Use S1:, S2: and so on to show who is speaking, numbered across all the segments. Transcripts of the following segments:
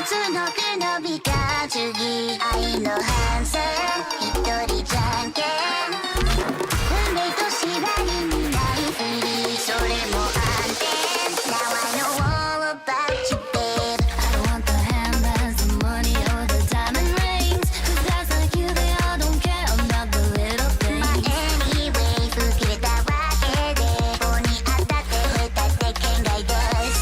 S1: つのくのびか次愛の反省一人じゃんけん運命と縛りにないふりそれも安定 Now I know all about you babe I don't want the handbags, the money or the diamond rings Cause guys like you they all don't care about the little things まあ anyway 吹きれたわけで棒に当たって下手って圏外です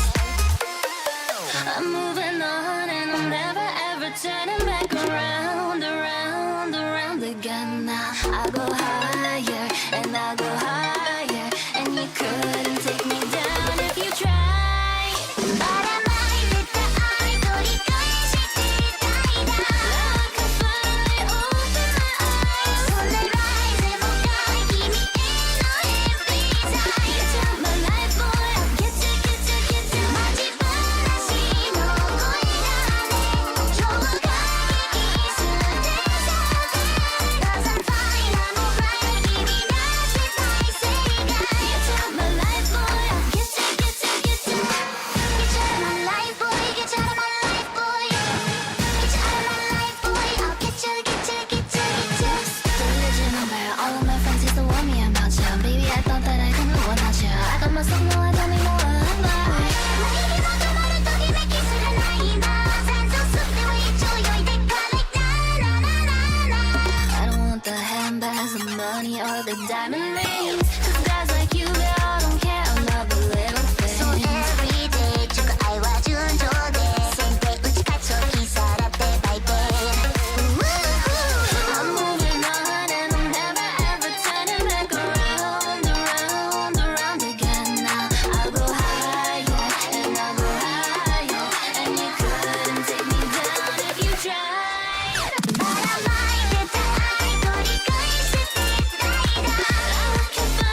S1: I'm moving on and I'm never ever turning back around, around, around again now I go higher and I go higher and you couldn't take me down if you tried ばらまいてた愛取り返してたいな Like a fly over my eyes それ rise でもない君への every time You took my life boy I'll get you, get you, get you 待ち話の声だね今日は過激するでさ Cause I'm fine I'm alright 君なし大正解 You took my life boy I'll get you, get you, get you Get you out of my life boy Get you out of my life boy Get you out of my life boy I'll get you, get you, get you, get you The religion of where all of my friends used to warn me about you Baby I thought that I didn't know without you I got myself no I don't need no alibi 眉毛も止まるときめきすらない今先祖すっては一応よいでかないななななな I don't want the handbags, the money or the diamond rings Cause guys like you they all don't care about the little things So everyday 直愛は順調で先手打ち勝ちをきさらってバイバイ I'm moving on and I'm never ever turning back around, around, around again now I go higher and I go higher and you couldn't take me down if you tried ばらまいてた愛取り返してたいな Like a fly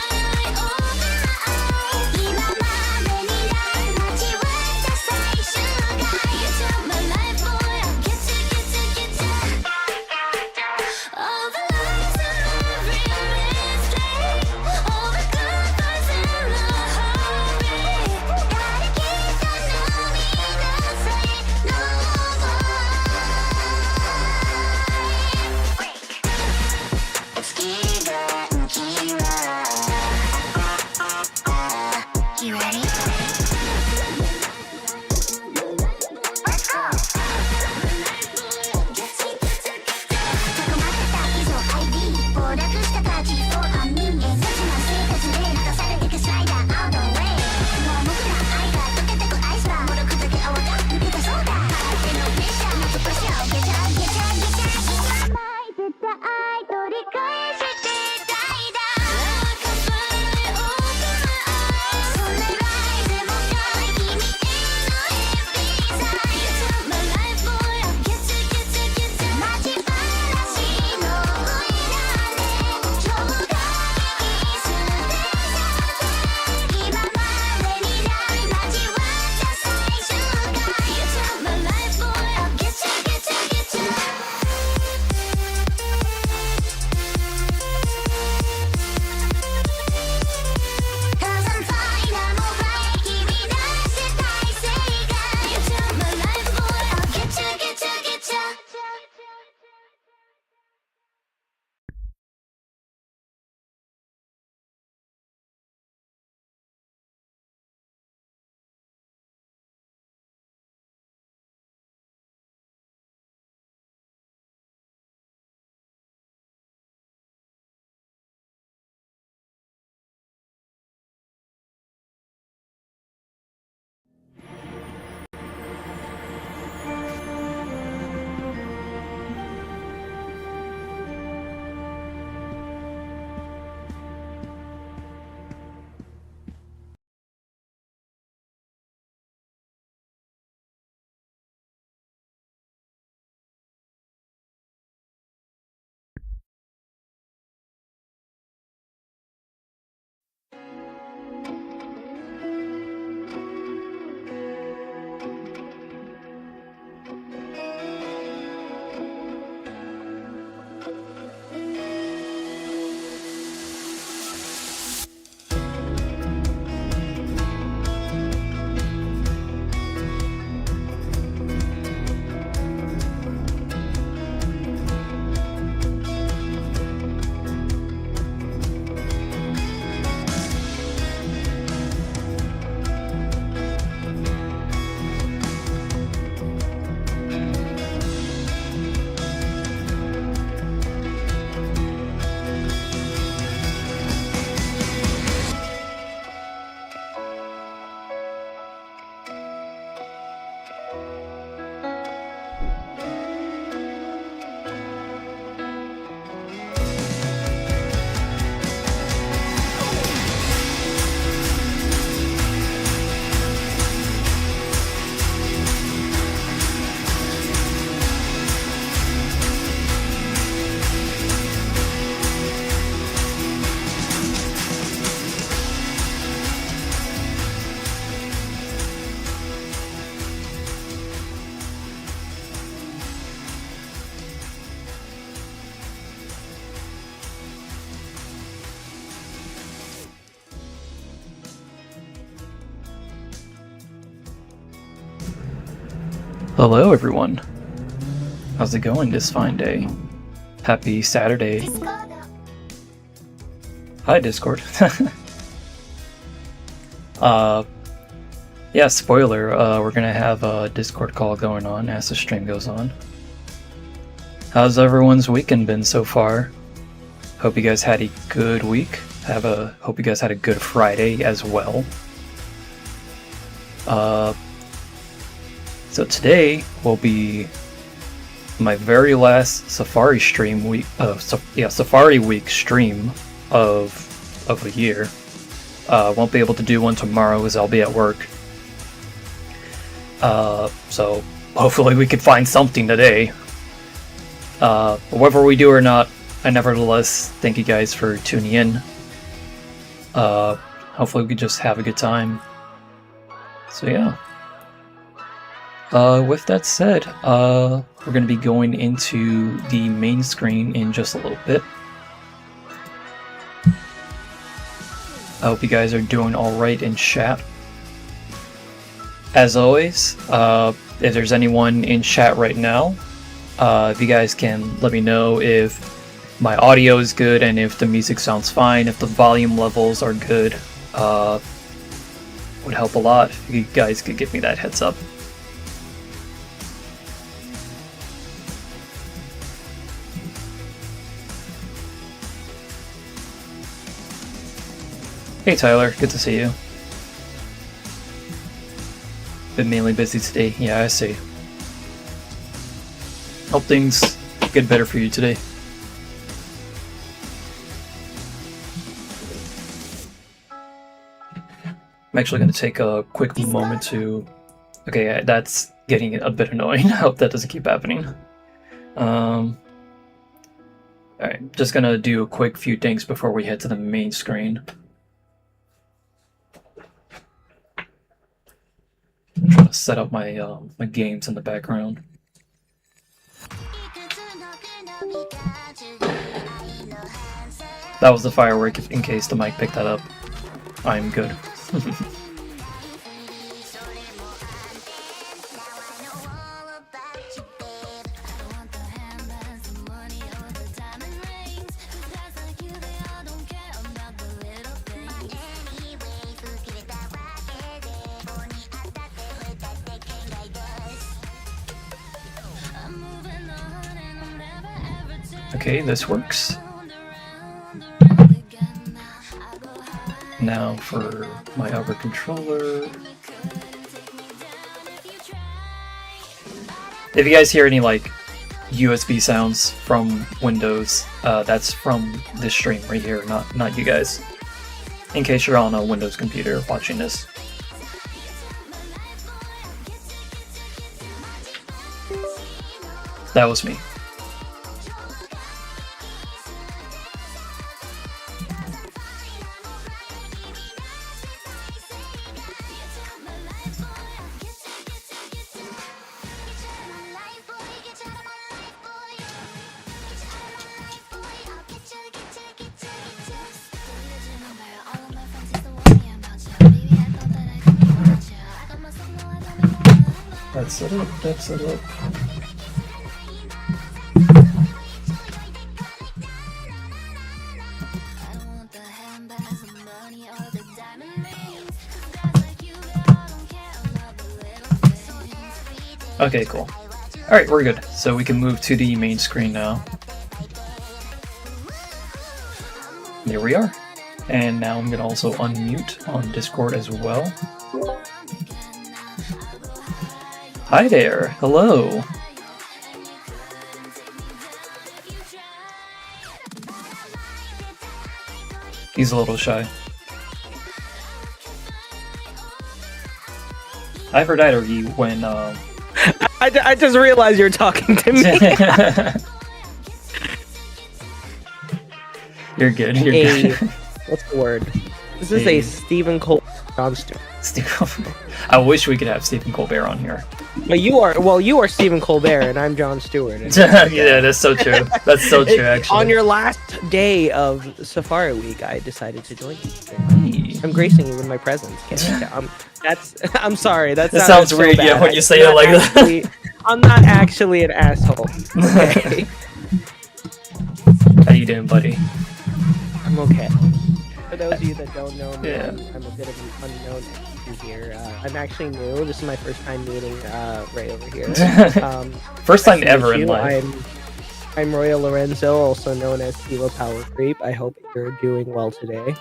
S1: over my eyes 今までにない待ちわった最終回 You took my life boy I'll get you, get you, get you All the lies and every mistake All the goodbyes and the heartbreak Gotta keep on knowing I'll say no more You ready? Let's go! たくまってた以上 ID 暴落した価値を安眠へ切な生活で流されてくスライダー Out the way 盲目な愛が溶けてくアイスバーもろくだけ泡が抜けたそうだ空手のプレッシャーもっとプレッシャーをゲチャゲチャゲチャ今巻いてた愛取り返してたいだ Like a fly over my eyes それ rise でもない君への every time You took my life boy I'll get you, get you, get you 待ち話の声だね今日
S2: Hello everyone. How's it going this fine day? Happy Saturday. Hi Discord. Yeah, spoiler, we're gonna have a Discord call going on as the stream goes on. How's everyone's weekend been so far? Hope you guys had a good week. Hope you guys had a good Friday as well. So today will be my very last Safari stream week. Safari week stream of the year. Won't be able to do one tomorrow as I'll be at work. So hopefully we can find something today. Whether we do or not, I nevertheless thank you guys for tuning in. Hopefully we can just have a good time. So yeah. With that said, we're going to be going into the main screen in just a little bit. I hope you guys are doing alright in chat. As always, if there's anyone in chat right now, if you guys can let me know if my audio is good and if the music sounds fine, if the volume levels are good, would help a lot if you guys could give me that heads up. Hey Tyler, good to see you. Been mainly busy today, yeah I see. Hope things get better for you today. I'm actually going to take a quick moment to... Okay, that's getting a bit annoying. I hope that doesn't keep happening. Alright, just gonna do a quick few things before we head to the main screen. I'm trying to set up my my games in the background. That was the firework, in case the mic picked that up. I'm good. Okay, this works. Now for my other controller. If you guys hear any like USB sounds from Windows, that's from this stream right here, not you guys. In case you're on a Windows computer watching this. That was me. That's it up. Okay, cool. Alright, we're good. So we can move to the main screen now. There we are. And now I'm gonna also unmute on Discord as well. Hi there, hello. He's a little shy. I heard that of you when
S3: I just realized you're talking to me.
S2: You're good. You're good.
S3: What's the word? This is a Stephen Colbert.
S2: I wish we could have Stephen Colbert on here.
S3: But you are Stephen Colbert, and I'm Jon Stewart.
S2: Yeah, that's so true. That's so true, actually.
S3: On your last day of Safari Week, I decided to join you. I'm gracing you with my presence. I'm sorry. That
S2: sounds weird, yeah, when you say it like that.
S3: I'm not actually an asshole. Okay.
S2: How you doing, buddy?
S3: I'm okay. For those of you that don't know me,
S2: Yeah.
S3: I'm a bit of an unknown entity here. I'm actually new. This is my first time meeting Ray over here.
S2: First time
S3: Nice to
S2: ever
S3: meet
S2: in
S3: you.
S2: life.
S3: I'm Royal Lorenzo, also known as Kilo Power Creep. I hope you're doing well today.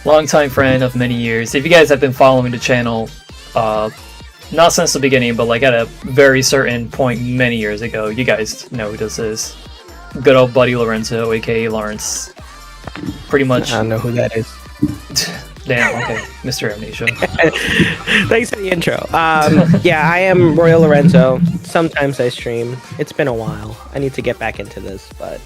S2: Longtime friend of many years. If you guys have been following the channel, not since the beginning, but like at a very certain point many years ago, you guys know who this is. Good old buddy Lorenzo, aka Lawrence. Pretty much.
S3: I don't know who that is.
S2: Damn, okay. Mr. Amnesia.
S3: Thanks for the intro. Yeah, I am Royal Lorenzo. Sometimes I stream. It's been a while. I need to get back into this, but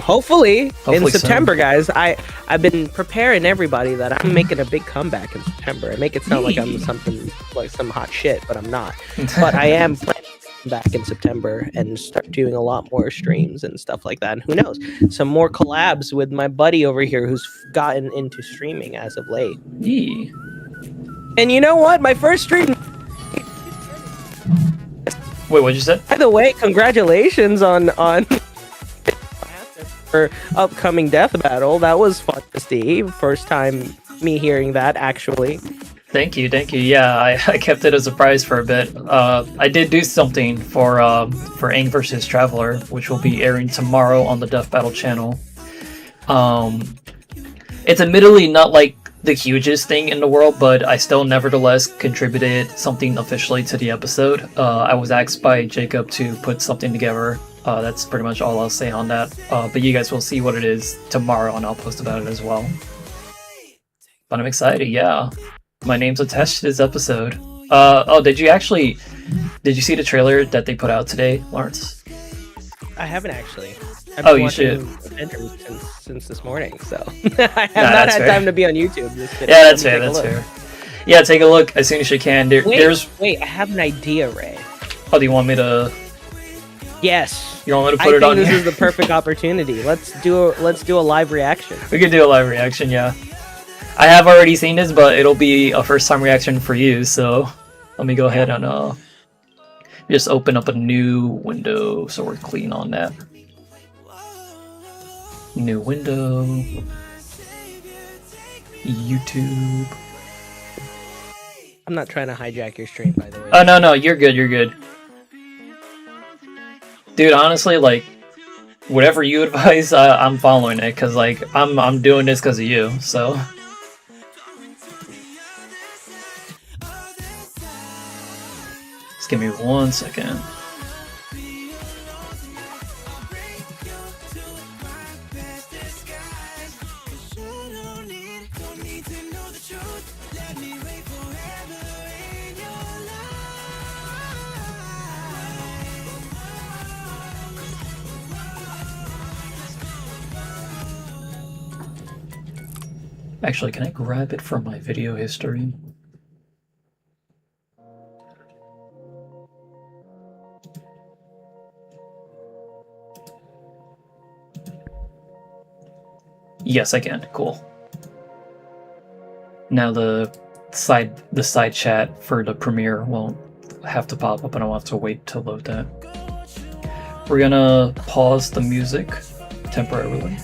S3: hopefully in
S2: Hopefully
S3: September, guys. I've been preparing everybody that I'm making a big comeback in September. I make it sound like I'm something like some hot shit, but I'm not. But I am planning to come back in September and start doing a lot more streams and stuff like that. And who knows, some more collabs with my buddy over here who's gotten into streaming as of late.
S2: Yee.
S3: And you know what? My first stream.
S2: Wait, what'd you say?
S3: By the way, congratulations on for upcoming death battle. That was fun to see. First time me hearing that actually.
S2: Thank you. Yeah, I kept it a surprise for a bit. I did do something for Aang vs. Traveler, which will be airing tomorrow on the Death Battle channel. It's admittedly not like the hugest thing in the world, but I still nevertheless contributed something officially to the episode. I was asked by Jacob to put something together. That's pretty much all I'll say on that. But you guys will see what it is tomorrow, and I'll post about it as well. But I'm excited, yeah. My name's attached to this episode. Did you see the trailer that they put out today, Lawrence?
S3: I haven't actually.
S2: You should.
S3: Since this morning, so I have not had time to be on YouTube.
S2: Yeah, that's fair. That's fair. Yeah, take a look as soon as you can.
S3: Wait, I have an idea, Ray.
S2: Oh, do you want me to?
S3: Yes.
S2: You want me to put it on?
S3: This is the perfect opportunity. Let's do a live reaction.
S2: We could do a live reaction, yeah. I have already seen this, but it'll be a first-time reaction for you. So let me go ahead and just open up a new window so we're clean on that. New window. YouTube.
S3: I'm not trying to hijack your stream, by the way.
S2: Oh no, you're good. Dude, honestly, like, whatever you advise, I'm following it, cause like I'm doing this because of you. So. Just give me 1 second. Actually, can I grab it from my video history? Yes, I can. Cool. Now the side chat for the premiere won't have to pop up, and I'll have to wait to load that. We're gonna pause the music temporarily.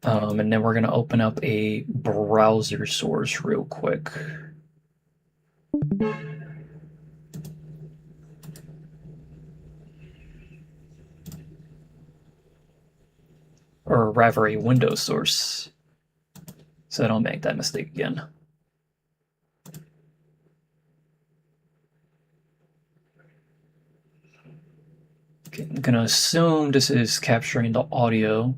S2: And then we're gonna open up a browser source real quick. Or rather a Windows source. So I don't make that mistake again. Okay, I'm gonna assume this is capturing the audio.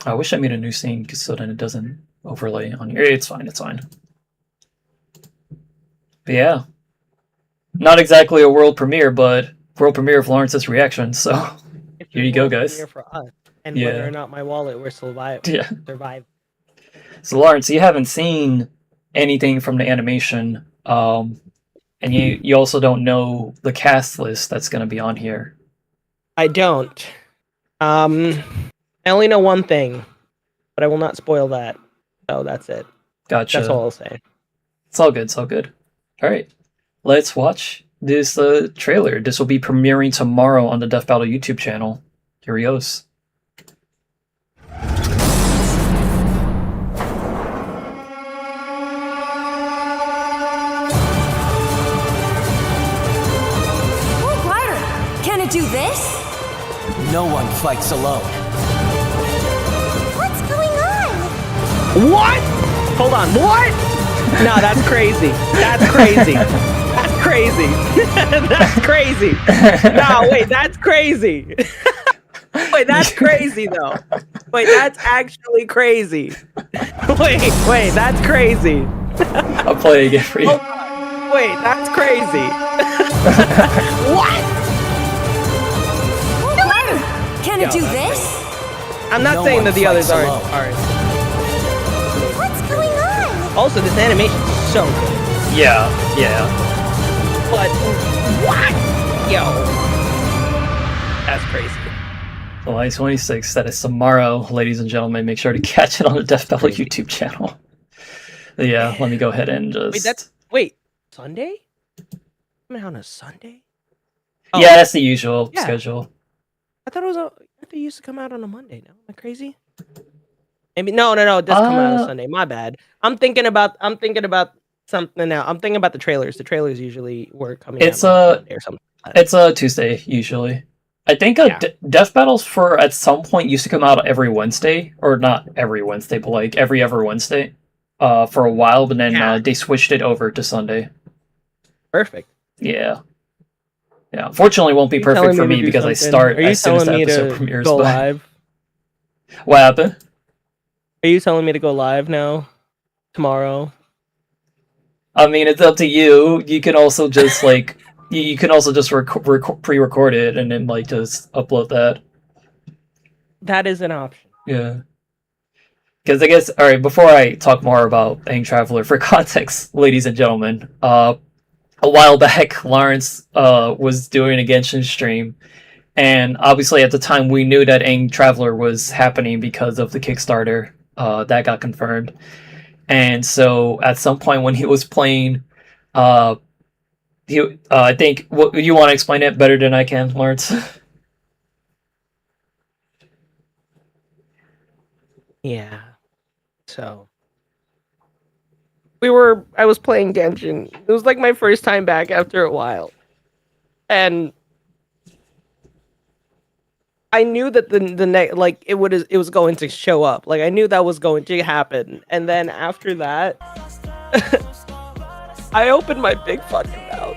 S2: I wish I made a new scene so then it doesn't overlay on here. It's fine. But yeah. Not exactly a world premiere, but world premiere of Lawrence's reaction, so here you go, guys.
S3: For us, and
S2: Yeah.
S3: whether or not my wallet will survive.
S2: Yeah.
S3: Survive.
S2: So Lawrence, you haven't seen anything from the animation, and you also don't know the cast list that's gonna be on here.
S3: I don't. I only know one thing, but I will not spoil that. So that's it.
S2: Gotcha.
S3: That's all I'll say.
S2: It's all good. It's all good. All right, let's watch this trailer. This will be premiering tomorrow on the Death Battle YouTube channel. Here he goes.
S4: Oh, glider! Can it do this?
S5: No one fights alone.
S1: What's going on?
S3: What? Hold on. What? No, that's crazy. That's crazy. That's crazy. That's crazy. No, wait, that's crazy. Wait, that's crazy though. Wait, that's actually crazy. Wait, that's crazy.
S2: I'll play again for you.
S3: Oh, wait, that's crazy. What?
S4: Oh, glider! Can it
S3: Yo,
S4: do
S3: that's
S4: this?
S3: I'm not
S5: No
S3: saying
S5: one
S3: that the others
S5: fights
S3: aren't.
S5: alone.
S1: What's going on?
S3: Also, this animation is so good.
S2: Yeah, yeah.
S3: But what? Yo, that's crazy.
S2: July 26th. That is tomorrow, ladies and gentlemen. Make sure to catch it on the Death Battle YouTube channel. Yeah, let me go ahead and just.
S3: Wait, Sunday? Coming out on a Sunday?
S2: Yeah, that's the usual
S3: Yeah.
S2: schedule.
S3: I thought it used to come out on a Monday. No, am I crazy? Maybe no. It does come out on a Sunday. My bad. I'm thinking about something now. I'm thinking about the trailers. The trailers usually were coming
S2: It's
S3: out on Monday or something.
S2: It's a Tuesday usually. I think
S3: Yeah.
S2: Death Battles for at some point used to come out every Wednesday, or not every Wednesday, but like every other Wednesday, for a while. But then
S3: Yeah.
S2: they switched it over to Sunday.
S3: Perfect.
S2: Yeah. Yeah. Unfortunately, it won't be
S3: You
S2: perfect
S3: telling
S2: for
S3: me
S2: me
S3: to do
S2: because I
S3: something?
S2: start
S3: Are you
S2: as soon as the
S3: telling me
S2: episode
S3: to
S2: premieres.
S3: go
S2: But
S3: live?
S2: what happened?
S3: Are you telling me to go live now? Tomorrow?
S2: I mean, it's up to you. You can also just like you can also just pre-record it and then like just upload that.
S3: That is an option.
S2: Yeah. Because I guess, all right, before I talk more about Aang Traveler, for context, ladies and gentlemen, a while back, Lawrence was doing a Genshin stream, and obviously at the time we knew that Aang Traveler was happening because of the Kickstarter that got confirmed. And so at some point when he was playing, I think, what you want to explain it better than I can, Lawrence?
S3: Yeah. So I was playing Genshin. It was like my first time back after a while. And I knew that the next, like, it was going to show up. Like, I knew that was going to happen. And then after that, I opened my big fucking mouth.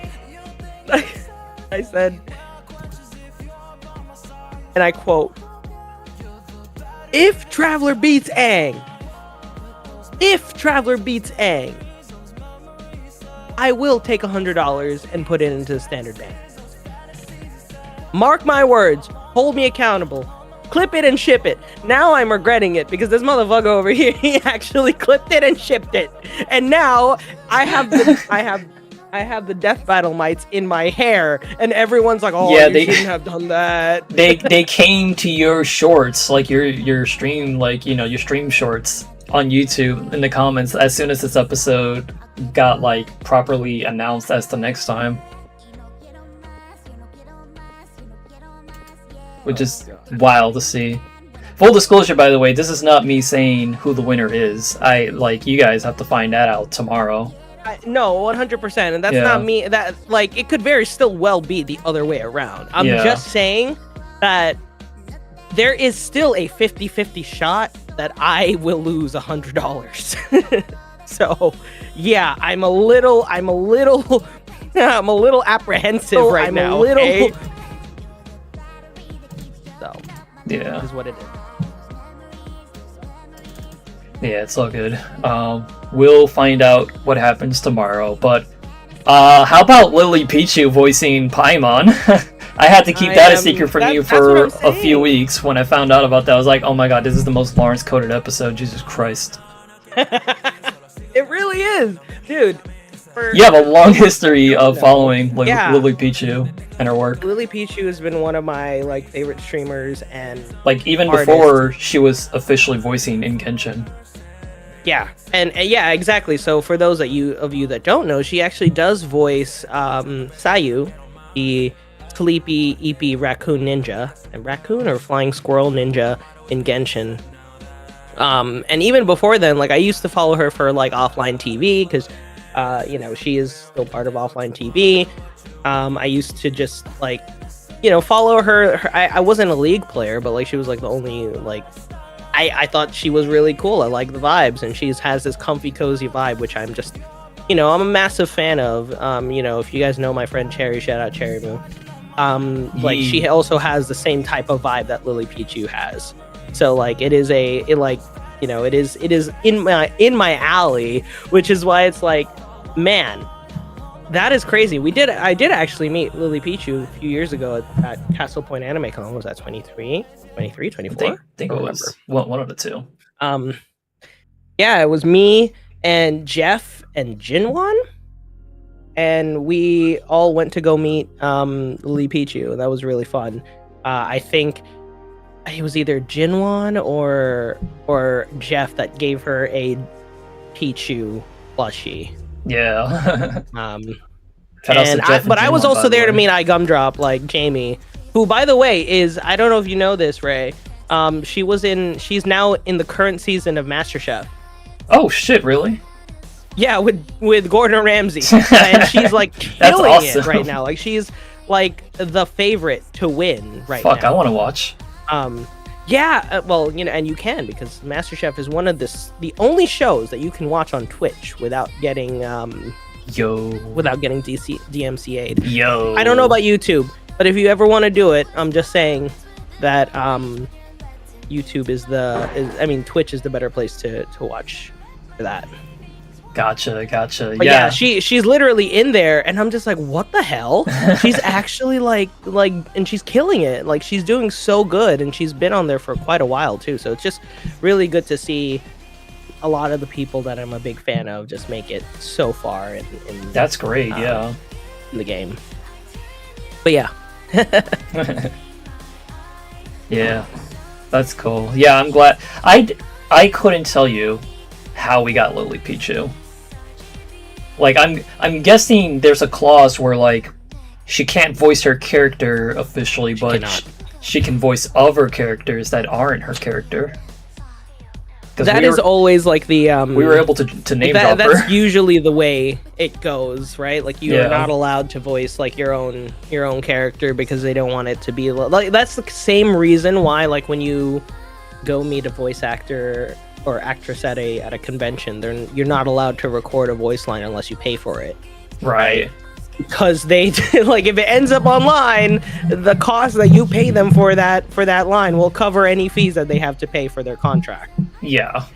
S3: I said, and I quote, "If Traveler beats Aang, I will take $100 and put it into the standard bank. Mark my words. Hold me accountable. Clip it and ship it." Now I'm regretting it because this motherfucker over here, he actually clipped it and shipped it. And now I have the Death Battle mites in my hair, and everyone's like, "Oh,
S2: Yeah,
S3: you shouldn't have done that."
S2: they came to your shorts, like your stream, like, you know, your stream shorts on YouTube in the comments as soon as this episode got like properly announced as the next time, which is wild to see. Full disclosure, by the way, this is not me saying who the winner is. You guys have to find that out tomorrow.
S3: No, 100%, and that's
S2: Yeah.
S3: not me. That, like, it could very still well be the other way around. I'm
S2: Yeah.
S3: just saying that there is still a 50-50 shot that I will lose $100. So, yeah, I'm a little apprehensive right now. Okay? So,
S2: Yeah.
S3: is what it is.
S2: Yeah, it's all good. We'll find out what happens tomorrow. But how about Lily Pichu voicing Paimon? I had to keep that a secret from you for a few weeks. When I found out about that, I was like, oh my god, this is the most Lawrence coded episode. Jesus Christ.
S3: It really is, dude.
S2: You have a long history of following
S3: Yeah.
S2: Lily Pichu and her work.
S3: Lily Pichu has been one of my favorite streamers, and
S2: Like even
S3: artist.
S2: before she was officially voicing in Genshin.
S3: Yeah, and yeah, exactly. So for those of you that don't know, she actually does voice Sayu, the sleepy, eepy raccoon ninja, and raccoon or flying squirrel ninja in Genshin. And even before then, like I used to follow her for like offline TV because, she is still part of offline TV. I used to just like, follow her. I wasn't a League player, but like she was like the only like. I thought she was really cool. I like the vibes, and she has this comfy, cozy vibe, which I'm just, I'm a massive fan of. If you guys know my friend Cherry, shout out Cherry Moo. Like she also has the same type of vibe that Lily Pichu has. So like it is it is in my alley, which is why it's like, man, that is crazy. I did actually meet Lily Pichu a few years ago at Castle Point Anime Con. Was that 23, 24?
S2: I think it was one of the two.
S3: Yeah, it was me and Jeff and Jinwon, and we all went to go meet Lily Pichu, and that was really fun. I think it was either Jinwon or Jeff that gave her a Pichu plushie.
S2: Yeah.
S3: But I was also there to meet iGumdrop, like Jamie, who, by the way, is, I don't know if you know this, Ray. She's now in the current season of MasterChef.
S2: Oh shit! Really?
S3: Yeah, with Gordon Ramsay, and she's like killing it right now. Like she's like the favorite to win right now.
S2: Fuck, I want to watch.
S3: Yeah, well, and you can, because MasterChef is one of the only shows that you can watch on Twitch without getting DMCA'd.
S2: Yo.
S3: I don't know about YouTube, but if you ever want to do it, I'm just saying that YouTube Twitch is the better place to watch for that.
S2: Gotcha.
S3: But yeah, she's literally in there, and I'm just like, what the hell? She's actually like, and she's killing it. Like she's doing so good, and she's been on there for quite a while too. So it's just really good to see a lot of the people that I'm a big fan of just make it so far. In
S2: that's great. Yeah,
S3: in the game. But yeah.
S2: Yeah, that's cool. Yeah, I'm glad. I couldn't tell you how we got Lily Pichu. Like I'm guessing there's a clause where like she can't voice her character officially, but she can voice other characters that aren't her character.
S3: That is always like the
S2: we were able to name drop her.
S3: That's usually the way it goes, right? Like you are not allowed to voice like your own character because they don't want it to be like, that's the same reason why like when you go meet a voice actor or actress at a convention, you're not allowed to record a voice line unless you pay for it.
S2: Right.
S3: Because they like if it ends up online, the cost that you pay them for that line will cover any fees that they have to pay for their contract.
S2: Yeah.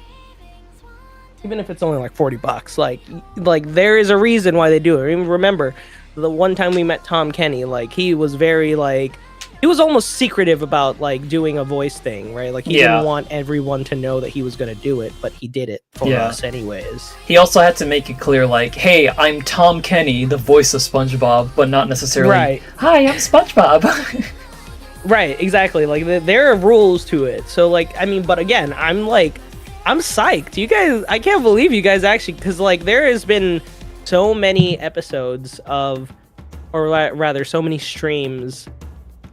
S3: Even if it's only like $40, like there is a reason why they do it. I mean, remember the one time we met Tom Kenny, like he was very like he was almost secretive about like doing a voice thing, right? Like he didn't want everyone to know that he was going to do it, but he did it for us anyways.
S2: He also had to make it clear like, hey, I'm Tom Kenny, the voice of SpongeBob, but not necessarily, hi, I'm SpongeBob.
S3: Right, exactly. Like there are rules to it. So like, I mean, but again, I'm psyched. You guys, I can't believe you guys actually, because like there has been so many episodes of, or rather so many streams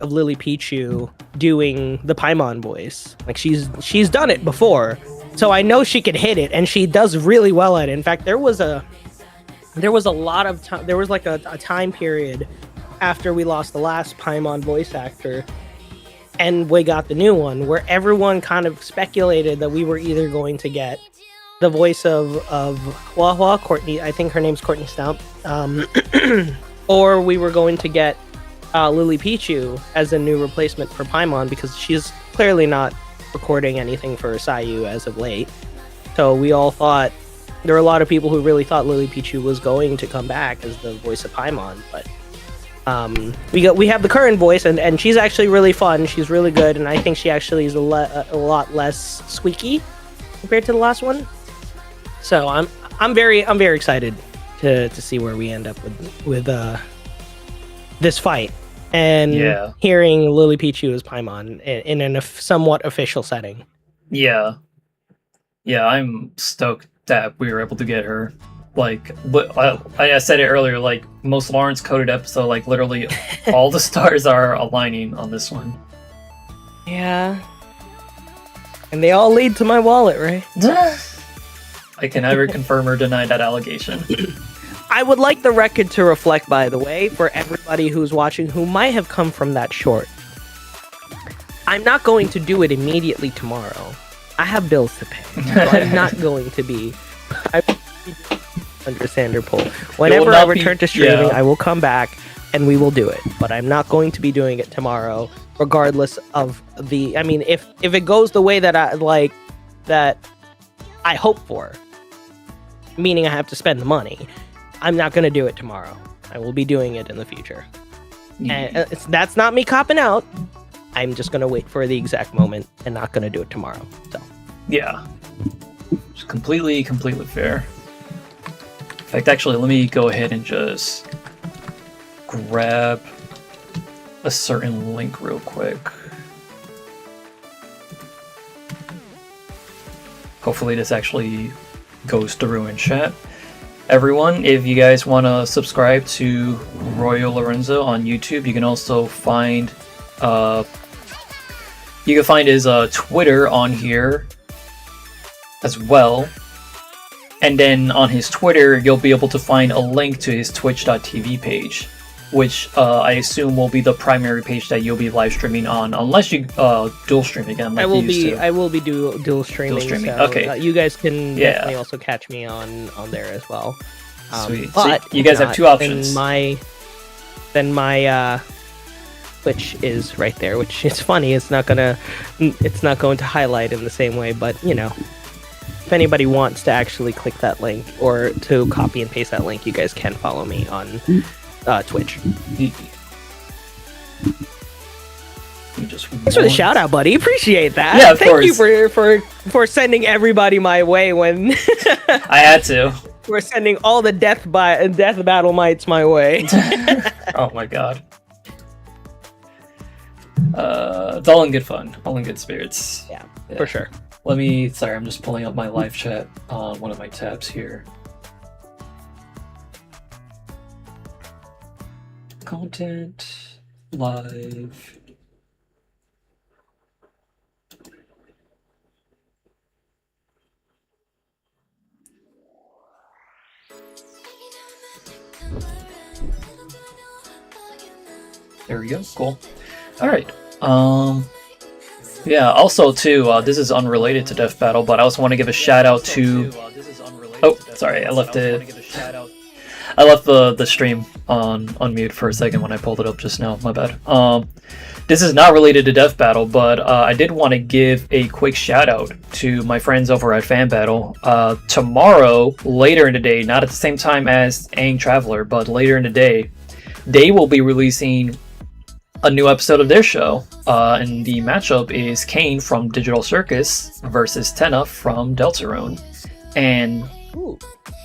S3: of Lily Pichu doing the Paimon voice. Like she's done it before, so I know she can hit it, and she does really well at it. In fact, there was a lot of time. There was like a time period after we lost the last Paimon voice actor, and we got the new one, where everyone kind of speculated that we were either going to get the voice of Hua Courtney. I think her name's Courtney Stout, or we were going to get Lily Pichu as a new replacement for Paimon, because she's clearly not recording anything for Sayu as of late. So we all thought, there were a lot of people who really thought Lily Pichu was going to come back as the voice of Paimon, but we have the current voice, and she's actually really fun. She's really good, and I think she actually is a lot less squeaky compared to the last one. So I'm very excited to see where we end up with this fight, and hearing Lily Pichu as Paimon in a somewhat official setting.
S2: Yeah, Yeah, I'm stoked that we were able to get her. Like, but I said it earlier. Like most Lawrence coded episode, like literally all the stars are aligning on this one.
S3: Yeah. And they all lead to my wallet, right?
S2: I can neither confirm or deny that allegation.
S3: I would like the record to reflect, by the way, for everybody who's watching who might have come from that short. I'm not going to do it immediately tomorrow. I have bills to pay. So I'm not going to be under Sander Pool. Whenever I return to streaming, I will come back and we will do it. But I'm not going to be doing it tomorrow, regardless of the. I mean, if it goes the way that I hope for, meaning I have to spend the money, I'm not going to do it tomorrow. I will be doing it in the future. And that's not me copping out. I'm just going to wait for the exact moment and not going to do it tomorrow. So
S2: yeah, it's completely fair. In fact, actually, let me go ahead and just grab a certain link real quick. Hopefully this actually goes through in chat. Everyone, if you guys want to subscribe to Royal Lorenzo on YouTube, you can also find his Twitter on here as well. And then on his Twitter, you'll be able to find a link to his twitch.tv page, which I assume will be the primary page that you'll be live streaming on, unless you dual stream again. Like
S3: I will be dual streaming.
S2: So,
S3: okay. You guys can definitely also catch me on there as well.
S2: Sweet.
S3: But
S2: so you guys have two options.
S3: Then my Twitch is right there, which is funny. It's not going to highlight in the same way, but you know. If anybody wants to actually click that link or to copy and paste that link, you guys can follow me on Twitch. Thanks for the shout out, buddy. Appreciate that.
S2: Yeah, of
S3: Thank
S2: course.
S3: you for sending everybody my way when
S2: I had to.
S3: We're sending all the death battle mites my way.
S2: Oh my god. It's all in good fun. All in good spirits.
S3: Yeah, for sure.
S2: Sorry, I'm just pulling up my live chat on one of my tabs here. Content, live. There we go, cool. Alright, yeah, also too, this is unrelated to Death Battle, but I also want to give a shout out to... Oh, sorry, I left the stream on mute for a second when I pulled it up just now, my bad. This is not related to Death Battle, but I did want to give a quick shout out to my friends over at Fan Battle. Tomorrow, later in the day, not at the same time as Aang Traveler, but later in the day, they will be releasing a new episode of their show, and the matchup is Kane from Digital Circus versus Tenna from Deltarune. And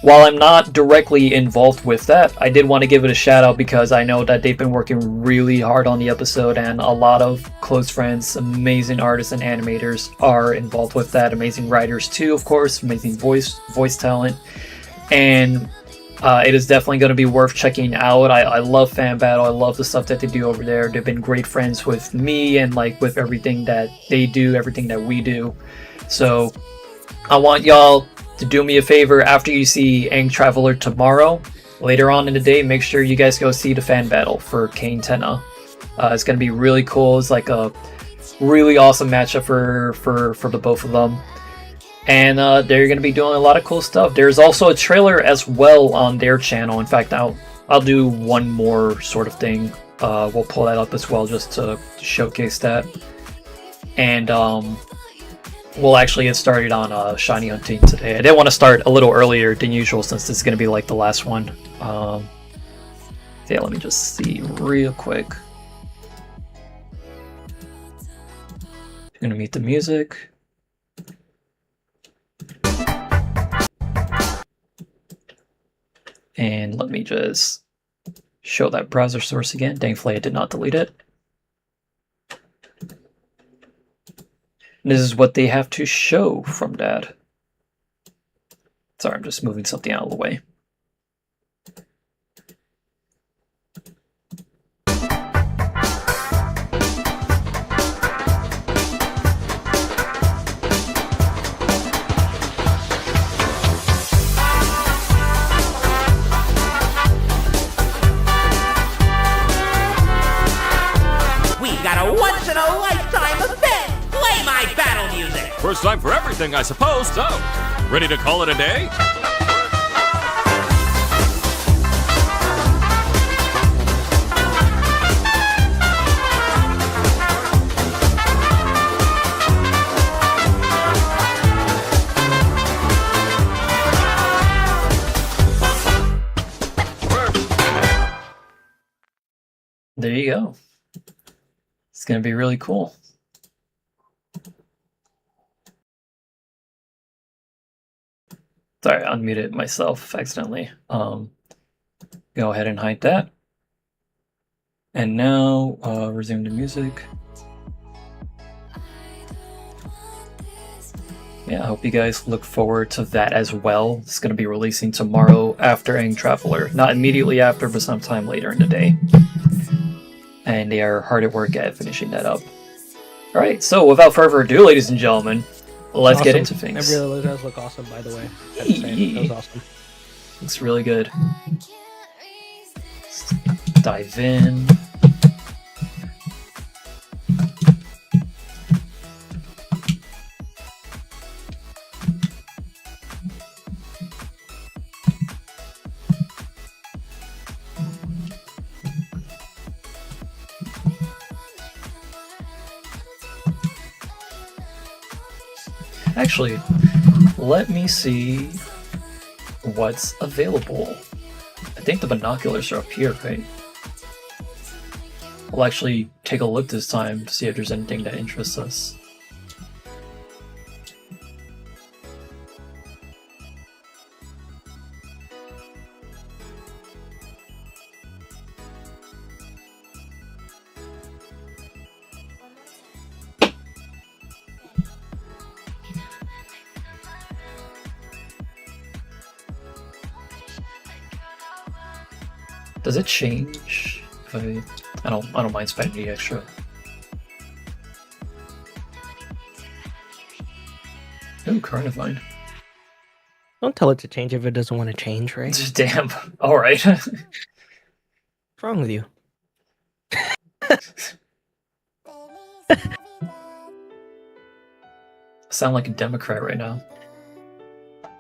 S2: while I'm not directly involved with that, I did want to give it a shout out because I know that they've been working really hard on the episode, and a lot of close friends, amazing artists and animators are involved with that. Amazing writers too, of course, amazing voice talent, and it is definitely going to be worth checking out. I love Fan Battle. I love the stuff that they do over there. They've been great friends with me and like with everything that they do, everything that we do. So I want y'all to do me a favor after you see Aang Traveler tomorrow. Later on in the day, make sure you guys go see the Fan Battle for Kane Tenna. It's going to be really cool. It's like a really awesome matchup for the both of them. And they're going to be doing a lot of cool stuff. There's also a trailer as well on their channel. In fact, I'll do one more sort of thing. We'll pull that up as well just to showcase that. And we'll actually get started on Shiny Hunting today. I did want to start a little earlier than usual since this is going to be like the last one. Yeah, let me just see real quick. I'm going to mute the music. And let me just show that browser source again. Thankfully, I did not delete it. This is what they have to show from that. Sorry, I'm just moving something out of the way.
S6: We got a once-in-a-lifetime event! Play my battle music!
S7: First time for everything, I suppose. So, ready to call it a day?
S2: There you go. It's gonna be really cool. Sorry, I unmuted myself accidentally. Go ahead and hide that. And now, resume the music. Yeah, I hope you guys look forward to that as well. It's going to be releasing tomorrow after Aang Traveler. Not immediately after, but sometime later in the day. And they are hard at work at finishing that up. Alright, so without further ado, ladies and gentlemen, let's get into things.
S3: It really does look awesome, by the way. That was awesome.
S2: Looks really good. Let's dive in. Actually, let me see what's available. I think the binoculars are up here, right? We'll actually take a look this time to see if there's anything that interests us. Does it change if I don't mind spending the extra. Ooh, Carnivine.
S3: Don't tell it to change if it doesn't want to change, right? What's
S2: Damn. Alright.
S3: wrong with you?
S2: Sound like a Democrat right now.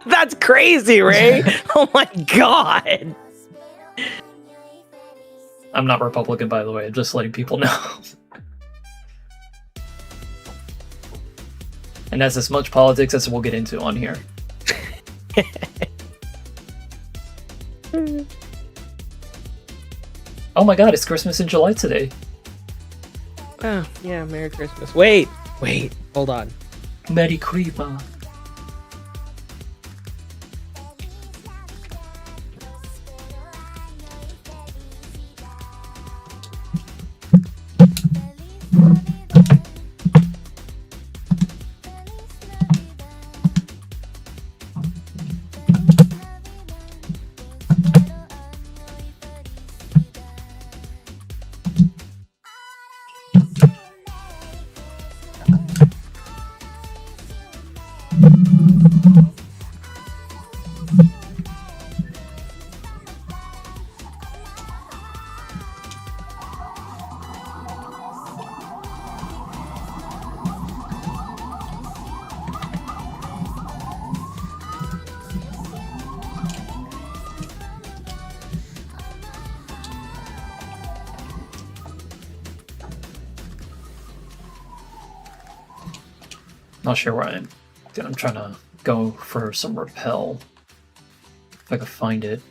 S3: That's crazy, Ray! Oh my god!
S2: I'm not Republican, by the way. I'm just letting people know. And that's as much politics as we'll get into on here. Oh my god, it's Christmas in July today.
S3: Oh, yeah, Merry Christmas. Wait, hold on.
S2: Merry Christmas. Not sure where I am. I'm trying to go for some repel. If I could find it.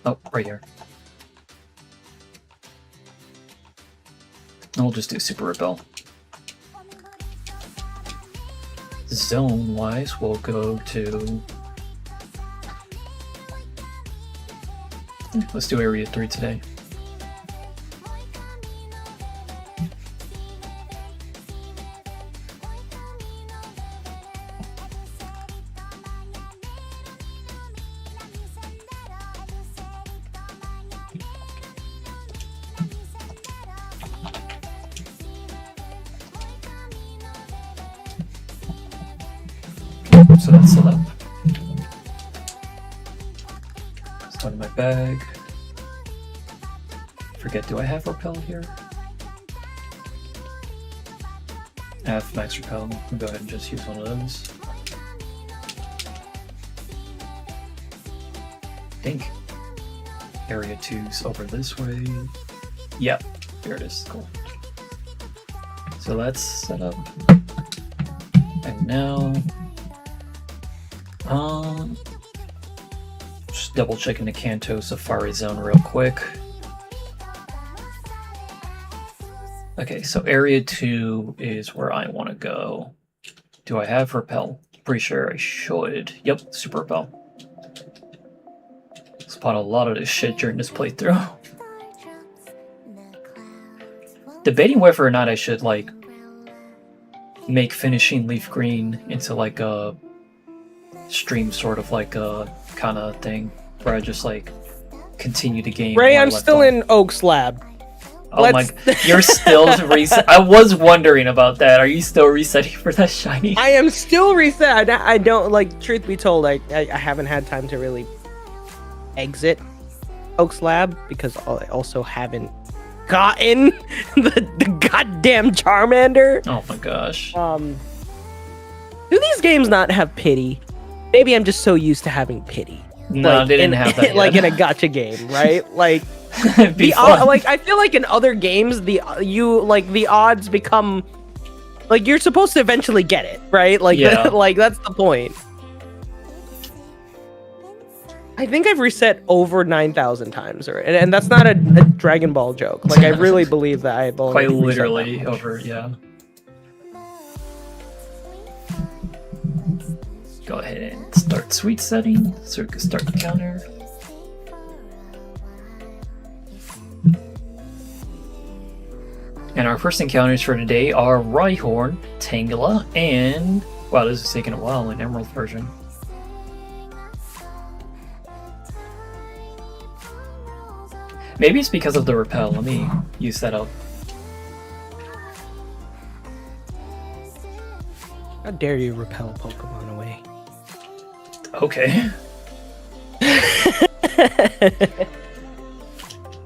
S2: Oh, right here. I'll just do super repel. Zone wise, we'll go to. Let's do area 3 today. So that's set up. It's not in my bag. Forget, do I have repel here? I have max repel. I'll go ahead and just use one of those. I think area 2's over this way. Yep, here it is. Cool. So that's set up. And now, just double checking the Kanto Safari Zone real quick. Okay, so area 2 is where I want to go. Do I have repel? Pretty sure I should. Yep, super repel. Spot a lot of this shit during this playthrough. Debating whether or not I should like make finishing Leaf Green into like a stream sort of like a kind of thing where I just like continue the game.
S3: Ray, I'm still in Oak's lab.
S2: Oh my! You're still reset. I was wondering about that. Are you still resetting for that shiny?
S3: I am still reset. I don't like. Truth be told, I haven't had time to really exit Oak's lab because I also haven't gotten the goddamn Charmander.
S2: Oh my gosh.
S3: Do these games not have pity? Maybe I'm just so used to having pity.
S2: No,
S3: like,
S2: they didn't have that.
S3: Like
S2: yet.
S3: in a gacha game, right? Like.
S2: Fun.
S3: Like I feel like in other games the odds become like you're supposed to eventually get it, right? Like
S2: Yeah.
S3: like that's the point. I think I've reset over 9,000 times, and that's not a Dragon Ball joke. Like I really believe that I've only
S2: Quite
S3: reset
S2: literally
S3: that much.
S2: over, yeah. Go ahead and start sweet setting so we can start the counter. And our first encounters for today are Rhyhorn, Tangela, and... Wow, this is taking a while in Emerald version. Maybe it's because of the repel. Let me use that up.
S3: How dare you repel Pokemon away?
S2: Okay.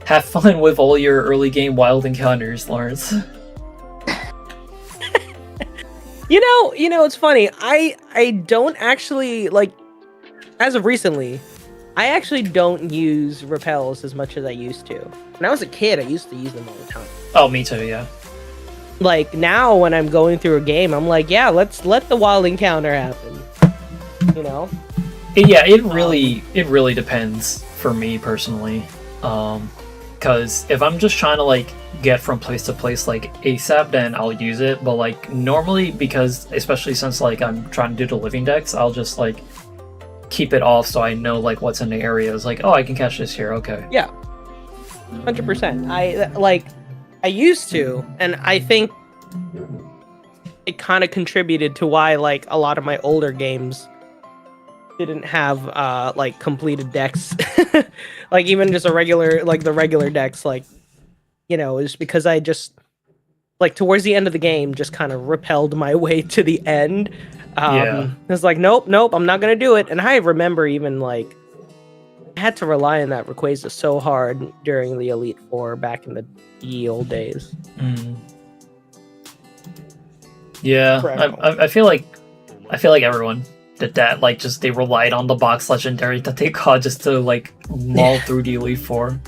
S2: Have fun with all your early game wild encounters, Lawrence.
S3: You know, it's funny. I don't actually like, as of recently, I actually don't use repels as much as I used to. When I was a kid, I used to use them all the time.
S2: Oh, me too, yeah.
S3: Like now, when I'm going through a game, I'm like, yeah, let's let the wild encounter happen. You know?
S2: Yeah, it really depends for me personally. Because if I'm just trying to like get from place to place like ASAP, then I'll use it. But like normally, because especially since like I'm trying to do the living decks, I'll just like keep it off so I know like what's in the area. It's like, oh, I can catch this here. Okay.
S3: Yeah, 100%. I used to, and I think it kind of contributed to why like a lot of my older games didn't have like completed decks. Like even just the regular decks, like, you know, is because I just like towards the end of the game just kind of repelled my way to the end.
S2: Yeah.
S3: It's like nope, I'm not gonna do it. And I remember even like I had to rely on that Rayquaza so hard during the Elite Four back in the ye old days.
S2: Mm. Yeah,
S3: Forever.
S2: I feel like everyone did that. Like, just they relied on the box legendary that they got just to like maul through the Elite Four.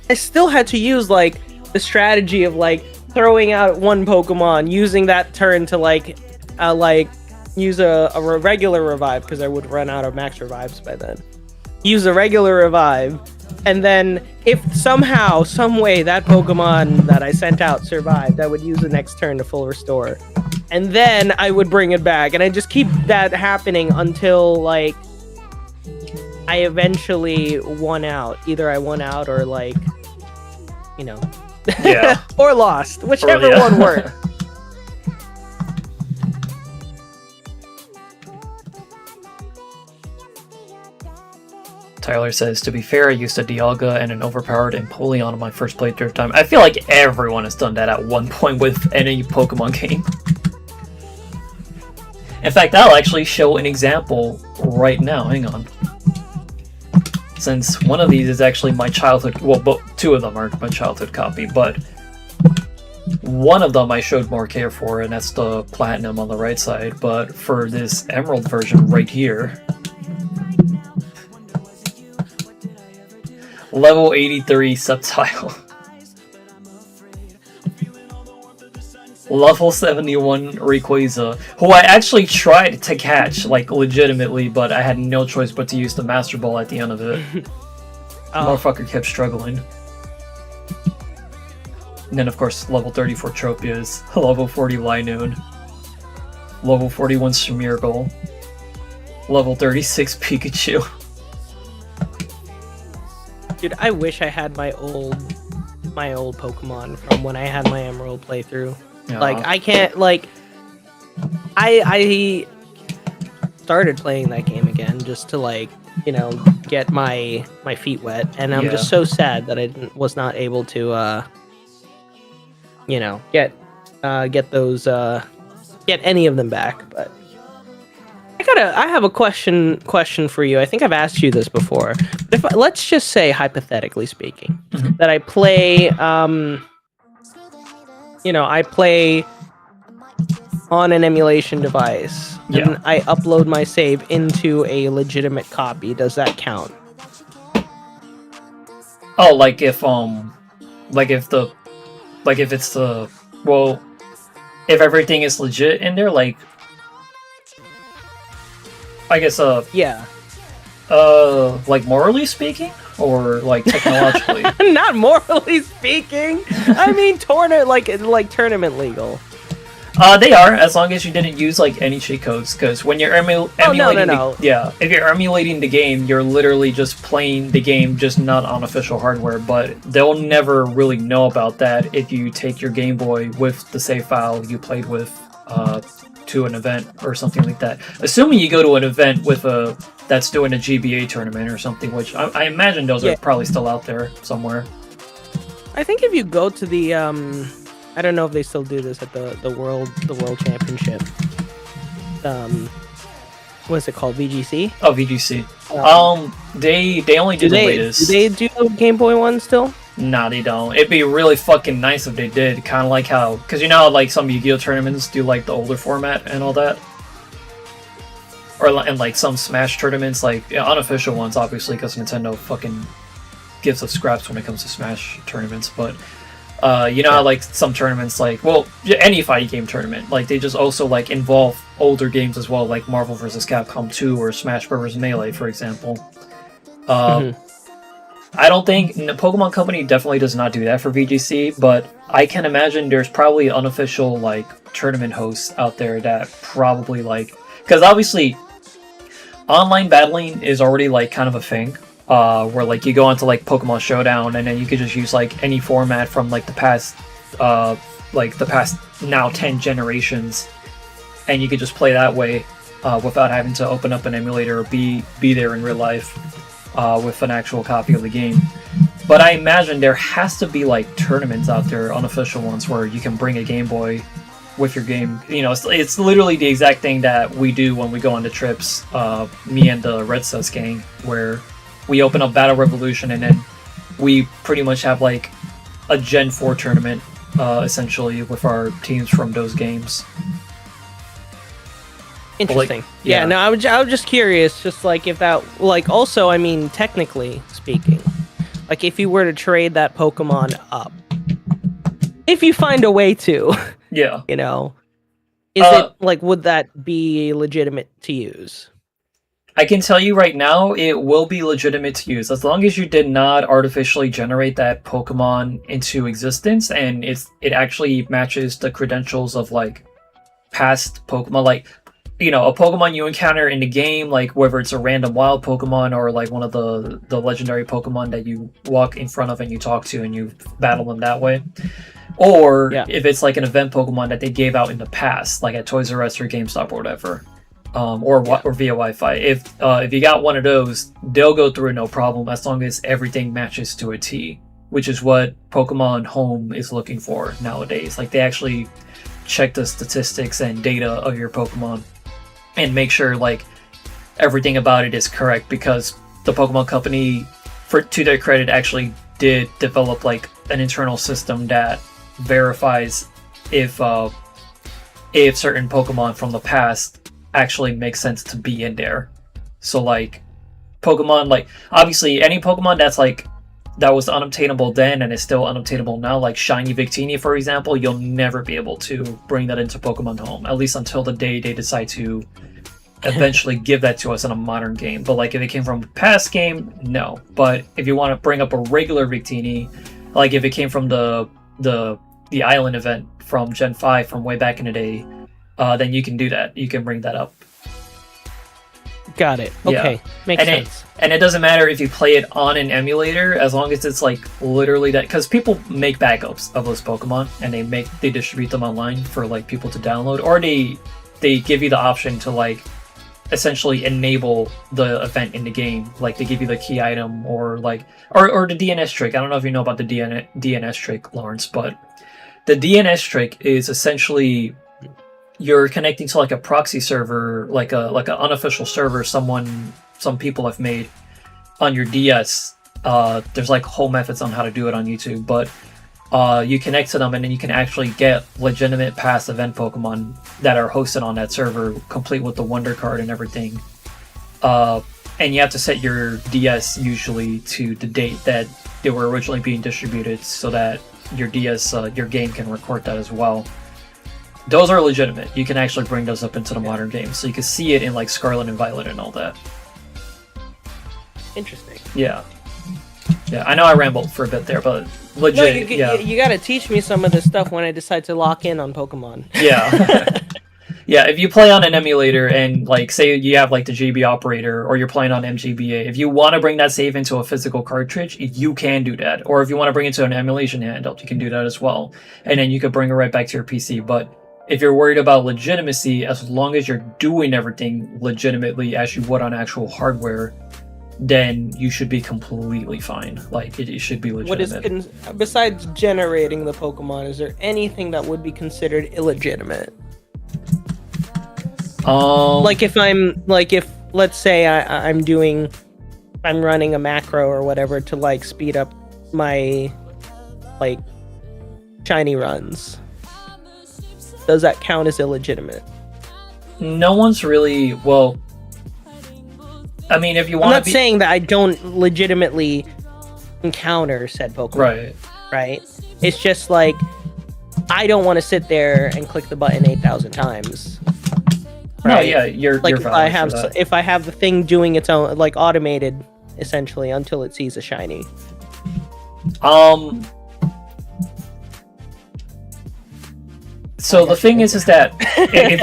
S3: I still had to use like the strategy of like throwing out one Pokemon, using that turn to like use a regular revive because I would run out of max revives by then. Use a regular revive, and then if somehow, some way that Pokemon that I sent out survived, I would use the next turn to full restore, and then I would bring it back, and I just keep that happening until like I eventually won out. Either I won out or like, you know,
S2: Yeah.
S3: or lost, whichever
S2: yeah.
S3: one worked.
S2: Tyler says, to be fair, I used a Dialga and an overpowered Empoleon on my first playthrough time. I feel like everyone has done that at one point with any Pokemon game. In fact, I'll actually show an example right now. Hang on. Since one of these is actually my childhood, well, two of them are my childhood copy, but one of them I showed more care for, and that's the Platinum on the right side. But for this Emerald version right here, level 83 Subtile, level 71 Rayquaza, who I actually tried to catch, like, legitimately, but I had no choice but to use the Master Ball at the end of it. Motherfucker kept struggling. And then, of course, level 34 Tropius, level 40 Linoone, level 41 Smeargle, level 36 Pikachu.
S3: Dude, I wish I had my old Pokemon from when I had my Emerald playthrough. Like, I can't, like, I started playing that game again just to, like, you know, get my feet wet, and I'm just so sad that I was not able to, you know, get those, get any of them back. But I have a question for you. I think I've asked you this before. But let's just say, hypothetically speaking, that I play, I play on an emulation device, and I upload my save into a legitimate copy. Does that count?
S2: Oh, if everything is legit in there, like, I guess, like, morally speaking, or like technologically?
S3: Not morally speaking. I mean, tournament legal.
S2: They are, as long as you didn't use, like, any cheat codes, because when you're emulating,
S3: no.
S2: If you're emulating the game, you're literally just playing the game, just not on official hardware. But they'll never really know about that if you take your Game Boy with the save file you played with to an event or something like that. Assuming you go to an event with that's doing a GBA tournament or something, which I imagine those are probably still out there somewhere.
S3: I think if you go to the I don't know if they still do this at the world championship. What's it called? VGC?
S2: Oh, VGC. They only do the latest.
S3: Do they do the Game Boy one still?
S2: Nah, they don't. It'd be really fucking nice if they did. Kind of like how, because you know how, like, some Yu-Gi-Oh tournaments do, like, the older format and all that, and like some Smash tournaments, like, unofficial ones, obviously, because Nintendo fucking gives us scraps when it comes to Smash tournaments. But you know how, like, some tournaments, like, well, any fighting game tournament, like, they just also, like, involve older games as well, like Marvel vs. Capcom 2 or Smash Bros. Melee, for example. I don't think the Pokemon Company definitely does not do that for VGC, but I can imagine there's probably unofficial, like, tournament hosts out there that probably, like, because obviously online battling is already, like, kind of a thing, where, like, you go into, like, Pokemon Showdown, and then you could just use, like, any format from, like, the past now 10 generations, and you could just play that way without having to open up an emulator or be there in real life. With an actual copy of the game. But I imagine there has to be, like, tournaments out there, unofficial ones, where you can bring a Game Boy with your game. You know, it's literally the exact thing that we do when we go on the trips, me and the Red Sus gang, where we open up Battle Revolution and then we pretty much have, like, a Gen 4 tournament, essentially, with our teams from those games.
S3: Interesting.
S2: Like,
S3: yeah, no, I was just curious, just like if that, like, also, I mean, technically speaking, like, if you were to trade that Pokemon up, if you find a way to, you know, is it, like, would that be legitimate to use?
S2: I can tell you right now, it will be legitimate to use, as long as you did not artificially generate that Pokemon into existence, and it actually matches the credentials of, like, past Pokemon, like, you know, a Pokemon you encounter in the game, like, whether it's a random wild Pokemon or, like, one of the legendary Pokemon that you walk in front of and you talk to and you battle them that way. Or if it's, like, an event Pokemon that they gave out in the past, like at Toys R Us or GameStop or whatever, or via Wi-Fi. If you got one of those, they'll go through no problem as long as everything matches to a T, which is what Pokemon Home is looking for nowadays. Like, they actually check the statistics and data of your Pokemon. and make sure like everything about it is correct, because the Pokemon Company, to their credit, actually did develop like an internal system that verifies if certain Pokemon from the past actually make sense to be in there. So like Pokemon, like obviously any Pokemon that's like that was unobtainable then and is still unobtainable now, like Shiny Victini for example, you'll never be able to bring that into Pokemon Home, at least until the day they decide to eventually give that to us in a modern game. But like if it came from a past game, no. But if you want to bring up a regular Victini, like if it came from the island event from Gen 5 from way back in the day, then you can do that. You can bring that up.
S3: Got it. Okay, makes sense.
S2: And it doesn't matter if you play it on an emulator, as long as it's like literally that, because people make backups of those Pokemon and they distribute them online for like people to download, or they give you the option to like essentially enable the event in the game. Like they give you the key item or like or the DNS trick. I don't know if you know about the DNS trick, Lawrence, but the DNS trick is essentially you're connecting to like a proxy server, like an unofficial server some people have made on your DS. There's like whole methods on how to do it on YouTube, but you connect to them and then you can actually get legitimate past event Pokemon that are hosted on that server, complete with the Wonder Card and everything. And you have to set your DS usually to the date that they were originally being distributed, so that your DS, your game can record that as well. Those are legitimate. You can actually bring those up into the modern game, so you can see it in like Scarlet and Violet and all that.
S3: Interesting.
S2: Yeah, I know I rambled for a bit there, but legit.
S3: You gotta teach me some of this stuff when I decide to lock in on Pokemon.
S2: Yeah. Yeah, if you play on an emulator and like say you have like the GB operator or you're playing on MGBA, if you want to bring that save into a physical cartridge, you can do that. Or if you want to bring it to an emulation handheld, you can do that as well. And then you could bring it right back to your PC. But if you're worried about legitimacy, as long as you're doing everything legitimately as you would on actual hardware, then you should be completely fine. Like it should be legitimate.
S3: Besides generating the Pokemon, is there anything that would be considered illegitimate? If let's say I'm running a macro or whatever to like speed up my like shiny runs, does that count as illegitimate?
S2: No one's really, well, I mean, if you want,
S3: I'm not saying that I don't legitimately encounter said Pokemon, right? It's just like I don't want to sit there and click the button 8,000 times. Right?
S2: No, yeah, you're
S3: like
S2: you're
S3: if I have the thing doing its own, like automated, essentially, until it sees a shiny.
S2: So the thing is that if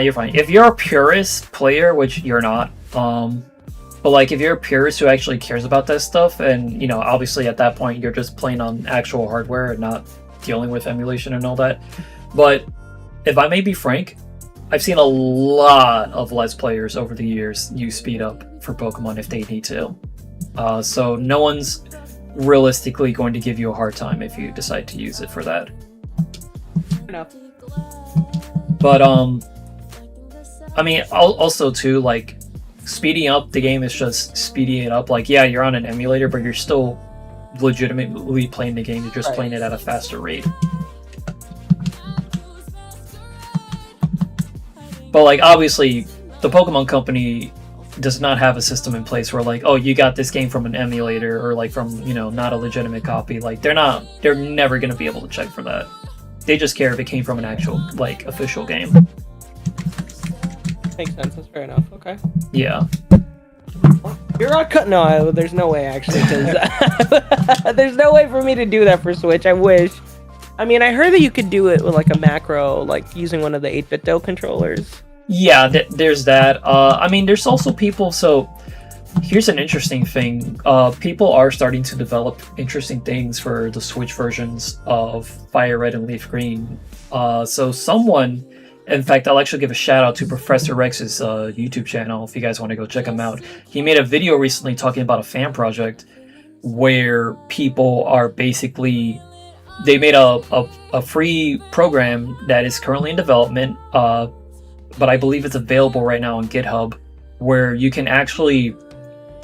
S2: you're fine. If you're a purist player, which you're not, but like if you're a purist who actually cares about that stuff, and obviously at that point you're just playing on actual hardware and not dealing with emulation and all that. But if I may be frank, I've seen a lot of Let's Players over the years use speed up for Pokemon if they need to. So no one's realistically going to give you a hard time if you decide to use it for that.
S3: Fair enough.
S2: But I mean, also too, like speeding up the game is just speeding it up. Like, yeah, you're on an emulator, but you're still legitimately playing the game. You're just playing it at a faster rate. But like, obviously, the Pokemon Company does not have a system in place where like, oh, you got this game from an emulator or like from not a legitimate copy. Like, they're never gonna be able to check for that. They just care if it came from an actual like official game.
S3: Makes sense. That's fair enough. Okay.
S2: Yeah.
S3: You're not cut. No, there's no way actually. Cause there's no way for me to do that for Switch. I wish. I mean, I heard that you could do it with like a macro, like using one of the 8-bit-do controllers.
S2: Yeah, there's that. I mean, there's also people. So here's an interesting thing. People are starting to develop interesting things for the Switch versions of Fire Red and Leaf Green. So someone, in fact, I'll actually give a shout out to Professor Rex's YouTube channel if you guys want to go check him out. He made a video recently talking about a fan project where people are basically, they made a free program that is currently in development. but I believe it's available right now on GitHub, where you can actually,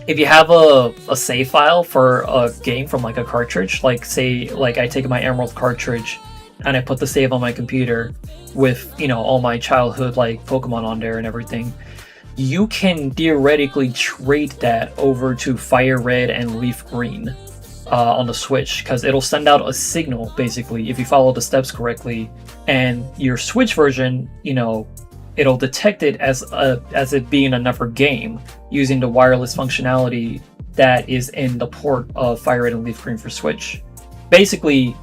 S2: if you have a save file for a game from like a cartridge, like say like I take my Emerald cartridge and I put the save on my computer with, you know, all my childhood like Pokemon on there and everything, you can theoretically trade that over to Fire Red and Leaf Green on the Switch, because it'll send out a signal basically if you follow the steps correctly, and your Switch version, you know, it'll detect it as it being another game using the wireless functionality that is in the port of Fire Red and Leaf Green for Switch, basically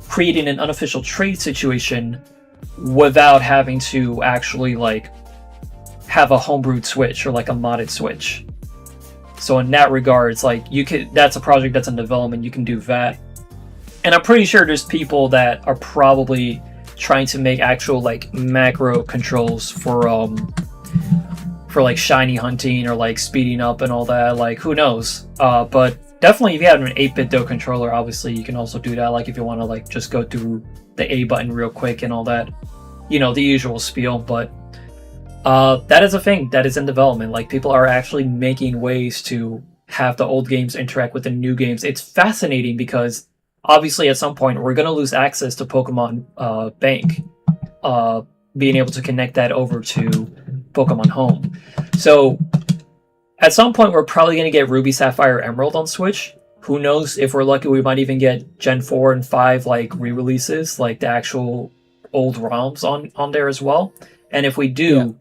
S2: creating an unofficial trade situation without having to actually like have a homebrewed Switch or like a modded Switch. So in that regard, it's like that's a project that's in development, you can do that. And I'm pretty sure there's people that are probably trying to make actual like macro controls for like shiny hunting or like speeding up and all that, like who knows. But definitely if you have an 8-bit Do controller, obviously you can also do that, like if you want to like just go through the A button real quick and all that, you know, the usual spiel. But that is a thing that is in development. Like people are actually making ways to have the old games interact with the new games. It's fascinating because obviously at some point we're going to lose access to Pokemon Bank, being able to connect that over to Pokemon Home. So at some point we're probably going to get Ruby, Sapphire, Emerald on Switch. Who knows, if we're lucky we might even get Gen 4 and 5 like re-releases, like the actual old ROMs on there as well. And if we do,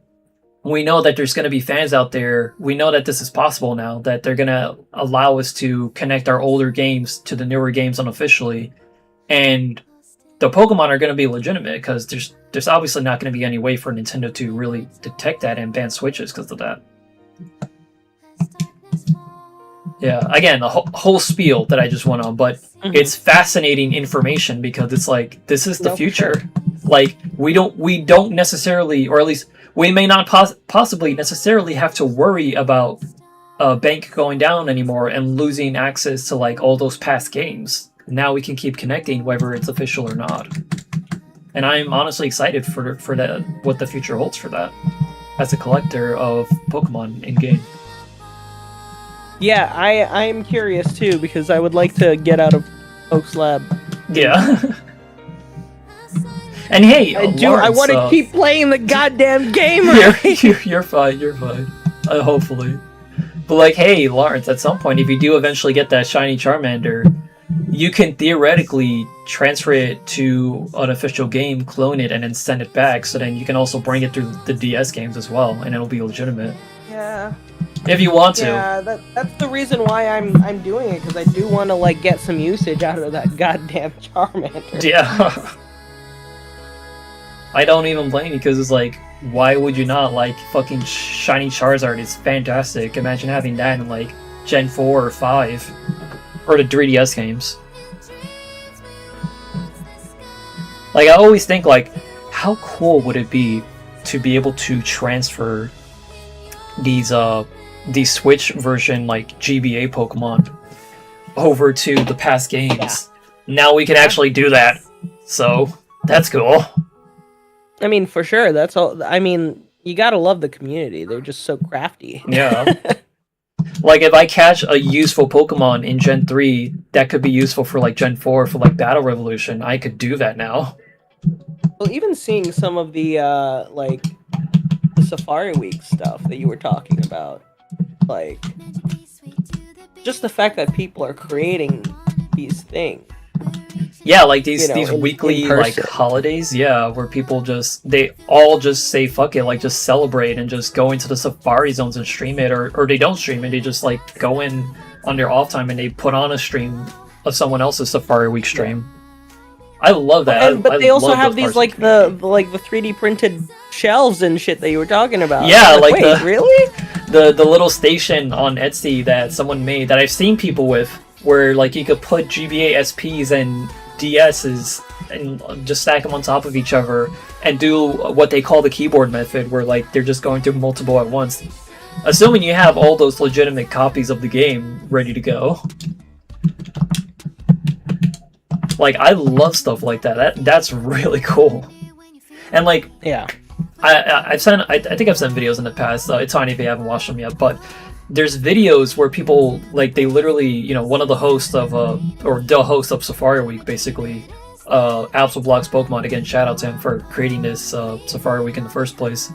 S2: we know that there's going to be fans out there. We know that this is possible now, that they're going to allow us to connect our older games to the newer games unofficially. And the Pokemon are going to be legitimate, because there's obviously not going to be any way for Nintendo to really detect that and ban Switches because of that. Yeah, again, the whole spiel that I just went on, but it's fascinating information because it's like, this is the future. Sure. Like, we don't necessarily, or at least we may not possibly necessarily have to worry about a bank going down anymore and losing access to like all those past games. Now we can keep connecting whether it's official or not. And I'm honestly excited for that, what the future holds for that, as a collector of Pokemon in game.
S3: Yeah, I am curious too, because I would like to get out of Oak's Lab.
S2: Yeah. And hey,
S3: I want to keep playing the goddamn game.
S2: You're fine. Hopefully. But like, hey, Lawrence, at some point, if you do eventually get that shiny Charmander, you can theoretically transfer it to an official game, clone it, and then send it back. So then you can also bring it through the DS games as well, and it'll be legitimate.
S3: Yeah.
S2: If you want to.
S3: Yeah, that's the reason why I'm doing it, because I do want to like get some usage out of that goddamn Charmander.
S2: Yeah. I don't even blame you, because it's like, why would you not? Like, fucking shiny Charizard is fantastic. Imagine having that in like Gen 4 or 5, or the 3DS games. Like, I always think like, how cool would it be to be able to transfer these Switch version like GBA Pokemon over to the past games? Yeah. Now we can actually do that, so that's cool.
S3: I mean, for sure. That's all. I mean, you gotta love the community. They're just so crafty.
S2: Yeah. Like, if I catch a useful Pokemon in Gen 3 that could be useful for like Gen 4 for like Battle Revolution, I could do that now.
S3: Well, even seeing some of the like the Safari Week stuff that you were talking about, like just the fact that people are creating these things.
S2: Yeah, like these weekly
S3: in
S2: like holidays, yeah, where people they all just say fuck it, like just celebrate and just go into the Safari Zones and stream it, or they don't stream it, they just like go in on their off time and they put on a stream of someone else's Safari Week stream. I love that.
S3: But they also have these like the 3D printed shelves and shit that you were talking about.
S2: Yeah, like
S3: wait, really?
S2: The little station on Etsy that someone made that I've seen people with, where like you could put GBA SPs and DSs and just stack them on top of each other and do what they call the keyboard method, where like they're just going through multiple at once, assuming you have all those legitimate copies of the game ready to go. Like, I love stuff like that. That's really cool. And like,
S3: yeah,
S2: I think I've sent videos in the past. It's fine if you haven't watched them yet, but there's videos where people like they literally, you know, one of the hosts of or the host of Safari Week basically, Absol Blocks Pokemon, again, shout out to him for creating this Safari Week in the first place.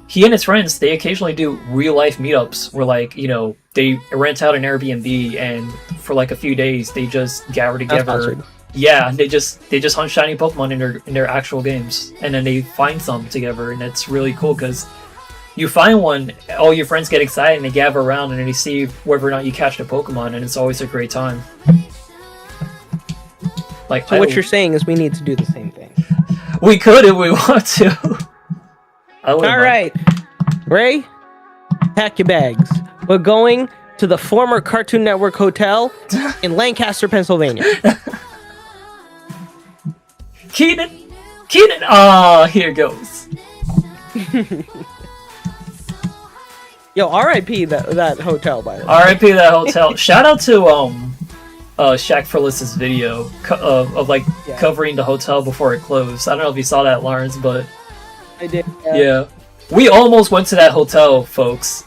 S2: He and his friends, they occasionally do real life meetups where, like, you know, they rent out an Airbnb and for like a few days they just gather together. Yeah, they just hunt shiny Pokemon in their actual games, and then they find some together, and it's really cool because you find one, all your friends get excited and they gather around and then you see whether or not you catch the Pokemon, and it's always a great time. Like,
S3: So what you're saying is we need to do the same thing.
S2: We could if we want to.
S3: All right, Ray, pack your bags. We're going to the former Cartoon Network Hotel in Lancaster, Pennsylvania.
S2: Keenan! Here goes.
S3: Yo, R.I.P. that hotel, by the way.
S2: R.I.P. that hotel. Shout out to Shaq Furless's video of like covering the hotel before it closed. I don't know if you saw that, Lawrence, but
S3: I did.
S2: yeah. We almost went to that hotel, folks.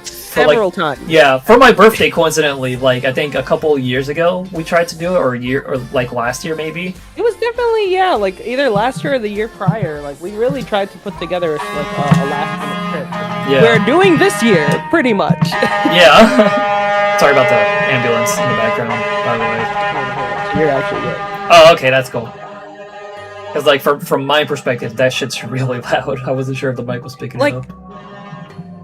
S3: Several times.
S2: Yeah, for my birthday, coincidentally. Like, I think a couple years ago we tried to do it, or like last year maybe.
S3: It was definitely, like either last year or the year prior. Like, we really tried to put together like a last-minute trip.
S2: Yeah.
S3: We're doing this year, pretty much.
S2: Yeah. Sorry about the ambulance in the background, by the way.
S3: You're actually good.
S2: Oh, okay, that's cool. Because, like, from my perspective, that shit's really loud. I wasn't sure if the mic was picking it up.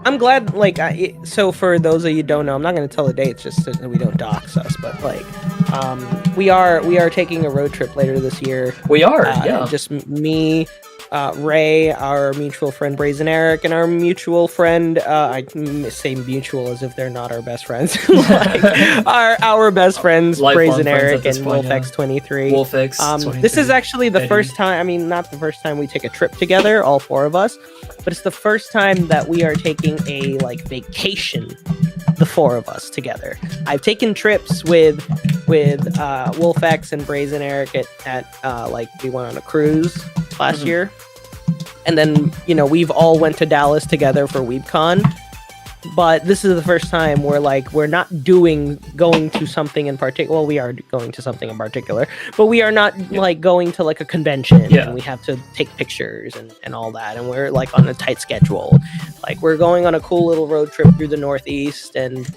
S3: I'm glad, like, so for those of you who don't know, I'm not going to tell the dates just so that we don't dox us, but, like, we are taking a road trip later this year.
S2: We are, yeah.
S3: Just me, Ray, our mutual friend Brazen Eric, and our mutual friend, I say mutual as if they're not our best friends, like, our best friends, Brazen Eric and Wolfx23.
S2: Wolfx23.
S3: This is actually the first time, I mean, not the first time we take a trip together, all four of us, but it's the first time that we are taking a, like, vacation, the four of us together. I've taken trips with Wolfx and Brazen Eric at like, we went on a cruise last year. And then, you know, we've all went to Dallas together for WeebCon. But this is the first time we're not going to something in particular. Well, we are going to something in particular, but we are not like going to like a convention.
S2: Yeah.
S3: And we have to take pictures and all that. And we're like on a tight schedule. Like, we're going on a cool little road trip through the Northeast and,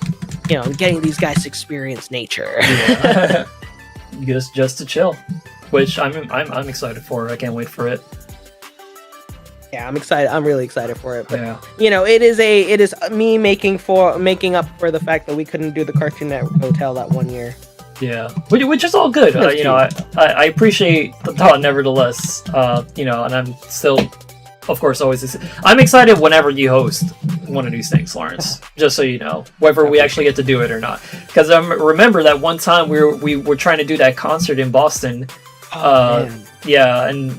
S3: you know, getting these guys to experience nature.
S2: Yeah. just to chill, which I'm excited for. I can't wait for it.
S3: Yeah, I'm excited. I'm really excited for it. But
S2: Yeah.
S3: you know, it is me making up for the fact that we couldn't do the Cartoon Network Hotel that one year.
S2: Yeah, which is all good. You know, I appreciate the thought, nevertheless. You know, and I'm still, of course, always. I'm excited whenever you host one of these things, Lawrence. Just so you know, whether we actually get to do it or not. Because remember that one time we were trying to do that concert in Boston.
S3: Man.
S2: Yeah, and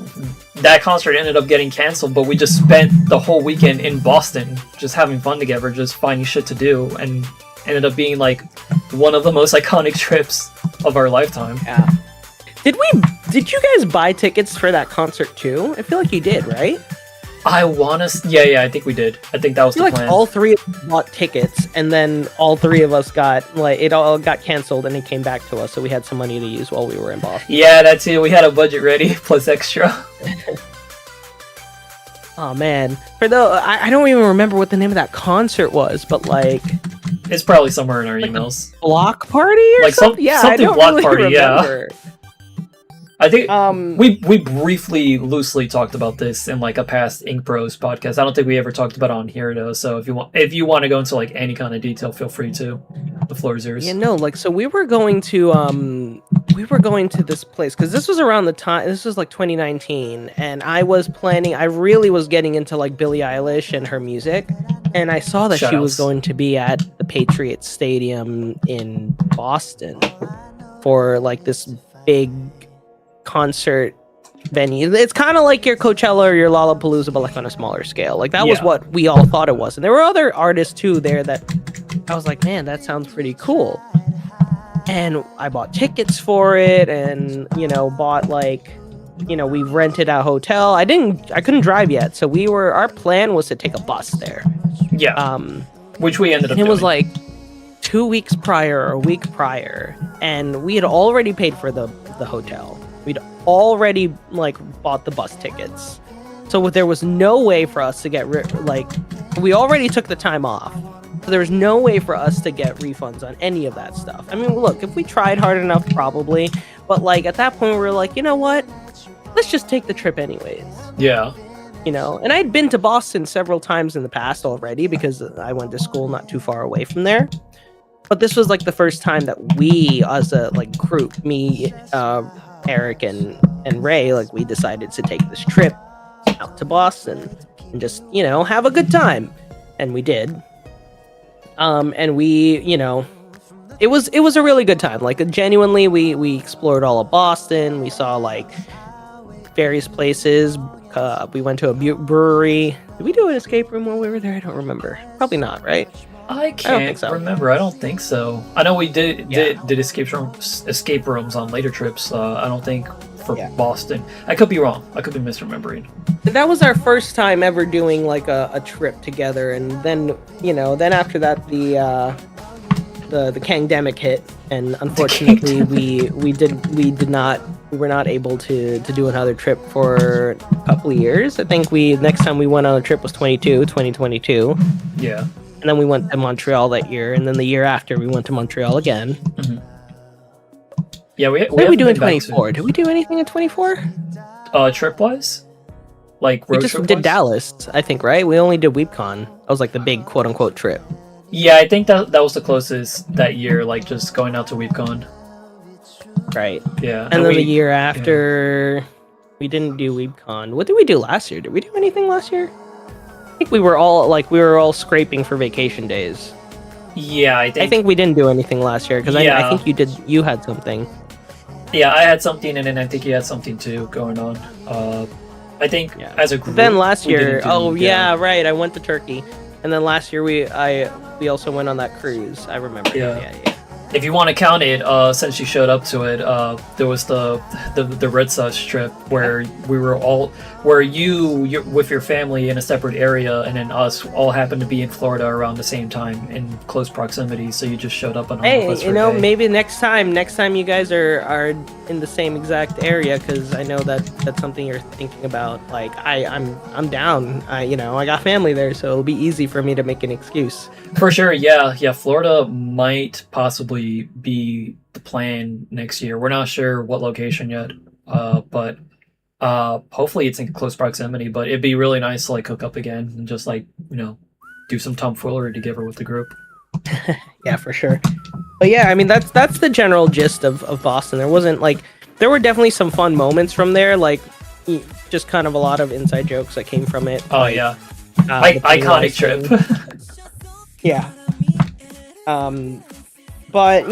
S2: that concert ended up getting canceled, but we just spent the whole weekend in Boston just having fun together, just finding shit to do, and ended up being like one of the most iconic trips of our lifetime.
S3: Yeah. Did you guys buy tickets for that concert too? I feel like you did, right?
S2: I think we did. I think that was the plan.
S3: All three of us bought tickets, and then all three of us it all got canceled, and it came back to us, so we had some money to use while we were in Boston.
S2: Yeah, that too. We had a budget ready plus extra.
S3: Oh man, I don't even remember what the name of that concert was, but like,
S2: it's probably somewhere in our emails.
S3: Block Party or
S2: like
S3: something. Yeah,
S2: something
S3: I don't
S2: Block
S3: really
S2: Party.
S3: remember.
S2: Yeah. I think we briefly, loosely talked about this in like a past Ink Bros podcast. I don't think we ever talked about it on here though. So if you want to go into like any kind of detail, feel free to. The floor is yours.
S3: Yeah, no, like, so we were going to this place because this was around the time. This was like 2019, and I really was getting into like Billie Eilish and her music, and I saw that she was going to be at the Patriots Stadium in Boston for like this big concert venue. It's kind of like your Coachella or your Lollapalooza, but like on a smaller scale. Like, that was what we all thought it was, and there were other artists too there that I was like, man, that sounds pretty cool. And I bought tickets for it, and, you know, bought like we rented a hotel. I couldn't drive yet, so our plan was to take a bus there.
S2: Yeah. Which we ended up
S3: And it
S2: doing.
S3: was like 2 weeks prior or a week prior, and we had already paid for the hotel. We'd already like bought the bus tickets, so there was no way for us to get we already took the time off, so there was no way for us to get refunds on any of that stuff. I mean, look, if we tried hard enough, probably, but like at that point we were like, you know what, let's just take the trip anyways.
S2: Yeah.
S3: And I'd been to Boston several times in the past already because I went to school not too far away from there. But this was like the first time that we, as a like group, me, Eric, and Ray, like we decided to take this trip out to Boston and just have a good time, and we did. And we, it was a really good time. Like genuinely, we explored all of Boston. We saw like various places. We went to a brewery. Did we do an escape room while we were there? I don't remember. Probably not, right?
S2: I can't
S3: think so.
S2: remember. I don't think so. I know we did escape rooms on later trips. I don't think for Boston. I could be wrong. I could be misremembering.
S3: That was our first time ever doing like a trip together, and then then after that the Kangdemic hit, and unfortunately we were not able to do another trip for a couple of years. I think next time we went on a trip was 2022.
S2: Yeah.
S3: And then we went to Montreal that year, and then the year after we went to Montreal again.
S2: Mm-hmm. Yeah,
S3: what did we do in 24? Did we do anything in 24?
S2: Trip wise? Like road
S3: we just
S2: trip
S3: did
S2: wise?
S3: Dallas, I think, right? We only did WeebCon. That was like the big quote unquote trip.
S2: Yeah, I think that was the closest that year, like just going out to WeebCon.
S3: Right.
S2: Yeah.
S3: And then the year after we didn't do WeebCon. What did we do last year? Did we do anything last year? I think we were all scraping for vacation days.
S2: Yeah, I think
S3: we didn't do anything last year because
S2: Yeah.
S3: I think you had something.
S2: Yeah, I had something, and then I think you had something too going on. I think as a group.
S3: Then last
S2: we
S3: year,
S2: didn't do-
S3: right, I went to Turkey, and then last year we also went on that cruise. I remember.
S2: Yeah. If you want to count it, since you showed up to it, there was the Red Sox trip where we were where you with your family in a separate area, and then us all happened to be in Florida around the same time in close proximity. So you just showed up on.
S3: Hey, maybe next time you guys are in the same exact area, because I know that's something you're thinking about. Like I'm down. I got family there, so it'll be easy for me to make an excuse.
S2: For sure, yeah. Florida might possibly be the plan next year. We're not sure what location yet, but hopefully it's in close proximity. But it'd be really nice to like hook up again and just like do some tomfoolery together with the group.
S3: Yeah, for sure. But yeah, I mean that's the general gist of Boston. There were definitely some fun moments from there, like just kind of a lot of inside jokes that came from it.
S2: Oh yeah, iconic trip.
S3: Yeah. But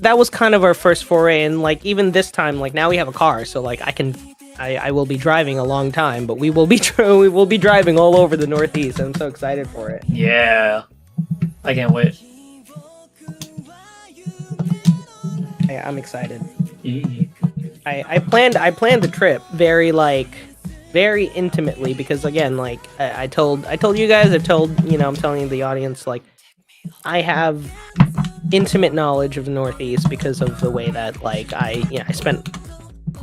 S3: that was kind of our first foray, and like even this time, like now we have a car, so like I will be driving a long time, but we will be driving all over the Northeast. I'm so excited for it.
S2: Yeah, I can't wait.
S3: Yeah, I'm excited.
S2: Eee.
S3: I planned the trip very intimately, because again, like I told you guys, I'm telling the audience, like I have intimate knowledge of the Northeast because of the way that like I spent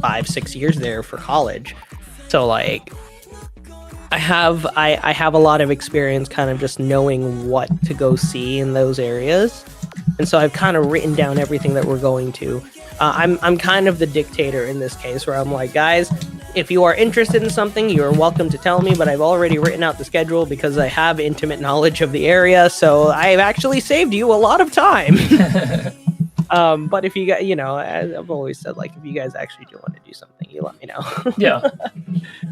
S3: 5-6 years there for college, so like I have a lot of experience kind of just knowing what to go see in those areas, and so I've kind of written down everything that we're going to. I'm kind of the dictator in this case, where I'm like, guys, if you are interested in something, you are welcome to tell me, but I've already written out the schedule because I have intimate knowledge of the area, so I've actually saved you a lot of time. But if you guys, as I've always said, like, if you guys actually do want to do something, you let me know.
S2: Yeah,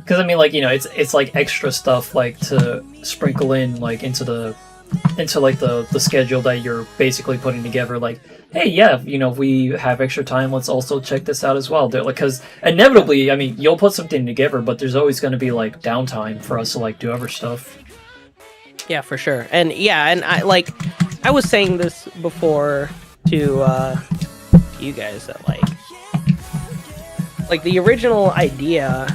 S2: because I mean, like, it's like extra stuff like to sprinkle in like into like the schedule that you're basically putting together. Like, hey, yeah, if we have extra time, let's also check this out as well. Because inevitably, I mean, you'll put something together, but there's always going to be like downtime for us to like do other stuff.
S3: Yeah, for sure. And I was saying this before to you guys, that like the original idea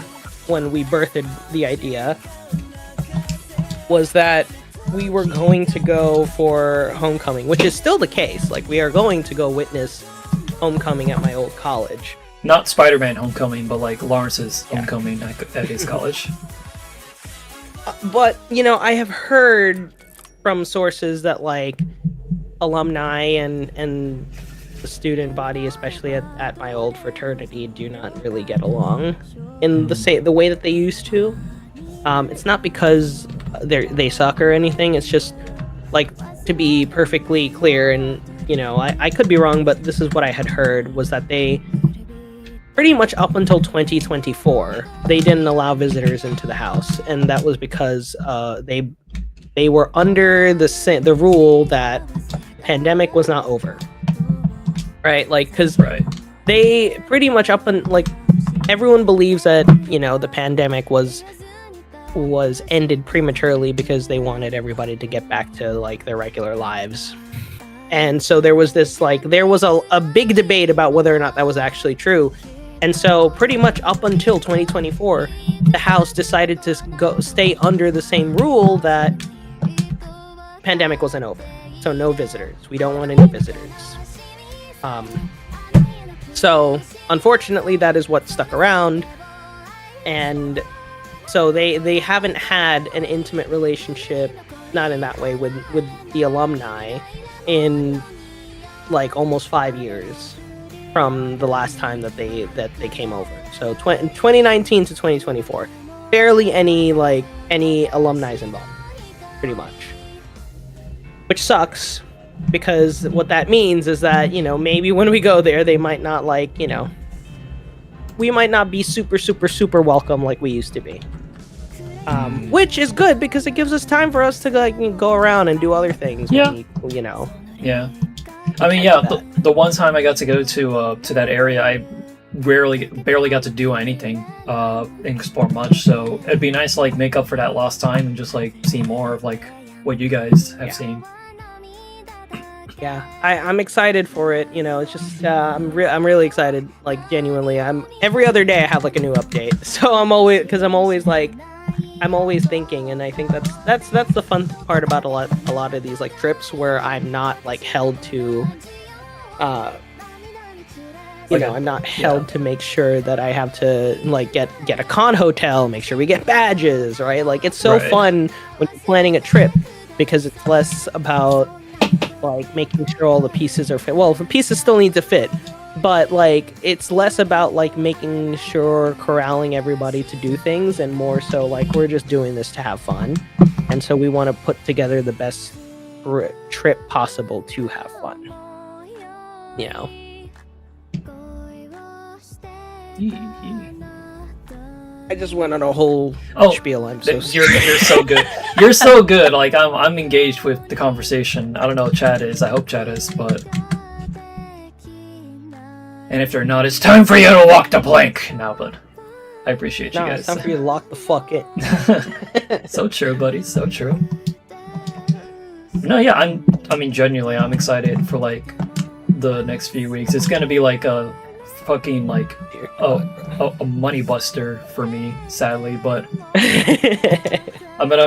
S3: when we birthed the idea was that we were going to go for homecoming, which is still the case. Like, we are going to go witness homecoming at my old college.
S2: Not Spider-Man Homecoming, but like Lawrence's homecoming at his college.
S3: But, you know, I have heard from sources that, like, alumni and the student body, especially at my old fraternity, do not really get along in the way that they used to. It's not because they suck or anything. It's just, like, to be perfectly clear, and, you know, I could be wrong, but this is what I had heard, was that they pretty much up until 2024, they didn't allow visitors into the house, and that was because they were under the rule that pandemic was not over, right? Like, because they pretty much like, everyone believes that, you know, the pandemic was ended prematurely because they wanted everybody to get back to, like, their regular lives. And so there was this, like, there was a big debate about whether or not that was actually true. And so pretty much up until 2024, the house decided to stay under the same rule that pandemic wasn't over. So no visitors. We don't want any visitors. So unfortunately, that is what stuck around. And so they haven't had an intimate relationship, not in that way, with the alumni in, like, almost 5 years from the last time that they came over. So 2019 to 2024, barely any alumni involved, pretty much. Which sucks, because what that means is that, you know, maybe when we go there, they might not, like, you know, we might not be super, super, super welcome like we used to be. Which is good, because it gives us time for us to, like, go around and do other things.
S2: Yeah.
S3: You know.
S2: Yeah. I mean, yeah, the one time I got to go to that area, I barely got to do anything, and explore much. So it'd be nice to, like, make up for that lost time and just, like, see more of, like, what you guys have seen.
S3: Yeah, I'm excited for it. You know, it's just I'm really excited. Like, genuinely, every other day I have, like, a new update. So I'm always thinking, and I think that's the fun part about a lot of these, like, trips, where I'm not, like, held to I'm not held to make sure that I have to, like, get a con hotel, make sure we get badges, right? Like, it's so fun when you're planning a trip, because it's less about, like, making sure all the pieces are fit. Well, the pieces still need to fit, but, like, it's less about, like, making sure corralling everybody to do things, and more so, like, we're just doing this to have fun, and so we want to put together the best trip possible to have fun, you know. I just went on a whole spiel. I'm so
S2: you're so good. You're so good. Like, I'm engaged with the conversation. I don't know if Chad is. I hope Chad is, but. And if they're not, it's time for you to walk the plank. No, but I appreciate you guys.
S3: It's time for you to lock the fuck in.
S2: So true, buddy. So true. No, yeah, I mean, genuinely, I'm excited for, like, the next few weeks. It's gonna be like a fucking, like, a money buster for me, sadly, but I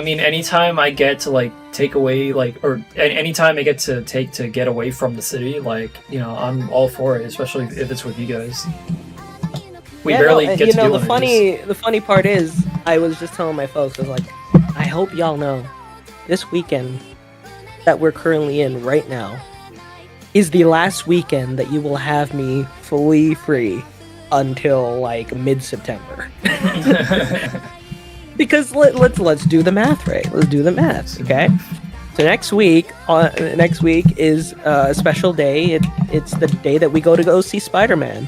S2: mean, anytime I get to, like, take away, like, or anytime I get to get away from the city, like, you know, I'm all for it, especially if it's with you guys. We barely get to do it.
S3: The funny part is, I was just telling my folks, I was like, I hope y'all know, this weekend that we're currently in right now is the last weekend that you will have me fully free until, like, mid-September. Because let's do the math, right? Let's do the math, okay? So next week is a special day. It's the day that we go see Spider-Man.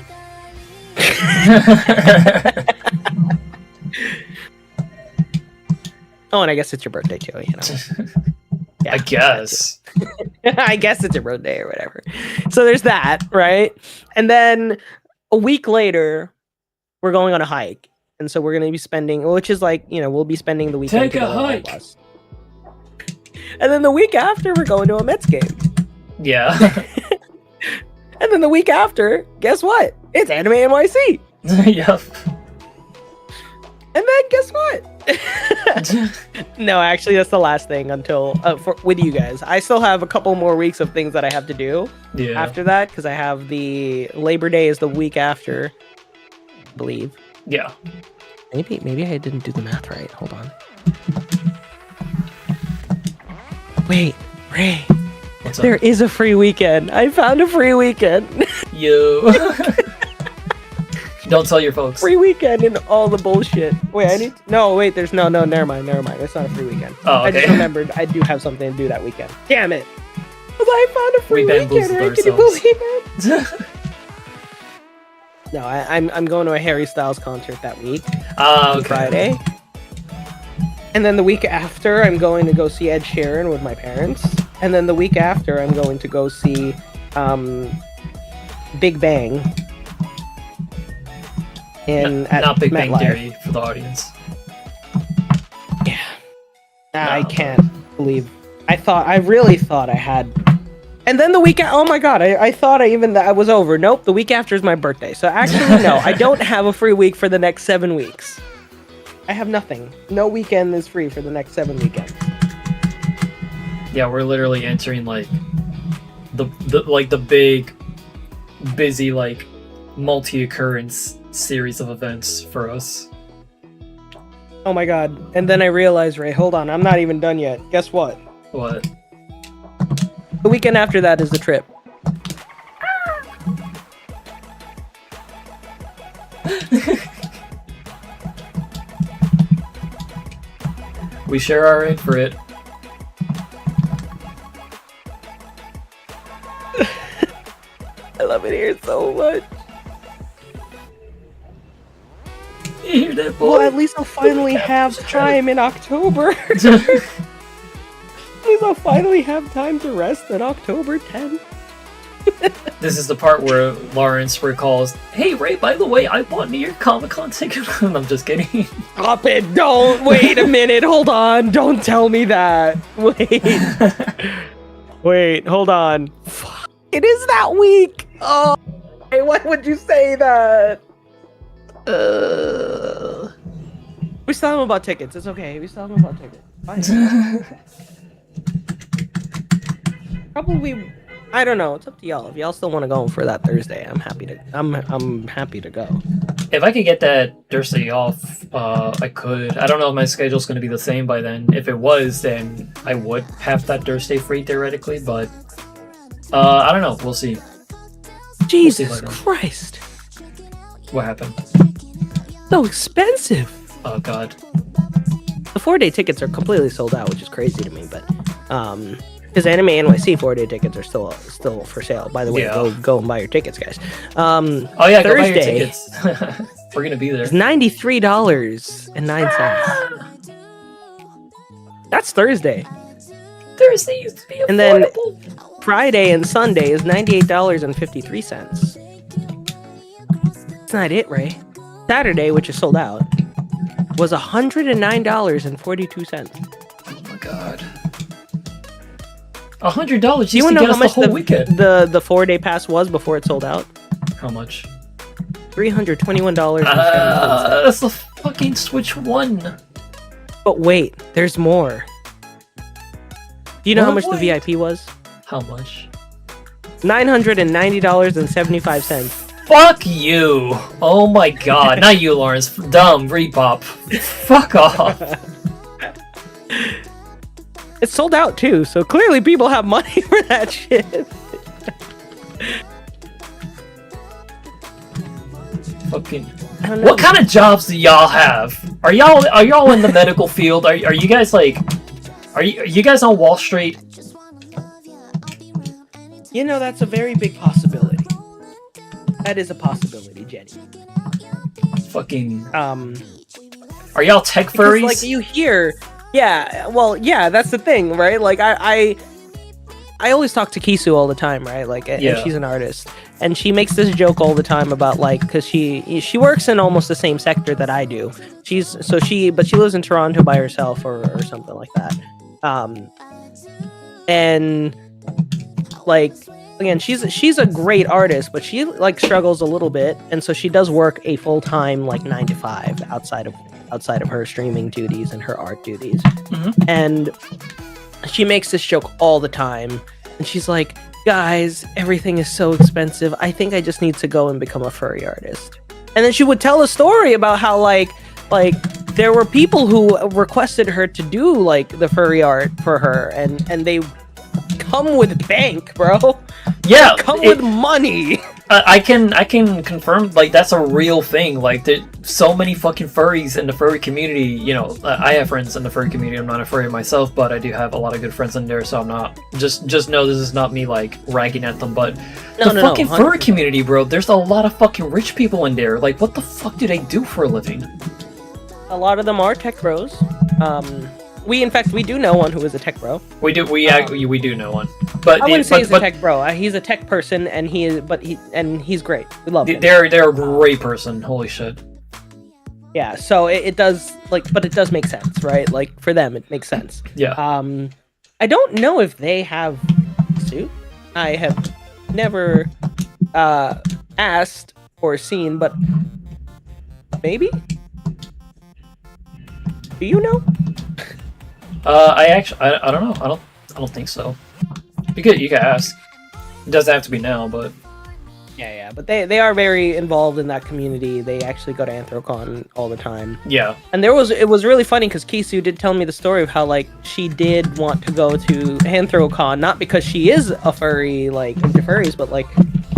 S3: Oh, and I guess it's your birthday too, you know. Yeah,
S2: I guess.
S3: I guess it's your birthday or whatever. So there's that, right? And then a week later, we're going on a hike. And so we're going to be spending, which is, like, you know, we'll be spending the weekend.
S2: Take a hike.
S3: And then the week after, we're going to a Mets game.
S2: Yeah.
S3: And then the week after, guess what? It's Anime NYC.
S2: Yep.
S3: And then guess what? No, actually, that's the last thing until with you guys. I still have a couple more weeks of things that I have to do
S2: Yeah.
S3: after that because I have the Labor Day is the week after, I believe.
S2: Yeah.
S3: Maybe I didn't do the math right. Hold on. Wait, Ray.
S2: What's up?
S3: There is a free weekend. I found a free weekend.
S2: Yo. Don't tell your folks.
S3: Free weekend and all the bullshit. Wait, there's no, never mind. It's not a free weekend.
S2: Oh,
S3: I just
S2: okay.
S3: remembered I do have something to do that weekend. Damn it. I found a free
S2: We
S3: weekend,
S2: bamboozled
S3: Ray. Can you
S2: ourselves.
S3: believe it? No, I'm going to a Harry Styles concert that week.
S2: Okay.
S3: Friday. And then the week after, I'm going to go see Ed Sheeran with my parents. And then the week after, I'm going to go see Big Bang.
S2: Not Big Bang
S3: MetLife.
S2: Theory for the audience.
S3: Yeah. I
S2: No.
S3: can't believe. I really thought I had. And then the week. Oh my god! I thought that I was over. Nope. The week after is my birthday. So actually, no. I don't have a free week for the next 7 weeks. I have nothing. No weekend is free for the next 7 weekends.
S2: Yeah, we're literally entering like the big, busy like multi-occurrence series of events for us.
S3: Oh my god. And then I realized, Ray, hold on, I'm not even done yet. Guess what?
S2: What?
S3: The weekend after that is the trip.
S2: We sure are in for it.
S3: I love it here so much.
S2: You hear that, boy?
S3: Well, at least I'll finally have time in October. At least I'll finally have time to rest on October 10th.
S2: This is the part where Lawrence recalls, "Hey Ray, by the way, I bought me your Comic-Con ticket." I'm just kidding.
S3: Stop it! Don't! Wait a minute, hold on! Don't tell me that! Wait! Wait, hold on. Fuck. It is that week! Oh! Hey, why would you say that? We still have them about tickets, it's okay. We still have them about tickets. Fine. Probably... I don't know. It's up to y'all. If y'all still want to go for that Thursday, I'm happy to go.
S2: If I could get that Thursday off, I could. I don't know if my schedule's going to be the same by then. If it was, then I would have that Thursday free theoretically, but I don't know. We'll see.
S3: Jesus
S2: later.
S3: Christ!
S2: What happened?
S3: So expensive.
S2: Oh god.
S3: The 4-day tickets are completely sold out, which is crazy to me. But because Anime NYC 4-day tickets are still for sale. By the way,
S2: Yeah.
S3: go and buy your tickets, guys.
S2: Oh yeah, go buy your
S3: Thursday
S2: tickets. We're gonna be there.
S3: is $93.09. That's Thursday.
S2: Thursday used to be affordable.
S3: And then Friday and Sunday is $98.53. That's not it, Ray. Saturday, which is sold out, was $109.42.
S2: Oh my god. $100
S3: Do you
S2: used to
S3: know
S2: get
S3: how
S2: us the
S3: much
S2: whole weekend.
S3: the 4-day pass was before it sold out?
S2: How much?
S3: $321.
S2: That's the fucking Switch 1.
S3: But wait, there's more. Do you know how
S2: What?
S3: much the VIP was?
S2: How much?
S3: $990.75.
S2: Fuck you! Oh my god, not you, Lawrence. Dumb, Repop. Fuck off.
S3: It's sold out too, so clearly people have money for that shit.
S2: Fucking.
S3: I don't know.
S2: What kind of jobs do y'all have? Are y'all in the medical field? Are you guys like? Are you guys on Wall Street?
S3: You know, that's a very big possibility. That is a possibility, Jenny.
S2: Fucking.
S3: Are
S2: Are y'all tech furries?
S3: like you hear, yeah. Well, yeah, that's the thing, right? Like I always talk to Kisu all the time, right? Like, and
S2: Yeah.
S3: she's an artist, and she makes this joke all the time about like, because she works in almost the same sector that I do. But she lives in Toronto by herself or something like that. And like again, she's a great artist, but she like struggles a little bit, and so she does work a full-time like 9 to 5 outside of her streaming duties and her art duties. And she makes this joke all the time, and she's like, guys, everything is so expensive, I think I just need to go and become a furry artist. And then she would tell a story about how like there were people who requested her to do like the furry art for her, and they come with bank, bro.
S2: Yeah,
S3: They come with money.
S2: I can confirm, like, that's a real thing. Like, there's so many fucking furries in the furry community. You know, I have friends in the furry community. I'm not a furry myself, but I do have a lot of good friends in there. So I'm not just know this is not me like ragging at them. But the fucking furry community, bro. There's a lot of fucking rich people in there. Like, what the fuck do they do for a living?
S3: A lot of them are tech bros. We do know one who is a tech bro. We do
S2: know one. But
S3: I wouldn't say he's a tech bro. He's a tech person, and he's great. We love him.
S2: They're a great person. Holy shit.
S3: Yeah. So it does but it does make sense, right? Like for them, it makes sense.
S2: Yeah.
S3: I don't know if they have a suit. I have never asked or seen, but maybe. Do you know?
S2: I don't know. I don't think so. You could ask. It doesn't have to be now, but
S3: yeah. But they are very involved in that community. They actually go to Anthrocon all the time.
S2: Yeah.
S3: And it was really funny because Kisu did tell me the story of how like she did want to go to Anthrocon, not because she is a furry like into furries, but like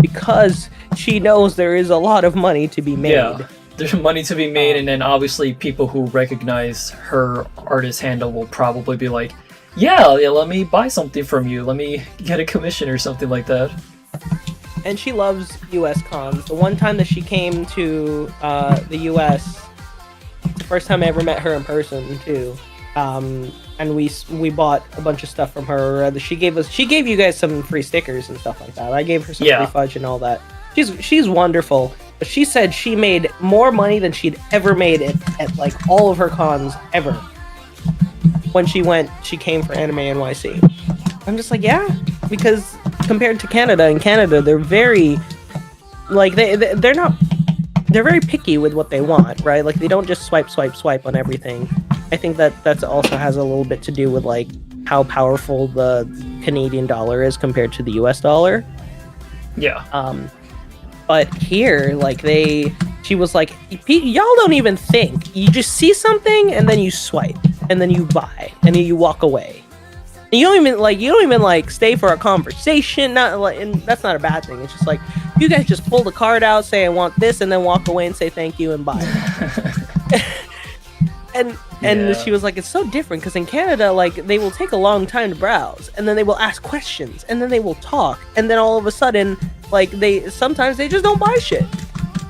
S3: because she knows there is a lot of money to be made.
S2: Yeah. There's money to be made, and then obviously people who recognize her artist handle will probably be like, yeah, let me buy something from you. Let me get a commission or something like that.
S3: And she loves US cons. The one time that she came to the US, the first time I ever met her in person too. And we bought a bunch of stuff from her. She gave you guys some free stickers and stuff like that. I gave her some free fudge and all that. She's wonderful. But she said she made more money than she'd ever made at like all of her cons ever. When she came for Anime NYC. I'm just like, yeah, because compared to Canada, in Canada they're very like they're very picky with what they want, right? Like they don't just swipe on everything. I think that's also has a little bit to do with like how powerful the Canadian dollar is compared to the US dollar.
S2: Yeah.
S3: But here, like she was like, y'all don't even think. You just see something and then you swipe and then you buy and then you walk away. And you don't even stay for a conversation. Not like, and that's not a bad thing. It's just like you guys just pull the card out, say I want this, and then walk away and say thank you and buy. And she was like, it's so different because in Canada, like they will take a long time to browse, and then they will ask questions, and then they will talk, and then all of a sudden, like sometimes they just don't buy shit.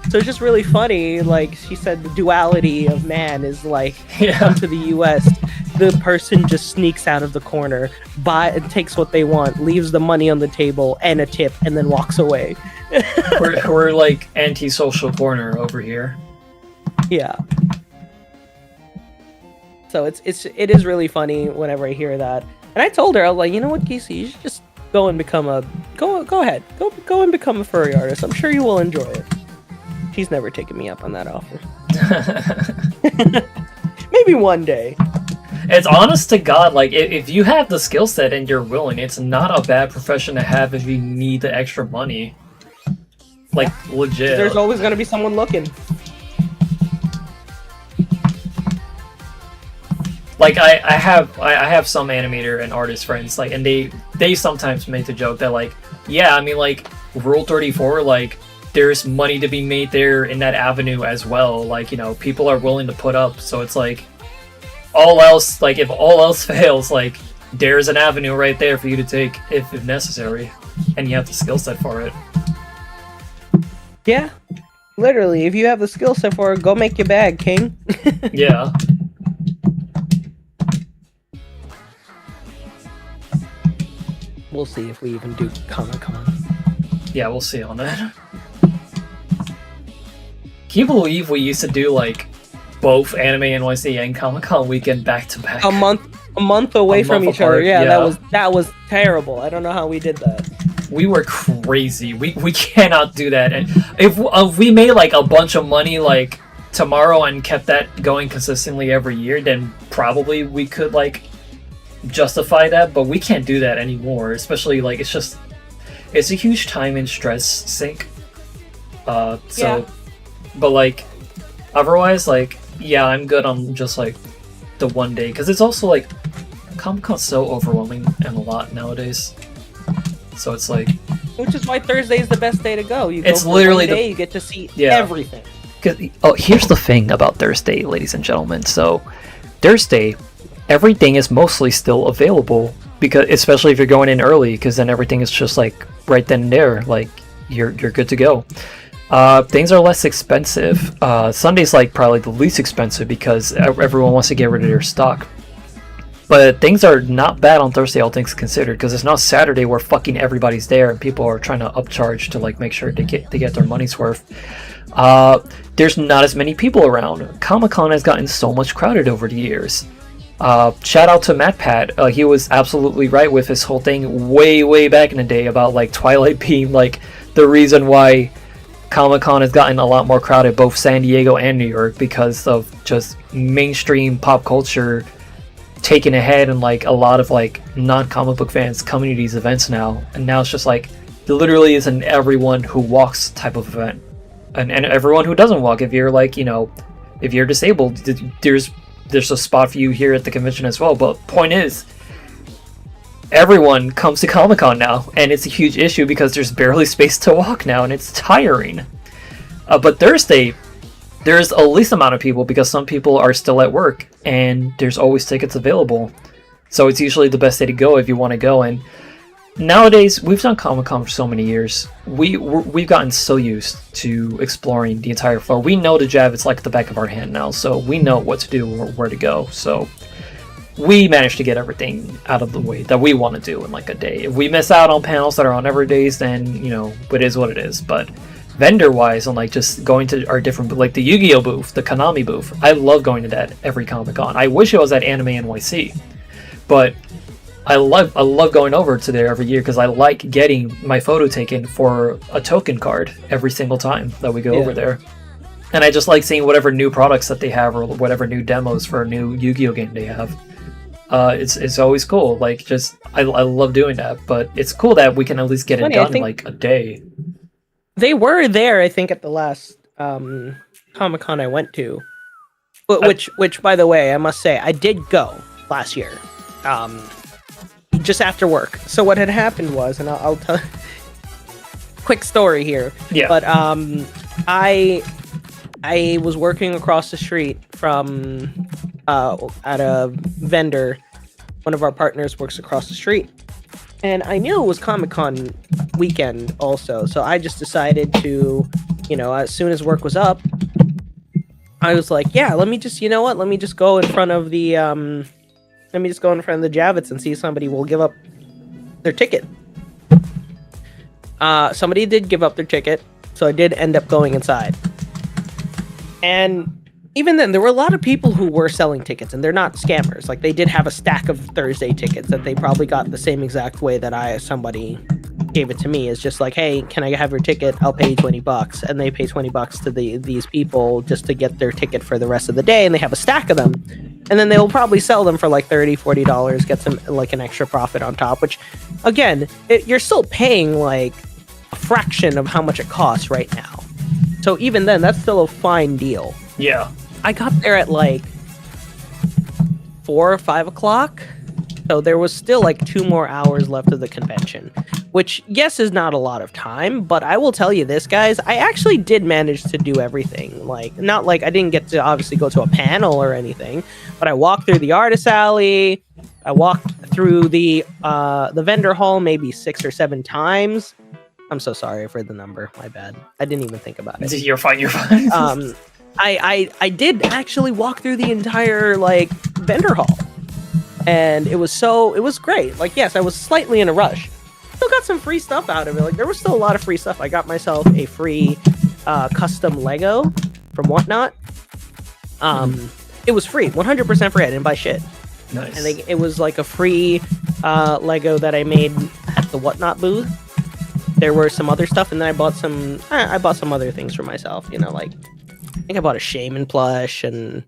S3: So it's just really funny. Like she said, the duality of man is like come to the U.S. The person just sneaks out of the corner, takes what they want, leaves the money on the table and a tip, and then walks away.
S2: we're like anti-social corner over here.
S3: Yeah. So it is really funny whenever I hear that. And I told her, I was like, you know what, Casey, you should just go and become go ahead. Go and become a furry artist. I'm sure you will enjoy it. She's never taken me up on that offer. Maybe one day.
S2: It's honest to God, like if you have the skill set and you're willing, it's not a bad profession to have if you need the extra money. Like legit.
S3: There's always gonna be someone looking.
S2: Like I have some animator and artist friends, like, and they sometimes make the joke that like, yeah, I mean like Rule 34, like there's money to be made there in that avenue as well. Like, you know, people are willing to put up, so it's like all else, like if all else fails, like there's an avenue right there for you to take if necessary, and you have the skill set for it.
S3: Yeah, literally, if you have the skill set for it, go make your bag, king.
S2: Yeah.
S3: We'll see if we even do Comic-Con.
S2: Yeah, we'll see on that. Can you believe we used to do like both Anime NYC and Comic-Con weekend back to back?
S3: A month away from each
S2: apart,
S3: other. Yeah, that was terrible. I don't know how we did that.
S2: we were crazy. We cannot do that. And if we made like a bunch of money like tomorrow and kept that going consistently every year, then probably we could like justify that. But we can't do that anymore. Especially like it's a huge time and stress sink. But like otherwise, like yeah, I'm good on just like the one day because it's also like Comic-Con's so overwhelming and a lot nowadays. So it's like,
S3: which is why Thursday is the best day to go. You go
S2: it's
S3: for
S2: literally
S3: one day, you get to see
S2: Yeah.
S3: everything.
S2: oh, here's the thing about Thursday, ladies and gentlemen. So Thursday, everything is mostly still available because, especially if you're going in early, because then everything is just like right then and there. Like you're good to go. Things are less expensive. Sunday's like probably the least expensive because everyone wants to get rid of their stock. But things are not bad on Thursday, all things considered, because it's not Saturday where fucking everybody's there and people are trying to upcharge to like make sure they get their money's worth. There's not as many people around. Comic-Con has gotten so much crowded over the years. Shout out to MatPat. He was absolutely right with his whole thing way back in the day about like Twilight being like the reason why Comic-Con has gotten a lot more crowded, both San Diego and New York, because of just mainstream pop culture taking ahead and like a lot of like non-comic book fans coming to these events now. And now it's just like there literally is an everyone who walks type of event, and everyone who doesn't walk. If you're like, you know, if you're disabled, there's a spot for you here at the convention as well. But point is, everyone comes to Comic-Con now, and it's a huge issue because there's barely space to walk now, and it's tiring. But Thursday, there's a least amount of people because some people are still at work, and there's always tickets available. So it's usually the best day to go if you want to go. And nowadays, we've done Comic-Con for so many years. We've gotten so used to exploring the entire floor. We know the Javits like the back of our hand now, so we know what to do or where to go. So we managed to get everything out of the way that we want to do in like a day. If we miss out on panels that are on every days, then, you know, it is what it is. But vendor wise, and like just going to our different, like the Yu-Gi-Oh booth, the Konami booth, I love going to that every Comic-Con. I wish it was at Anime NYC, but I love going over to there every year because I like getting my photo taken for a token card every single time that we go over there. And I just like seeing whatever new products that they have or whatever new demos for a new Yu-Gi-Oh game they have. It's always cool. Like, just I love doing that, but it's cool that we can at least get it done in like a day.
S3: They were there, I think, at the last Comic-Con I went to, which by the way, I must say, I did go last year, just after work. So what had happened was, and I'll tell quick story here.
S2: Yeah.
S3: But I was working across the street from at a vendor. One of our partners works across the street. And I knew it was Comic-Con weekend also, so I just decided to, you know, as soon as work was up, I was like, yeah, let me just go in front of the, Javits and see if somebody will give up their ticket. Somebody did give up their ticket, so I did end up going inside. And even then, there were a lot of people who were selling tickets, and they're not scammers. Like, they did have a stack of Thursday tickets that they probably got the same exact way that somebody gave it to me. It's just like, hey, can I have your ticket? I'll pay you $20. And they pay $20 to these people just to get their ticket for the rest of the day, and they have a stack of them. And then they'll probably sell them for like $30, $40, get some like an extra profit on top, which, again, you're still paying like a fraction of how much it costs right now. So even then, that's still a fine deal.
S2: Yeah.
S3: I got there at like 4 or 5 o'clock, so there was still like 2 more hours left of the convention, which, yes, is not a lot of time, but I will tell you this, guys, I actually did manage to do everything. Like, not like I didn't get to obviously go to a panel or anything, but I walked through the artist alley, I walked through the vendor hall maybe 6 or 7 times. I'm so sorry for the number, my bad. I didn't even think about it.
S2: You're fine.
S3: I did actually walk through the entire like vendor hall, and it was great. Like, yes, I was slightly in a rush. Still got some free stuff out of it. Like, there was still a lot of free stuff. I got myself a free custom Lego from Whatnot. It was free, 100% free. I didn't buy shit.
S2: Nice.
S3: And it was like a free Lego that I made at the Whatnot booth. there were some other stuff, and then I bought some other things for myself. You know, like I think I bought a Shaman plush, and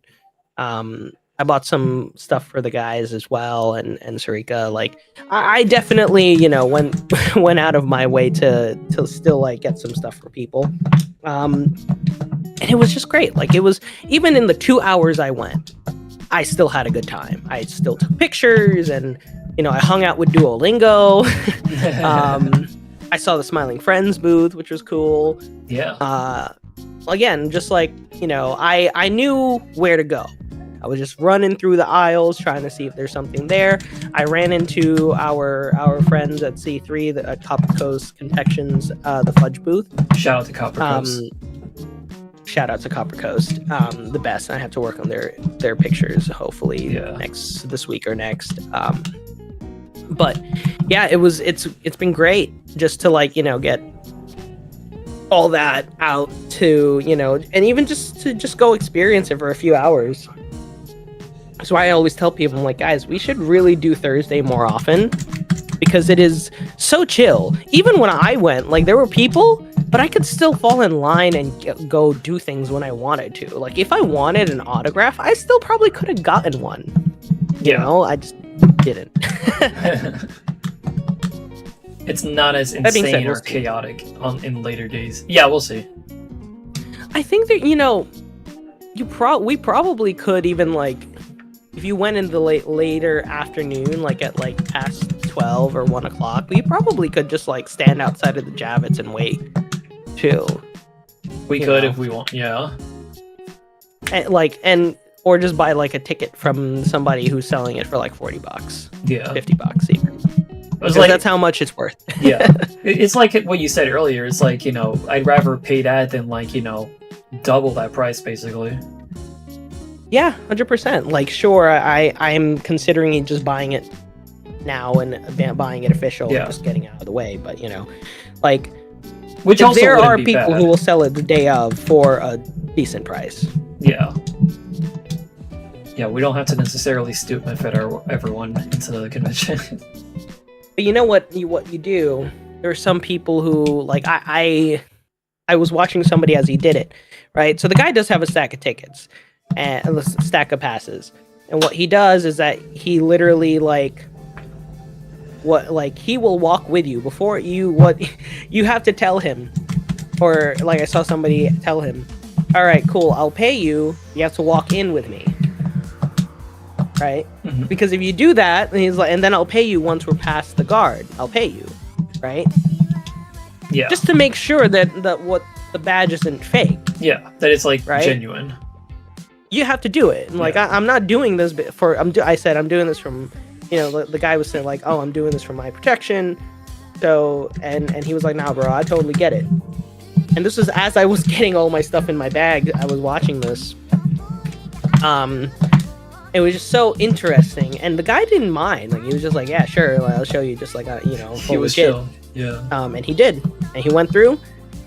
S3: I bought some stuff for the guys as well, and Sarika. Like I definitely, you know, went out of my way to still like get some stuff for people. And it was just great. Like it was, even in the 2 hours I went, I still had a good time. I still took pictures, and you know, I hung out with Duolingo. I saw the Smiling Friends booth, which was cool.
S2: Yeah.
S3: Again, just like, you know, I knew where to go. I was just running through the aisles trying to see if there's something there. I ran into our friends at C3, the Copper Coast Confections, the fudge booth.
S2: Shout out to Copper Coast.
S3: Shout out to Copper Coast, the best. I have to work on their pictures, hopefully this week or next. But yeah, it's been great just to, like, you know, get all that out to, you know, and even just to go experience it for a few hours. That's why I always tell people, I'm like, guys, we should really do Thursday more often, because it is so chill. Even when I went, like, there were people, but I could still fall in line and go do things when I wanted to. Like, if I wanted an autograph, I still probably could have gotten one. You know, I just didn't.
S2: It's not as insane or chaotic in later days. Yeah, we'll see.
S3: I think that, you know, we probably could even, like, if you went in the later afternoon, like at like past 12 or 1 o'clock, we probably could just like stand outside of the Javits and wait too.
S2: We could if we want, yeah.
S3: And or just buy like a ticket from somebody who's selling it for like $40.
S2: Yeah.
S3: $50 even.
S2: Because like,
S3: that's how much it's worth.
S2: Yeah. It's like what you said earlier. It's like, you know, I'd rather pay that than, like, you know, double that price basically.
S3: Yeah, 100%. Like, sure, I'm considering just buying it now and buying it official, and just getting out of the way. But, you know, like,
S2: which also
S3: there are people
S2: bad.
S3: Who will sell it the day of for a decent price.
S2: Yeah. Yeah, we don't have to necessarily stupid fit everyone into the convention.
S3: But you know what you do? There are some people who, like, I was watching somebody as he did it, right? So the guy does have a stack of tickets and a stack of passes, and what he does is that he literally he will walk with you before you have to tell him, or like I saw somebody tell him, all right, cool, I'll pay you, you have to walk in with me, right? Mm-hmm. Because if you do that, and he's like, and then I'll pay you once we're past the guard, I'll pay you, right?
S2: Yeah, just
S3: to make sure that what the badge isn't fake.
S2: Yeah, that it's like genuine.
S3: You have to do it. Like, I'm not doing this I said I'm doing this from, you know, the guy was saying like, oh, I'm doing this for my protection. So, and he was like, nah, bro, I totally get it. And this was as I was getting all my stuff in my bag, I was watching this. It was just so interesting, and the guy didn't mind. Like, he was just like, yeah, sure, like, I'll show you, just like, you know,
S2: he was chill. Yeah.
S3: And he did, and he went through.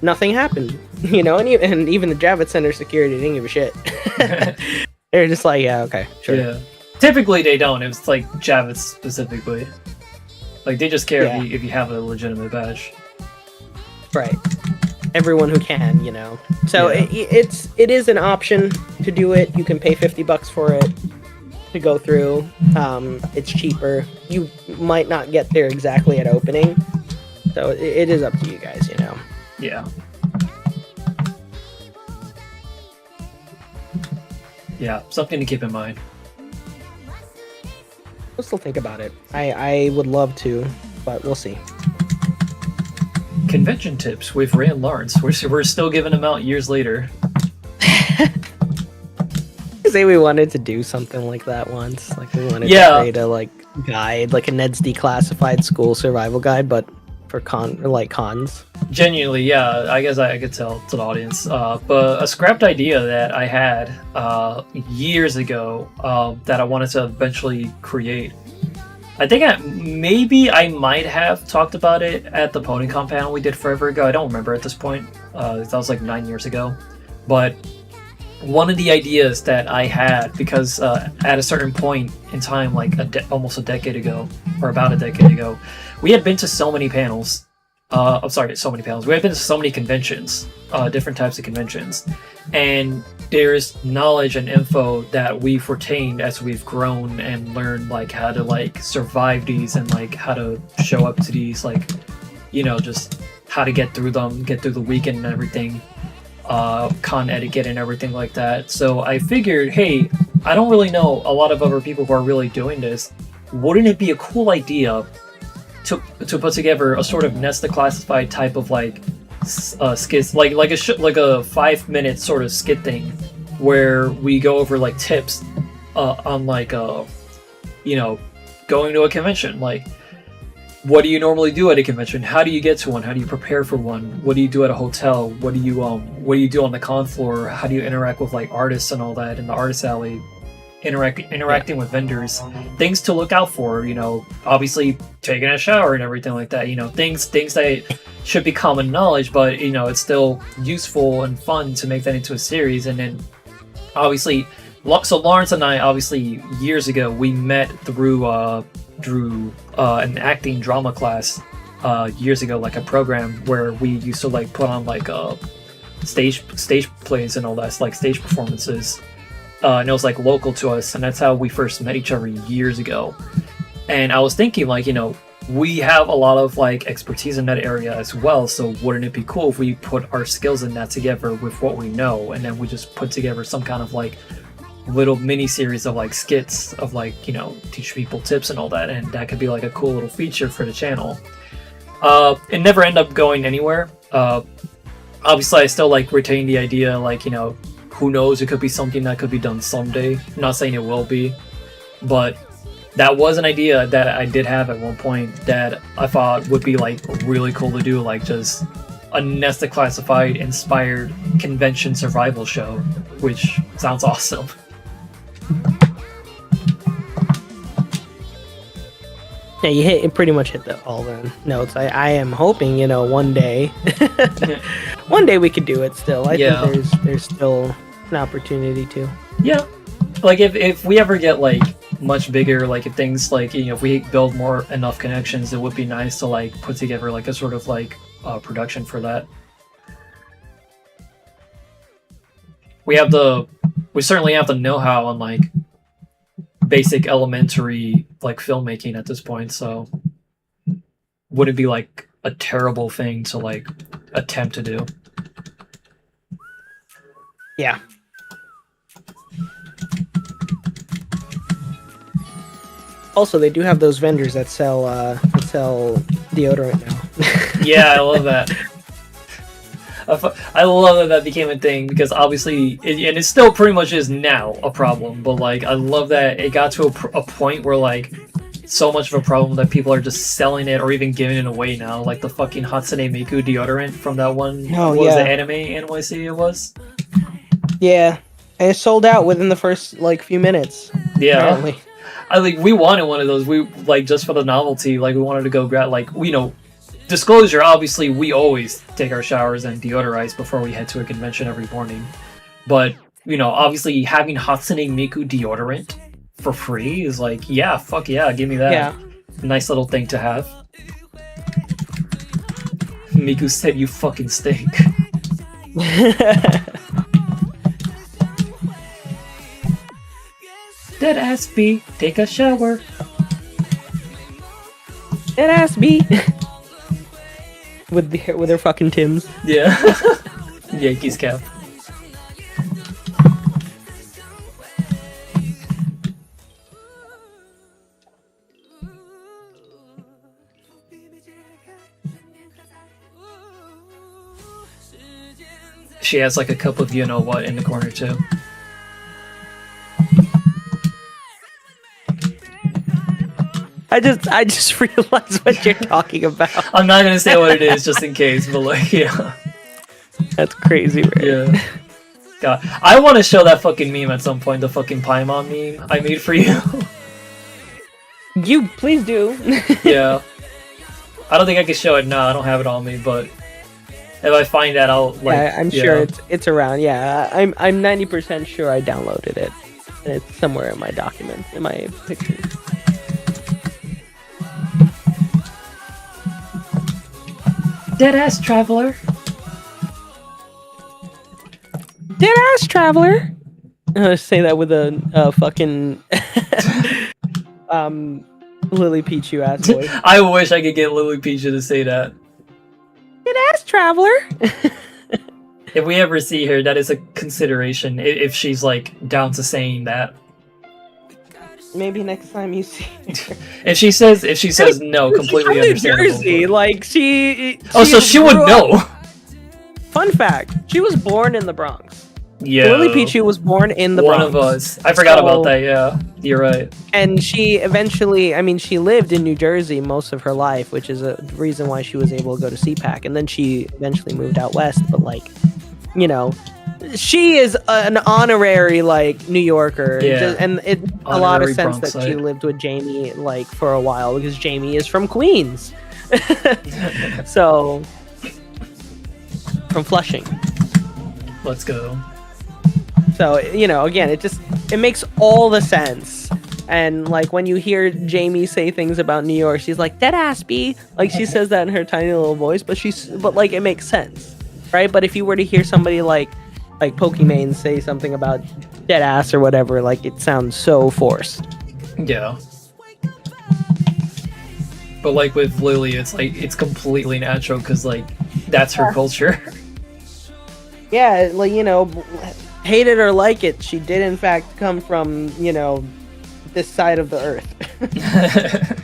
S3: Nothing happened, you know, and even the Javits Center security didn't give a shit. They were just like, yeah, okay, sure.
S2: Yeah. Typically they don't. It's like Javits specifically. Like, they just care if you have a legitimate badge.
S3: Right. Everyone who can, you know. So it is an option to do it. You can pay $50 for it to go through. It's cheaper. You might not get there exactly at opening. So it is up to you guys, you know.
S2: Yeah. Yeah, something to keep in mind.
S3: We'll still think about it. I would love to, but we'll see.
S2: Convention tips with Ray and Lawrence. We're still giving them out years later.
S3: Say we wanted to do something like that once. Like, we wanted to create a guide, like a Ned's Declassified School Survival Guide, but for cons.
S2: Genuinely, yeah. I guess I could tell to the audience. But a scrapped idea that I had years ago that I wanted to eventually create. I think I might have talked about it at the PonyCon panel we did forever ago. I don't remember at this point. That was like 9 years ago. But one of the ideas that I had, because at a certain point in time, like almost a decade ago, or about a decade ago, we had been to so many panels I'm sorry, so many panels. We have been to so many conventions, different types of conventions, and there's knowledge and info that we've retained as we've grown and learned like how to like survive these and like how to show up to these, like, you know, just how to get through them, get through the weekend and everything, con etiquette and everything like that. So I figured, hey, I don't really know a lot of other people who are really doing this. Wouldn't it be a cool idea to put together a sort of Nesta Classified type of like skits, like a 5-minute sort of skit thing, where we go over like tips on like you know, going to a convention. Like, what do you normally do at a convention? How do you get to one? How do you prepare for one? What do you do at a hotel? What do you do on the con floor? How do you interact with like artists and all that in the artist alley? Interacting with vendors, things to look out for, you know, obviously taking a shower and everything like that, you know, things that should be common knowledge, but you know, it's still useful and fun to make that into a series. And then obviously, so Lawrence and I, obviously years ago, we met through an acting drama class years ago, like a program where we used to like put on like stage plays and all that, like stage performances. And it was like local to us, and that's how we first met each other years ago. And I was thinking, like, you know, we have a lot of like expertise in that area as well, so wouldn't it be cool if we put our skills in that together with what we know, and then we just put together some kind of like little mini series of like skits of like, you know, teach people tips and all that, and that could be like a cool little feature for the channel. It never ended up going anywhere. Obviously I still like retain the idea, like, you know, who knows, it could be something that could be done someday. I'm not saying it will be, but that was an idea that I did have at one point that I thought would be like really cool to do, like just a Nesta Classified inspired convention survival show, which sounds awesome.
S3: Yeah, you pretty much hit all the notes. I am hoping, you know, one day we could do it still. I think there's still an opportunity to. Yeah.
S2: Like if we ever get like much bigger, like if things like, you know, if we build enough connections, it would be nice to like put together like a sort of like production for that. We certainly have the know-how on like basic elementary like filmmaking at this point, so would it be like a terrible thing to like attempt to do?
S3: Yeah. Also, they do have those vendors that sell deodorant now.
S2: Yeah, I love that. I love that became a thing, because obviously, and it still pretty much is now a problem, but like I love that it got to a point where like so much of a problem that people are just selling it or even giving it away now, like the fucking Hatsune Miku deodorant from that one.
S3: Oh,
S2: what was
S3: yeah.
S2: the anime NYC it was?
S3: Yeah, and it sold out within the first like few minutes.
S2: Yeah.
S3: Apparently.
S2: I like we wanted one of those. We like just for the novelty. Like we wanted to go grab like, you know, disclosure. Obviously, we always take our showers and deodorize before we head to a convention every morning. But you know, obviously having Hatsune Miku deodorant for free is like, yeah, fuck yeah, give me that.
S3: Yeah.
S2: Nice little thing to have. Miku said, "You fucking stink." Dead ass B, take a shower.
S3: Dead ass B. with their fucking Tims.
S2: Yeah. Yankees cap. She has like a cup of you know what in the corner too.
S3: I just realized what you're talking about.
S2: I'm not gonna say what it is just in case, but like, yeah.
S3: That's crazy, right?
S2: Yeah. God, I want to show that fucking meme at some point, the fucking Paimon meme I made for you.
S3: You please do.
S2: Yeah. I don't think I can show it now, I don't have it on me, but if I find that, I'll like...
S3: Yeah, I'm sure it's around, yeah. I'm 90% sure I downloaded it. And it's somewhere in my documents, in my pictures.
S2: Deadass Traveler.
S3: Deadass Traveler. Say that with a fucking Lily Pichu ass voice.
S2: I wish I could get Lily Pichu to say that.
S3: Deadass Traveler.
S2: If we ever see her, that is a consideration. If she's like down to saying that.
S3: Maybe next time you see her.
S2: If she says no, completely
S3: She's from New
S2: understandable.
S3: Jersey, like she.
S2: Oh, so she would
S3: grew up-
S2: know.
S3: Fun fact: she was born in the Bronx.
S2: Yeah.
S3: Lily Pichu was born in the
S2: One
S3: Bronx.
S2: of us. I forgot
S3: So-
S2: about that. Yeah, you're right.
S3: And she eventually, I mean, she lived in New Jersey most of her life, which is a reason why she was able to go to CPAC. And then she eventually moved out west. But like, you know, she is an honorary like New Yorker.
S2: Yeah.
S3: And it a lot of
S2: Honorary
S3: sense that she
S2: Bronxite.
S3: lived with Jamie like for a while because Jamie is from Queens. So from Flushing.
S2: Let's go.
S3: So, you know, again, it makes all the sense. And like when you hear Jamie say things about New York, she's like, "Dead ass B." Like she says that in her tiny little voice, but like it makes sense. Right? But if you were to hear somebody like Pokimane say something about dead ass or whatever, like it sounds so forced.
S2: Yeah. But like with Lily, it's like it's completely natural because like that's her culture.
S3: Yeah, like, you know, hate it or like it, she did in fact come from, you know, this side of the earth.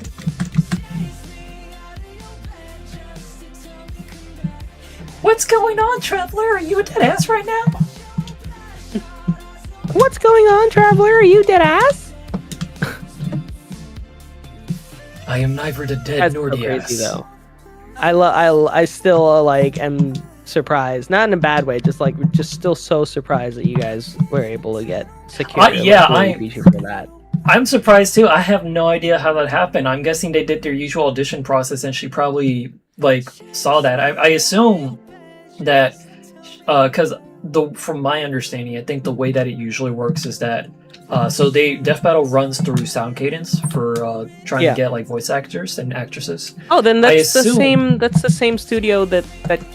S2: What's going on, Traveler? Are you a dead ass right now?
S3: What's going on, Traveler? Are you dead ass?
S2: I am neither the dead
S3: That's
S2: nor
S3: so
S2: the
S3: crazy
S2: ass.
S3: though. I still like am surprised, not in a bad way, just still so surprised that you guys were able to get secure.
S2: Yeah,
S3: for that.
S2: I'm surprised too. I have no idea how that happened. I'm guessing they did their usual audition process, and she probably like saw that. I assume that because from my understanding, I think the way that it usually works is that so Death Battle runs through Sound Cadence for trying
S3: Yeah.
S2: to get like voice actors and actresses.
S3: Oh, then that's the
S2: assume-
S3: same. That's the same studio that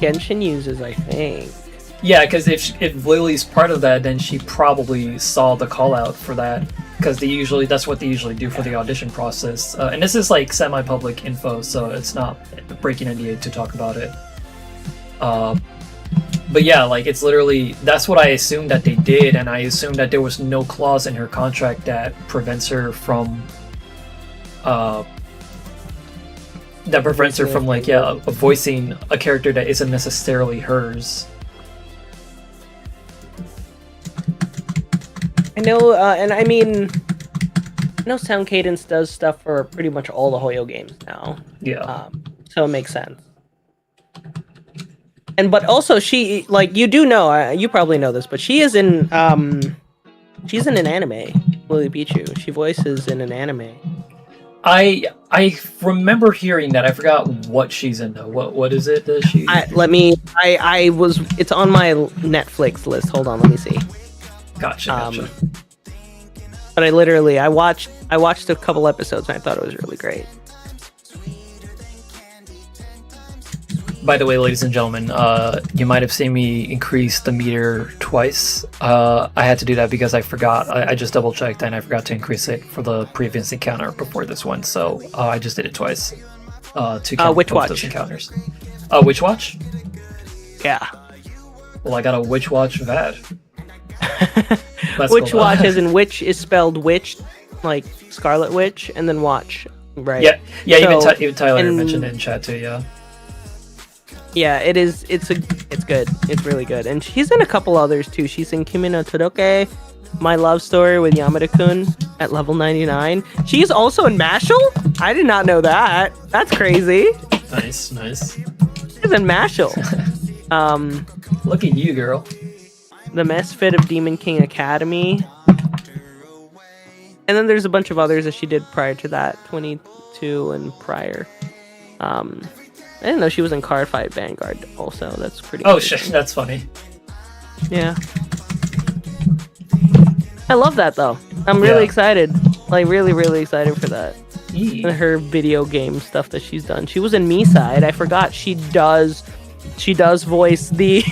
S3: Genshin uses, I think.
S2: Yeah, because if Lily's part of that, then she probably saw the call out for that. Because that's what they usually do for the audition process. And this is like semi-public info, so it's not breaking NDA to talk about it. But yeah, like it's literally that's what I assumed that they did, and I assumed that there was no clause in her contract that prevents her from like voicing a character that isn't necessarily hers.
S3: I know, and I mean, I know Sound Cadence does stuff for pretty much all the Hoyo games now.
S2: Yeah.
S3: So it makes sense. But also she, like, you do know, you probably know this, but she is in, she's in an anime, Lily Pichu. She voices in an anime.
S2: I remember hearing that. I forgot what she's in though. What is it that she?
S3: It's on my Netflix list. Hold on, let me see.
S2: Gotcha.
S3: But I watched a couple episodes and I thought it was really great.
S2: By the way, ladies and gentlemen, you might have seen me increase the meter twice. I had to do that because I forgot. I just double checked and I forgot to increase it for the previous encounter before this one. So I just did it twice. To count
S3: Witch
S2: both
S3: Watch.
S2: those encounters. Witch Watch?
S3: Yeah.
S2: Well, I got a Witch Watch VAD. That's
S3: Witch
S2: cool.
S3: Watch as in witch is spelled witch, like Scarlet Witch, and then watch, right?
S2: Yeah.
S3: So,
S2: Even Tyler
S3: and-
S2: mentioned it in chat too. Yeah.
S3: Yeah, it is. It's good. It's really good. And she's in a couple others too. She's in Kimi no Todoroki, My Love Story with Yamada-kun at level 99. She's also in Mashal? I did not know that. That's crazy.
S2: Nice.
S3: She's in Mashal.
S2: Look at you, girl.
S3: The Misfit of Demon King Academy. And then there's a bunch of others that she did prior to that, 22 and prior. I didn't know she was in Cardfight Vanguard also. That's pretty
S2: Oh
S3: crazy.
S2: shit, that's funny.
S3: Yeah. I love that though. I'm really
S2: Yeah.
S3: excited. Like really, really excited for that. and her video game stuff that she's done. She was in Me Side. I forgot she does voice the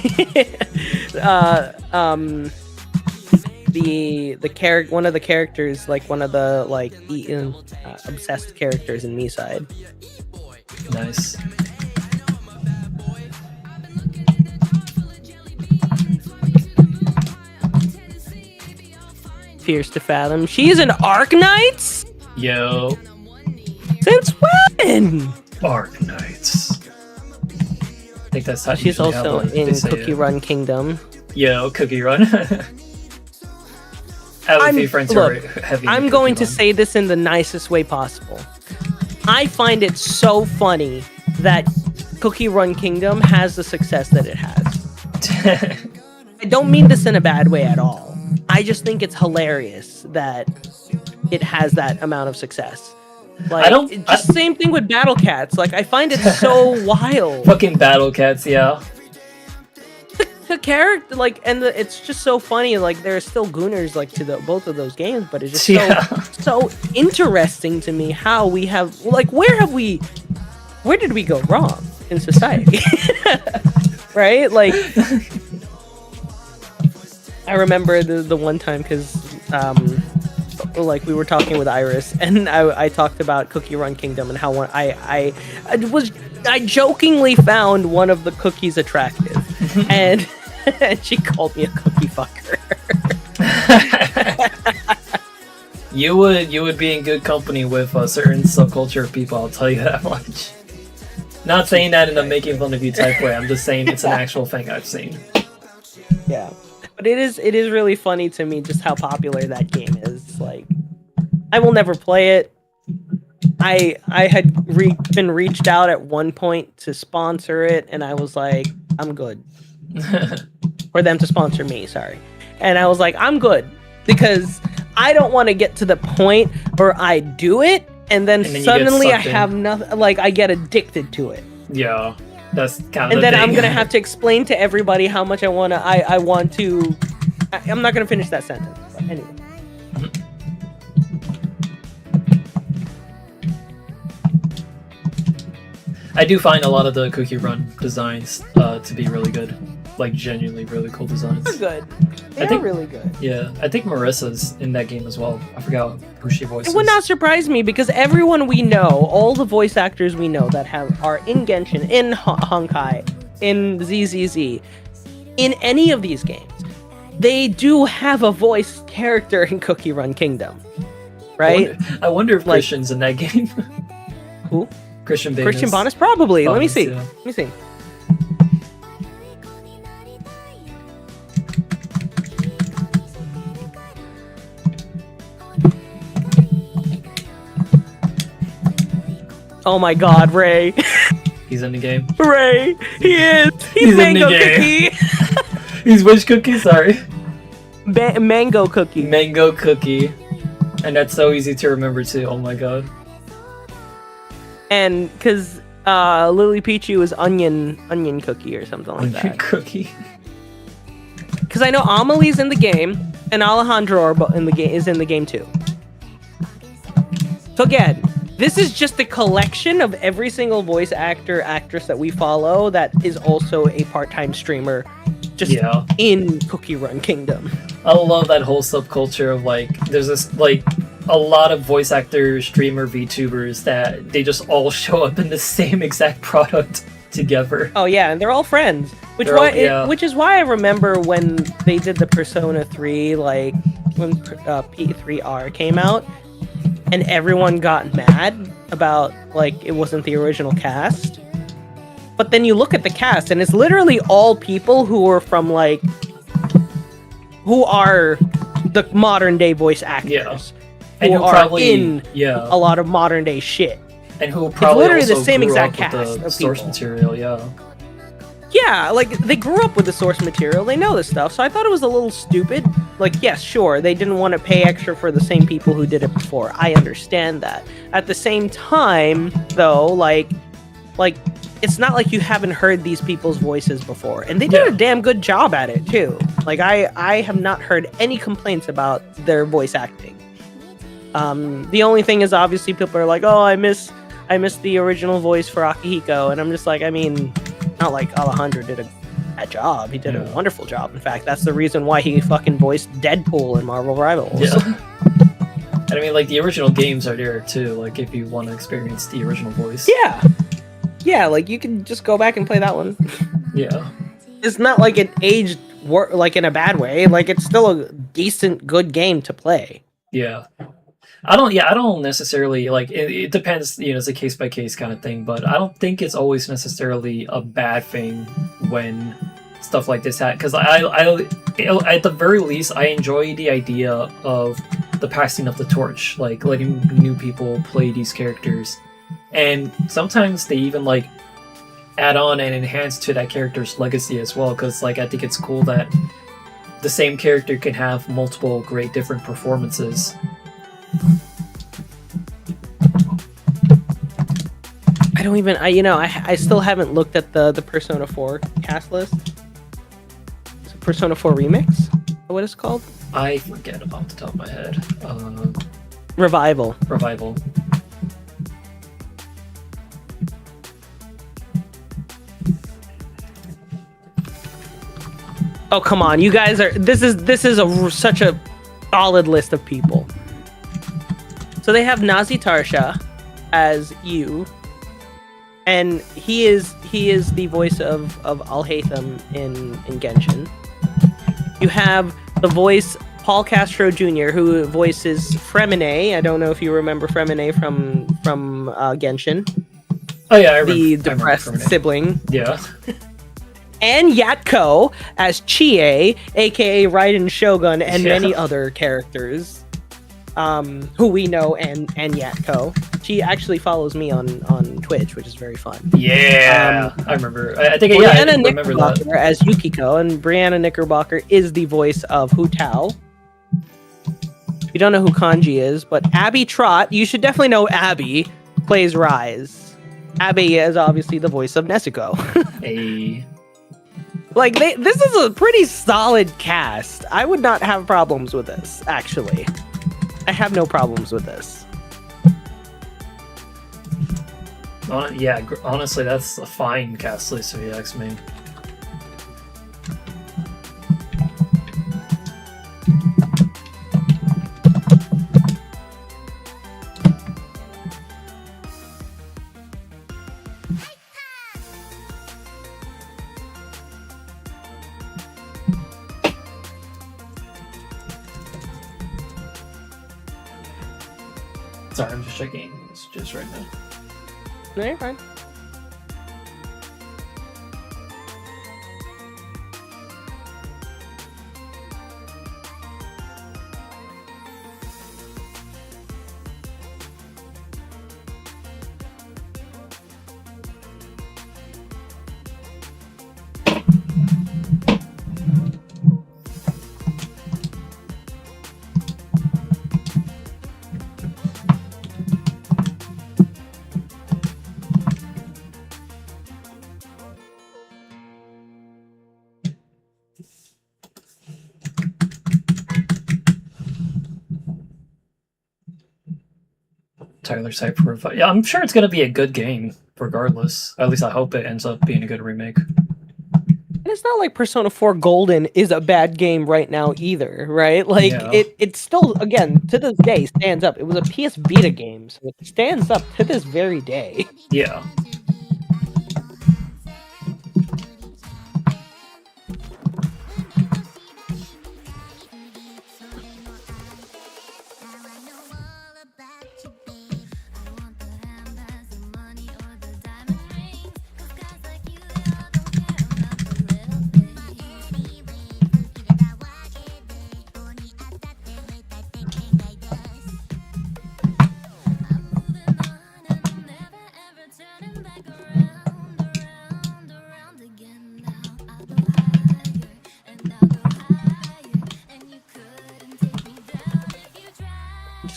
S3: the character, one of the characters, like one of the like obsessed characters in Me Side.
S2: Nice.
S3: Fierce to Fathom. She's an Arknights?
S2: Yo,
S3: Since when?
S2: Arknights. I think that's how
S3: She's
S2: usually
S3: also
S2: how they
S3: in
S2: say
S3: Cookie
S2: it.
S3: Run Kingdom.
S2: Yo, Cookie Run. I have a few friends who are heavy.
S3: I'm
S2: into
S3: going
S2: Cookie
S3: to say this in the nicest way possible. I find it so funny that Cookie Run Kingdom has the success that it has.
S2: Run.
S3: I don't mean this in a bad way at all. I just think it's hilarious that it has that amount of success. Like, same thing with Battle Cats. Like, I find it so wild.
S2: Fucking Battle Cats, yeah.
S3: The character, like, and it's just so funny. Like, there are still gooners like to both of those games, but it's just so interesting to me how we have, like, where did we go wrong in society? Right? Like, I remember the one time because like we were talking with Iris and I talked about Cookie Run Kingdom and how I jokingly found one of the cookies attractive and she called me a cookie fucker.
S2: You would be in good company with a certain subculture of people, I'll tell you that much. Not saying that in a making fun of you type way, I'm just saying it's an actual thing I've seen.
S3: Yeah. But it is really funny to me just how popular that game is. Like, I will never play it. I had been reached out at one point to sponsor it, and I was like, I'm good. For them to sponsor me, sorry. And I was like, I'm good. Because I don't want to get to the point where I do it, and then suddenly I have nothing, like, I get addicted to it.
S2: Yeah. That's kind of
S3: and
S2: the
S3: then
S2: thing.
S3: I'm gonna have to explain to everybody how much I want to. I'm not gonna finish that sentence. But anyway.
S2: I do find a lot of the Cookie Run designs to be really good, like genuinely really cool designs.
S3: They're good. They're
S2: think-
S3: really good.
S2: Yeah, I think Marissa's in that game as well. I forgot who she voices.
S3: It would not surprise me because everyone we know, all the voice actors we know that are in Genshin, in Honkai, in ZZZ, in any of these games, they do have a voice character in Cookie Run Kingdom, right?
S2: I wonder if Christian's in that game.
S3: Who?
S2: Christian Banus.
S3: Christian Bonus, probably. Let me
S2: Bonus,
S3: see.
S2: yeah.
S3: Let me see. Oh my God, Ray!
S2: He's in the game.
S3: Ray, he is. He's
S2: He's in
S3: Mango
S2: the game.
S3: Cookie.
S2: He's which cookie? Sorry.
S3: Mango Cookie.
S2: Mango Cookie. And that's so easy to remember too. Oh my god.
S3: And because Lily Pichu is onion cookie or something like
S2: Onion
S3: that.
S2: Cookie.
S3: Because I know Amelie's in the game and Alejandro is in the game too. So again, this is just a collection of every single voice actress that we follow that is also a part-time streamer, just in Cookie Run Kingdom.
S2: I love that whole subculture of like, there's this like a lot of voice actor, streamer, VTubers that they just all show up in the same exact product together.
S3: Oh yeah, and they're all friends. Which is why I remember when they did the Persona 3, like when P3R came out, and everyone got mad about like it wasn't the original cast. But then you look at the cast, and it's literally all people who are from like who are the modern day voice actors.
S2: Yeah. And
S3: who
S2: who
S3: are
S2: probably
S3: in a lot of modern day shit.
S2: And who probably
S3: literally
S2: also
S3: the same
S2: grew
S3: exact
S2: up with
S3: cast
S2: the
S3: of
S2: source
S3: people.
S2: material, yeah.
S3: Yeah, like they grew up with the source material, they know this stuff, so I thought it was a little stupid. Like, yes, sure, they didn't want to pay extra for the same people who did it before. I understand that. At the same time, though, like it's not like you haven't heard these people's voices before, and they did a damn good job at it too. Like I have not heard any complaints about their voice acting. The only thing is, obviously, people are like, "Oh, I miss the original voice for Akihiko," and I'm just like, I mean, not like Alejandro did a bad job. He did a wonderful job. In fact, that's the reason why he fucking voiced Deadpool in Marvel Rivals.
S2: Yeah. And I mean, like, the original games are there too. Like, if you want to experience the original voice.
S3: Yeah, like you can just go back and play that one.
S2: Yeah.
S3: It's not like it aged like in a bad way. Like, it's still a decent, good game to play.
S2: Yeah. I don't necessarily, like, it depends, you know, it's a case by case kind of thing, but I don't think it's always necessarily a bad thing when stuff like this happens, because I at the very least, I enjoy the idea of the passing of the torch, like letting new people play these characters, and sometimes they even like add on and enhance to that character's legacy as well, because like I think it's cool that the same character can have multiple great different performances.
S3: I still haven't looked at the Persona 4 cast list. Is it Persona 4 Remix? Is that what it's called?
S2: I forget off the top of my head.
S3: Revival. Oh, come on, you guys are. This is such a solid list of people. So they have Nazi Tarsha as you, and he is the voice of Al-Haytham in Genshin. You have the voice Paul Castro Jr., who voices Fremine. I don't know if you remember Fremine from Genshin.
S2: Oh yeah, I remember.
S3: The depressed sibling.
S2: Yeah.
S3: And Yatko as Chie, aka Raiden Shogun, and many other characters who we know, and Yatko. She actually follows me on Twitch, which is very fun.
S2: Yeah, I remember. I think I remember that.
S3: As Yukiko, and Brianna Knickerbocker is the voice of Hu Tao. You don't know who Kanji is, but Abby Trott, you should definitely know Abby, plays Rise. Abby is obviously the voice of Nezuko.
S2: Hey.
S3: Like, this is a pretty solid cast. I would not have problems with this, actually. I have no problems with this.
S2: Yeah, honestly, that's a fine cast list if you ask me. Sorry, I'm just checking messages right now.
S3: No, you're fine.
S2: Tyler's hype for Revival. Yeah, I'm sure it's gonna be a good game, regardless. At least I hope it ends up being a good remake.
S3: And it's not like Persona 4 Golden is a bad game right now either, right? Like, it still, again, to this day, stands up. It was a PS Vita game, so it stands up to this very day.
S2: Yeah.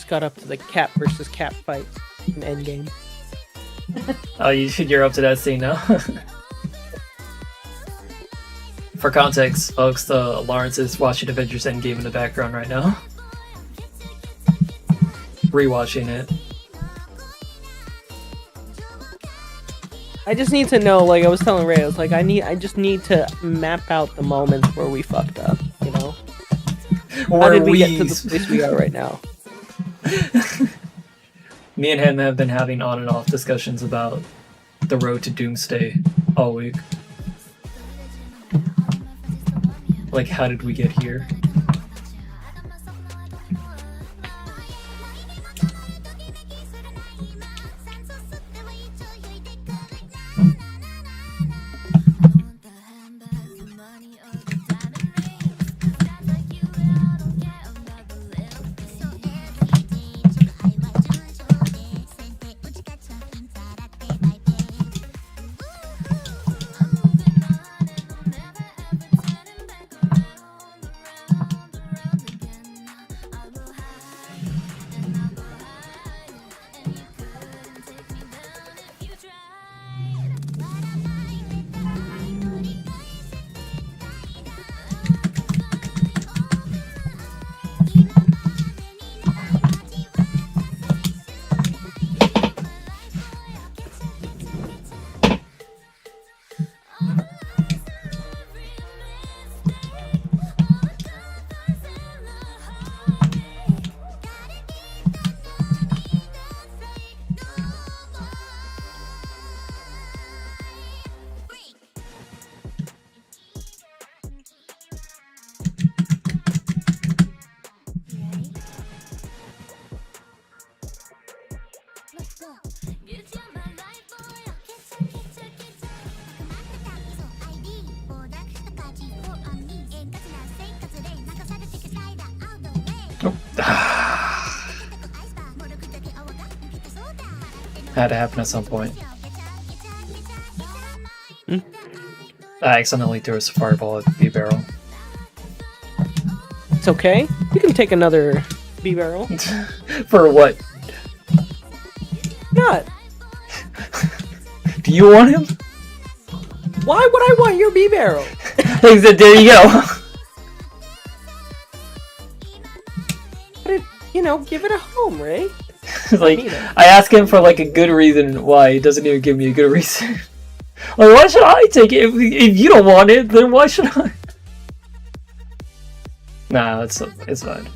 S3: Got up to the cat versus cat fight in Endgame.
S2: Oh, you're up to that scene now? For context, folks, Lawrence is watching Avengers Endgame in the background right now. rewatching it.
S3: I just need to know, like I was telling Ray, I was like, I just need to map out the moments where we fucked up, you know? How did we get to the place we are right now?
S2: Me and him have been having on and off discussions about the road to doomsday all week. Like, how did we get here? Had to happen at some point. I accidentally threw a fireball at the B-barrel.
S3: It's okay. You can take another B-barrel.
S2: For what?
S3: Not.
S2: Do you want him?
S3: Why would I want your B-barrel?
S2: He said, there you go.
S3: But you know, give it a home, Ray.
S2: Like, I ask him for like a good reason why. He doesn't even give me a good reason. Like, why should I take it? If you don't want it, then why should I? Nah, it's fine.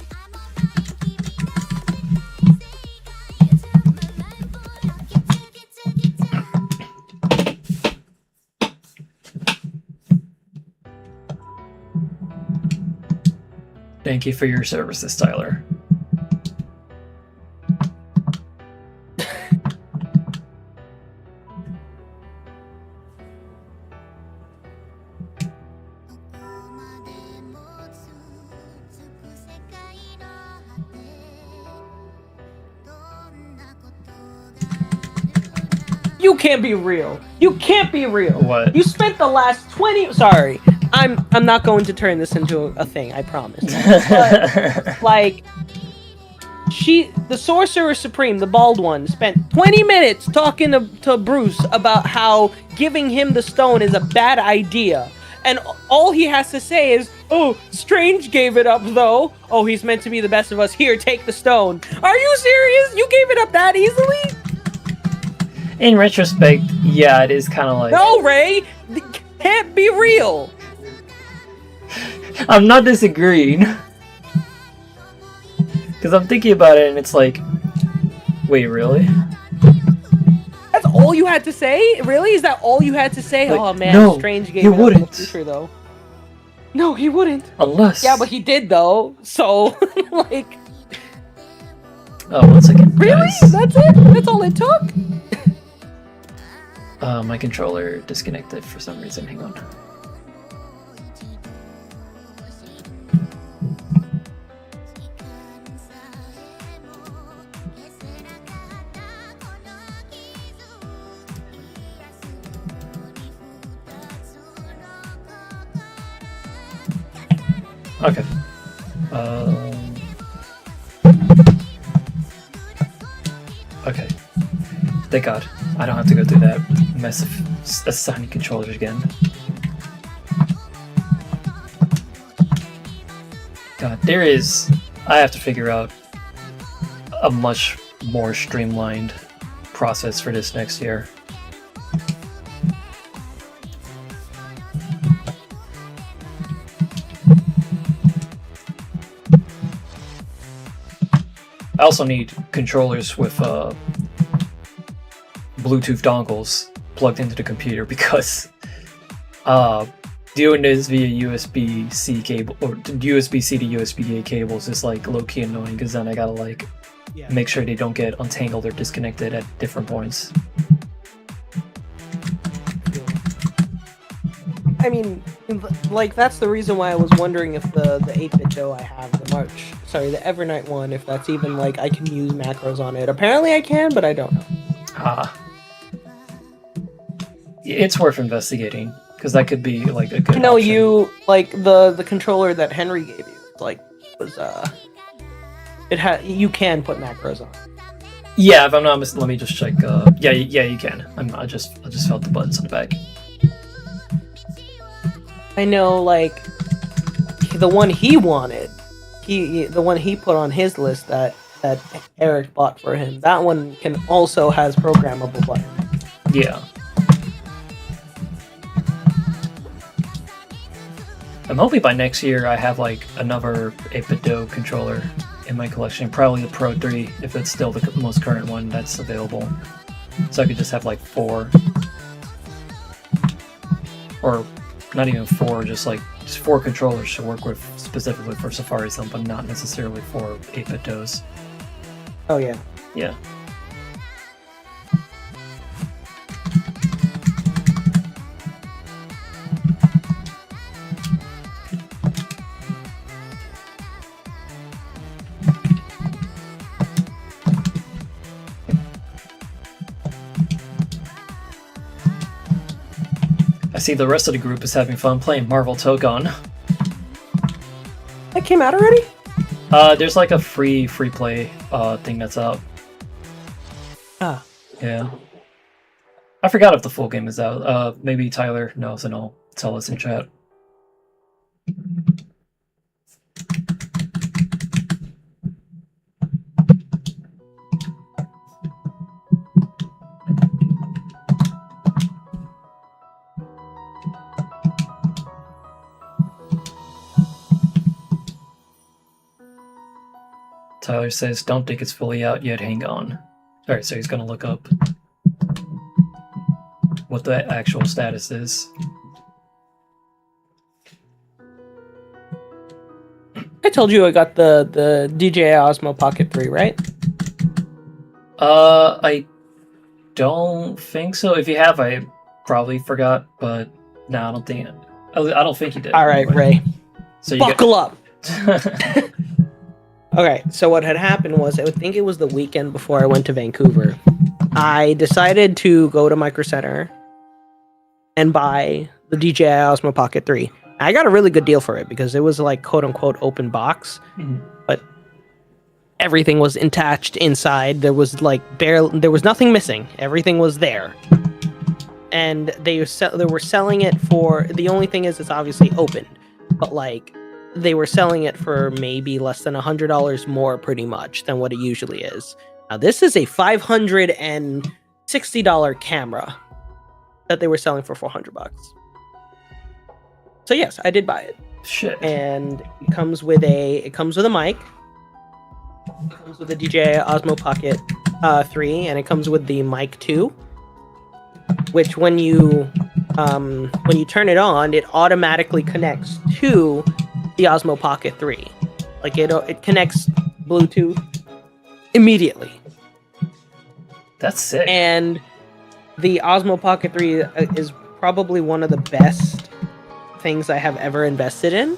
S2: Thank you for your services, Tyler.
S3: You can't be real. You can't be real.
S2: What?
S3: You spent the last 20. Sorry, I'm not going to turn this into a thing. I promise. But, like, the Sorcerer Supreme, the bald one, spent 20 minutes talking to Bruce about how giving him the stone is a bad idea. And all he has to say is, oh, Strange gave it up, though. Oh, he's meant to be the best of us. Here, take the stone. Are you serious? You gave it up that easily?
S2: In retrospect, yeah, it is kind of like...
S3: No, Ray! It can't be real!
S2: I'm not disagreeing. Because I'm thinking about it and it's like... Wait, really?
S3: That's all you had to say? Really? Is that all you had to say?
S2: Like,
S3: oh man,
S2: no,
S3: Strange gave
S2: he
S3: it up in
S2: wouldn't.
S3: the future, though. No, he wouldn't.
S2: Unless...
S3: Yeah, but he did, though. So, like...
S2: Oh, one second.
S3: Really?
S2: Guys.
S3: That's it? That's all it took?
S2: My controller disconnected for some reason. Hang on. Okay. Okay. Thank God. I don't have to go through that mess of assigning controllers again. God, there is... I have to figure out a much more streamlined process for this next year. I also need controllers with Bluetooth dongles plugged into the computer because doing this via USB-C cable or USB-C to USB-A cables is like low-key annoying because then I gotta like make sure they don't get untangled or disconnected at different points.
S3: I mean, like, that's the reason why I was wondering if the 8-bit dough I have, the Evernight one, if that's even, like, I can use macros on it. Apparently I can, but I don't know.
S2: It's worth investigating, because that could be, like, a good
S3: I know
S2: option.
S3: you, like, the controller that Henry gave you, like, was, you can put macros on.
S2: Yeah, if I'm not let me just check, yeah, you can. I just felt the buttons on the back.
S3: I know, like, the one he wanted, the one he put on his list that Eric bought for him, that one also has programmable buttons.
S2: Yeah. I'm hoping by next year I have, like, another 8-bit dough controller in my collection, probably the Pro 3, if it's still the most current one that's available. So I could just have, like, 4. Or not even 4, just 4 controllers to work with specifically for Safari Zone, but not necessarily for 8-bit doughs.
S3: Oh yeah.
S2: Yeah. I see the rest of the group is having fun playing Marvel Togon.
S3: That came out already?
S2: There's like a free play thing that's out.
S3: Ah.
S2: Yeah. I forgot if the full game is out. Maybe Tyler knows and I'll tell us in chat. Tyler says, don't think it's fully out yet, hang on. Alright, so he's gonna look up what the actual status is.
S3: I told you I got the DJI Osmo Pocket 3, right?
S2: I don't think so. If you have, I probably forgot, but no, I don't think you did.
S3: Alright, Ray.
S2: So
S3: Buckle up! Okay, so what had happened was, I think it was the weekend before I went to Vancouver. I decided to go to Micro Center and buy the DJI Osmo Pocket 3. I got a really good deal for it because it was like quote-unquote open box, but everything was attached inside. There was there was nothing missing. Everything was there. And they were selling it for, the only thing is it's obviously open, but like, they were selling it for maybe less than $100 more, pretty much, than what it usually is. Now, this is a $560 camera that they were selling for $400. So yes, I did buy it.
S2: Shit.
S3: And it comes with a mic. It comes with the DJI Osmo Pocket 3, and it comes with the mic 2, which when you turn it on, it automatically connects to the Osmo Pocket 3. Like it connects Bluetooth immediately.
S2: That's sick.
S3: And the Osmo Pocket 3 is probably one of the best things I have ever invested in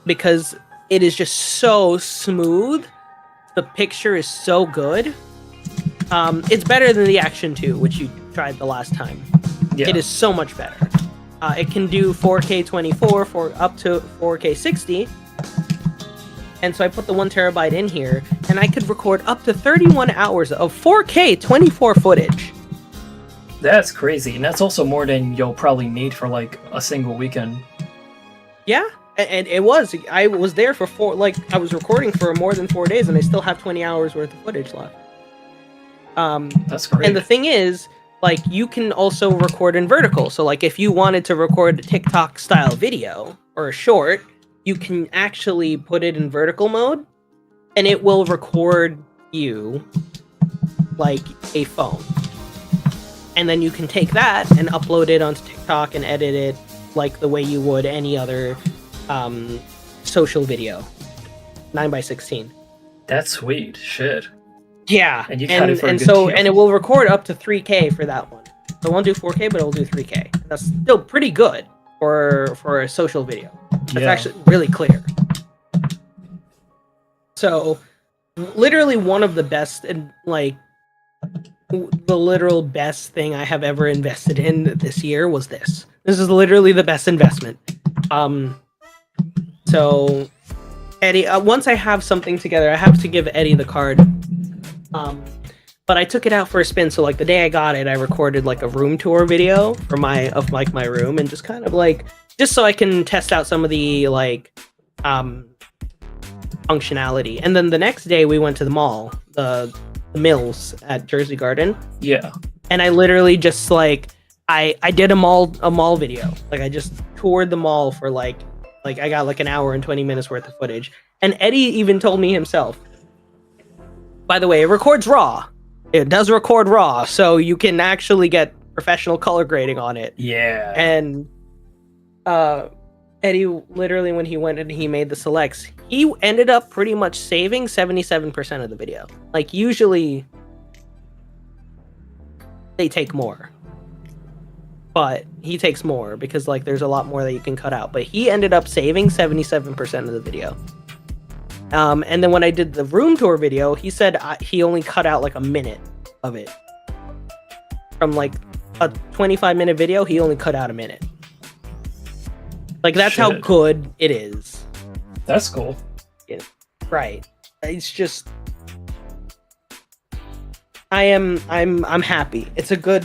S3: because it is just so smooth. The picture is so good. It's better than the Action 2, which you tried the last time.
S2: Yeah.
S3: It is so much better. It can do 4K 24 for up to 4K 60. And so I put the 1 terabyte in here, and I could record up to 31 hours of 4K 24 footage.
S2: That's crazy, and that's also more than you'll probably need for like a single weekend.
S3: Yeah, And it was. I was there for I was recording for more than 4 days, and I still have 20 hours worth of footage left.
S2: That's great.
S3: And the thing is, like, you can also record in vertical. So, like, if you wanted to record a TikTok style video or a short, you can actually put it in vertical mode, and it will record you like a phone. And then you can take that and upload it onto TikTok and edit it like the way you would any other social video. 9:16.
S2: That's sweet. Shit.
S3: Yeah,
S2: And you cut it for a good
S3: so
S2: deal.
S3: and it will record up to 3K for that one. So it won't do 4K, but it will do 3K. That's still pretty good for a social video. That's actually really clear. So, literally one of the best, and like the literal best thing I have ever invested in this year was this. This is literally the best investment. So Eddie, once I have something together, I have to give Eddie the card. But I took it out for a spin. So like the day I got it, I recorded like a room tour video for my room, and just kind of like, just so I can test out some of the like functionality. And then the next day we went to the mall, the Mills at Jersey Garden.
S2: Yeah.
S3: And I literally just like I did a mall video. Like I just toured the mall for like I got like an hour and 20 minutes worth of footage. And Eddie even told me himself, by the way, it records RAW. It does record RAW, so you can actually get professional color grading on it.
S2: Yeah.
S3: And Eddie, literally, when he went and he made the selects, he ended up pretty much saving 77% of the video. Like, usually, they take more. But he takes more because, like, there's a lot more that you can cut out. But he ended up saving 77% of the video. And then when I did the room tour video, he said he only cut out like a minute of it. From like a 25-minute video, he only cut out a minute. Like that's how
S2: Shit.
S3: good it is.
S2: That's cool.
S3: Yeah, right. It's just I'm happy. It's a good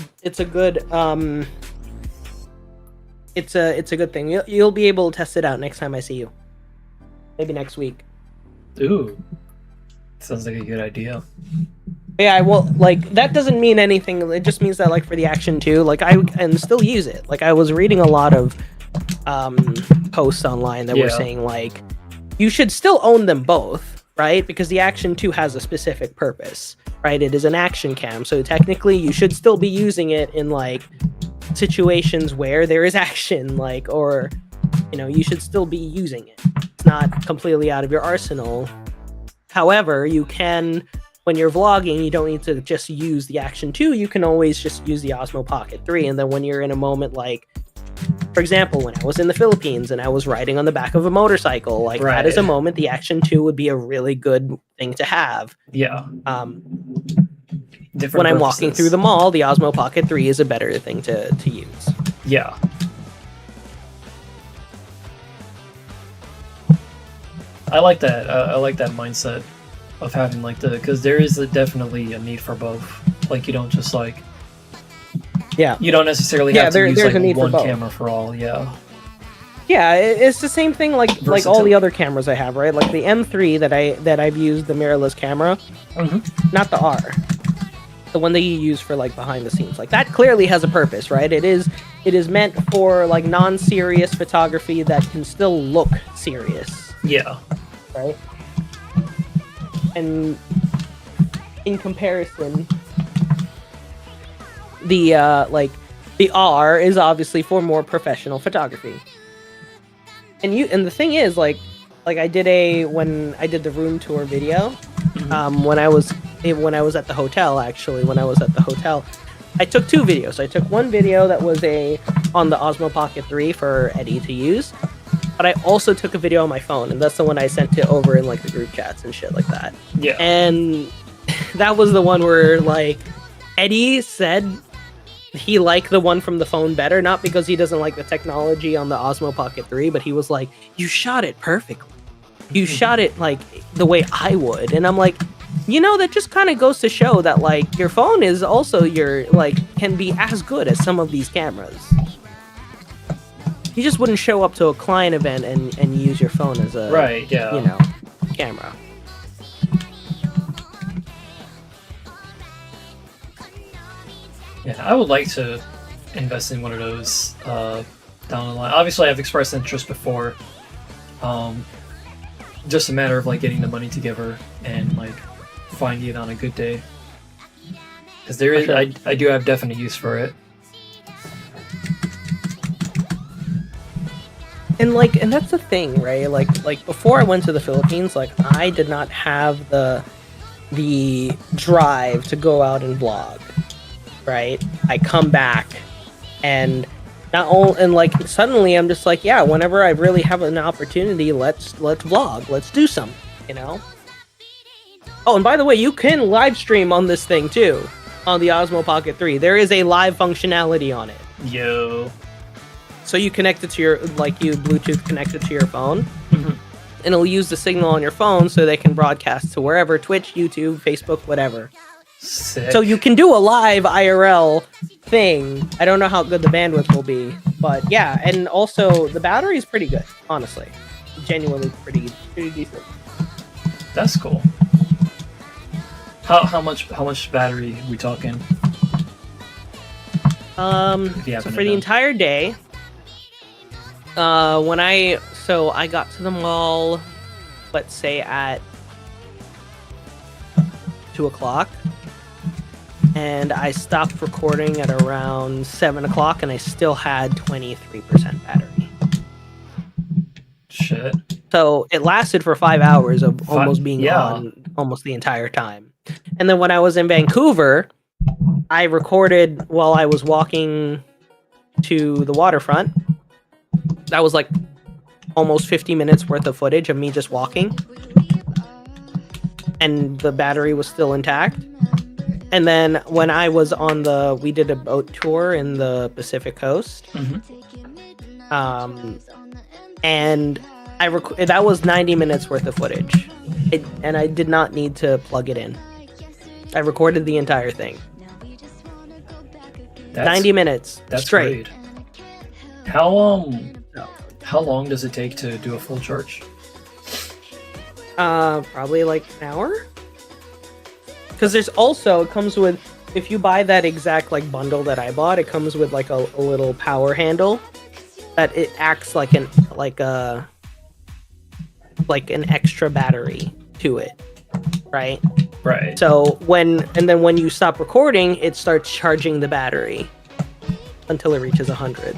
S3: thing. You'll be able to test it out next time I see you. Maybe next week.
S2: Ooh. Sounds like a good idea.
S3: Yeah, well, like, that doesn't mean anything. It just means that, like, for the Action 2, like, I can still use it. Like, I was reading a lot of posts online that were saying, like, you should still own them both, right? Because the Action 2 has a specific purpose, right? It is an action cam, so technically you should still be using it in, like, situations where there is action, like, or, you know, you should still be using it. It's not completely out of your arsenal. However, you can, when you're vlogging, you don't need to just use the Action 2. You can always just use the Osmo Pocket 3. And then when you're in a moment like, for example, when I was in the Philippines and I was riding on the back of a motorcycle, like that is a moment the Action 2 would be a really good thing to have.
S2: Yeah.
S3: When I'm walking through the mall, the Osmo Pocket 3 is a better thing to use.
S2: Yeah. I like that. I like that mindset of having like because there is definitely a need for both. Like you don't just like.
S3: Yeah.
S2: You don't necessarily have to use
S3: there's
S2: like
S3: a need
S2: one
S3: for both.
S2: camera for all. Yeah.
S3: Yeah, it's the same thing like all the
S2: Versatility.
S3: other cameras I have, right? Like the M3 that I've used, the mirrorless camera, not the R, the one that you use for like behind the scenes. Like that clearly has a purpose, right? It is meant for like non-serious photography that can still look serious.
S2: Yeah.
S3: Right? And in comparison, the R is obviously for more professional photography. And the thing is, like I did when I did the room tour video, when I was at the hotel, I took two videos. I took one video that was on the Osmo Pocket 3 for Eddie to use, but I also took a video on my phone, and that's the one I sent it over in like the group chats and shit like that.
S2: Yeah.
S3: And that was the one where like Eddie said he liked the one from the phone better, not because he doesn't like the technology on the Osmo Pocket 3, but he was like, you shot it perfectly. You shot it like the way I would. And I'm like, you know, that just kind of goes to show that like your phone is also can be as good as some of these cameras. You just wouldn't show up to a client event and use your phone as a
S2: Right, yeah.
S3: you know, camera.
S2: Yeah, I would like to invest in one of those down the line. Obviously, I've expressed interest before. Just a matter of like getting the money together and like finding it on a good day. Because there is, I do have definite use for it.
S3: And that's the thing, right? Like before I went to the Philippines, like I did not have the drive to go out and vlog, right? I come back and not only, and like suddenly I'm just like, yeah, whenever I really have an opportunity, let's vlog, let's do something, you know? Oh, and by the way, you can live stream on this thing too, on the Osmo Pocket 3. There is a live functionality on it.
S2: Yo.
S3: So you connect it to your, like you Bluetooth connect it to your phone, and it'll use the signal on your phone so they can broadcast to wherever, Twitch, YouTube, Facebook, whatever.
S2: Sick.
S3: So you can do a live IRL thing. I don't know how good the bandwidth will be, but yeah, and also the battery is pretty good, honestly. Genuinely pretty decent.
S2: That's cool. How much battery are we talking? If you
S3: So
S2: happen
S3: for
S2: to
S3: the
S2: know.
S3: entire day, I got to the mall, let's say at 2:00, and I stopped recording at around 7:00, and I still had 23% battery.
S2: Shit.
S3: So it lasted for 5 hours of almost being
S2: yeah.
S3: on almost the entire time. And then when I was in Vancouver, I recorded while I was walking to the waterfront. That was like almost 50 minutes worth of footage of me just walking. And the battery was still intact. And then when I was we did a boat tour in the Pacific Coast. And that was 90 minutes worth of footage. And I did not need to plug it in. I recorded the entire thing. 90 minutes
S2: That's
S3: straight.
S2: great. How long does it take to do a full charge?
S3: Probably like an hour. Because it comes with, if you buy that exact like bundle that I bought, it comes with like a little power handle that it acts like an extra battery to it, right?
S2: Right.
S3: So when you stop recording, it starts charging the battery until it reaches 100.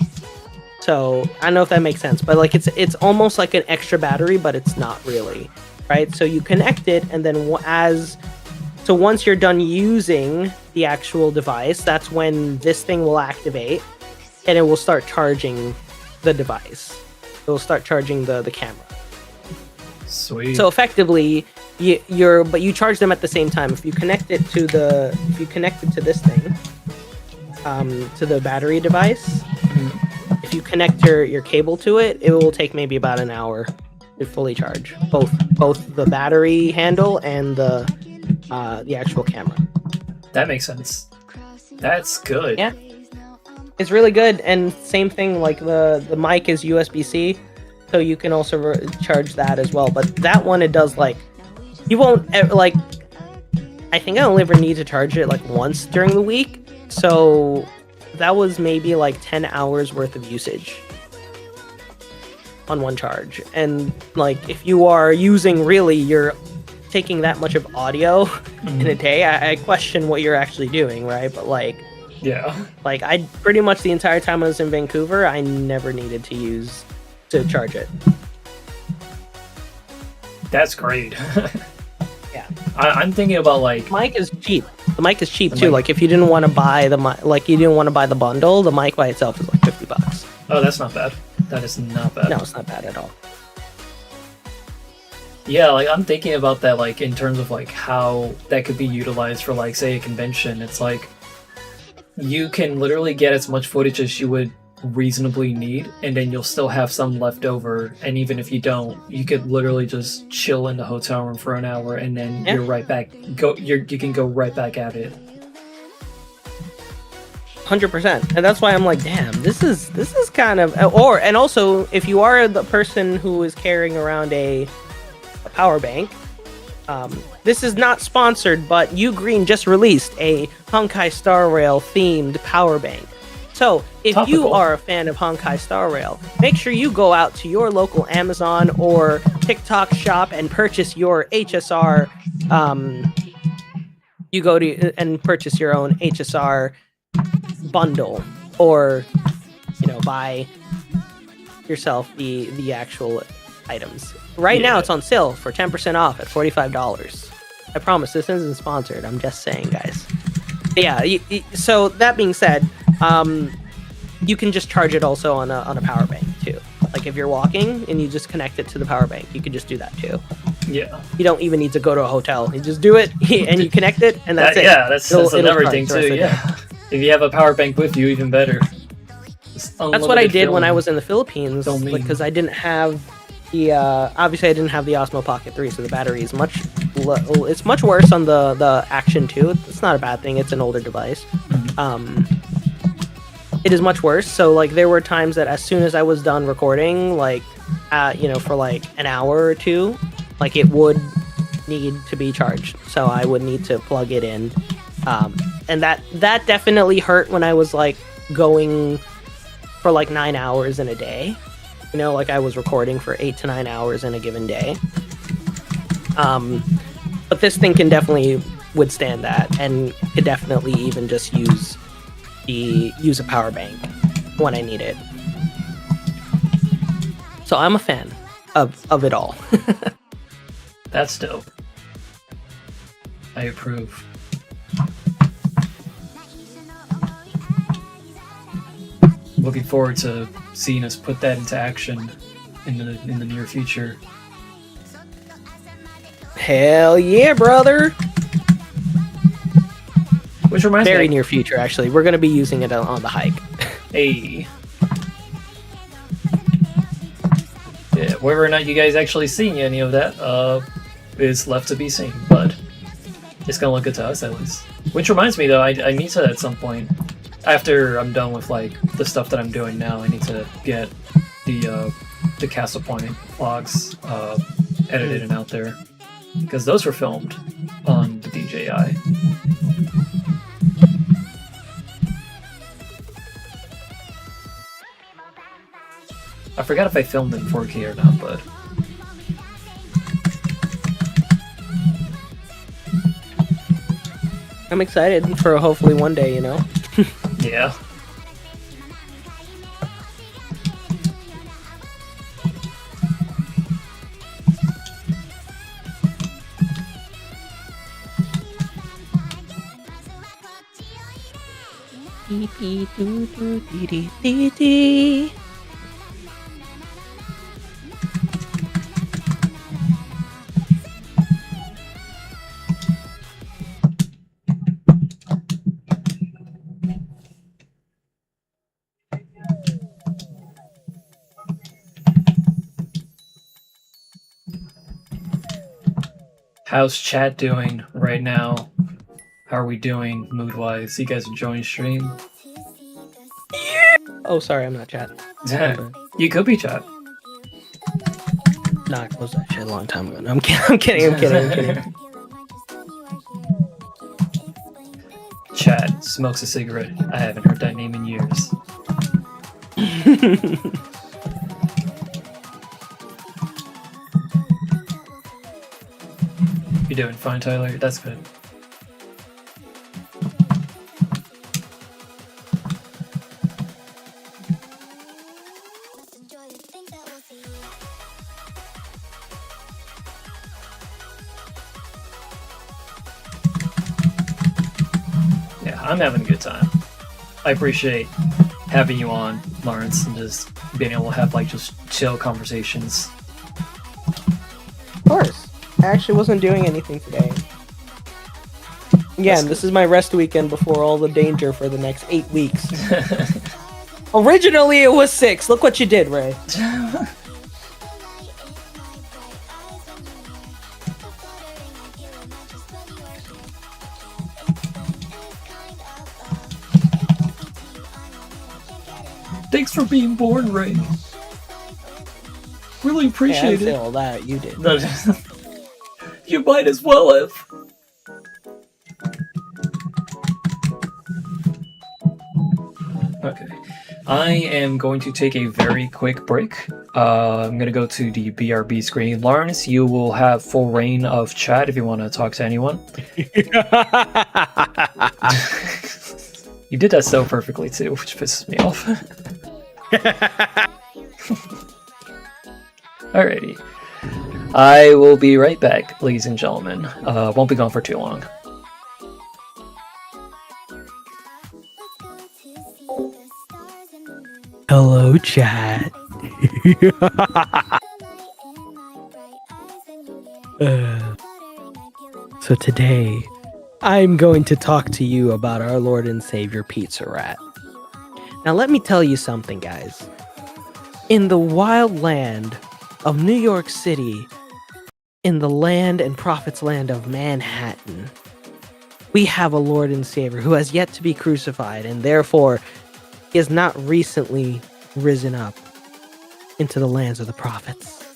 S3: So I don't know if that makes sense, but like it's almost like an extra battery, but it's not really, right? So you connect it, and then once you're done using the actual device, that's when this thing will activate, and it will start charging the device. It will start charging the camera.
S2: Sweet.
S3: So effectively, you charge them at the same time. If you connect it to this thing, to the battery device, if you connect your cable to it, it will take maybe about an hour to fully charge both the battery handle and the actual camera.
S2: That makes sense. That's good.
S3: Yeah, it's really good. And same thing, like the mic is USB-C, so you can also charge that as well. But that one, it does like, you won't like, I think I only ever need to charge it like once during the week. So that was maybe like 10 hours worth of usage on one charge. And like, if you are using you're taking that much of audio in a day, I question what you're actually doing, right? But like,
S2: Yeah.
S3: like I pretty much the entire time I was in Vancouver, I never needed to charge it.
S2: That's great.
S3: Yeah.
S2: I'm thinking about like,
S3: Mic is cheap. The mic is cheap
S2: The
S3: too.
S2: mic-
S3: Like if you didn't want to buy the mic, like you didn't want to buy the bundle, the mic by itself is like $50.
S2: oh, that's not bad. That is not bad.
S3: No, it's not bad at all.
S2: Yeah, like I'm thinking about that, like in terms of like how that could be utilized for like say a convention. It's like you can literally get as much footage as you would reasonably need, and then you'll still have some left over. And even if you don't, you could literally just chill in the hotel room for an hour, and then
S3: Yeah.
S2: you're right back. You can go right back at it.
S3: 100%. And that's why I'm like, damn, this is kind of, and also if you are the person who is carrying around a power bank, this is not sponsored, but Ugreen just released a Honkai Star Rail themed power bank. So if you
S2: Topical.
S3: are a fan of Honkai Star Rail, make sure you go out to your local Amazon or TikTok shop and purchase your HSR. You go to and purchase your own HSR bundle, or buy yourself the actual items. Right now it's on sale for 10% off at $45. I promise this isn't sponsored. I'm just saying, guys. Yeah. So that being said, you can just charge it also on a power bank too. Like if you're walking and you just connect it to the power bank, you can just do that too.
S2: Yeah.
S3: You don't even need to go to a hotel. You just do it and you connect it, and that's it.
S2: Yeah, that's another thing
S3: charge the
S2: too.
S3: rest of the day.
S2: Yeah. If you have a power bank with you, even better. Just
S3: That's what I
S2: unlimited
S3: did when
S2: film.
S3: I was in the Philippines,
S2: Filming.
S3: because I didn't have the obviously I didn't have the Osmo Pocket 3, so the battery is it's much worse on the Action 2. It's not a bad thing. It's an older device. It is much worse. So like there were times that as soon as I was done recording, like for like an hour or two, like it would need to be charged. So I would need to plug it in. And that definitely hurt when I was like going for like 9 hours in a day. Like I was recording for 8 to 9 hours in a given day. But this thing can definitely withstand that, and could definitely even just use a power bank when I need it. So I'm a fan of it all.
S2: That's dope. I approve. Looking forward to seeing us put that into action in the near future.
S3: Hell yeah, brother!
S2: Which reminds
S3: Very
S2: me,
S3: near future, actually. We're gonna be using it on the hike.
S2: hey, yeah, whether or not you guys actually see any of that is left to be seen, but it's gonna look good to us at least. Which reminds me though, I need to at some point, after I'm done with like the stuff that I'm doing now, I need to get the Castle Point vlogs edited and out there, because those were filmed on the DJI. I forgot if I filmed in 4K or not, but
S3: I'm excited for hopefully one day,
S2: yeah. How's chat doing right now? How are we doing mood-wise? You guys enjoying stream?
S3: Oh, sorry, I'm not chat.
S2: You could be chat.
S3: Nah, I closed that shit a long time ago. No, I'm kidding.
S2: Chat smokes a cigarette. I haven't heard that name in years. You're doing fine, Tyler. That's good. Yeah, I'm having a good time. I appreciate having you on, Lawrence, and just being able to have like just chill conversations.
S3: Of course. I actually wasn't doing anything today. Again, this is my rest weekend before all the danger for the next 8 weeks. Originally, it was 6. Look what you did, Ray.
S2: Thanks for being born, Ray. Really
S3: Hey, I
S2: appreciate
S3: didn't say
S2: it.
S3: all that. You did.
S2: No, you might as well have. Okay. I am going to take a very quick break. I'm going to go to the BRB screen. Lawrence, you will have full reign of chat if you want to talk to anyone. You did that so perfectly too, which pisses me off. Alrighty. I will be right back, ladies and gentlemen. Won't be gone for too long.
S3: Hello, chat. So today, I'm going to talk to you about our Lord and Savior Pizza Rat. Now, let me tell you something, guys. In the wild land of New York City, in the land and prophet's land of Manhattan, we have a Lord and Savior who has yet to be crucified, and therefore is not recently risen up into the lands of the prophets.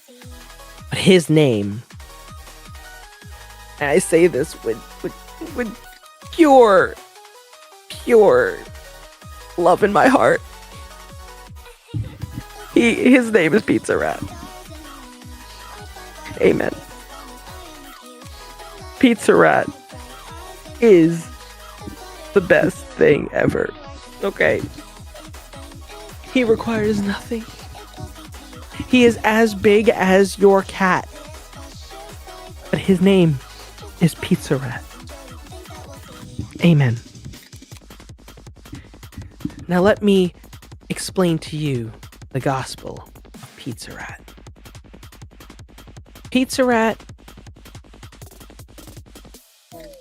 S3: But his name, and I say this with pure love in my heart. His name is Pizza Rat. Amen. Pizza Rat is the best thing ever. Okay. He requires nothing. He is as big as your cat. But his name is Pizza Rat. Amen. Now let me explain to you the gospel of Pizza Rat. Pizza Rat.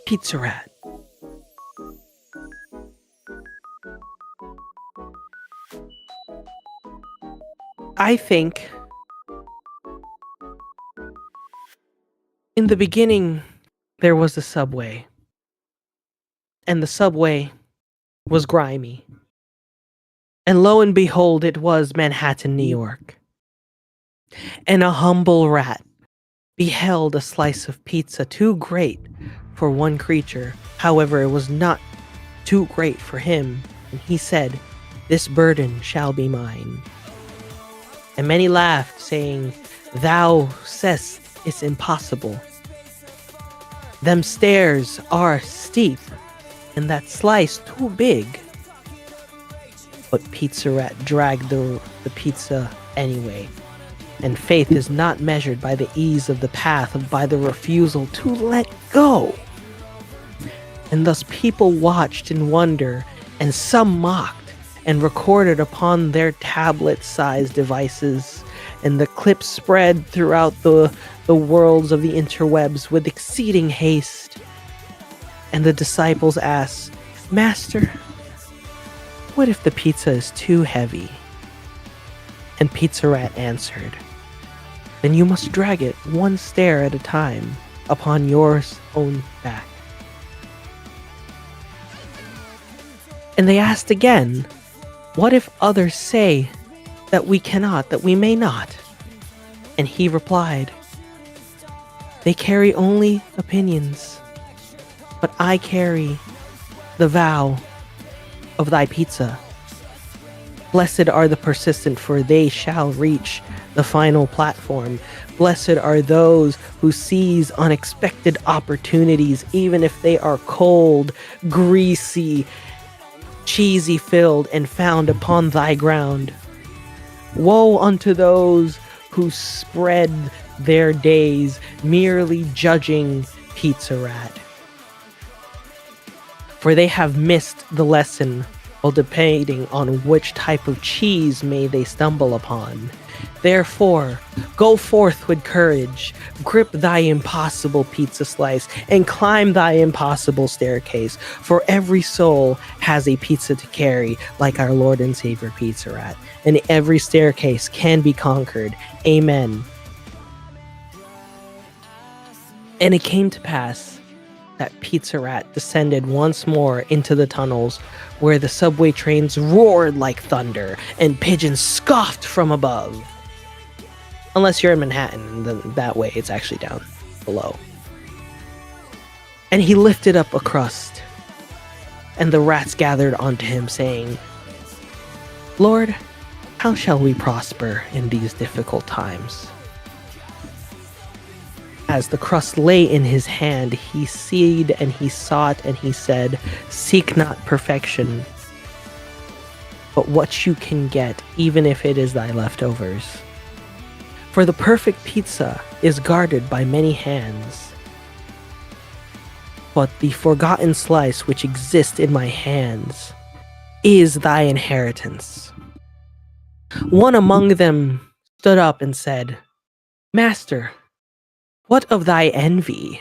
S3: Pizza Rat. I think in the beginning there was a subway, and the subway was grimy. And lo and behold, it was Manhattan, New York. And a humble rat beheld a slice of pizza too great for one creature. However, it was not too great for him, and he said, "This burden shall be mine." And many laughed, saying, "Thou sayest it's impossible. Them stairs are steep, and that slice too big." But Pizza Rat dragged the pizza anyway. And faith is not measured by the ease of the path, but by the refusal to let go. And thus people watched in wonder, and some mocked and recorded upon their tablet-sized devices, and the clip spread throughout the worlds of the interwebs with exceeding haste. And the disciples asked, "Master, what if the pizza is too heavy?" And Pizza Rat answered, "Then you must drag it one stair at a time upon your own back." And they asked again, "What if others say that we cannot, that we may not?" And he replied, "They carry only opinions, but I carry the vow of thy pizza. Blessed are the persistent, for they shall reach the final platform. Blessed are those who seize unexpected opportunities, even if they are cold, greasy, cheesy filled, and found upon thy ground. Woe unto those who spread their days merely judging Pizza Rat, for they have missed the lesson while debating on which type of cheese may they stumble upon. Therefore, go forth with courage, grip thy impossible pizza slice, and climb thy impossible staircase, for every soul has a pizza to carry, like our Lord and Savior Pizza Rat, and every staircase can be conquered. Amen." And it came to pass that Pizza Rat descended once more into the tunnels, where the subway trains roared like thunder and pigeons scoffed from above. Unless you're in Manhattan, and then that way it's actually down below. And he lifted up a crust, and the rats gathered onto him, saying, "Lord, how shall we prosper in these difficult times?" As the crust lay in his hand, he seed and he sought and he said, "Seek not perfection, but what you can get, even if it is thy leftovers. For the perfect pizza is guarded by many hands, but the forgotten slice which exists in my hands is thy inheritance." One among them stood up and said, "Master, what of thy envy?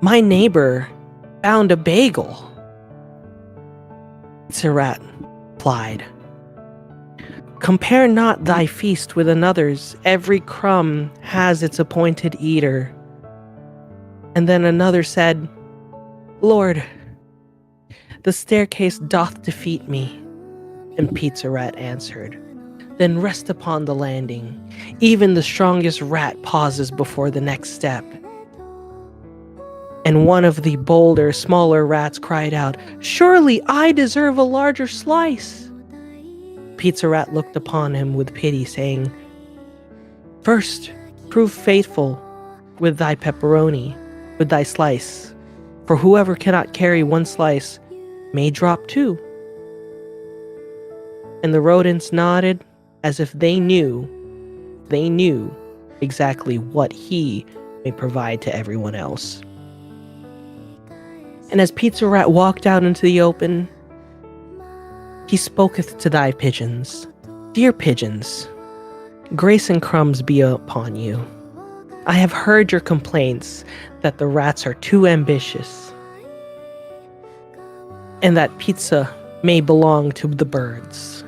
S3: My neighbor found a bagel." Pizza Rat replied, "Compare not thy feast with another's. Every crumb has its appointed eater." And then another said, "Lord, the staircase doth defeat me." And Pizza Rat answered, "Then rest upon the landing. Even the strongest rat pauses before the next step." And one of the bolder, smaller rats cried out, "Surely I deserve a larger slice." Pizza Rat looked upon him with pity, saying, "First, prove faithful with thy pepperoni, with thy slice, for whoever cannot carry one slice may drop two." And the rodents nodded as if they knew exactly what he may provide to everyone else. And as Pizza Rat walked out into the open, he spoketh to thy pigeons, "Dear pigeons, grace and crumbs be upon you. I have heard your complaints that the rats are too ambitious, and that pizza may belong to the birds.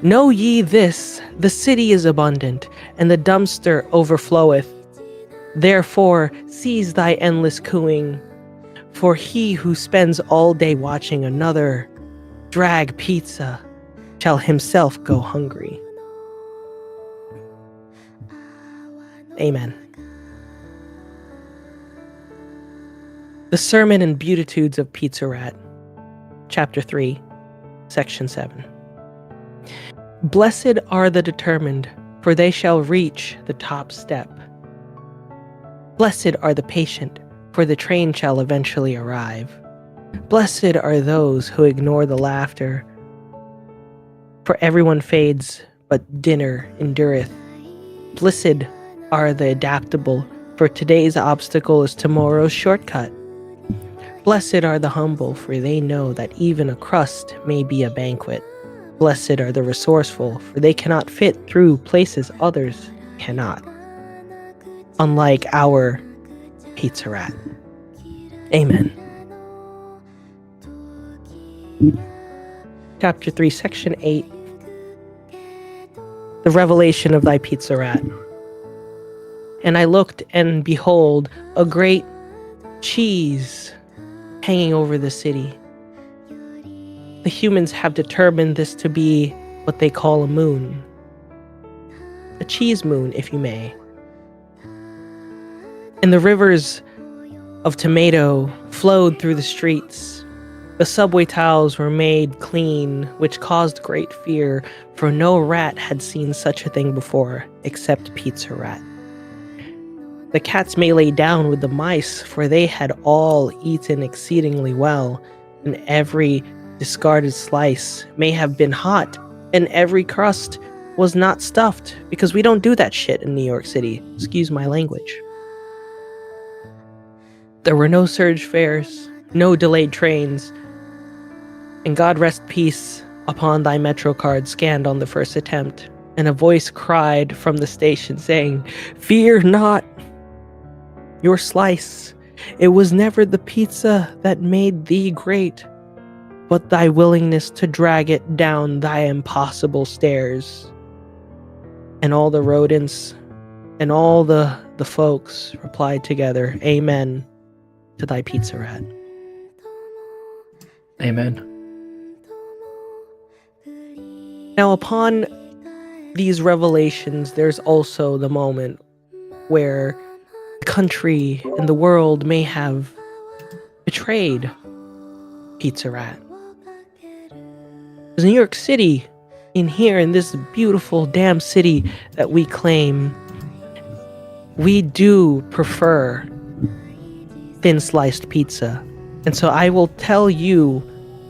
S3: Know ye this, the city is abundant, and the dumpster overfloweth. Therefore cease thy endless cooing, for he who spends all day watching another drag pizza shall himself go hungry." Amen. The Sermon and Beatitudes of Pizza Rat, Chapter 3, Section 7. Blessed are the determined, for they shall reach the top step. Blessed are the patient, for the train shall eventually arrive. Blessed are those who ignore the laughter, for everyone fades, but dinner endureth. Blessed are the adaptable, for today's obstacle is tomorrow's shortcut. Blessed are the humble, for they know that even a crust may be a banquet. Blessed are the resourceful, for they cannot fit through places others cannot. Unlike our Pizza Rat. Amen. Chapter 3, Section 8. The revelation of thy Pizza Rat. And I looked, and behold, a great cheese hanging over the city. The humans have determined this to be what they call a moon. A cheese moon, if you may. And the rivers of tomato flowed through the streets. The subway tiles were made clean, which caused great fear, for no rat had seen such a thing before, except Pizza Rat. The cats may lay down with the mice, for they had all eaten exceedingly well, and every discarded slice may have been hot, and every crust was not stuffed, because we don't do that shit in New York City. Excuse my language. There were no surge fares, no delayed trains, and God rest peace upon thy Metro card scanned on the first attempt. And a voice cried from the station saying, "Fear not your slice. It was never the pizza that made thee great, but thy willingness to drag it down thy impossible stairs." And all the rodents and all the folks replied together, "Amen, to thy pizza rat.
S2: Amen.
S3: Now, upon these revelations, there's also the moment where the country and the world may have betrayed Pizza Rat. Because New York City, in this beautiful damn city that we claim, we do prefer thin sliced pizza. And so I will tell you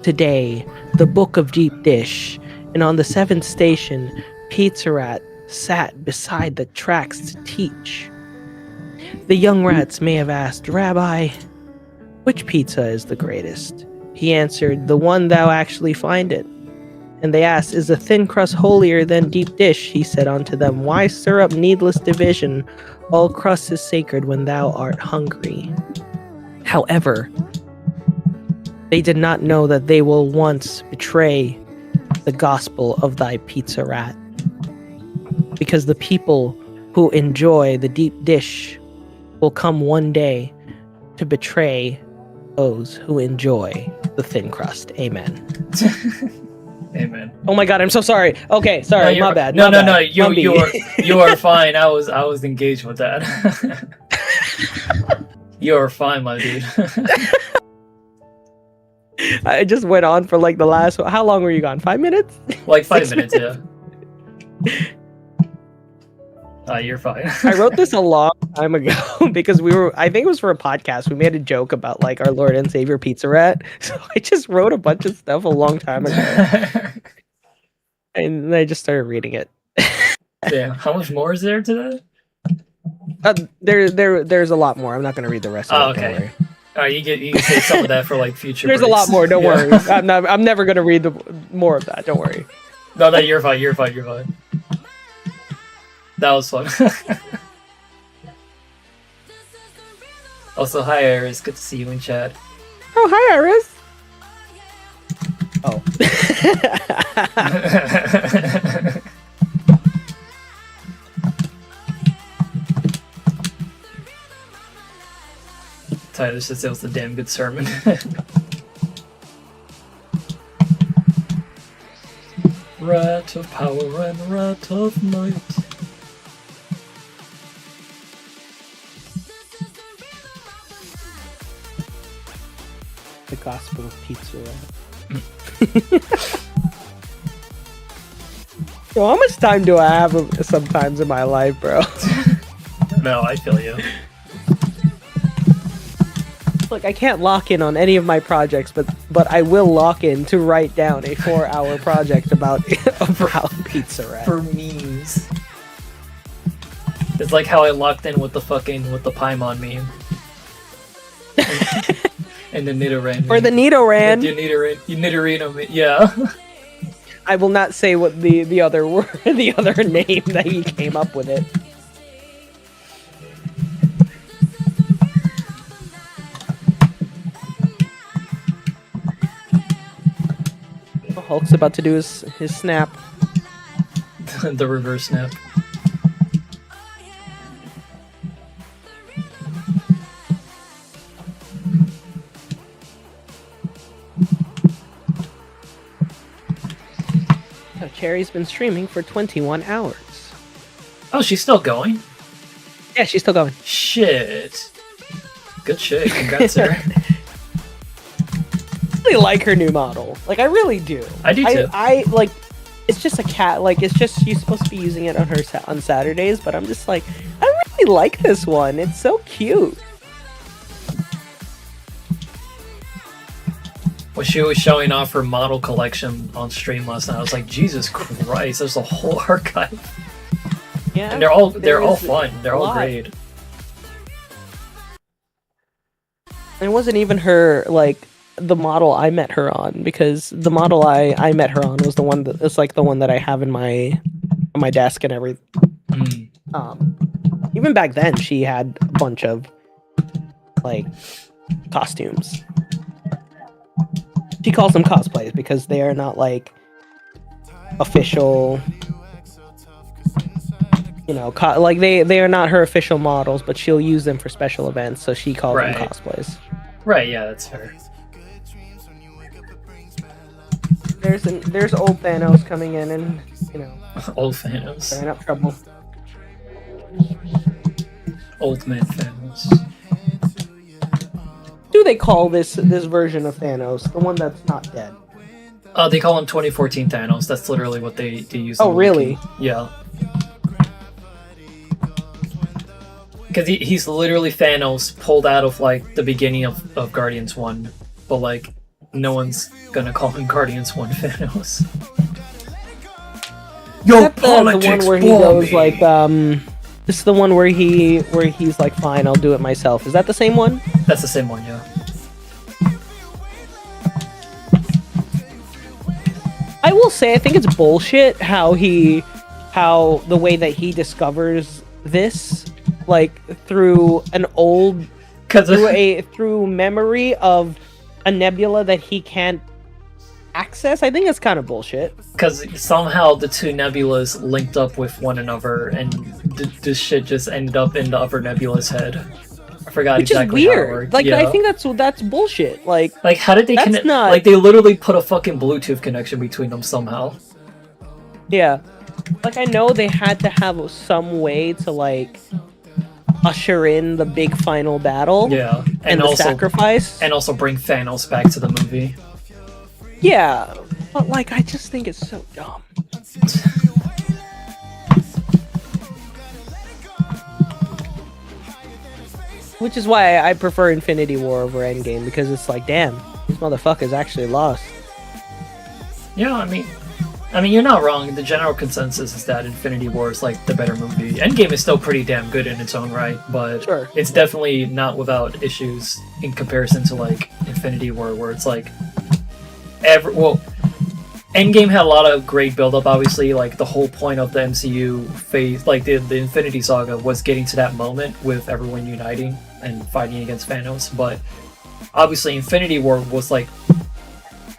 S3: today the Book of Deep Dish. And on the 7th station, Pizza Rat sat beside the tracks to teach. The young rats may have asked, Rabbi, which pizza is the greatest? He answered, the one thou actually find it. And they asked, is a thin crust holier than deep dish? He said unto them, why stir up needless division? All crust is sacred when thou art hungry. However, they did not know that they will once betray the gospel of thy Pizza Rat. Because the people who enjoy the deep dish will come one day to betray those who enjoy the thin crust. Amen.
S2: Amen.
S3: Oh my god, I'm so sorry. Okay, sorry, my bad.
S2: No,
S3: my bad.
S2: you are fine. I was engaged with that. You are fine, my dude.
S3: I just went on for like the last. How long were you gone? 5 minutes?
S2: Like 5 minutes, yeah. You're fine.
S3: I wrote this a long time ago because I think it was for a podcast. We made a joke about like our Lord and Savior Pizza Rat. So I just wrote a bunch of stuff a long time ago. And I just started reading it.
S2: Yeah. How much more is there to that?
S3: There's a lot more. I'm not going to read the rest of it.
S2: Okay.
S3: Don't worry.
S2: You can save some of that for like future.
S3: There's
S2: breaks.
S3: a lot more. Don't
S2: Yeah.
S3: worry. I'm never going to read more of that. Don't worry.
S2: No, you're fine. You're fine. You're fine. That was fun. Also, hi Iris. Good to see you in chat.
S3: Oh, hi Iris. Oh.
S2: Tyler says it was a damn good sermon. Rat of power and rat of might.
S3: The gospel of Pizza Rat. Yo, how much time do I have sometimes in my life, bro?
S2: No, I feel you.
S3: Look, I can't lock in on any of my projects, but I will lock in to write down a 4-hour project about Pizza Rat.
S2: For memes. It's like how I locked in with the Paimon meme. And the Nidoran.
S3: Or the Nidoran.
S2: The Nidorino meme. Yeah.
S3: I will not say what the other word, the other name that he came up with it. Hulk's about to do his snap.
S2: The reverse snap.
S3: So Cherry's been streaming for 21 hours.
S2: Oh, she's still going?
S3: Yeah, she's still going.
S2: Shit. Good shit. Congrats, her.
S3: I really like her new model. Like, I really do.
S2: I do too.
S3: I like. It's just a cat. Like, it's just you're supposed to be using it on Saturdays, but I'm just like, I really like this one. It's so cute.
S2: When she was showing off her model collection on stream last night, I was like, Jesus Christ, there's a whole archive.
S3: Yeah,
S2: And they're all fun. They're all great.
S3: It wasn't even her like the model I met her on, because the model I met her on was the one that it's like the one that I have in my on my desk and everything. Even back then, she had a bunch of like costumes. She calls them cosplays because they are not like official. You know, like they are not her official models, but she'll use them for special events, so she calls them cosplays.
S2: Right, yeah, that's fair.
S3: There's old Thanos coming in and, you know,
S2: Old Thanos.
S3: stirring up trouble.
S2: Old man Thanos.
S3: Do they call this version of Thanos, the one that's not dead?
S2: They call him 2014 Thanos. That's literally what they use.
S3: Oh,
S2: in
S3: really?
S2: Wiki. Yeah. Because he's literally Thanos pulled out of like the beginning of Guardians 1, but like no one's gonna call him Guardians 1 Thanos. Yo,
S3: The one where he goes like, this is the one where he's like, fine, I'll do it myself. Is that the same one?
S2: That's the same one, yeah.
S3: I will say, I think it's bullshit how the way that he discovers this, like through an old, through memory of a nebula that he can't access. I think it's kind of bullshit.
S2: Because somehow the two nebulas linked up with one another, and this shit just ended up in the other nebula's head. I forgot
S3: Which
S2: exactly
S3: is
S2: how it
S3: weird.
S2: worked.
S3: Like,
S2: yeah.
S3: I think that's bullshit. Like
S2: how did they
S3: that's
S2: connect?
S3: not-
S2: Like, they literally put a fucking Bluetooth connection between them somehow.
S3: yeah, like I know they had to have some way to like usher in the big final battle.
S2: Yeah,
S3: and the
S2: also
S3: sacrifice.
S2: and also bring Thanos back to the movie.
S3: Yeah, but like I just think it's so dumb. Which is why I prefer Infinity War over Endgame, because it's like, damn, these motherfuckers actually lost.
S2: Yeah, I mean, you're not wrong. The general consensus is that Infinity War is like the better movie. Endgame is still pretty damn good in its own right, but
S3: Sure.
S2: it's definitely not without issues in comparison to like Infinity War, where it's like Endgame had a lot of great build-up, obviously. Like, the whole point of the MCU phase, like the Infinity Saga, was getting to that moment with everyone uniting and fighting against Thanos. But obviously, Infinity War was like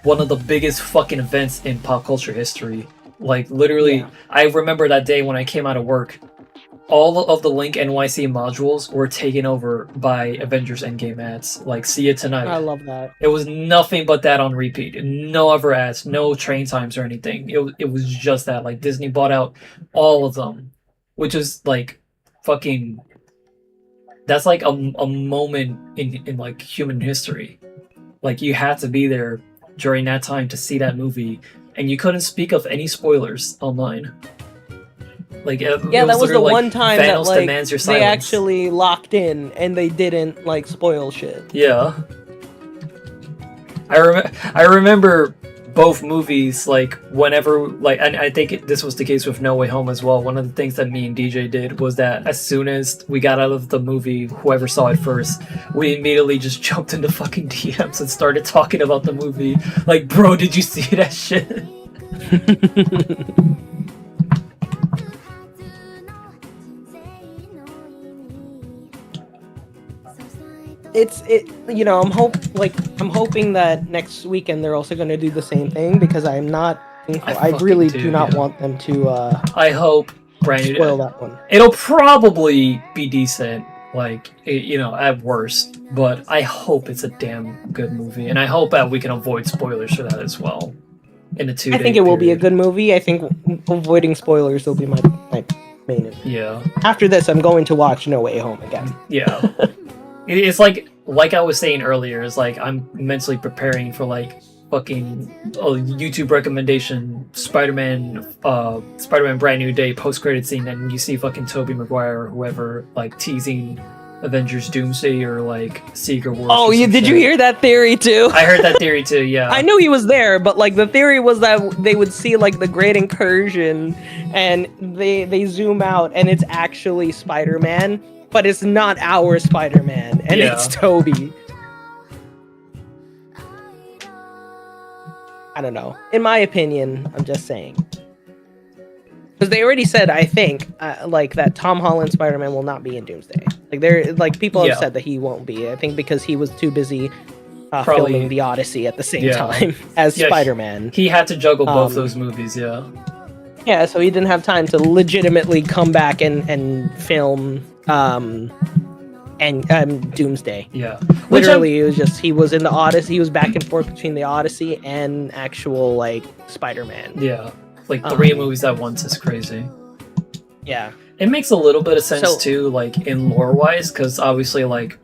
S2: one of the biggest fucking events in pop culture history. Like, literally,
S3: Yeah.
S2: I remember that day when I came out of work, all of the Link NYC modules were taken over by Avengers Endgame ads. Like, see it tonight.
S3: I love that.
S2: It was nothing but that on repeat. No other ads, no train times or anything. It was just that. Like, Disney bought out all of them, which is like fucking. That's like a moment in like human history. Like, you had to be there during that time to see that movie, and you couldn't speak of any spoilers online. Like,
S3: Yeah, that was the
S2: literally,
S3: one time
S2: Thanos
S3: that like
S2: demands your
S3: they
S2: silence.
S3: actually locked in and they didn't like spoil shit.
S2: Yeah. I remember both movies, like, whenever, like, and I think this was the case with No Way Home as well. One of the things that me and DJ did was that as soon as we got out of the movie, whoever saw it first, we immediately just jumped into fucking DMs and started talking about the movie. Like, bro, did you see that shit?
S3: You know, I'm hoping that next weekend they're also going to do the same thing, because I'm not I really
S2: fucking
S3: do not
S2: yeah.
S3: want them to
S2: I hope brand new.
S3: spoil that one.
S2: It'll probably be decent, like, you know, at worst, but I hope it's a damn good movie, and I hope that we can avoid spoilers for that as well. In a 2-day
S3: I think it will be a
S2: period.
S3: good movie. I think avoiding spoilers will be my main issue.
S2: Yeah,
S3: After this, I'm going to watch No Way Home again.
S2: yeah. It's like I was saying earlier, it's like I'm mentally preparing for like fucking YouTube recommendation Spider-Man Brand New Day post-credit scene, and you see fucking Tobey Maguire or whoever like teasing Avengers Doomsday or like Secret Wars.
S3: Oh, did you hear that theory too?
S2: I heard that theory too, yeah.
S3: I knew he was there, but like the theory was that they would see like the Great Incursion, and they zoom out, and it's actually Spider-Man, but it's not our Spider-Man, and
S2: Yeah.
S3: it's Toby. I don't know. In my opinion, I'm just saying. Because they already said, I think, like that Tom Holland Spider-Man will not be in Doomsday. Like people have
S2: Yeah.
S3: said that he won't be. I think because he was too busy
S2: Probably-
S3: filming The Odyssey at the same
S2: Yeah.
S3: time as
S2: Yeah,
S3: Spider-Man.
S2: He had to juggle both
S3: Um,
S2: those movies, yeah.
S3: Yeah, so he didn't have time to legitimately come back and film and Doomsday.
S2: Yeah.
S3: Literally, it was just he was in the Odyssey. He was back and forth between the Odyssey and actual like Spider-Man.
S2: Yeah. Like 3 movies at once is crazy.
S3: Yeah.
S2: It makes a little bit of sense
S3: So-
S2: too, like in lore-wise, because obviously, like,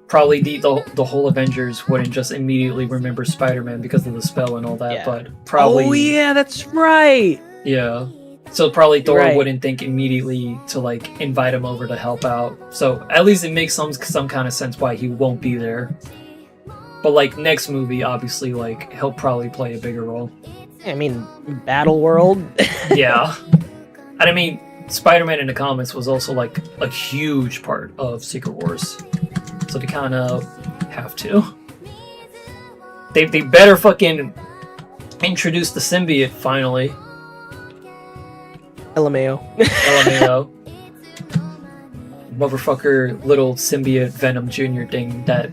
S2: probably the whole Avengers wouldn't just immediately remember Spider-Man because of the spell and all that,
S3: Yeah.
S2: but probably
S3: Oh yeah, that's right.
S2: yeah. So probably Thor
S3: Right.
S2: wouldn't think immediately to like invite him over to help out. So at least it makes some kind of sense why he won't be there. But like next movie, obviously, like he'll probably play a bigger role.
S3: I mean, Battle World.
S2: Yeah, and I mean, Spider-Man in the comics was also like a huge part of Secret Wars, so they kind of have to. They better fucking introduce the symbiote finally.
S3: LMAO.
S2: LMAO. Motherfucker, little symbiote Venom Jr. thing that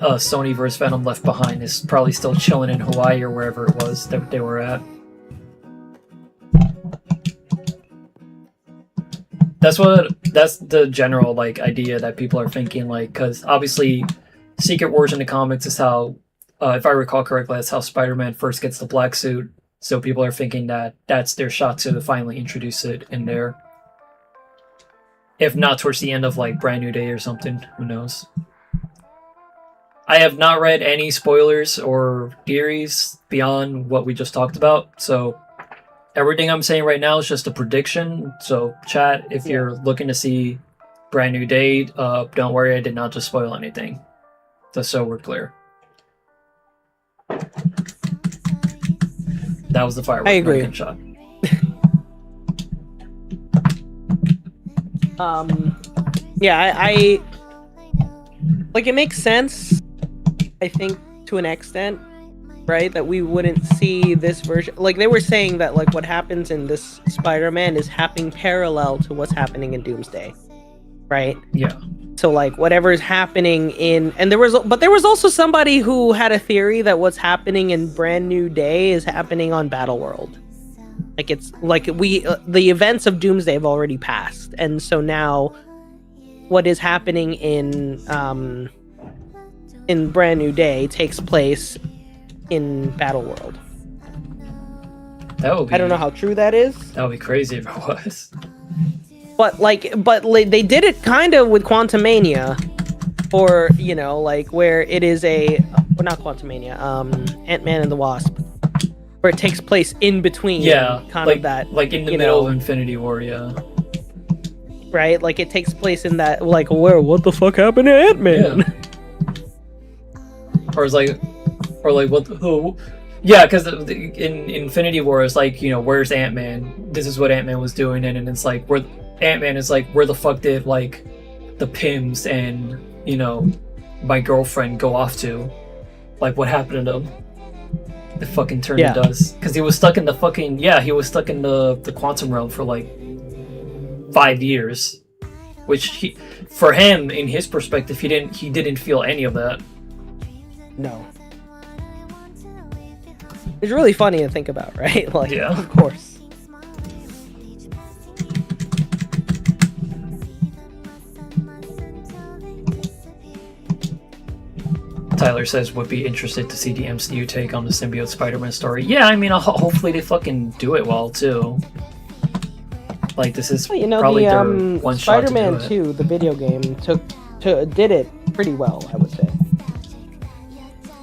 S2: Sony vs. Venom left behind is probably still chilling in Hawaii or wherever it was that they were at. That's the general like idea that people are thinking, like, because obviously Secret Wars in the comics is how, if I recall correctly, that's how Spider-Man first gets the black suit. So people are thinking that that's their shot to finally introduce it in there. If not towards the end of like Brand New Day or something, who knows? I have not read any spoilers or theories beyond what we just talked about, so everything I'm saying right now is just a prediction. So chat, if you're looking to see Brand New Day, don't worry, I did not just spoil anything. Just so we're clear. That was the firework.
S3: I agree.
S2: American shot.
S3: Yeah, I like it makes sense, I think, to an extent, right? That we wouldn't see this version. Like they were saying that like what happens in this Spider-Man is happening parallel to what's happening in Doomsday, right?
S2: Yeah.
S3: So like whatever is happening in, and there was also somebody who had a theory that what's happening in Brand New Day is happening on Battle World. Like it's like the events of Doomsday have already passed, and so now what is happening in Brand New Day takes place in Battle World.
S2: That would be,
S3: I don't know how true that is,
S2: that would be crazy if it was.
S3: but they did it kind of with Quantumania, or you know, like where it is well, not Quantumania, Ant-Man and the Wasp, where it takes place in between.
S2: Yeah,
S3: kind
S2: like,
S3: of that,
S2: like in the
S3: you
S2: middle
S3: know,
S2: of Infinity War. Yeah.
S3: right? Like it takes place in that, like where what the fuck happened to Ant-Man?
S2: Yeah. Or what? Who? Yeah, because in Infinity War, it's like, you know, where's Ant-Man? This is what Ant-Man was doing, and it's like where Ant-Man is like, where the fuck did like the Pims and, you know, my girlfriend go off to? Like, what happened to them? The fucking turned to dust because he was stuck in the fucking he was stuck in the quantum realm for like 5 years, which for him, in his perspective, he didn't feel any of that.
S3: No. It's really funny to think about, right? Like,
S2: Yeah.
S3: of course.
S2: Tyler says would be interested to see the MCU take on the symbiote Spider-Man story. Yeah, I mean, hopefully they fucking do it well too. Like, this is
S3: Well, you know,
S2: probably their
S3: the
S2: one shot to do
S3: Spider-Man
S2: it.
S3: 2, the video game, did it pretty well, I would say.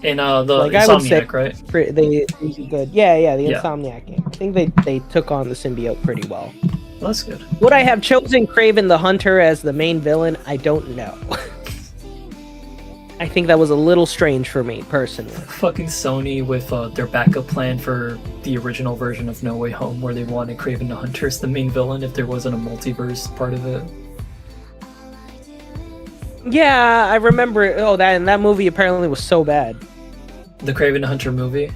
S2: In the
S3: Like, I would say
S2: Insomniac, right?
S3: They did good. Yeah, the
S2: Yeah.
S3: Insomniac game. I think they took on the symbiote pretty well.
S2: Well, that's good.
S3: Would I have chosen Kraven the Hunter as the main villain? I don't know. I think that was a little strange for me, personally.
S2: Fucking Sony with their backup plan for the original version of No Way Home, where they wanted Kraven the Hunter as the main villain if there wasn't a multiverse part of it.
S3: Yeah, I remember. Oh, that movie apparently was so bad.
S2: The Kraven the Hunter movie.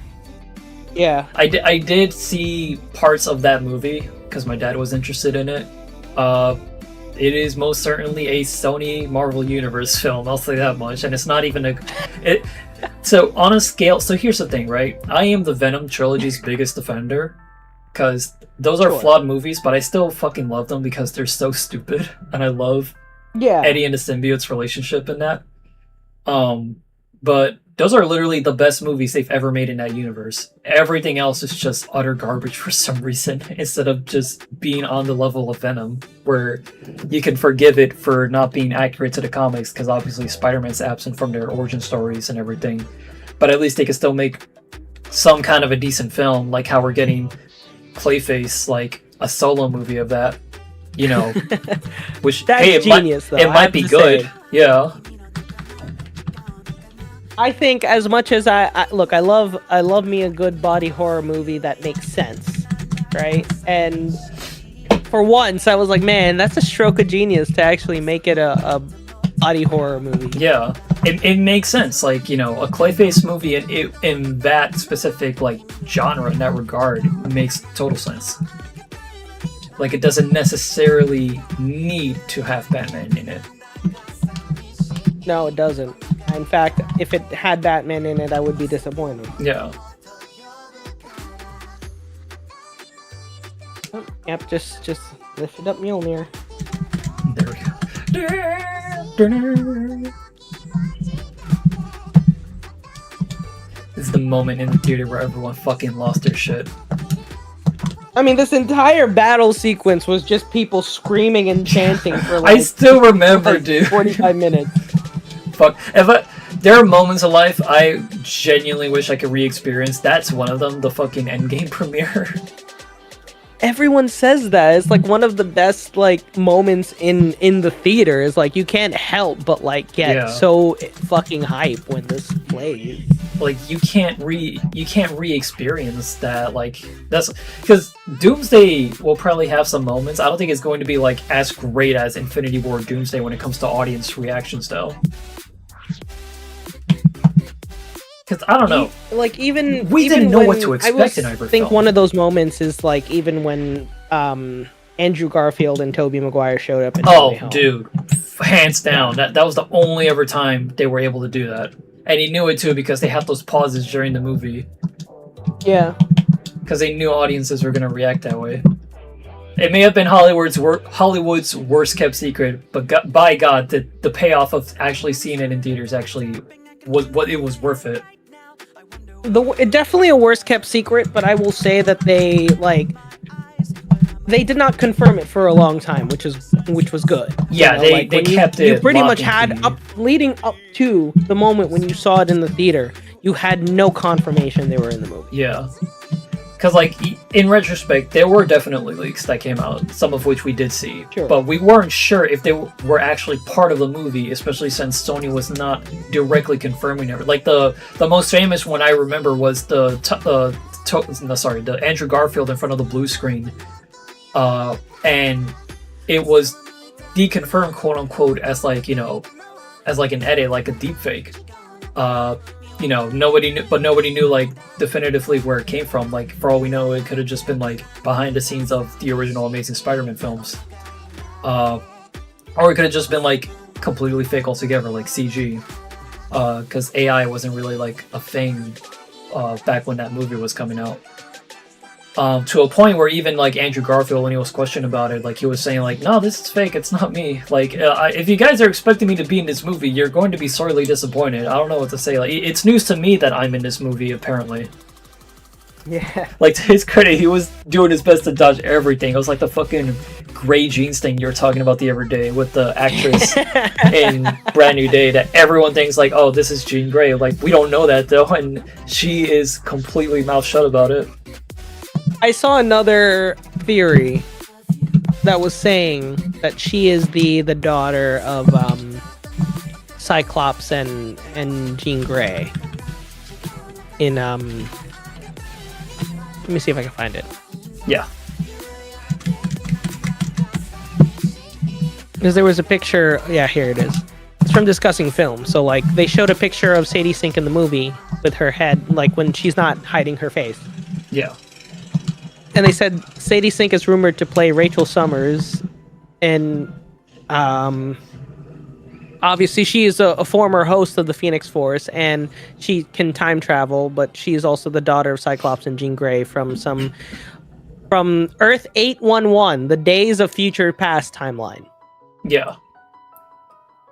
S3: Yeah.
S2: I did see parts of that movie because my dad was interested in it. It is most certainly a Sony Marvel Universe film, I'll say that much, and it's not even so on a scale. So here's the thing, right? I am the Venom trilogy's biggest defender because those are flawed movies, but I still fucking love them because they're so stupid, and I love
S3: Yeah.
S2: Eddie and the symbiote's relationship in that. But those are literally the best movies they've ever made in that universe. Everything else is just utter garbage for some reason, instead of just being on the level of Venom, where you can forgive it for not being accurate to the comics, because obviously Spider-Man's absent from their origin stories and everything. But at least they can still make some kind of a decent film, like how we're getting Clayface, like a solo movie of that, you know. Which,
S3: That's
S2: hey,
S3: genius, though.
S2: It
S3: I
S2: might
S3: have
S2: be
S3: to
S2: good.
S3: say.
S2: Yeah.
S3: I think as much as I look, I love me a good body horror movie that makes sense, right? And for once, I was like, man, that's a stroke of genius to actually make it a body horror movie.
S2: Yeah, it makes sense. Like, you know, a Clayface movie in that specific like genre, in that regard, makes total sense. Like, it doesn't necessarily need to have Batman in it.
S3: No, it doesn't. In fact, if it had Batman in it, I would be disappointed.
S2: Yeah.
S3: Oh, yep, just lift it up, Mjolnir.
S2: There we go. This is the moment in the theater where everyone fucking lost their shit.
S3: I mean, this entire battle sequence was just people screaming and chanting for like
S2: I still remember, dude.
S3: 45 minutes.
S2: Fuck. There are moments of life I genuinely wish I could re-experience. That's one of them, the fucking Endgame premiere.
S3: Everyone says that. It's like one of the best like moments in the theater. Is like you can't help but like get so fucking hype when this plays.
S2: Like you can't re-experience that. Like that's because Doomsday will probably have some moments. I don't think it's going to be like as great as Infinity War Doomsday when it comes to audience reactions though. Because I don't know.
S3: Like even
S2: didn't know
S3: when,
S2: what to expect in every
S3: I think
S2: film.
S3: one of those moments is like even when Andrew Garfield and Tobey Maguire showed up in No Way Home.
S2: Dude, hands down, that was the only ever time they were able to do that, and he knew it too because they had those pauses during the movie.
S3: Yeah,
S2: because they knew audiences were gonna react that way. It may have been Hollywood's worst kept secret, but by God, the payoff of actually seeing it in theaters actually was worth it.
S3: Definitely a worst kept secret, but I will say that they did not confirm it for a long time, which was good.
S2: Yeah,
S3: you know,
S2: they kept it.
S3: You pretty much
S2: locked
S3: had
S2: in.
S3: leading up to the moment when you saw it in the theater, you had no confirmation they were in the movie.
S2: Yeah, because like in retrospect, there were definitely leaks that came out, some of which we did see, but we weren't sure if they were actually part of the movie, especially since Sony was not directly confirming it. Like the most famous one I remember was the Andrew Garfield in front of the blue screen, and it was deconfirmed, quote unquote, as like, you know, as like an edit, like a deep fake. You know, nobody knew like definitively where it came from. Like, for all we know, it could have just been like behind the scenes of the original Amazing Spider-Man films, or it could have just been like completely fake altogether, like CG, because AI wasn't really like a thing back when that movie was coming out. To a point where even like Andrew Garfield, when he was questioned about it, like he was saying like, no, this is fake, it's not me. Like, if you guys are expecting me to be in this movie, you're going to be sorely disappointed. I don't know what to say. Like, it's news to me that I'm in this movie, apparently.
S3: Yeah.
S2: Like, to his credit, he was doing his best to dodge everything. It was like the fucking gray jeans thing you were talking about the other day with the actress in Brand New Day that everyone thinks like, oh, this is Jean Grey. Like, we don't know that though, and she is completely mouth shut about it.
S3: I saw another theory that was saying that she is the daughter of Cyclops and Jean Grey. In let me see if I can find it.
S2: Yeah.
S3: Because there was a picture. Yeah, here it is. It's from Discussing Film. So like they showed a picture of Sadie Sink in the movie with her head, like when she's not hiding her face.
S2: Yeah.
S3: And they said Sadie Sink is rumored to play Rachel Summers, and obviously she is a former host of the Phoenix Force, and she can time travel, but she is also the daughter of Cyclops and Jean Grey from Earth 811, the Days of Future Past timeline.
S2: Yeah.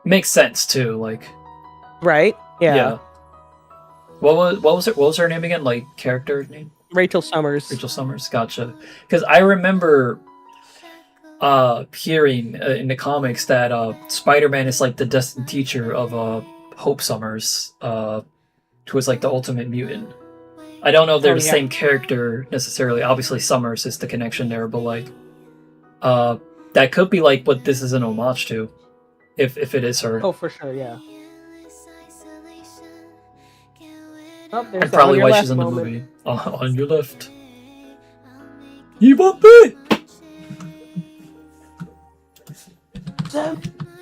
S2: Makes sense too. Like,
S3: right? Yeah.
S2: What was her name again? Like character name?
S3: Rachel Summers.
S2: Rachel Summers. Gotcha. Because I remember hearing in the comics that Spider-Man is like the destined teacher of Hope Summers, who was like the ultimate mutant. I don't know if they're the same character necessarily. Obviously, Summers is the connection there, but like, that could be like what this is an homage to, if it is her.
S3: Oh, for sure, yeah. Oh,
S2: And probably why she's in the movie. On your left. Ivape!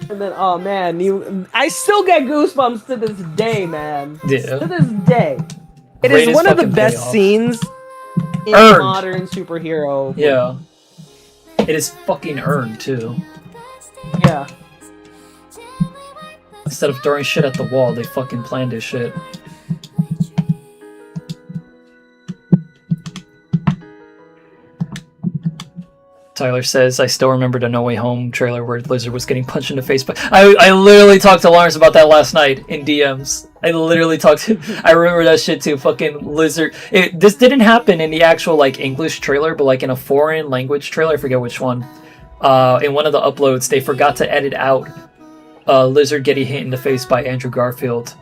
S3: And then, oh man, I still get goosebumps to this day, man.
S2: Yeah.
S3: To this day. It
S2: Greatest
S3: is one of the
S2: fucking
S3: best
S2: payoff.
S3: scenes in
S2: Earned.
S3: modern superhero.
S2: Yeah. It is fucking earned, too.
S3: Yeah.
S2: Instead of throwing shit at the wall, they fucking planned this shit. Tyler says, I still remember the No Way Home trailer where Lizard was getting punched in the face. But I literally talked to Lawrence about that last night in DMs. I literally talked to him. I remember that shit too. Fucking Lizard. This didn't happen in the actual like English trailer, but like in a foreign language trailer, I forget which one. In one of the uploads, they forgot to edit out Lizard getting hit in the face by Andrew Garfield.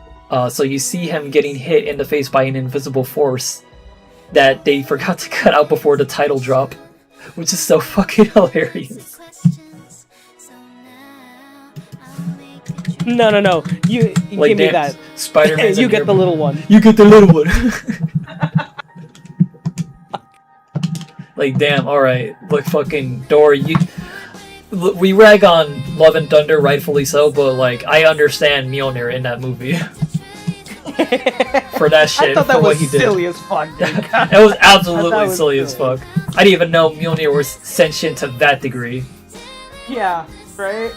S2: So you see him getting hit in the face by an invisible force that they forgot to cut out before the title drop. Which is so fucking hilarious.
S3: No. You
S2: Like,
S3: give me
S2: damn,
S3: that.
S2: Spider-Man's
S3: You
S2: in
S3: get
S2: here,
S3: the little one.
S2: You get the little one. Like, damn, alright. Like, fucking Dory, we rag on Love and Thunder, rightfully so, but, like, I understand Mjolnir in that movie. For that shit.
S3: I thought that
S2: for what
S3: was
S2: he did.
S3: silly as fuck. Dude.
S2: It was absolutely
S3: That was
S2: silly as fuck. I didn't even know Mjolnir was sentient to that degree.
S3: Yeah, right?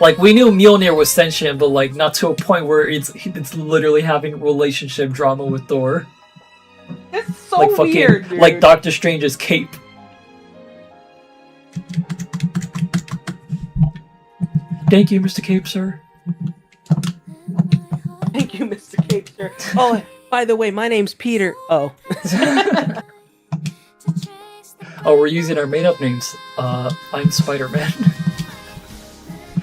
S2: Like, we knew Mjolnir was sentient, but, like, not to a point where it's literally having relationship drama with Thor.
S3: It's so
S2: Like, fucking,
S3: weird, dude.
S2: like Doctor Strange's cape. Thank you, Mr. Cape, sir.
S3: Thank you, Mr. Cape, sir. Oh, by the way, my name's Peter. Oh.
S2: Oh, we're using our made-up names. I'm Spider-Man.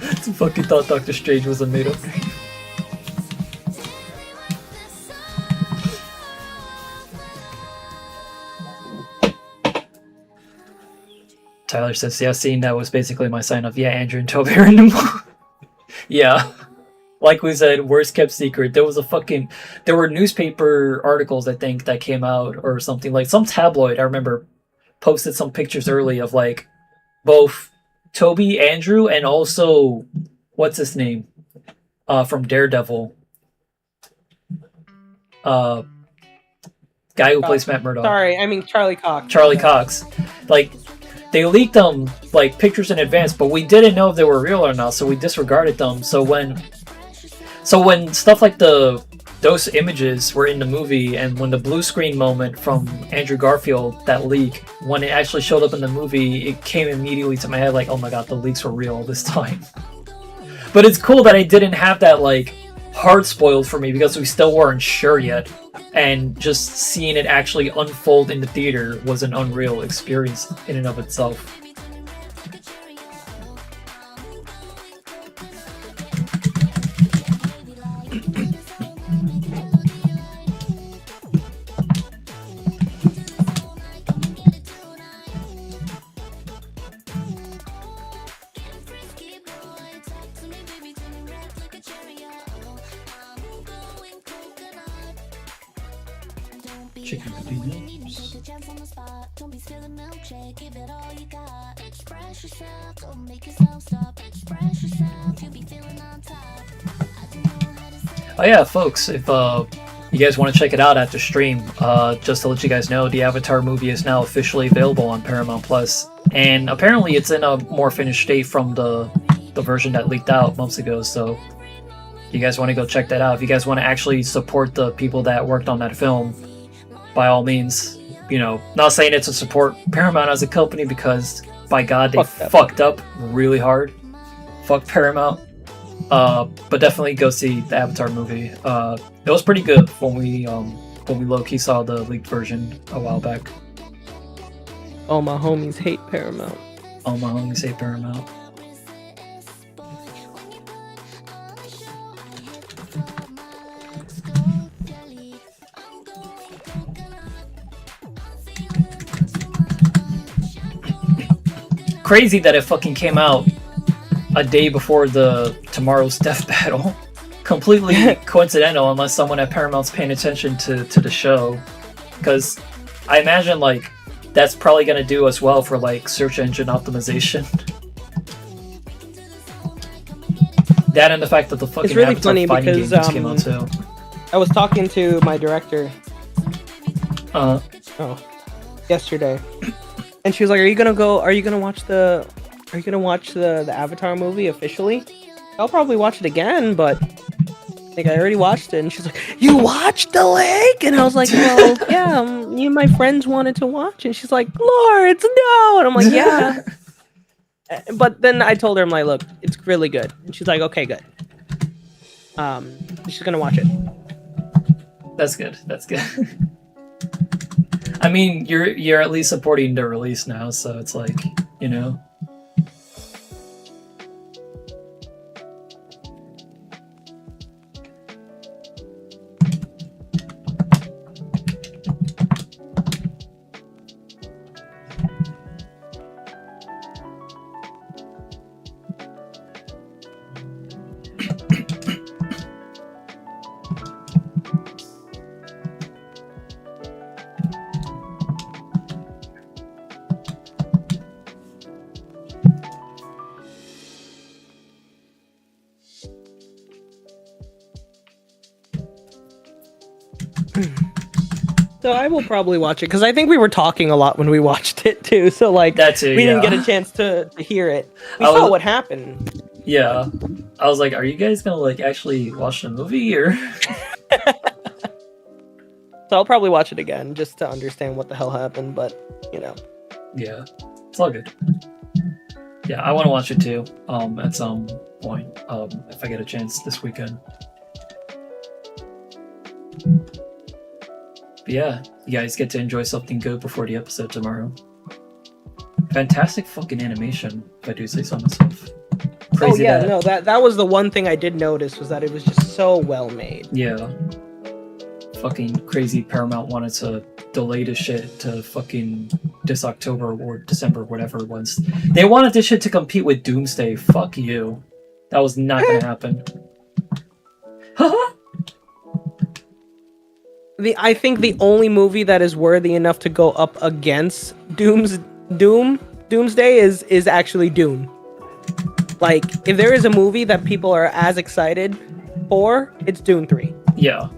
S2: I fucking thought Doctor Strange was a made-up name. Tyler says, yeah, seeing that was basically my sign of, yeah, Andrew and Toby are in the movie. Yeah. Like we said, worst kept secret. There were newspaper articles, I think, that came out or something. Like, some tabloid, I remember, posted some pictures early of, like, both Toby, Andrew, and also, what's his name? From Daredevil. Guy who plays Matt Murdock.
S3: Sorry, I mean Charlie Cox.
S2: Charlie Cox. Like, they leaked them, like, pictures in advance, but we didn't know if they were real or not, so we disregarded them. So when stuff like those images were in the movie, and when the blue screen moment from Andrew Garfield, that leak, when it actually showed up in the movie, it came immediately to my head like, oh my god, the leaks were real this time. But it's cool that I didn't have that, like, hard spoiled for me, because we still weren't sure yet. And just seeing it actually unfold in the theater was an unreal experience in and of itself. Chicken convenience. Oh yeah, folks, if you guys want to check it out after stream, just to let you guys know, the Avatar movie is now officially available on Paramount Plus, and apparently it's in a more finished state from the version that leaked out months ago, so if you guys want to go check that out, if you guys want to actually support the people that worked on that film, by all means, you know, not saying it to support Paramount as a company, because by God, they fucked up really hard. Fuck Paramount. But definitely go see the Avatar movie. It was pretty good when we low-key saw the leaked version a while back.
S3: Oh, my homies hate Paramount.
S2: All my homies say Paramount. Crazy that it fucking came out a day before the Tomorrow's Death Battle. Completely coincidental, unless someone at Paramount's paying attention to the show. Because I imagine, like, that's probably gonna do us well for, like, search engine optimization. That and the fact that the fucking
S3: It's really
S2: Avatar
S3: funny
S2: fighting
S3: because,
S2: game just came out too.
S3: I was talking to my director yesterday, and she was like, "Are you gonna watch the Avatar movie officially?" I'll probably watch it again, but I think I already watched it. And she's like, "You watched the lake?" And I was like, "Well, yeah, me and my friends wanted to watch." And she's like, "Lawrence, no!" And I'm like, "Yeah." But then I told her, I'm like, "Look, it's really good." And she's like, "Okay, good." She's gonna watch it.
S2: That's good. That's good. I mean, you're at least supporting the release now, so it's like, you know.
S3: So I will probably watch it because I think we were talking a lot when we watched it too. So like
S2: That too,
S3: we didn't
S2: yeah.
S3: get a chance to hear it. We
S2: I
S3: saw
S2: was-
S3: what happened.
S2: Yeah. I was like, are you guys gonna, like, actually watch the movie, or?
S3: So I'll probably watch it again just to understand what the hell happened. But you know,
S2: Yeah, it's all good. Yeah, I want to watch it too. At some point, if I get a chance this weekend. But yeah, you guys get to enjoy something good before the episode tomorrow. Fantastic fucking animation, if I do say so myself. Crazy
S3: that was the one thing I did notice was that it was just so well made.
S2: Yeah. Fucking crazy Paramount wanted to delay this shit to fucking this October or December, whatever it was. They wanted this shit to compete with Doomsday. Fuck you. That was not gonna happen.
S3: I think the only movie that is worthy enough to go up against Doomsday is actually Dune. Like, if there is a movie that people are as excited for, it's Dune 3.
S2: Yeah.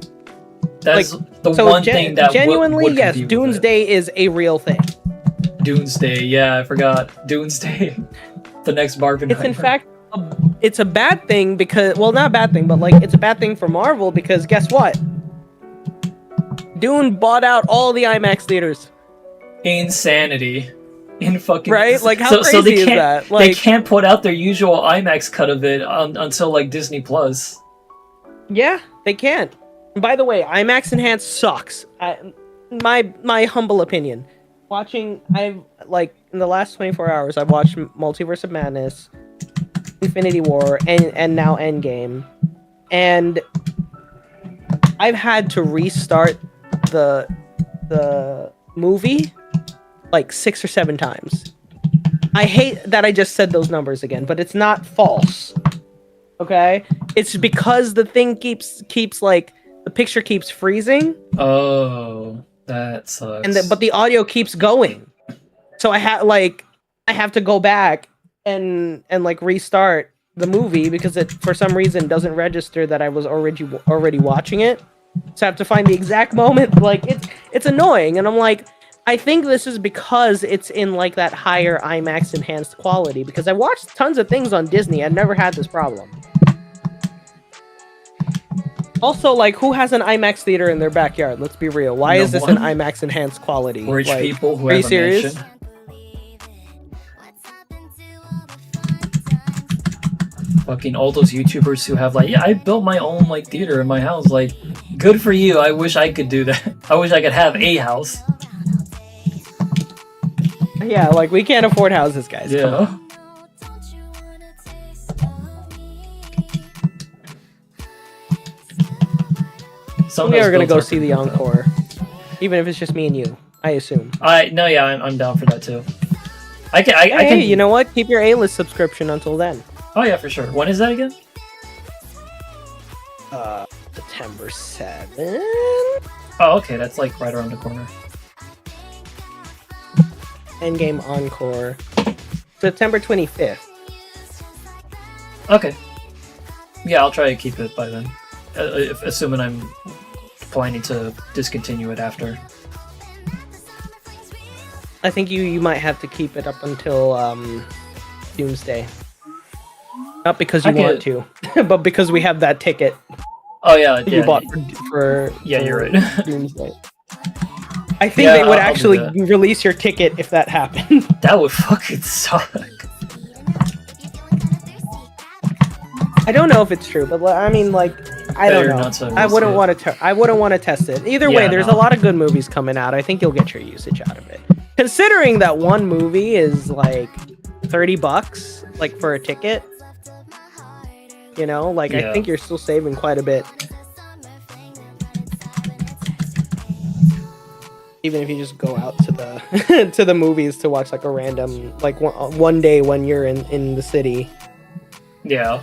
S2: That's
S3: Like,
S2: the
S3: so
S2: one thing that
S3: genuinely,
S2: would
S3: yes,
S2: compete with
S3: Doomsday is a real thing.
S2: it. Doomsday, yeah, I forgot. Doomsday. The next Barbenheimer.
S3: It's in fact, it's a bad thing because, well, not a bad thing, but like, it's a bad thing for Marvel because guess what? Dune bought out all the IMAX theaters.
S2: Insanity. In fucking
S3: Right? Like, how crazy
S2: they
S3: is
S2: can't,
S3: that?
S2: they
S3: Like-
S2: can't put out their usual IMAX cut of it until like Disney Plus.
S3: Yeah, they can't. And by the way, IMAX Enhanced sucks. My humble opinion. I've like in the last 24 hours, I've watched Multiverse of Madness, Infinity War, and now Endgame, and I've had to restart the movie like 6 or 7 times. I hate that I just said those numbers again, but it's not false. Okay? It's because the thing keeps like the picture keeps freezing
S2: Oh, that sucks.
S3: and but the audio keeps going. So I have to go back and like restart the movie because it for some reason doesn't register that I was already watching it. So I have to find the exact moment. Like it's annoying, and I'm like, I think this is because it's in like that higher IMAX enhanced quality. Because I watched tons of things on Disney, I've never had this problem. Also, like, who has an IMAX theater in their backyard? Let's be real. Why
S2: No
S3: is this
S2: one.
S3: an IMAX enhanced quality?
S2: Rich
S3: Like,
S2: people who
S3: are you
S2: have a
S3: serious?
S2: mansion. fucking all those YouTubers who have like, yeah, I built my own like theater in my house. Like, good for you. I wish I could do that. I wish I could have a house.
S3: Yeah, like we can't afford houses, guys. Come on.
S2: Yeah.
S3: We are gonna go see the encore, even if it's just me and you. I assume.
S2: I'm down for that too. I can.
S3: Hey, you know what? Keep your A-list subscription until then.
S2: Oh yeah, for sure. When is that again?
S3: September 7th.
S2: Oh, okay, that's like right around the corner.
S3: Endgame encore. September 25th.
S2: Okay. Yeah, I'll try to keep it by then. Assuming I'm planning to discontinue it after.
S3: I think you might have to keep it up until Doomsday. Not because you want to, but because we have that ticket.
S2: Oh yeah,
S3: you bought for
S2: you're right.
S3: Doomsday. I think they would actually release your ticket if that happened.
S2: That would fucking suck.
S3: I don't know if it's true, but I mean, like, I don't know. I wouldn't want to. I wouldn't want to test it. Either way, there's a lot of good movies coming out. I think you'll get your usage out of it. Considering that one movie is like $30, like for a ticket. You know, like I think you're still saving quite a bit. Even if you just go out to the to the movies to watch like a random like one day when you're in the city.
S2: Yeah.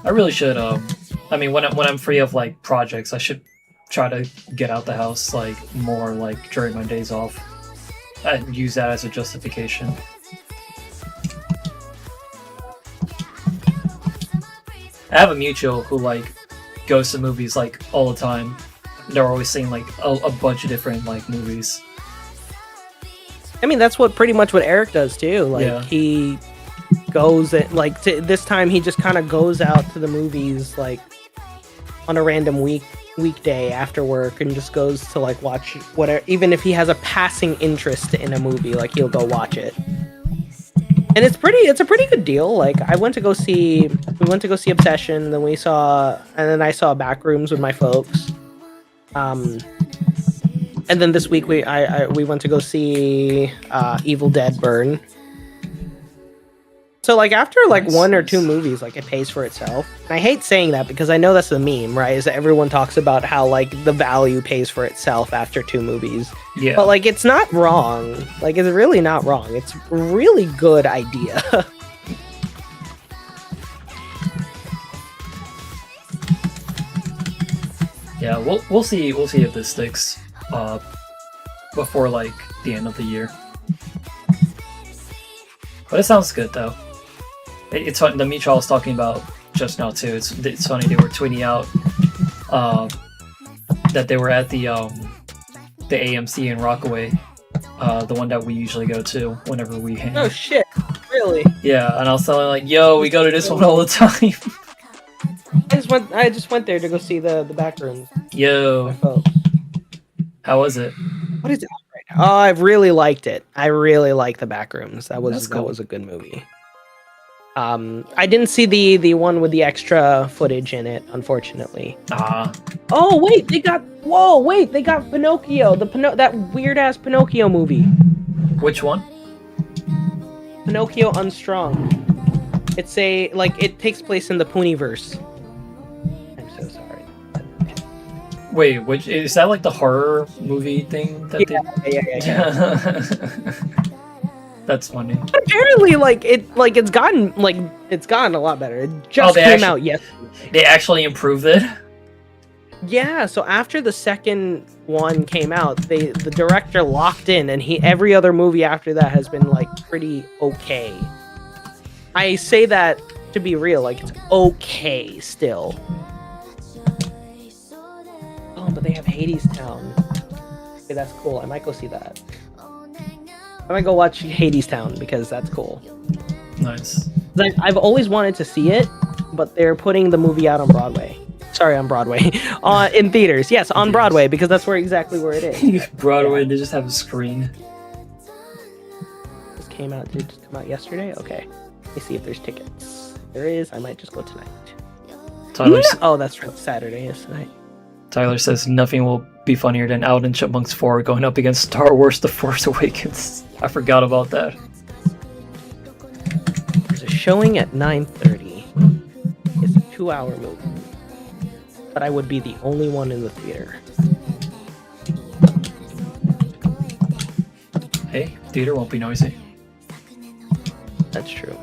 S2: I really should I mean when I'm free of like projects, I should try to get out the house like more like during my days off. And use that as a justification. I have a mutual who like goes to movies like all the time. They're always seeing like a bunch of different like movies.
S3: I mean, that's pretty much what Eric does too. Like he goes like this time he just kind of goes out to the movies like on a random weekday after work and just goes to like watch whatever. Even if he has a passing interest in a movie, like he'll go watch it. And it's a pretty good deal. Like we went to go see Obsession, then I saw Backrooms with my folks. And then this week we went to go see Evil Dead Burn. So like after like one or two movies, like it pays for itself. And I hate saying that because I know that's the meme, right? Is that everyone talks about how like the value pays for itself after two movies. Yeah. But like it's not wrong. Like it's really not wrong. It's a really good idea.
S2: Yeah, we'll see if this sticks before like the end of the year. But it sounds good though. It's fun. The mutual I was talking about just now too. It's funny they were tweeting out that they were at the AMC in Rockaway, the one that we usually go to whenever we hang.
S3: Oh shit! Really?
S2: Yeah, and I was telling like, yo, we go to this one all the time.
S3: I just went there to go see the Backrooms.
S2: Yo, how was it?
S3: What is it right now? Oh, I really liked it. I really like the Backrooms. That was a good movie. I didn't see the one with the extra footage in it, unfortunately. Oh wait, they got Pinocchio, that weird ass Pinocchio movie.
S2: Which one?
S3: Pinocchio Unstrung. It takes place in the Puniverse. I'm so sorry.
S2: Wait, which is that like the horror movie thing?
S3: Yeah.
S2: That's funny.
S3: Apparently, it's gotten a lot better. It just came out yesterday.
S2: They actually improved it.
S3: Yeah. So after the second one came out, the director locked in, and every other movie after that has been like pretty okay. I say that to be real, like it's okay still. Oh, but they have Hadestown. Okay, that's cool. I might go see that. I might go watch Hadestown because that's cool.
S2: Nice.
S3: I've always wanted to see it, but they're putting the movie out on Broadway. Sorry, on Broadway. In theaters. Yes, on Broadway, because that's exactly where it is.
S2: Broadway, they just have a screen.
S3: Did it just come out yesterday? Okay. Let me see if there's tickets. There is. I might just go tonight.
S2: Tyler,
S3: Oh, that's right. Saturday is tonight.
S2: Tyler says nothing will be funnier than Alvin Chipmunks 4 going up against Star Wars The Force Awakens. I forgot about that.
S3: There's a showing at 9:30. It's a 2-hour movie. But I would be the only one in the theater.
S2: Hey, theater won't be noisy.
S3: That's true.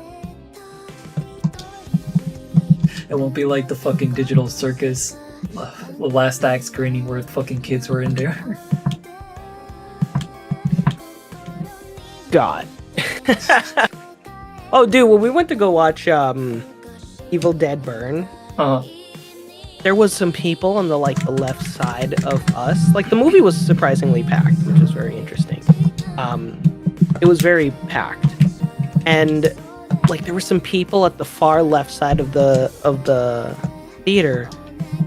S2: It won't be like the fucking Digital Circus the last act screening where fucking kids were in there.
S3: God. Oh, dude, when we went to go watch Evil Dead Burn, there was some people on the the left side of us. Like, the movie was surprisingly packed, which was very interesting. It was very packed, and like there were some people at the far left side of the theater.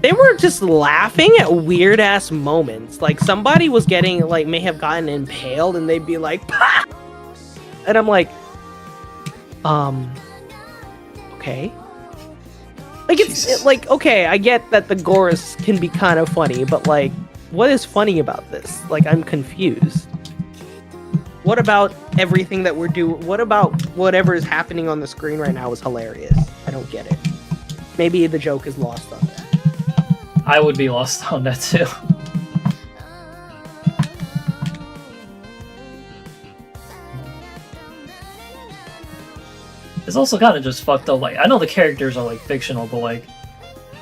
S3: They were just laughing at weird ass moments. Like, somebody was getting may have gotten impaled, and they'd be like, "Pah!" And I'm like, okay. Like, okay, I get that the gore can be kind of funny, but like, what is funny about this? Like, I'm confused. What about everything that we're doing? What about whatever is happening on the screen right now is hilarious? I don't get it. Maybe the joke is lost on that.
S2: I would be lost on that too. It's also kind of just fucked up. Like, I know the characters are fictional, but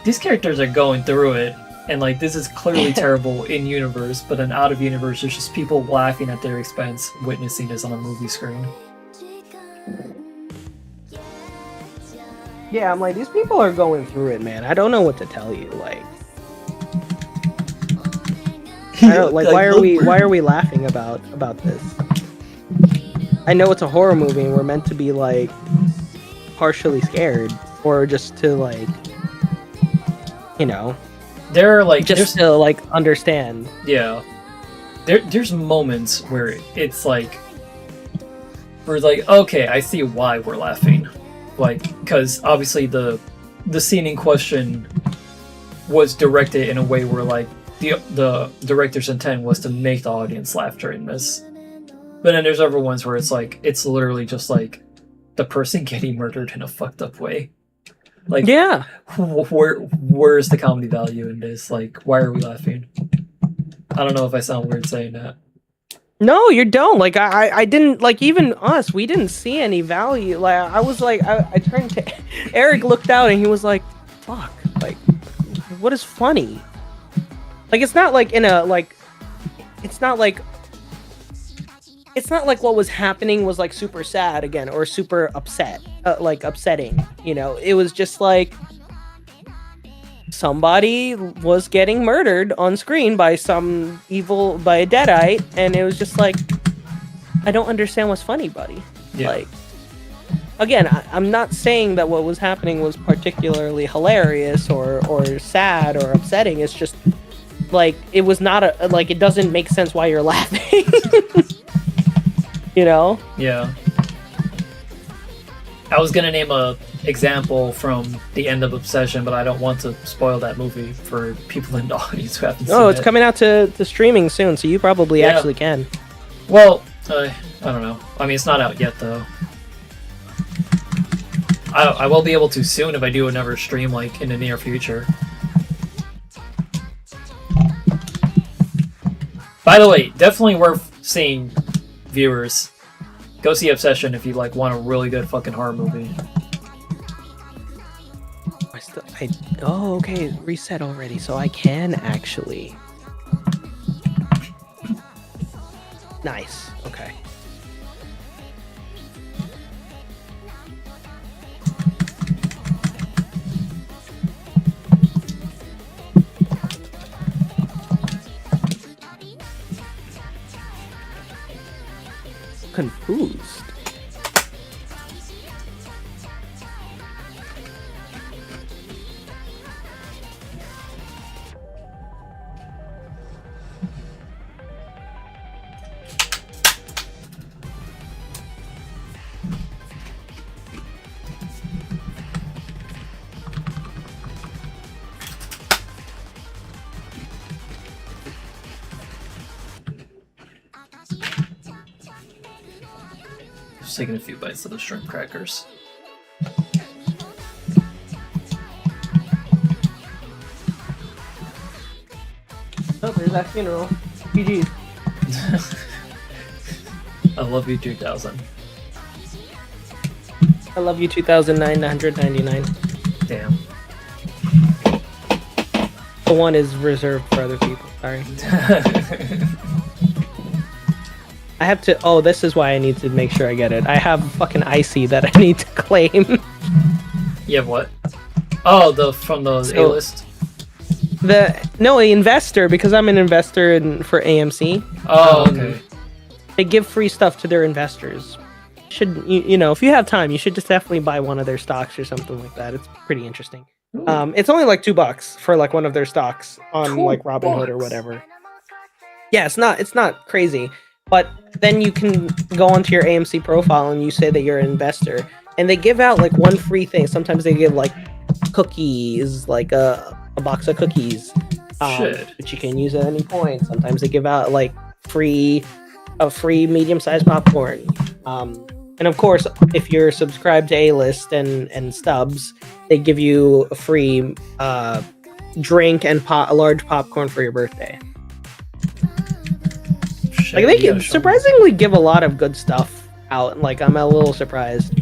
S2: these characters are going through it, and this is clearly terrible in universe, but then out of universe, there's just people laughing at their expense, witnessing this on a movie screen.
S3: Yeah, I'm like, these people are going through it, man. I don't know what to tell you. I don't, why are we laughing about this? I know it's a horror movie and we're meant to be partially scared, or just to
S2: They're
S3: just to understand.
S2: Yeah. There's moments where it's we're okay, I see why we're laughing. Because obviously the scene in question was directed in a way where the director's intent was to make the audience laugh during this. But then there's other ones where it's it's literally just the person getting murdered in a fucked up way.
S3: Yeah.
S2: Where's the comedy value in this? Why are we laughing? I don't know if I sound weird saying that.
S3: No, you don't. I didn't, even us, we didn't see any value. I was I turned to Eric, looked out, and he was like, fuck, what is funny? It's not in a, it's not what was happening was super sad again, or super upsetting, it was just somebody was getting murdered on screen by a deadite, and it was just I don't understand what's funny, buddy.
S2: Yeah.
S3: Again, I'm not saying that what was happening was particularly hilarious or sad or upsetting. It's just it was not it doesn't make sense why you're laughing.
S2: Yeah. I was gonna name a example from the end of Obsession, but I don't want to spoil that movie for people in the audience who haven't seen it.
S3: Oh, it's coming out to streaming soon, so you probably actually can.
S2: Well, I don't know. I mean, it's not out yet, though. I will be able to soon if I do another stream, in the near future. By the way, definitely worth seeing, viewers. Go see Obsession if you want a really good fucking horror movie.
S3: Oh, okay, reset already, so I can actually. Nice. Okay. Confused.
S2: taking a few bites of the shrimp crackers.
S3: Oh, there's that funeral. GG.
S2: I love you 2000.
S3: I love you 2,999.
S2: Damn.
S3: The one is reserved for other people. Sorry. I have to. Oh, this is why I need to make sure I get it. I have fucking icy that I need to claim.
S2: You have what? Oh, from the
S3: So-
S2: A-list?
S3: No, an investor, because I'm an investor for AMC.
S2: Oh, okay.
S3: They give free stuff to their investors. You know, if you have time, you should just definitely buy one of their stocks or something like that. It's pretty interesting. It's only like $2 for like one of their stocks on like Robinhood or whatever. Yeah, it's not crazy. But then you can go onto your AMC profile and you say that you're an investor, and they give out like one free thing. Sometimes they give like cookies, like a box of cookies, which you can use at any point. Sometimes they give out like free medium-sized popcorn. And of course, if you're subscribed to A-List and Stubs, they give you a free drink and a large popcorn for your birthday. Like they surprisingly give a lot of good stuff out. Like I'm a little surprised.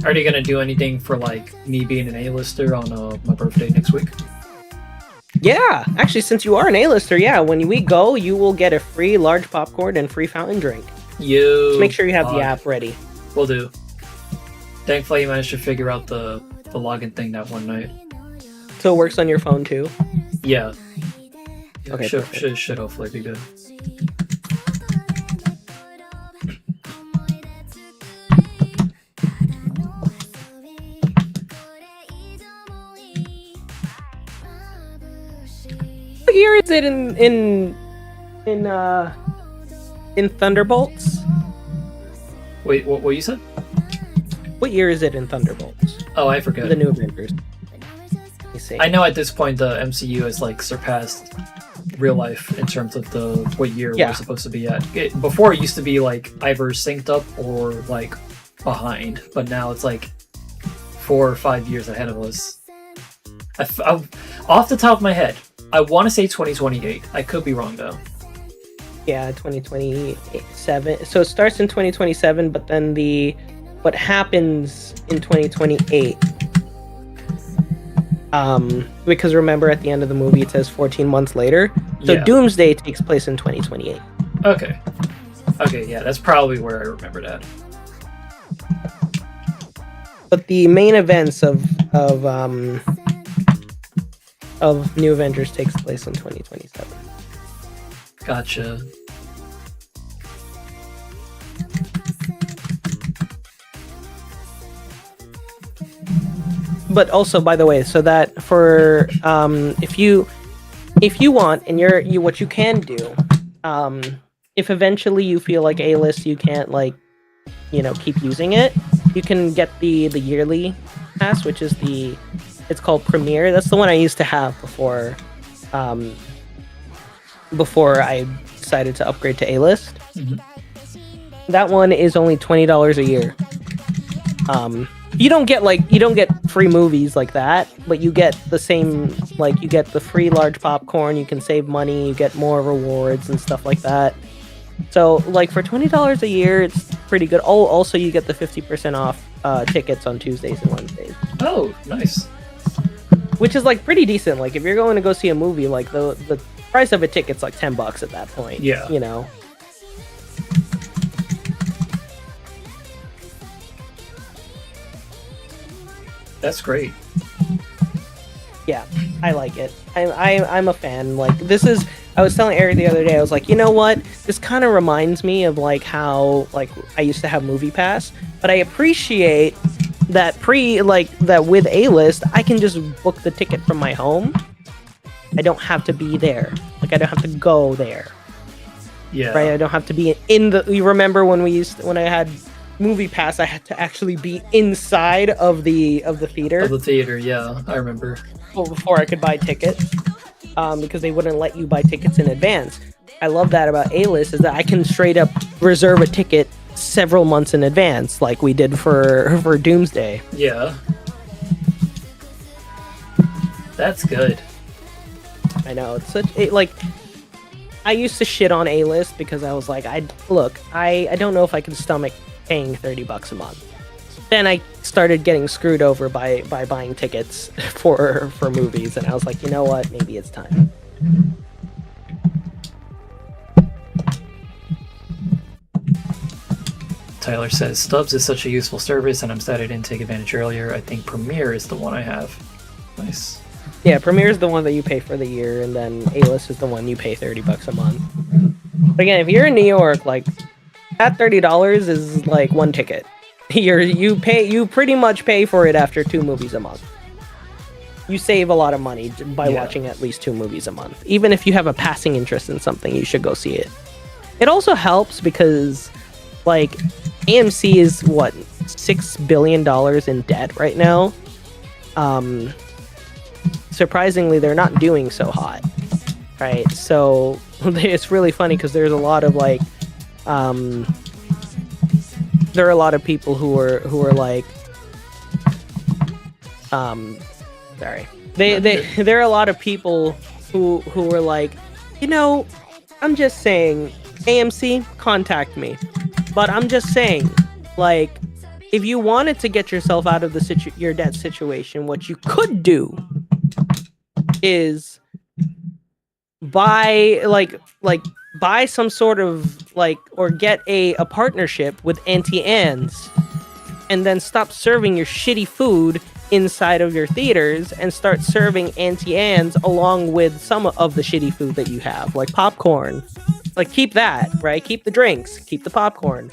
S2: Are you gonna do anything for like me being an A-lister on my birthday next week?
S3: Yeah, actually, since you are an A-lister, yeah, when we go, you will get a free large popcorn and free fountain drink. Just make sure you have the app ready.
S2: Will do. Thankfully, you managed to figure out the login thing that one night.
S3: So it works on your phone too?
S2: Yeah.
S3: Okay,
S2: Should hopefully be good.
S3: What year is it in Thunderbolts?
S2: Wait, what you said?
S3: What year is it in Thunderbolts?
S2: Oh, I forget.
S3: The new Avengers. Let me see.
S2: I know at this point the MCU has like surpassed real life in terms of what year we're supposed to be at. Before it used to be like either synced up or like behind, but now it's like 4 or 5 years ahead of us. Off the top of my head, I want to say 2028. I could be wrong though.
S3: Yeah, 2027. So it starts in 2027, but then what happens in 2028? Because remember at the end of the movie it says 14 months later. So
S2: Yeah.
S3: Doomsday takes place in 2028.
S2: Okay, yeah, that's probably where I remember that.
S3: But the main events of New Avengers takes place in 2027.
S2: Gotcha.
S3: But also, by the way, so that for if you want, and what you can do, if eventually you feel like A-List you can't keep using it, you can get the yearly pass, which is it's called Premiere. That's the one I used to have before I decided to upgrade to A-List.
S2: Mm-hmm.
S3: That one is only $20 a year. You don't get free movies like that, but you get the same, you get the free large popcorn, you can save money, you get more rewards and stuff like that. So for $20 a year, it's pretty good. Oh, also you get the 50% off tickets on Tuesdays and Wednesdays.
S2: Oh, nice.
S3: Which is pretty decent. If you're going to go see a movie, the price of a ticket's $10 at that point.
S2: Yeah.
S3: You know.
S2: That's great.
S3: Yeah, I like it. I'm a fan. I was telling Eric the other day, I was like, you know what? This kind of reminds me of how I used to have Movie Pass, but I appreciate that that with A-List, I can just book the ticket from my home. I don't have to be there. I don't have to go there.
S2: Yeah.
S3: Right? I don't have to be in the. You remember when I had Movie Pass, I had to actually be inside of the theater.
S2: Of the theater, yeah, I remember.
S3: Before I could buy tickets. because they wouldn't let you buy tickets in advance. I love that about A-List is that I can straight up reserve a ticket several months in advance, like we did for Doomsday.
S2: Yeah. That's good.
S3: I know, it's such like I used to shit on A-List because I was like, I don't know if I can stomach paying $30 a month. Then I started getting screwed over by buying tickets for movies, and I was like, you know what, maybe it's time.
S2: Tyler says, Stubs is such a useful service, and I'm sad I didn't take advantage earlier. I think Premiere is the one I have. Nice.
S3: Yeah, Premiere is the one that you pay for the year, and then A-List is the one you pay $30 a month. But again, if you're in New York, like, that $30 is like one ticket. You pretty much pay for it after 2 movies a month. You save a lot of money by watching at least 2 movies a month. Even if you have a passing interest in something, you should go see it. It also helps because, like, AMC is what, $6 billion in debt right now. Surprisingly, they're not doing so hot, right? So it's really funny because there's a lot of like, there are a lot of people who are like, sorry, there are a lot of people who are like, you know, I'm just saying, AMC, contact me. But I'm just saying, like, if you wanted to get yourself out of your debt situation, what you could do is buy buy some sort of like, or get a partnership with Auntie Anne's, and then stop serving your shitty food inside of your theaters and start serving Auntie Anne's along with some of the shitty food that you have, like popcorn. Like, keep that, right? Keep the drinks, keep the popcorn,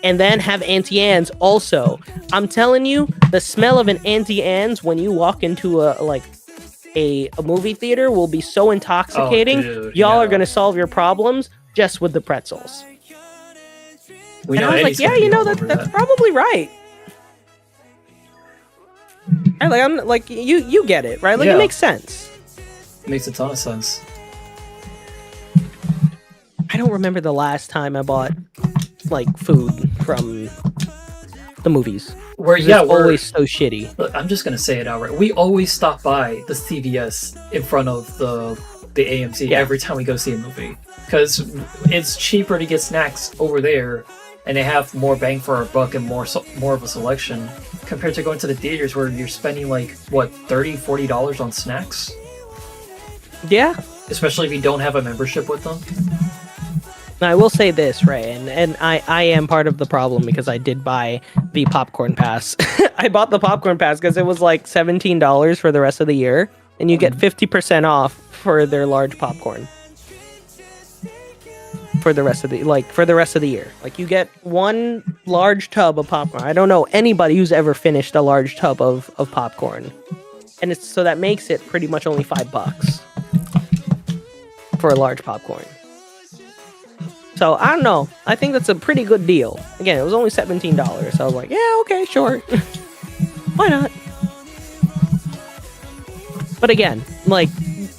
S3: and then have Auntie Anne's also. I'm telling you, the smell of an Auntie Anne's when you walk into a movie theater will be so intoxicating.
S2: Dude,
S3: Y'all are gonna solve your problems just with the pretzels.
S2: We
S3: And
S2: know
S3: I was like,
S2: Eddie's
S3: yeah,
S2: gonna
S3: you
S2: be
S3: know,
S2: all
S3: that's
S2: over that.
S3: probably right. I'm like, you get it, right? Like,
S2: Yeah.
S3: it makes sense.
S2: Makes a ton of sense.
S3: I don't remember the last time I bought like food from the movies.
S2: We're
S3: It's
S2: yeah, we're
S3: always so shitty.
S2: Look, I'm just gonna say it outright. We always stop by the CVS in front of the AMC every time we go see a movie, because it's cheaper to get snacks over there, and they have more bang for our buck and more of a selection compared to going to the theaters where you're spending like what $30-$40 on snacks,
S3: Yeah.
S2: especially if you don't have a membership with them.
S3: Now, I will say this, right, and I am part of the problem because I did buy the popcorn pass. I bought the popcorn pass because it was like $17 for the rest of the year, and you get 50% off for their large popcorn for the rest of the year. Like, you get one large tub of popcorn. I don't know anybody who's ever finished a large tub of popcorn, and so that makes it pretty much only $5 for a large popcorn. So, I don't know. I think that's a pretty good deal. Again, it was only $17. So I was like, yeah, okay, sure. Why not? But again, like,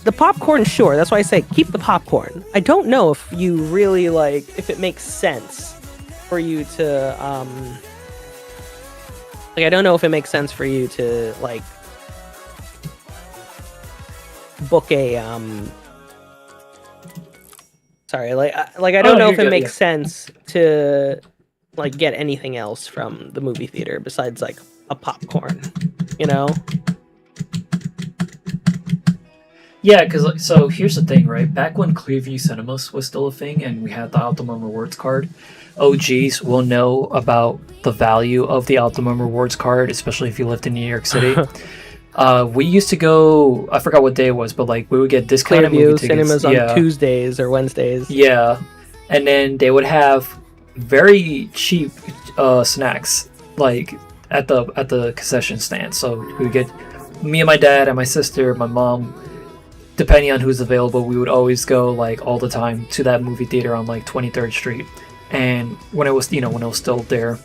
S3: the popcorn, sure. That's why I say keep the popcorn. I don't know if you really, like, if it makes sense for you to, like, I don't know if it makes sense for you to, like, book a, sorry, like I don't know if it makes sense to like get anything else from the movie theater besides like a popcorn, you know?
S2: Yeah, because so here's the thing, right? Back when Clearview Cinemas was still a thing and we had the Optimum Rewards card, OGs will know about the value of the Optimum Rewards card, especially if you lived in New York City. We used to go, I forgot what day it was, but like we would get discounted movie
S3: Clearview
S2: tickets.
S3: Cinemas on Tuesdays or Wednesdays.
S2: Yeah, and then they would have very cheap snacks like at the concession stand. So we would get, me and my dad and my sister, my mom, depending on who's available, we would always go like all the time to that movie theater on like 23rd Street. And when it was, when it was still there,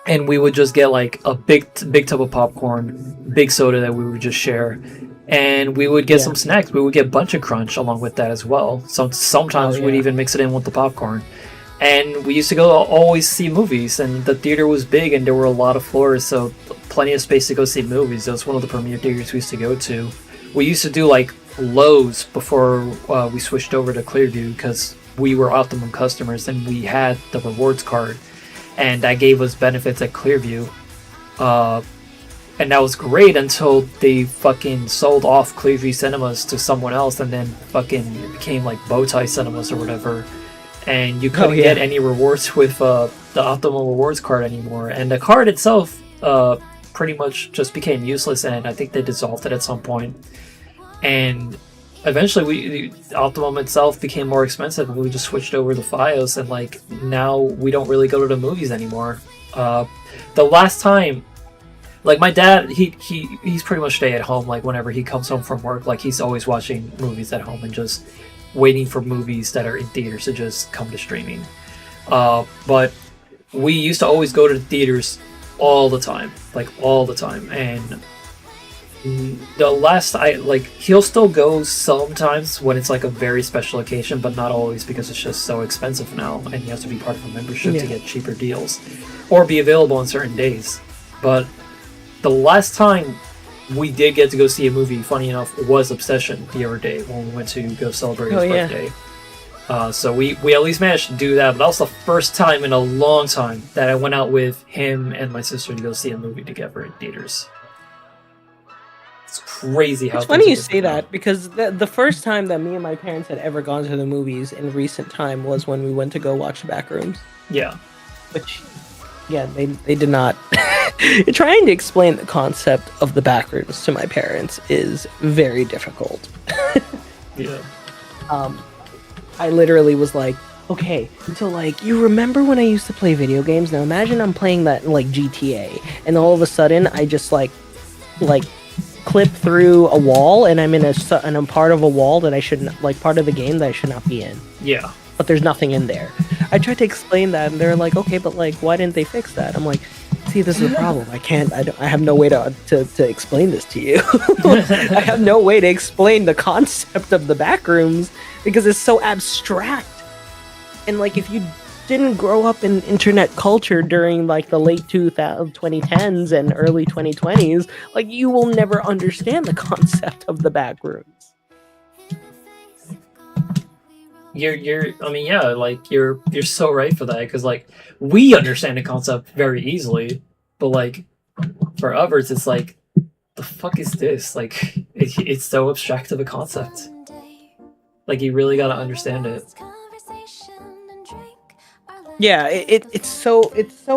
S2: and we would just get like a big tub of popcorn, big soda that we would just share, and we would get some snacks. We would get Bunch of Crunch along with that as well. So sometimes we'd even mix it in with the popcorn. And we used to go always see movies, and the theater was big, and there were a lot of floors, so plenty of space to go see movies. That was one of the premier theaters we used to go to. We used to do like Lowe's before we switched over to Clearview, because we were Optimum customers and we had the rewards card, and that gave us benefits at Clearview. And that was great until they fucking sold off Clearview Cinemas to someone else, and then fucking it became like Bowtie Cinemas or whatever. And you couldn't get any rewards with the Optimal Rewards card anymore. And the card itself pretty much just became useless, and I think they dissolved it at some point. And eventually Optimum itself became more expensive, and we just switched over to Fios, and like now we don't really go to the movies anymore. The last time, like my dad, he's pretty much stay at home. Like whenever he comes home from work, like he's always watching movies at home and just waiting for movies that are in theaters to just come to streaming. But we used to always go to the theaters all the time, and the last he'll still go sometimes when it's like a very special occasion, but not always, because it's just so expensive now, and you have to be part of a membership to get cheaper deals or be available on certain days. But the last time we did get to go see a movie, funny enough, was Obsession the other day when we went to go celebrate his birthday. So we at least managed to do that, but that was the first time in a long time that I went out with him and my sister to go see a movie together in theaters. It's crazy how
S3: it's funny you say that, because the first time that me and my parents had ever gone to the movies in recent time was when we went to go watch Backrooms.
S2: Yeah.
S3: Which, yeah, they did not. Trying to explain the concept of the Backrooms to my parents is very difficult.
S2: Yeah.
S3: I literally was like, okay, so like, you remember when I used to play video games? Now imagine I'm playing that in like GTA, and all of a sudden I just like clip through a wall, and I'm I'm part of a wall that I shouldn't, like part of the game that I should not be in.
S2: Yeah.
S3: But there's nothing in there. I tried to explain that, and they're like, okay, but like, why didn't they fix that? I'm like, see, this is the problem. I have no way to explain this to you. I have no way to explain the concept of the Backrooms because it's so abstract. And like, if you didn't grow up in internet culture during like the late 2010s and early 2020s, like, you will never understand the concept of the Backrooms.
S2: You're so right for that, because like we understand the concept very easily, but like for others it's like, the fuck is this? Like it's so abstract of a concept. Like you really gotta understand it.
S3: Yeah, it's so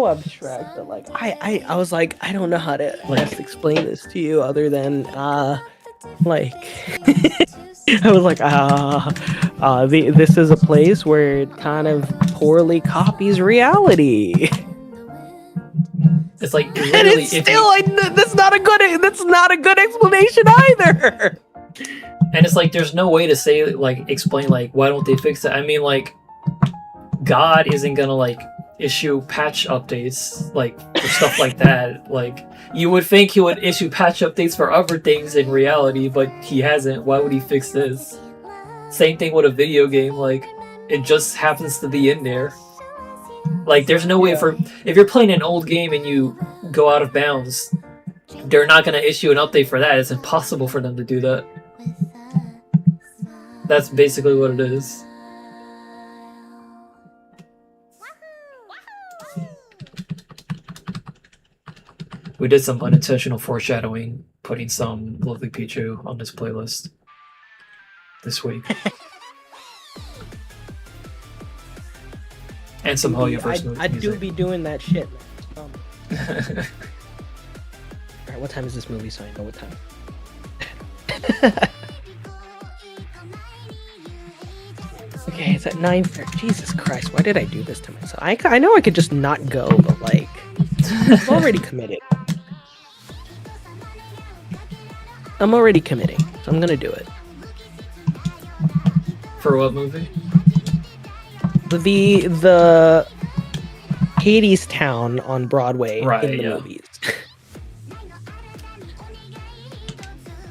S3: abstract that like I was like, I don't know how to best explain this to you other than like I was like, this is a place where it kind of poorly copies reality.
S2: It's like literally,
S3: and it's still that's not a good explanation either.
S2: And it's like, there's no way to say, like, explain, like, why don't they fix it? I mean, like, God isn't gonna like issue patch updates like for stuff like that. Like, you would think he would issue patch updates for other things in reality, but he hasn't. Why would he fix this? Same thing with a video game, like it just happens to be in there. Like there's no way for, if you're playing an old game and you go out of bounds, they're not gonna issue an update for that. It's impossible for them to do that. That's basically what it is. We did some unintentional foreshadowing, putting some Lovely Pichu on this playlist this week. And some Hoyoverse music.
S3: I do be doing that shit. Alright, what time is this movie, so I know what time? Okay, it's at 9:30. Jesus Christ, why did I do this to myself? I know I could just not go, but like, I'm already committed. I'm already committing, so I'm gonna do it.
S2: For what movie?
S3: The Hades Town on Broadway
S2: Right,
S3: in the
S2: yeah.
S3: movies.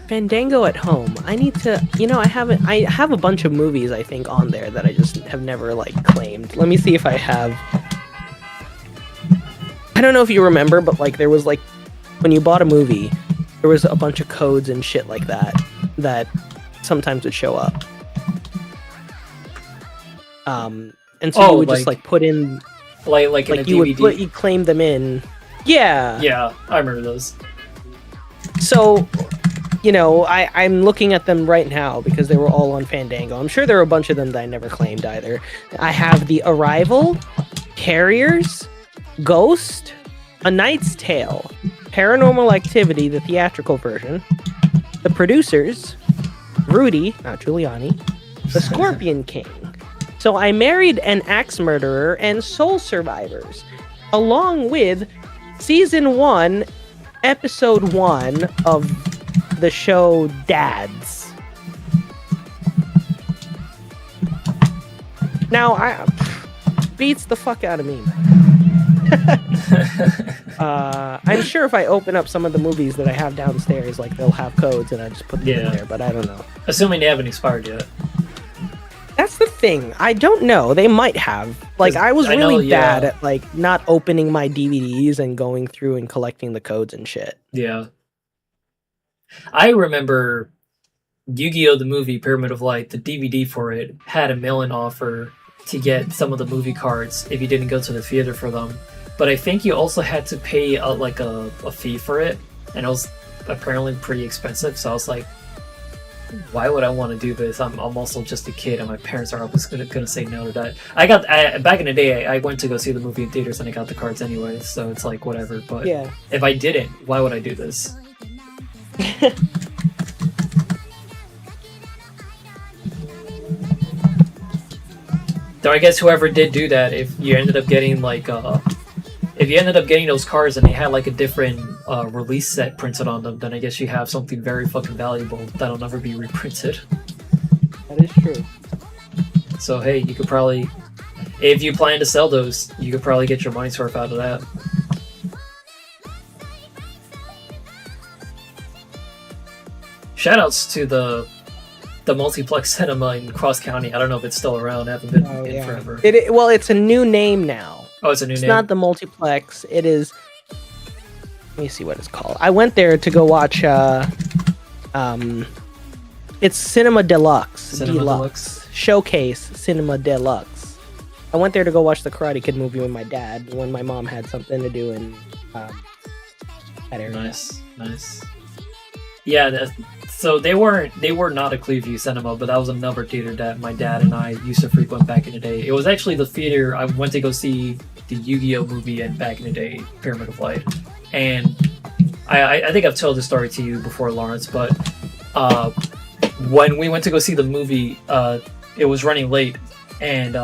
S3: Fandango at home. I need to, I have a bunch of movies I think on there that I just have never like claimed. Let me see if I have. I don't know if you remember, but like there was like when you bought a movie, there was a bunch of codes and shit like that sometimes would show up. And so you would just like put in
S2: like in a DVD.
S3: you claim them in. Yeah.
S2: Yeah, I remember those.
S3: So, I'm looking at them right now because they were all on Fandango. I'm sure there were a bunch of them that I never claimed either. I have The Arrival, Carriers, Ghost, A Knight's Tale, Paranormal Activity, the theatrical version, The Producers, Rudy, not Giuliani, The Scorpion King. So I Married an Axe Murderer and Soul Survivors, along with Season 1, Episode 1 of the show Dads. Now, beats the fuck out of me, I'm sure if I open up some of the movies that I have downstairs, like they'll have codes and I just put them in there, but I don't know.
S2: Assuming they haven't expired yet.
S3: That's the thing. I don't know. They might have. Like, I was really bad at like not opening my DVDs and going through and collecting the codes and shit.
S2: Yeah. I remember Yu-Gi-Oh! The movie Pyramid of Light, the DVD for it, had a mail-in offer to get some of the movie cards if you didn't go to the theater for them. But I think you also had to pay a fee for it, and it was apparently pretty expensive. So I was like, why would I want to do this? I'm also just a kid, and my parents are always gonna say no to that. Back in the day, I went to go see the movie in theaters, and I got the cards anyway. So it's like whatever. But
S3: yeah,
S2: if I didn't, why would I do this? Though I guess whoever did do that, if you ended up getting those cards and they had like a different release set printed on them, then I guess you have something very fucking valuable that'll never be reprinted.
S3: That is true.
S2: So hey, you could probably, if you plan to sell those, you could probably get your money's worth out of that. Shoutouts to the multiplex cinema in Cross County. I don't know if it's still around. I haven't been in forever.
S3: Well, it's a new name now.
S2: Oh, it's a new name.
S3: It's not the multiplex. It is. Let me see what it's called. I went there to go watch. It's Cinema Deluxe.
S2: Cinema Deluxe.
S3: Showcase Cinema Deluxe. I went there to go watch the Karate Kid movie with my dad when my mom had something to do in that area.
S2: Nice. Yeah, so they were not a Clearview Cinema, but that was another theater that my dad and I used to frequent back in the day. It was actually the theater I went to go see the Yu-Gi-Oh! Movie in back in the day, Pyramid of Light. And I think I've told this story to you before, Lawrence, but when we went to go see the movie, it was running late, and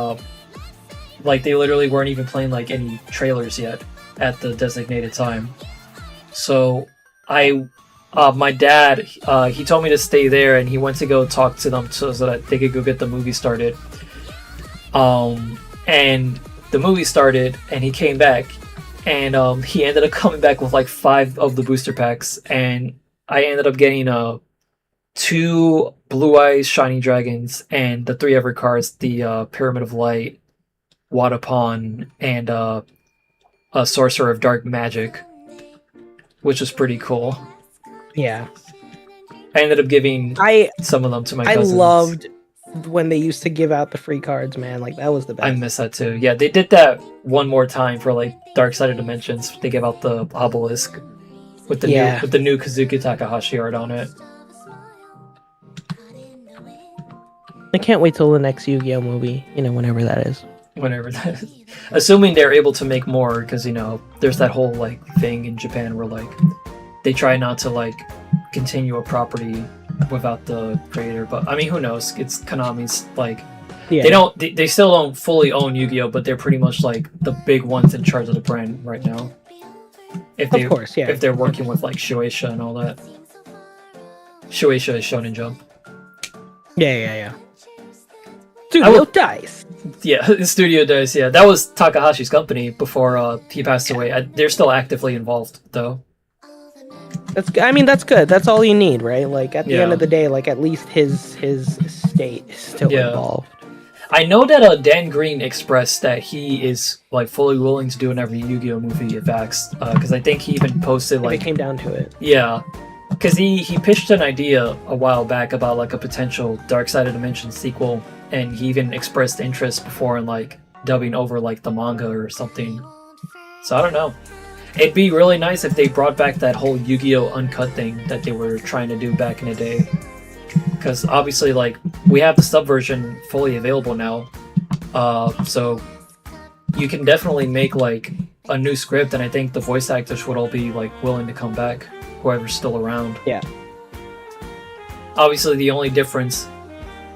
S2: they literally weren't even playing like any trailers yet at the designated time. So my dad, he told me to stay there, and he went to go talk to them so that they could go get the movie started. And the movie started, and he came back, and he ended up coming back with like 5 of the booster packs, and I ended up getting 2 Blue Eyes Shining Dragons and the 3 ever cards, the Pyramid of Light, Wadapon, and a Sorcerer of Dark Magic, which was pretty cool.
S3: Yeah.
S2: I ended up giving some of them to my cousins.
S3: I loved when they used to give out the free cards, man. Like, that was the best.
S2: I miss that too. Yeah, they did that one more time for like Dark Side of Dimensions. They gave out the obelisk with the new Kazuki Takahashi art on it.
S3: I can't wait till the next Yu-Gi-Oh! Movie, whenever that is.
S2: Whenever that is. Assuming they're able to make more, because, there's that whole, like, thing in Japan where, like, they try not to, like, continue a property without the creator. But, I mean, who knows? It's Konami's, like... Yeah. They still don't fully own Yu-Gi-Oh!, but they're pretty much, like, the big ones in charge of the brand right now. Of course, yeah. If they're working with, like, Shueisha and all that. Shueisha is Shonen Jump.
S3: Yeah. Studio Dice.
S2: Yeah, Studio Dice. Yeah, that was Takahashi's company before he passed away. They're still actively involved, though.
S3: That's good. That's all you need, right? Like at the end
S2: Yeah.
S3: of the day, like at least his estate is still
S2: Yeah.
S3: involved.
S2: I know that Dan Green expressed that he is like fully willing to do another Yu-Gi-Oh movie if asked, because I think he even posted
S3: If
S2: like
S3: it came down to it.
S2: yeah, because he pitched an idea a while back about like a potential Dark Side of Dimension sequel, and he even expressed interest before in like dubbing over like the manga or something. So I don't know. It'd be really nice if they brought back that whole Yu-Gi-Oh uncut thing that they were trying to do back in the day. Because obviously, like, we have the subversion fully available now, so you can definitely make like a new script, and I think the voice actors would all be like willing to come back, whoever's still around.
S3: Yeah.
S2: Obviously, the only difference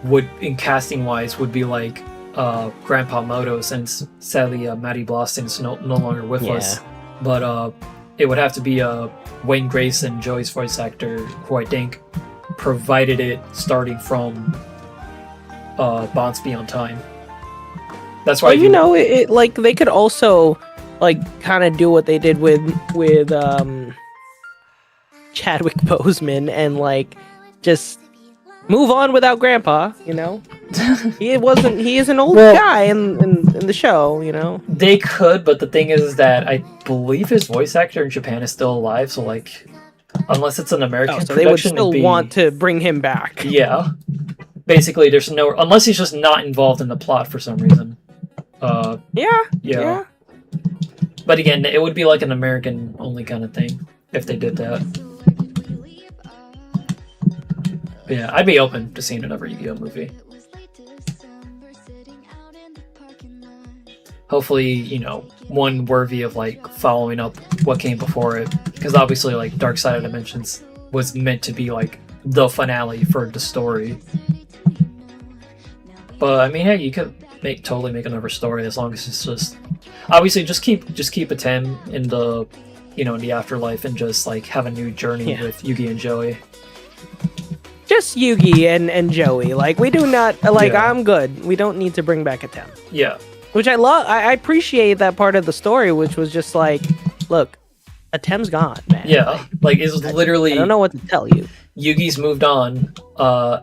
S2: would, in casting wise, would be like Grandpa Moto, since sadly Matty Bloston's no longer with us. But it would have to be Wayne Grayson, Joey's voice actor, who I think provided it starting from Bonds Beyond Time. That's why
S3: Well, it like they could also like kind of do what they did with Chadwick Boseman and like just move on without Grandpa. You know, he is an old guy in the show. You know,
S2: they could, but the thing is that I believe his voice actor in Japan is still alive, so like unless it's an American
S3: so they would
S2: production,
S3: still
S2: it'd be-
S3: want to bring him back.
S2: Yeah. Basically, there's no... Unless he's just not involved in the plot for some reason.
S3: Yeah.
S2: But again, it would be like an American-only kind of thing if they did that. But yeah, I'd be open to seeing another Yu-Gi-Oh movie. Hopefully, you know, one worthy of, like, following up what came before it. Because obviously, like, Dark Side of Dimensions was meant to be, like, the finale for the story. But, I mean, hey, you could totally make another story as long as it's just... Obviously, just keep Atem in the, you know, in the afterlife and just, like, have a new journey with Yugi and Joey.
S3: Just Yugi and Joey. Like, we do not... Like,
S2: Yeah.
S3: I'm good. We don't need to bring back Atem.
S2: Yeah.
S3: Which I love. I appreciate that part of the story, which was just like, look, Atem's gone, man.
S2: Yeah. Like, it's literally...
S3: I don't know what to tell you.
S2: Yugi's moved on,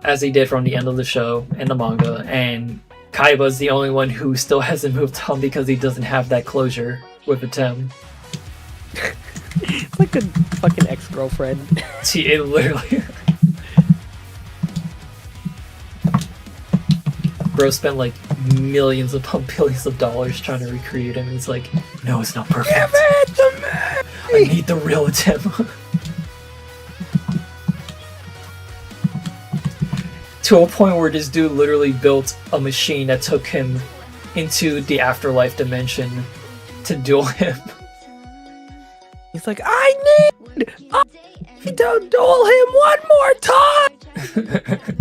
S2: as he did from the end of the show and the manga, and Kaiba's the only one who still hasn't moved on because he doesn't have that closure with Atem.
S3: It's like a fucking ex-girlfriend.
S2: See, it literally... Bro spent like millions upon billions of dollars trying to recreate him. It's like, no, it's not perfect.
S3: Give it to me!
S2: I need the real Atem. To a point where this dude literally built a machine that took him into the afterlife dimension to duel him.
S3: He's like, I need to duel him one more time!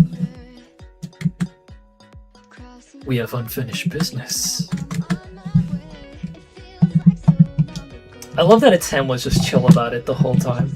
S2: We have unfinished business. I love that Atem was just chill about it the whole time.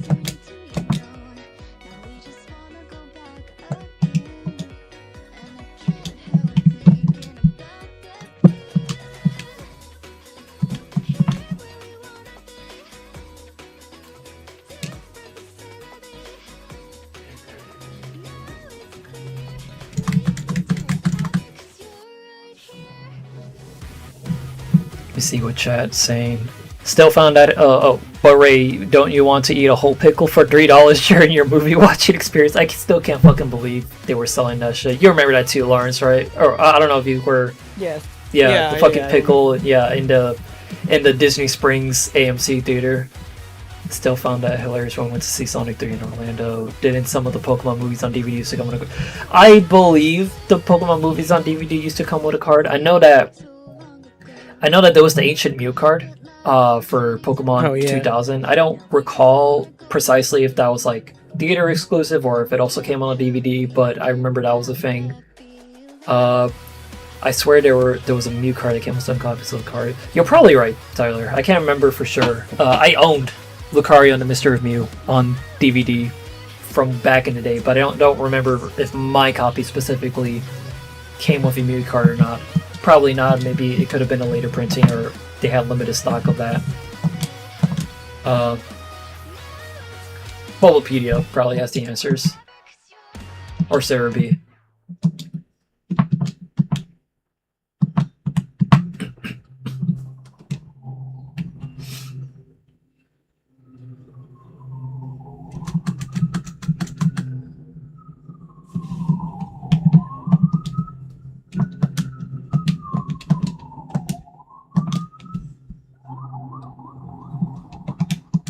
S2: Let me see what chat's saying. Still found out. But Ray, don't you want to eat a whole pickle for $3 during your movie watching experience? I still can't fucking believe they were selling that shit. You remember that too, Lawrence, right? Or I don't know if you were.
S3: Yes.
S2: Yeah, the fucking pickle. Yeah, in the Disney Springs AMC theater. Still found that hilarious when we went to see Sonic 3 in Orlando. Didn't some of the Pokemon movies on DVD used to come with a card? I believe the Pokemon movies on DVD used to come with a card. I know that there was the Ancient Mew card for Pokemon 2000. I don't recall precisely if that was like theater exclusive or if it also came on a DVD, but I remember that was a thing. I swear there was a Mew card that came with some copies of the card. You're probably right, Tyler. I can't remember for sure. I owned Lucario and the Mystery of Mew on DVD from back in the day, but I don't remember if my copy specifically
S8: came with a memory card or not. Probably not. Maybe it could have been a later printing, or they had limited stock of that. Bulbapedia probably has the answers. Or Sarah B.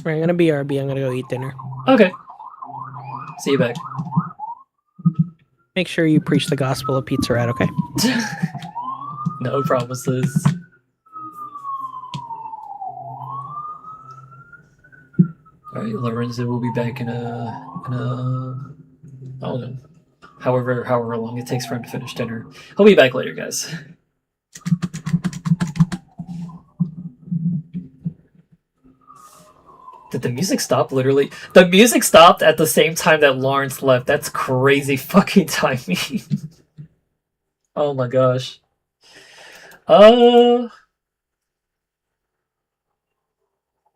S3: I'm gonna BRB. I'm gonna go eat dinner.
S8: Okay. See you back.
S3: Make sure you preach the gospel of Pizza Rat, okay?
S8: No promises. Alright, Lorenzo will be back in a I don't know. However long it takes for him to finish dinner. He'll be back later, guys. Did the music stop literally? The music stopped at the same time that Lawrence left. That's crazy fucking timing. Oh my gosh. I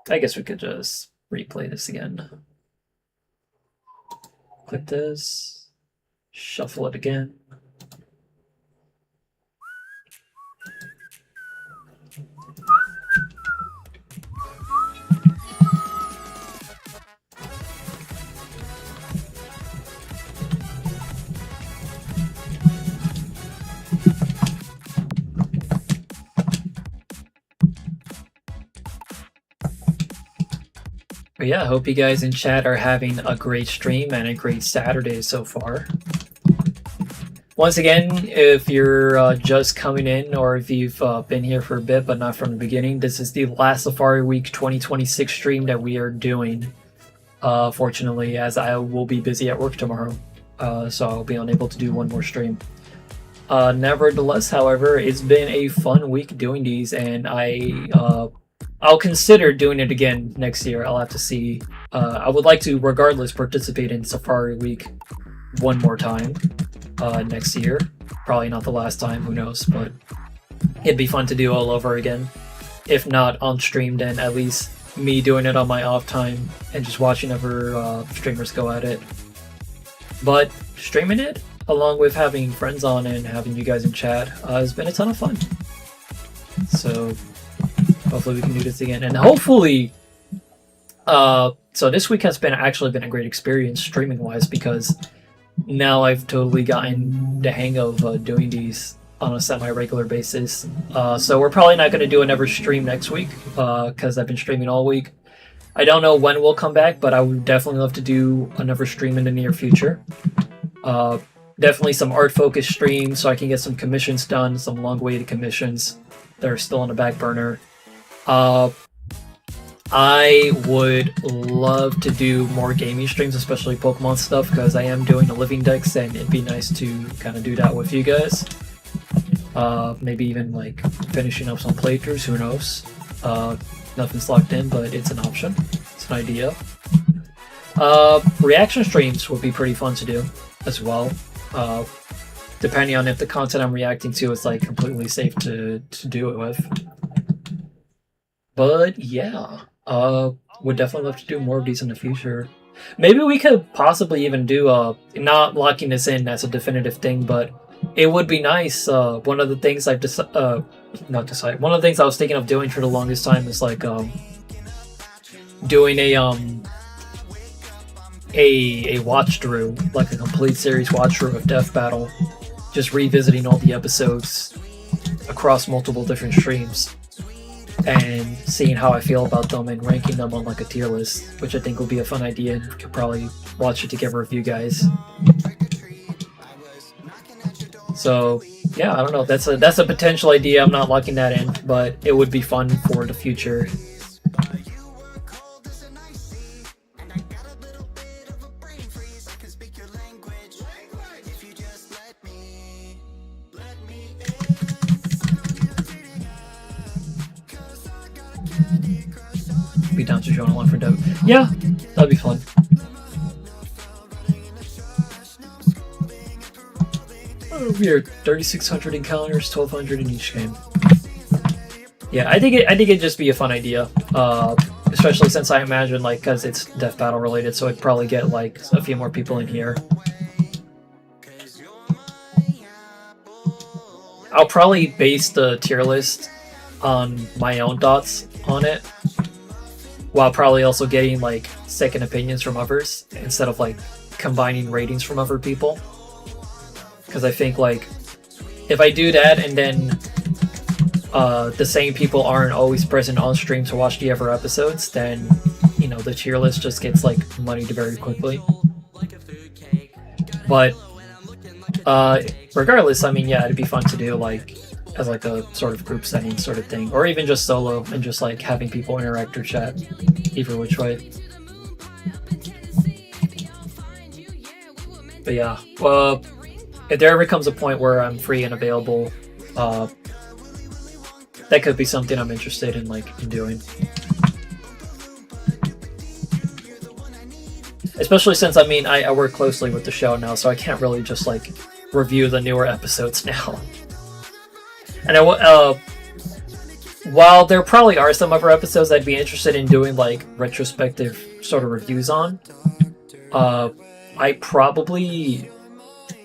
S8: guess we could just replay this again. Click this. Shuffle it again. But yeah, I hope you guys in chat are having a great stream and a great Saturday so far. Once again, if you're just coming in, or if you've been here for a bit but not from the beginning, this is the last Safari Week 2026 stream that we are doing. Fortunately, as I will be busy at work tomorrow, so I'll be unable to do one more stream. Nevertheless, however, it's been a fun week doing these, and I'll consider doing it again next year. I'll have to see. I would like to, regardless, participate in Safari Week one more time next year. Probably not the last time, who knows, but it'd be fun to do all over again. If not on stream, then at least me doing it on my off time and just watching other streamers go at it. But streaming it, along with having friends on and having you guys in chat, has been a ton of fun. So hopefully we can do this again, and hopefully so this week has actually been a great experience streaming wise, because now I've totally gotten the hang of doing these on a semi-regular basis. So we're probably not going to do another stream next week, because I've been streaming all week. I don't know when we'll come back, but I would definitely love to do another stream in the near future. Definitely some art-focused streams so I can get some commissions done, some long-awaited commissions that are still on the back burner. I would love to do more gaming streams, especially Pokemon stuff, because I am doing a Living Dex, and it'd be nice to kind of do that with you guys. Maybe even like finishing up some playthroughs, who knows. Nothing's locked in, but it's an option. It's an idea. Reaction streams would be pretty fun to do as well. Depending on if the content I'm reacting to is like completely safe to do it with. But yeah, would definitely love to do more of these in the future. Maybe we could possibly even do not locking this in as a definitive thing, but it would be nice. One of the things I've one of the things I was thinking of doing for the longest time is like doing a watch through, like a complete series watch through of Death Battle, just revisiting all the episodes across multiple different streams and seeing how I feel about them and ranking them on like a tier list, which I think will be a fun idea, and we could probably watch it together with you guys. So yeah, I don't know, that's a potential idea. I'm not locking that in, but it would be fun for the future. Be down to join one for Dev. Yeah, that'd be fun. Weird. 3,600 encounters, 1,200 in each game. Yeah, I think it'd just be a fun idea. Especially since I imagine, like, because it's Death Battle related, so I'd probably get, like, a few more people in here. I'll probably base the tier list on my own thoughts on it, while probably also getting, like, second opinions from others, instead of, like, combining ratings from other people. Because I think, like, if I do that and then the same people aren't always present on stream to watch the other episodes, then, you know, the tier list just gets, like, muddied very quickly. But regardless, I mean, yeah, it'd be fun to do, like, as, like, a sort of group setting sort of thing, or even just solo and just, like, having people interact or chat either which way. But yeah, if there ever comes a point where I'm free and available, that could be something I'm interested in, like, in doing. Especially since, I mean, I work closely with the show now, so I can't really just, like, review the newer episodes now. And while there probably are some other episodes I'd be interested in doing, like, retrospective sort of reviews on, I probably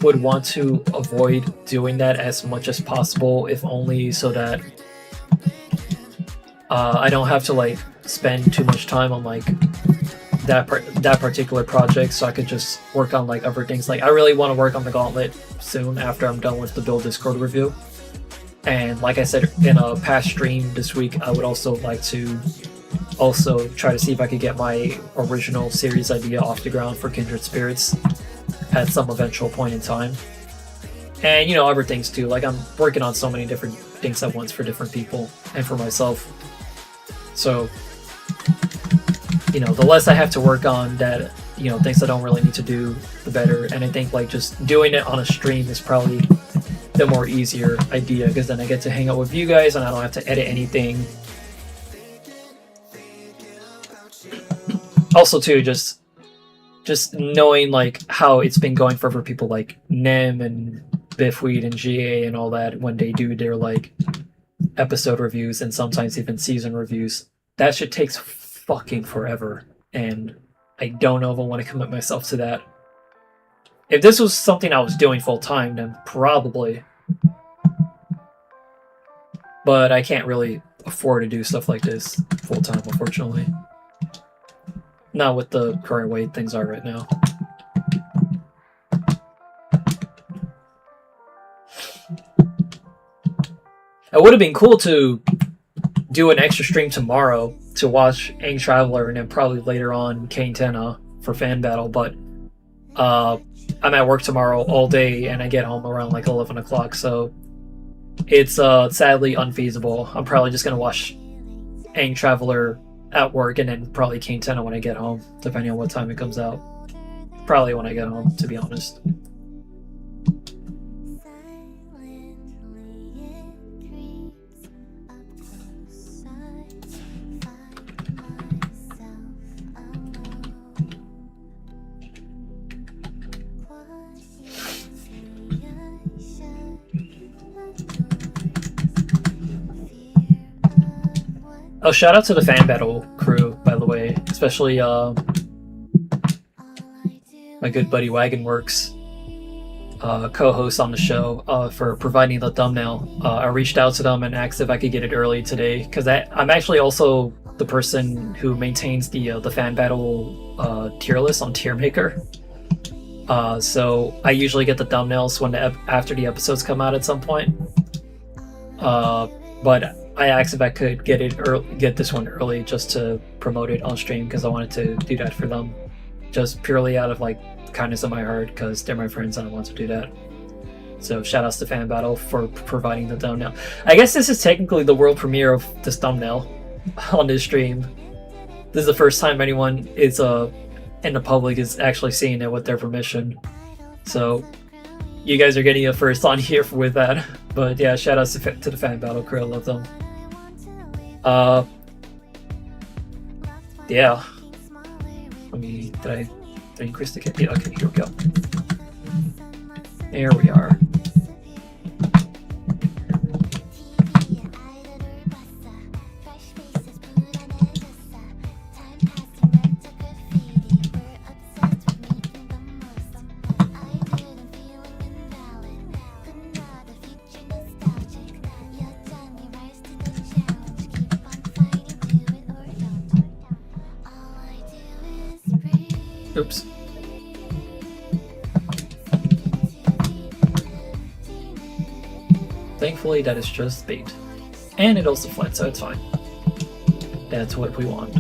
S8: would want to avoid doing that as much as possible, if only so that I don't have to, like, spend too much time on, like, that particular project, so I could just work on, like, other things. Like, I really want to work on the Gauntlet soon after I'm done with the Build Discord review. And like I said in a past stream this week, I would also like to also try to see if I could get my original series idea off the ground for Kindred Spirits at some eventual point in time. And, you know, other things too. Like, I'm working on so many different things at once for different people and for myself. So, you know, the less I have to work on that, you know, things I don't really need to do, the better. And I think, like, just doing it on a stream is probably the more easier idea, because then I get to hang out with you guys and I don't have to edit anything. Also, too, just knowing, like, how it's been going for other people like Nem and Biffweed and GA and all that when they do their, like, episode reviews and sometimes even season reviews. That shit takes fucking forever, and I don't know if I want to commit myself to that. If this was something I was doing full time, then probably. But I can't really afford to do stuff like this full time, unfortunately. Not with the current way things are right now. It would have been cool to do an extra stream tomorrow to watch Aang Traveler and then probably later on Kane Tenna for Fan Battle, but I'm at work tomorrow all day and I get home around like 11 o'clock, so it's sadly unfeasible. I'm probably just going to watch Aang Traveler at work and then probably Kane Tenna when I get home, depending on what time it comes out. Probably when I get home, to be honest. Oh, shout out to the Fan Battle crew, by the way, especially my good buddy Wagonworks, co-host on the show, for providing the thumbnail. I reached out to them and asked if I could get it early today, because I'm actually also the person who maintains the Fan Battle tier list on Tiermaker. So I usually get the thumbnails when after the episodes come out at some point. But I asked if I could get this one early just to promote it on stream, because I wanted to do that for them, just purely out of, like, kindness of my heart, because they're my friends and I want to do that. So shout outs to Fan Battle for providing the thumbnail. I guess this is technically the world premiere of this thumbnail on this stream. This is the first time anyone is in the public is actually seeing it with their permission. So you guys are getting it first on here with that. But yeah, shout outs to the Fan Battle crew. I love them. Yeah. Let me, did I increase the... Yeah, okay, here we go. There we are. Oops. Thankfully, that is just bait. And it also fled, so it's fine. That's what we want.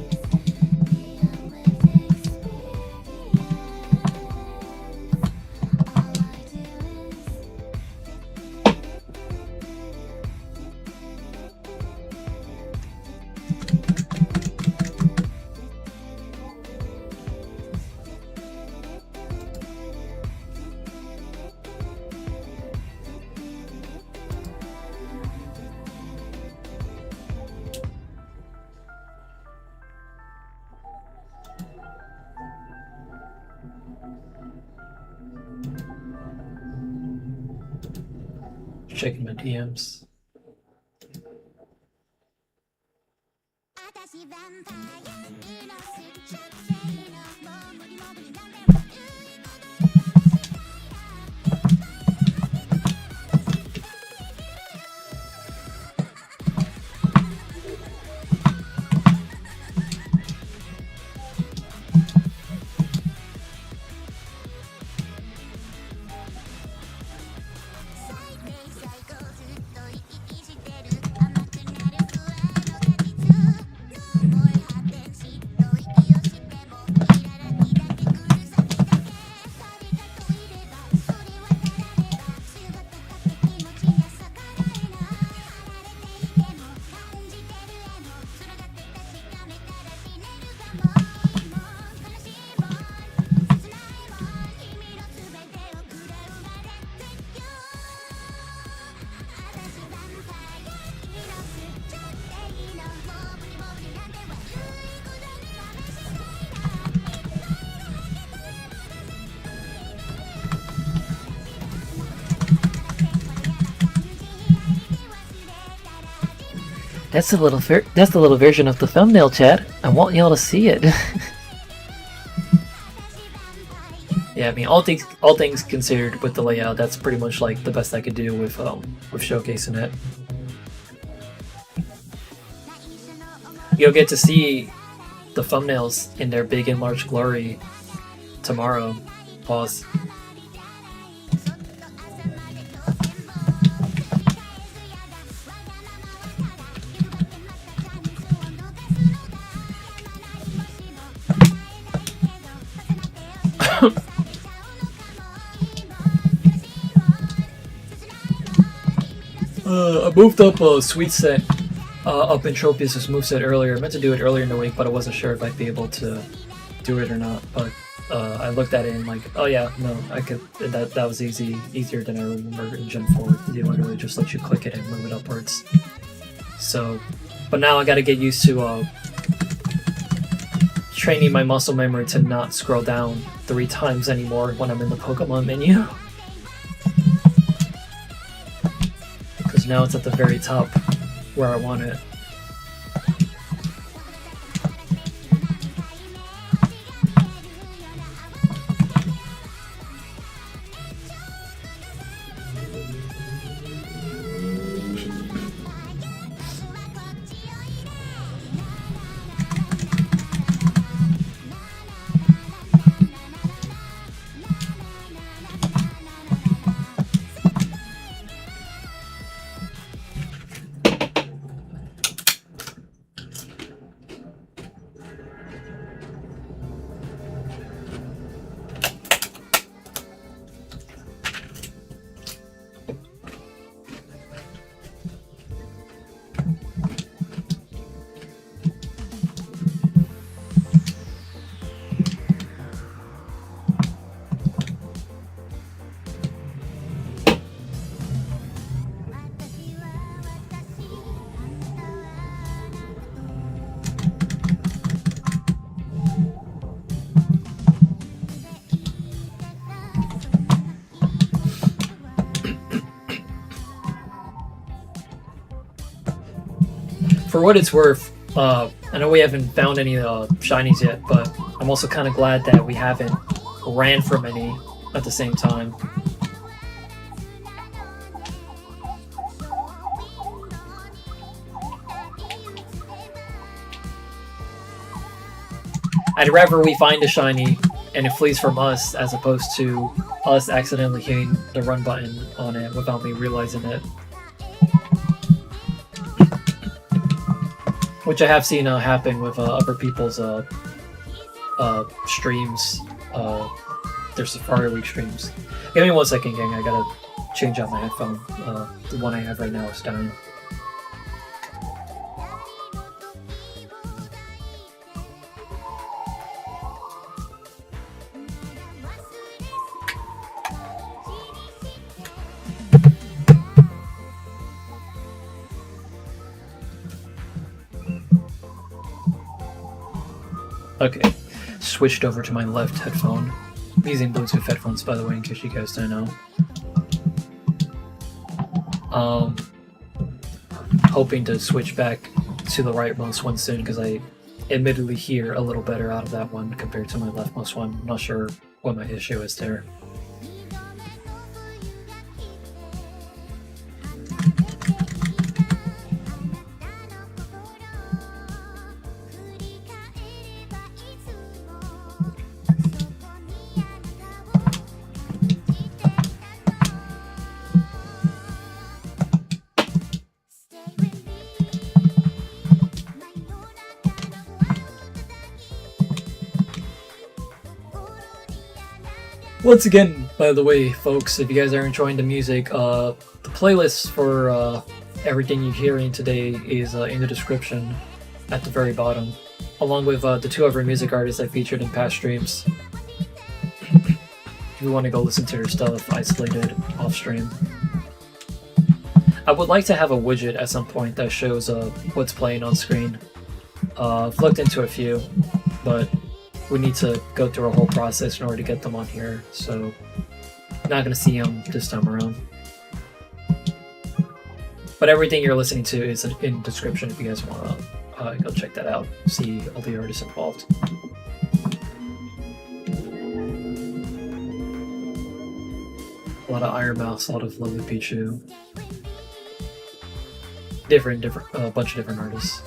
S8: Checking my DMs.
S1: 私ヴァンパイアクロスしちゃっていいのもう無理も無理なんでも言う
S8: That's the little version of the thumbnail, chat. I want y'all to see it. Yeah, I mean, all things considered with the layout, that's pretty much like the best I could do with showcasing it. You'll get to see the thumbnails in their big and large glory tomorrow. Pause. I moved up a sweet set up in Tropius' moveset earlier. I meant to do it earlier in the week, but I wasn't sure if I'd be able to do it or not. But I looked at it and like, oh yeah, no, I could. That was easier than I remember in Gen 4. They literally just let you click it and move it upwards. So, but now I got to get used to training my muscle memory to not scroll down 3 times anymore when I'm in the Pokemon menu. Because now it's at the very top where I want it. For what it's worth, I know we haven't found any shinies yet, but I'm also kind of glad that we haven't ran from any at the same time. I'd rather we find a shiny and it flees from us as opposed to us accidentally hitting the run button on it without me realizing it. Which I have seen happen with other people's streams, their Safari Week streams. Give me 1 second, gang. I gotta change out my headphone. The one I have right now is dying. Okay, switched over to my left headphone. I'm using Bluetooth headphones, by the way, in case you guys don't know. Hoping to switch back to the rightmost one soon, because I admittedly hear a little better out of that one compared to my leftmost one. I'm not sure what my issue is there. Once again, by the way, folks, if you guys are enjoying the music, the playlist for everything you're hearing today is in the description at the very bottom, along with the 2 other music artists I featured in past streams. If you want to go listen to their stuff isolated off stream. I would like to have a widget at some point that shows what's playing on screen. I've looked into a few, but we need to go through a whole process in order to get them on here, so not gonna see them this time around. But everything you're listening to is in the description if you guys want to go check that out, see all the artists involved. A lot of Iron Mouse, a lot of Lovely Pichu. Different, a bunch of different artists.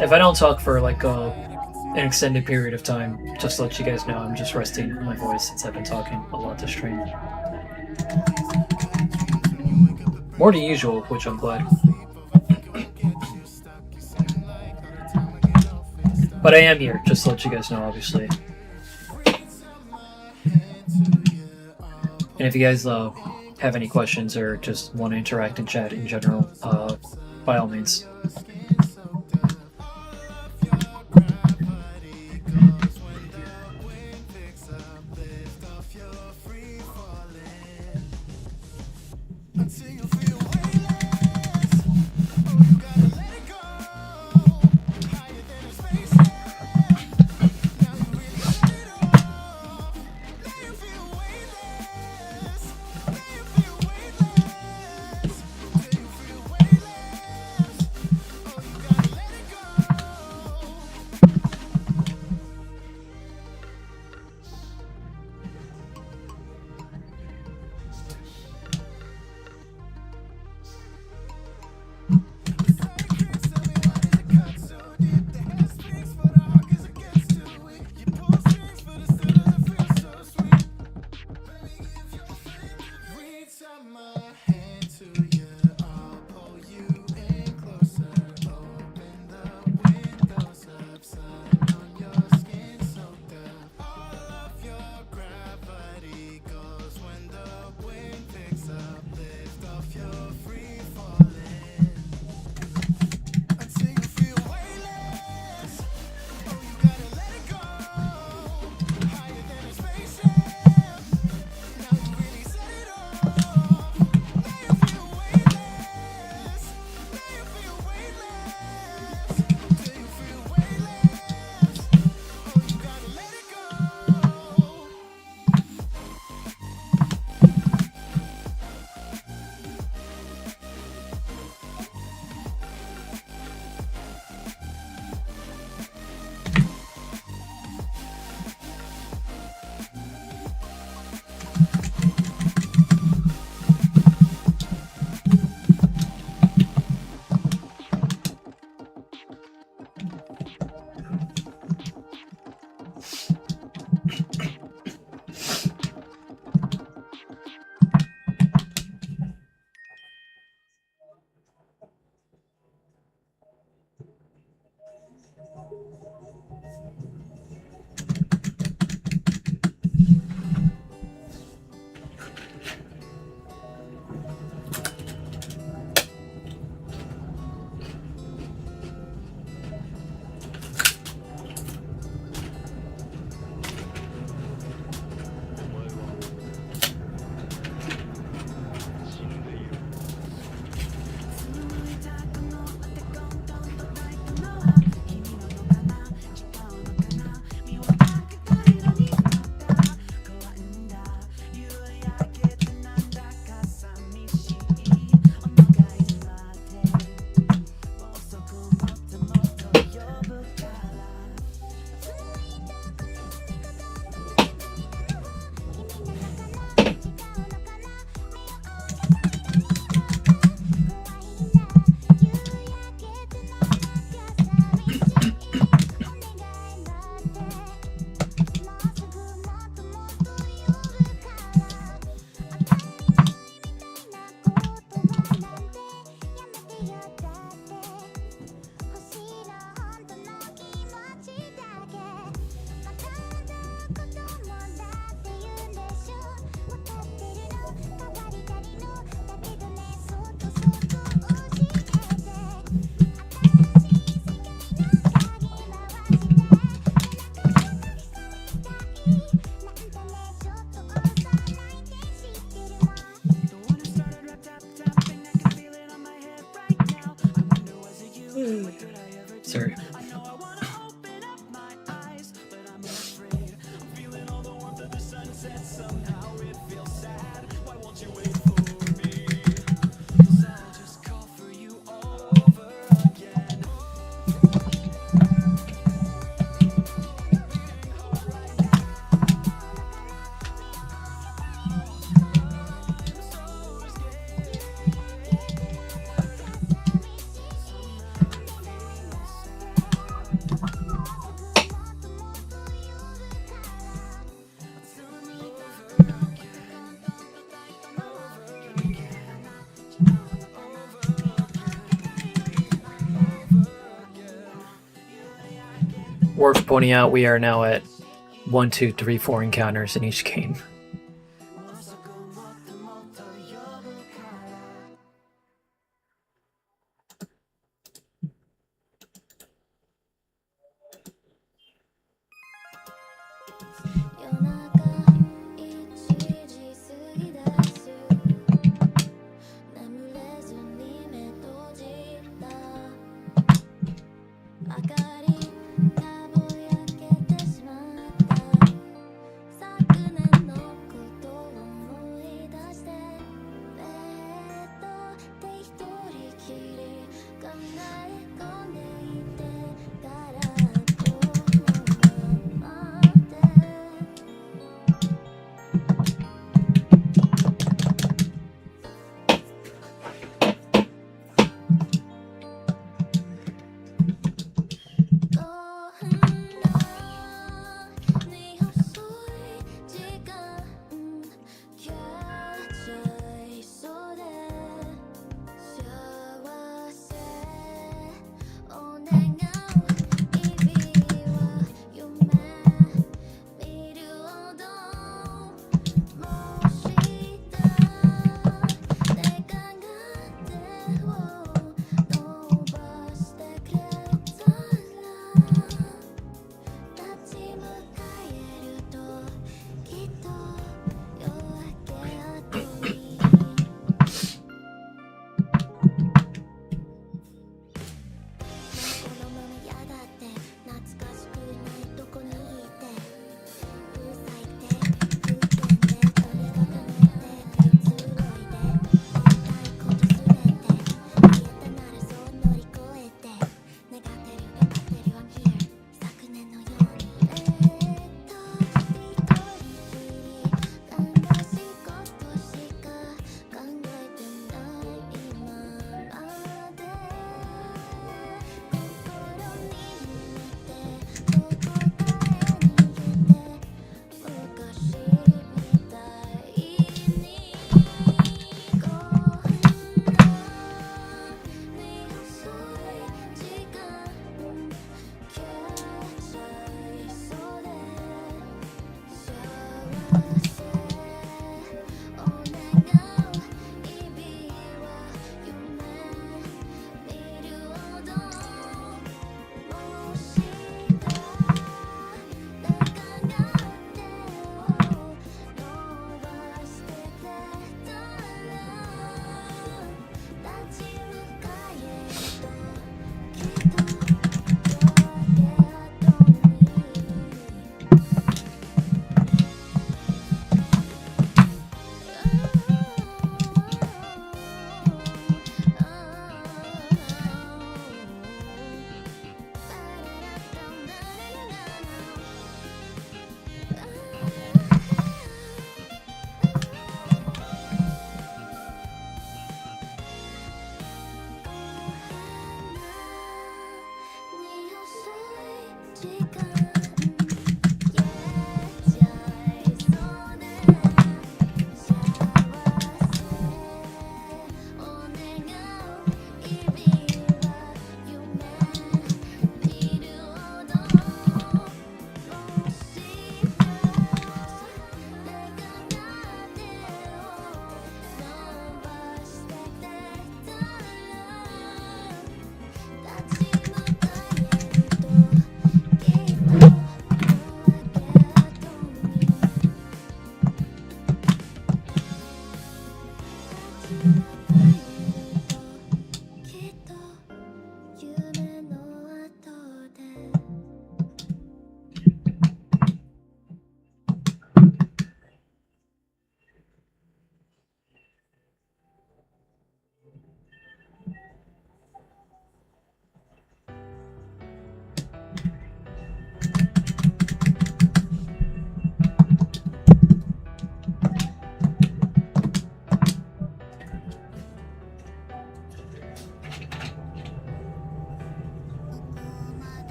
S8: If I don't talk for like an extended period of time, just to let you guys know, I'm just resting my voice since I've been talking a lot this stream. More than usual, which I'm glad. But I am here, just to let you guys know, obviously. And if you guys have any questions or just want to interact in chat in general, by all means. Sorry. Worth pointing out, we are now at 1, 2, 3, 4 encounters in each game.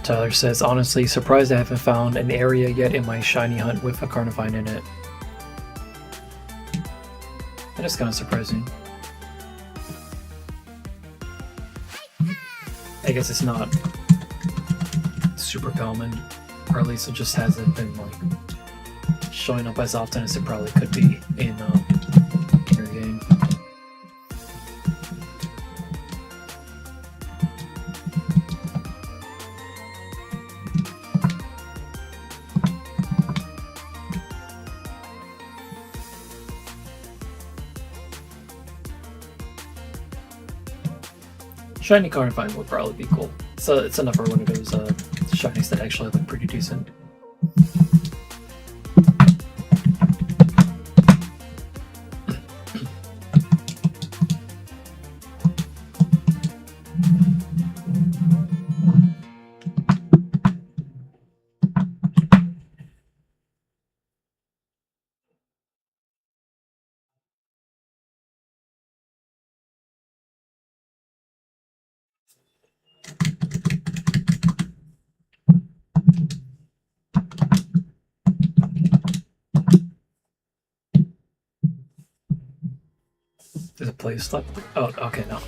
S8: Tyler says, honestly, surprised I haven't found an area yet in my shiny hunt with a Carnivine in it. That is kind of surprising. I guess it's not super common, or at least it just hasn't been like showing up as often as it probably could be in your game. Shiny Carnivine would probably be cool. So it's another one of those shinies that actually look pretty decent. Did it play stuff? Oh, okay, no.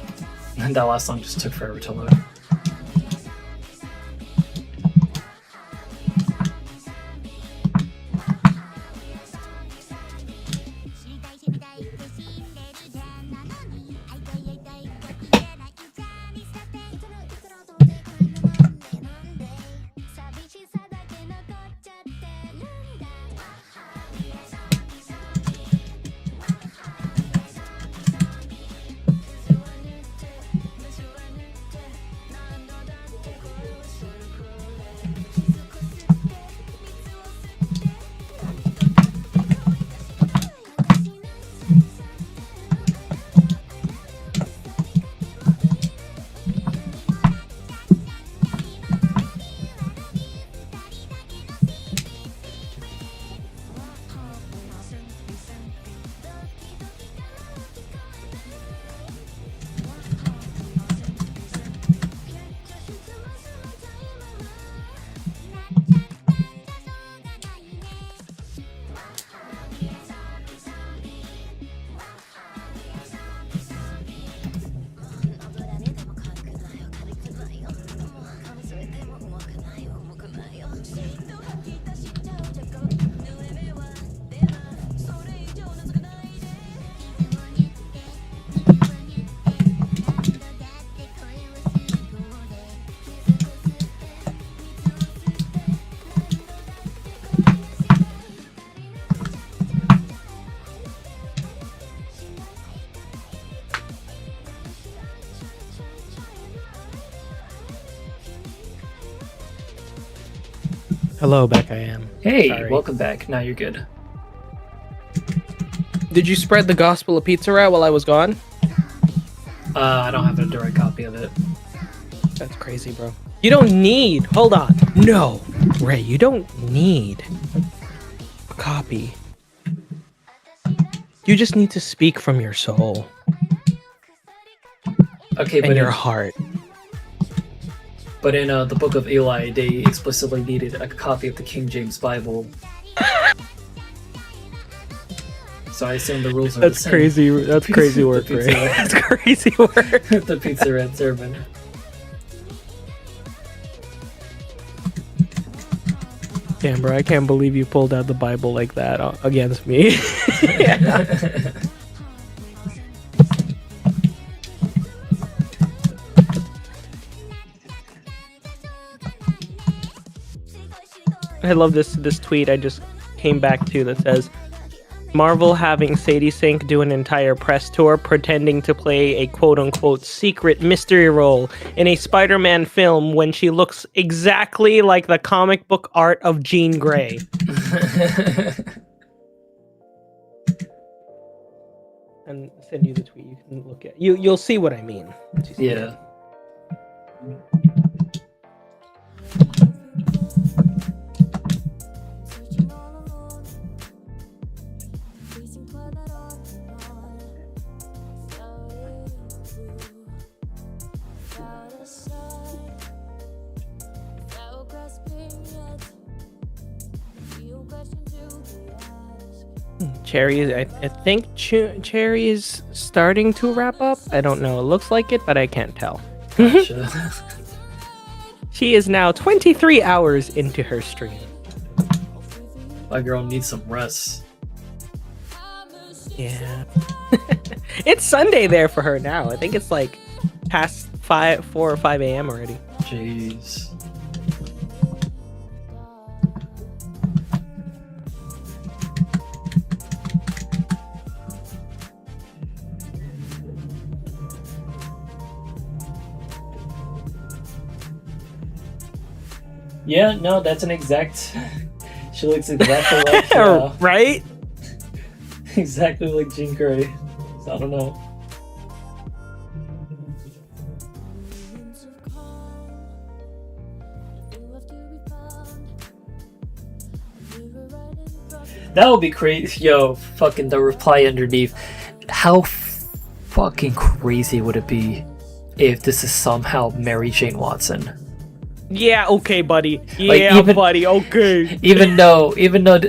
S8: That last song just took forever to load.
S3: Hello, back I am.
S8: Hey,
S3: Sorry.
S8: welcome back. Now you're good.
S3: Did you spread the gospel of Pizza Rat while I was gone?
S8: I don't have a direct copy of it.
S3: That's crazy, bro. You don't need. Hold on. No, Ray, you don't need a copy. You just need to speak from your soul
S8: Okay,
S3: and
S8: but
S3: your heart.
S8: But in the Book of Eli, they explicitly needed a copy of the King James Bible. So I assume the rules are
S3: That's
S8: the same.
S3: crazy. That's crazy work,
S8: The
S3: Ray.
S8: Pizza Rat.
S3: That's crazy work.
S8: The Pizza Rat sermon.
S3: Damn, bro, I can't believe you pulled out the Bible like that against me. I love this tweet I just came back to that says, Marvel having Sadie Sink do an entire press tour pretending to play a quote-unquote secret mystery role in a Spider-Man film when she looks exactly like the comic book art of Jean Grey. And send you the tweet. You can look at. You'll see what I mean. once you see it.
S8: Yeah.
S3: Cherry, I think Cherry is starting to wrap up. I don't know. It looks like it, but I can't tell.
S8: Gotcha.
S3: She is now 23 hours into her stream.
S8: My girl needs some rest.
S3: Yeah. It's Sunday there for her now. I think it's like past 4 or 5 a.m. already.
S8: Jeez. Yeah, no, that's an exact. She looks exactly like
S3: Right?
S8: exactly like Jean Grey. So I don't know. That would be crazy. Yo, fucking the reply underneath. How fucking crazy would it be if this is somehow Mary Jane Watson?
S3: Yeah, okay, buddy.
S8: Like,
S3: Yeah,
S8: even-
S3: buddy, okay.
S8: Even though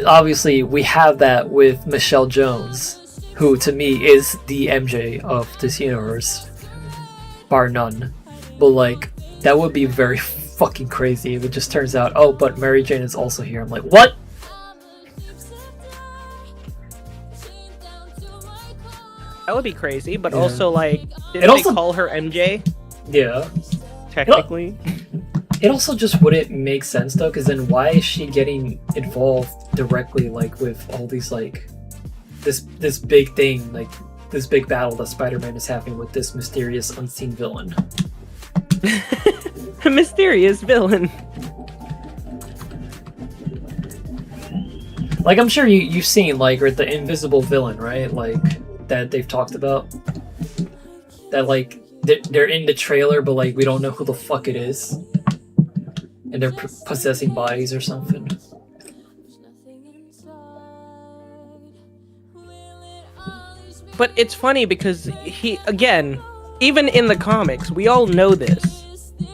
S8: obviously we have that with Michelle Jones, who to me is the MJ of this universe, bar none. But like, that would be very fucking crazy if it just turns out, oh, but Mary Jane is also here. I'm like, what?
S3: That would be crazy, but
S8: Yeah.
S3: also like,
S8: It
S3: didn't
S8: also-
S3: they call her MJ?
S8: Yeah.
S3: Technically.
S8: It also just wouldn't make sense though, because then why is she getting involved directly, like with all these like this big thing, like this big battle that Spider-Man is having with this mysterious unseen villain?
S3: A mysterious villain.
S8: Like I'm sure you've seen like the invisible villain, right? Like that they've talked about. That like they're in the trailer, but like we don't know who the fuck it is, and they're possessing bodies or something.
S3: But it's funny because again, even in the comics, we all know this.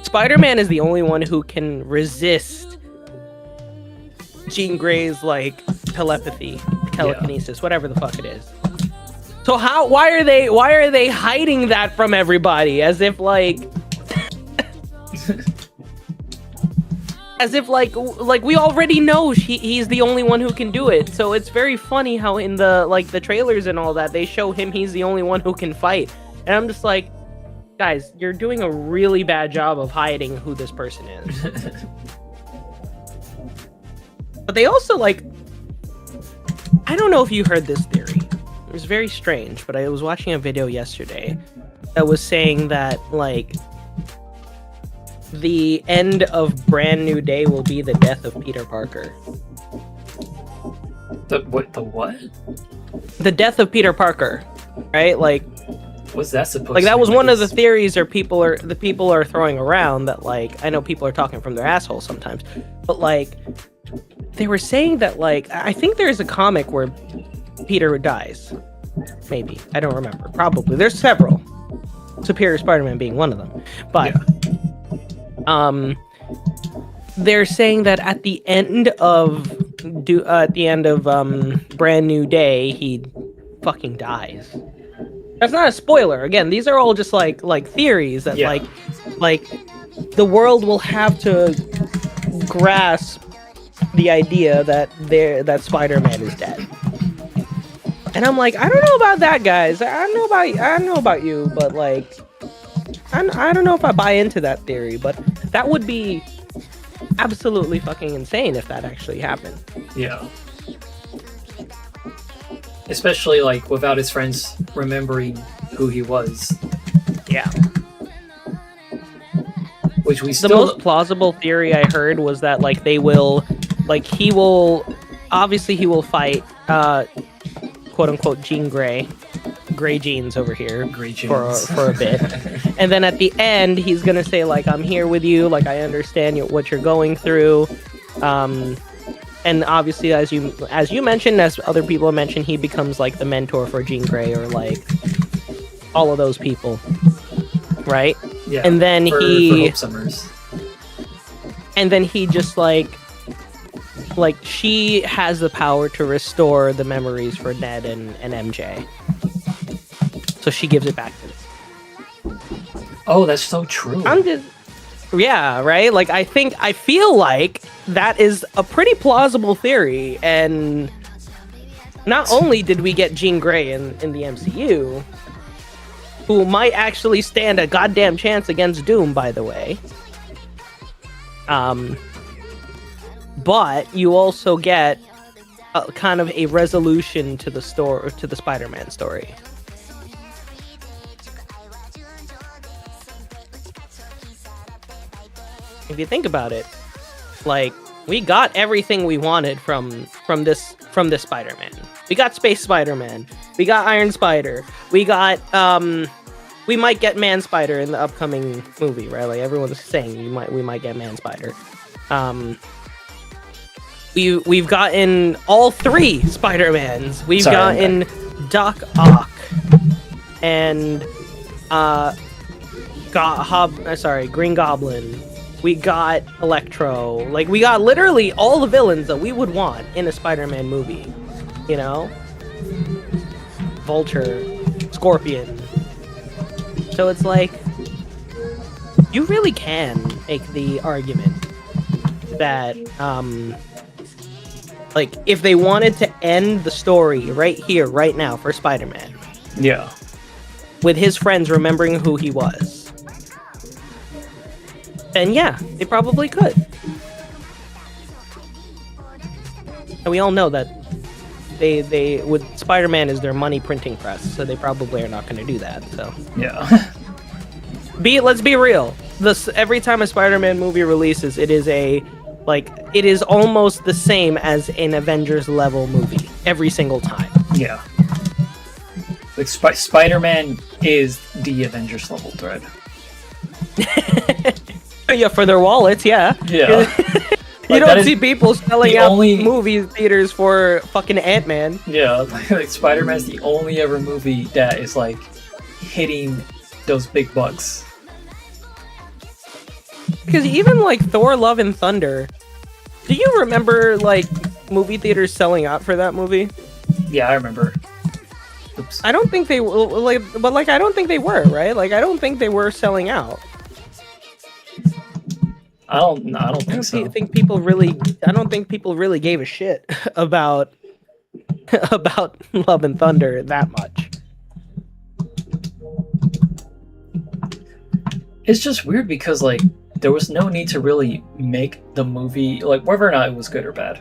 S3: Spider-Man is the only one who can resist Jean Grey's like telepathy, telekinesis, whatever the fuck it is. So why are they hiding that from everybody as if like as if like we already know he's the only one who can do it. So it's very funny how in the trailers and all that they show he's the only one who can fight. And I'm just like, guys, you're doing a really bad job of hiding who this person is. But they also like, I don't know if you heard this theory. It was very strange, but I was watching a video yesterday that was saying that like the end of Brand New Day will be the death of Peter Parker.
S8: The what?
S3: The death of Peter Parker, right? Like,
S8: What's that supposed
S3: like
S8: to
S3: that was
S8: mean?
S3: one of the theories people are throwing around that like I know people are talking from their asshole sometimes, but like they were saying that like I think there's a comic where Peter dies. Maybe. I don't remember. Probably. There's several. Superior Spider-Man being one of them. But they're saying that at the end of Brand New Day, he fucking dies. That's not a spoiler. Again, these are all just like theories that like the world will have to grasp the idea that Spider-Man is dead. And I'm like, I don't know about that, guys. I don't know about you, but like, I don't know if I buy into that theory. But that would be absolutely fucking insane if that actually happened.
S8: Yeah. Especially like without his friends remembering who he was,
S3: Yeah.
S8: which we
S3: The
S8: still.
S3: most plausible theory I heard was that like he will fight quote unquote Jean Grey, Grey Jeans over here,
S8: Grey Jeans.
S3: for a bit, and then at the end he's gonna say like I'm here with you, like I understand what you're going through, and obviously as you mentioned, as other people have mentioned, he becomes like the mentor for Jean Grey or like all of those people, right?
S8: Yeah.
S3: And then
S8: for
S3: he
S8: Hope Summers.
S3: and then he just like like she has the power to restore the memories for Ned and MJ. So she gives it back to them.
S8: Oh, that's so true.
S3: Yeah, right? Like I feel like that is a pretty plausible theory, and not only did we get Jean Grey in the MCU, who might actually stand a goddamn chance against Doom, by the way. But you also get kind of a resolution to the Spider-Man story. If you think about it, like we got everything we wanted from this Spider-Man. We got Space Spider-Man. We got Iron Spider. We got we might get Man Spider in the upcoming movie, right? Like everyone's saying we might get Man Spider. We've gotten all 3 Spider-Mans. We've gotten Doc Ock and Green Goblin. We got Electro. Like we got literally all the villains that we would want in a Spider-Man movie. You know? Vulture, Scorpion. So it's like you really can make the argument that like if they wanted to end the story right here, right now for Spider-Man.
S8: Yeah.
S3: With his friends remembering who he was. And yeah, they probably could. And we all know that they with Spider-Man is their money printing press, so they probably are not going to do that. So
S8: yeah.
S3: Let's be real. Every time a Spider-Man movie releases, it is almost the same as an Avengers level movie every single time.
S8: Yeah. Like Spider-Man is the Avengers level thread.
S3: Yeah, for their wallets, yeah.
S8: Yeah.
S3: You don't see people selling out movie theaters for fucking Ant-Man.
S8: Yeah, like Spider-Man's the only ever movie that is like hitting those big bucks.
S3: Because even like Thor: Love and Thunder, do you remember like movie theaters selling out for that movie?
S8: Yeah, I remember. Oops.
S3: I don't think they I don't think they were, right? Like I don't think they were selling out.
S8: I don't think so.
S3: I don't think people really gave a shit about Love and Thunder that much.
S8: It's just weird because like there was no need to really make the movie, like whether or not it was good or bad.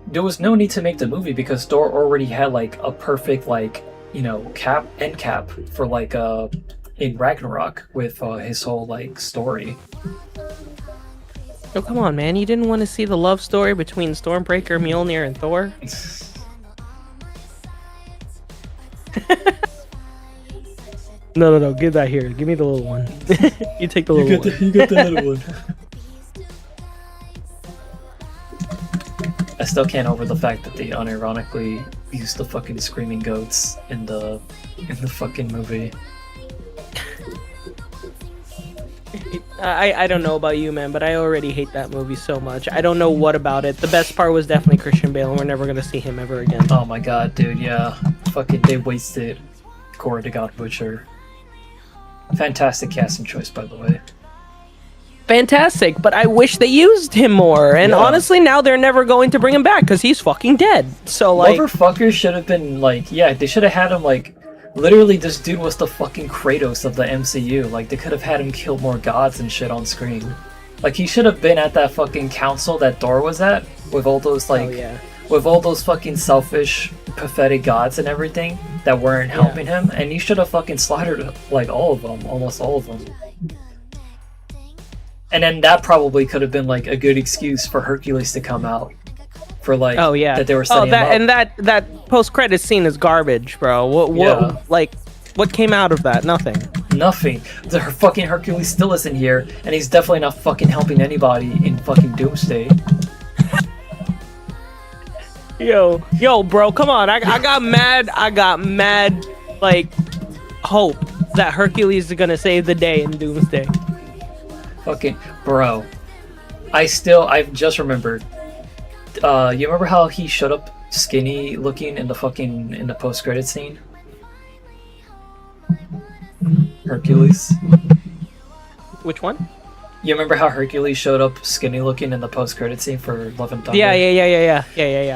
S8: There was no need to make the movie because Thor already had like a perfect like, you know, end cap for like in Ragnarok with his whole like story.
S3: Oh, come on, man. You didn't want to see the love story between Stormbreaker, Mjolnir, and Thor? No. Give that here. Give me the little one. You take the little one.
S8: You got the little one. I still can't over the fact that they unironically used the fucking screaming goats in the fucking movie.
S3: I don't know about you, man, but I already hate that movie so much. I don't know what about it. The best part was definitely Christian Bale, and we're never gonna see him ever again.
S8: Oh my god, dude, yeah. Fucking, they wasted Corey the God Butcher. Fantastic casting choice, by the way.
S3: Fantastic, but I wish they used him more. And honestly, now they're never going to bring him back because he's fucking dead. So, like...
S8: Motherfuckers should have been, like... Yeah, they should have had him, like... Literally, this dude was the fucking Kratos of the MCU. Like, they could have had him kill more gods and shit on screen. Like, he should have been at that fucking council that Thor was at, with all those, like... With all those fucking selfish, pathetic gods and everything that weren't helping him. And he should have fucking slaughtered, like, all of them. Almost all of them. And then that probably could have been, like, a good excuse for Hercules to come out. For like, that they were setting him up.
S3: And that post-credit scene is garbage, bro. What came out of that? Nothing.
S8: Nothing. The fucking Hercules still isn't here, and he's definitely not fucking helping anybody in fucking Doomsday.
S3: Yo, bro, come on. I got mad, like, hope that Hercules is gonna save the day in Doomsday.
S8: Fucking, bro. I've just remembered. You remember how he showed up skinny looking in the post credit scene? Hercules.
S3: Which one?
S8: You remember how Hercules showed up skinny looking in the post credit scene for Love and Thunder?
S3: Yeah.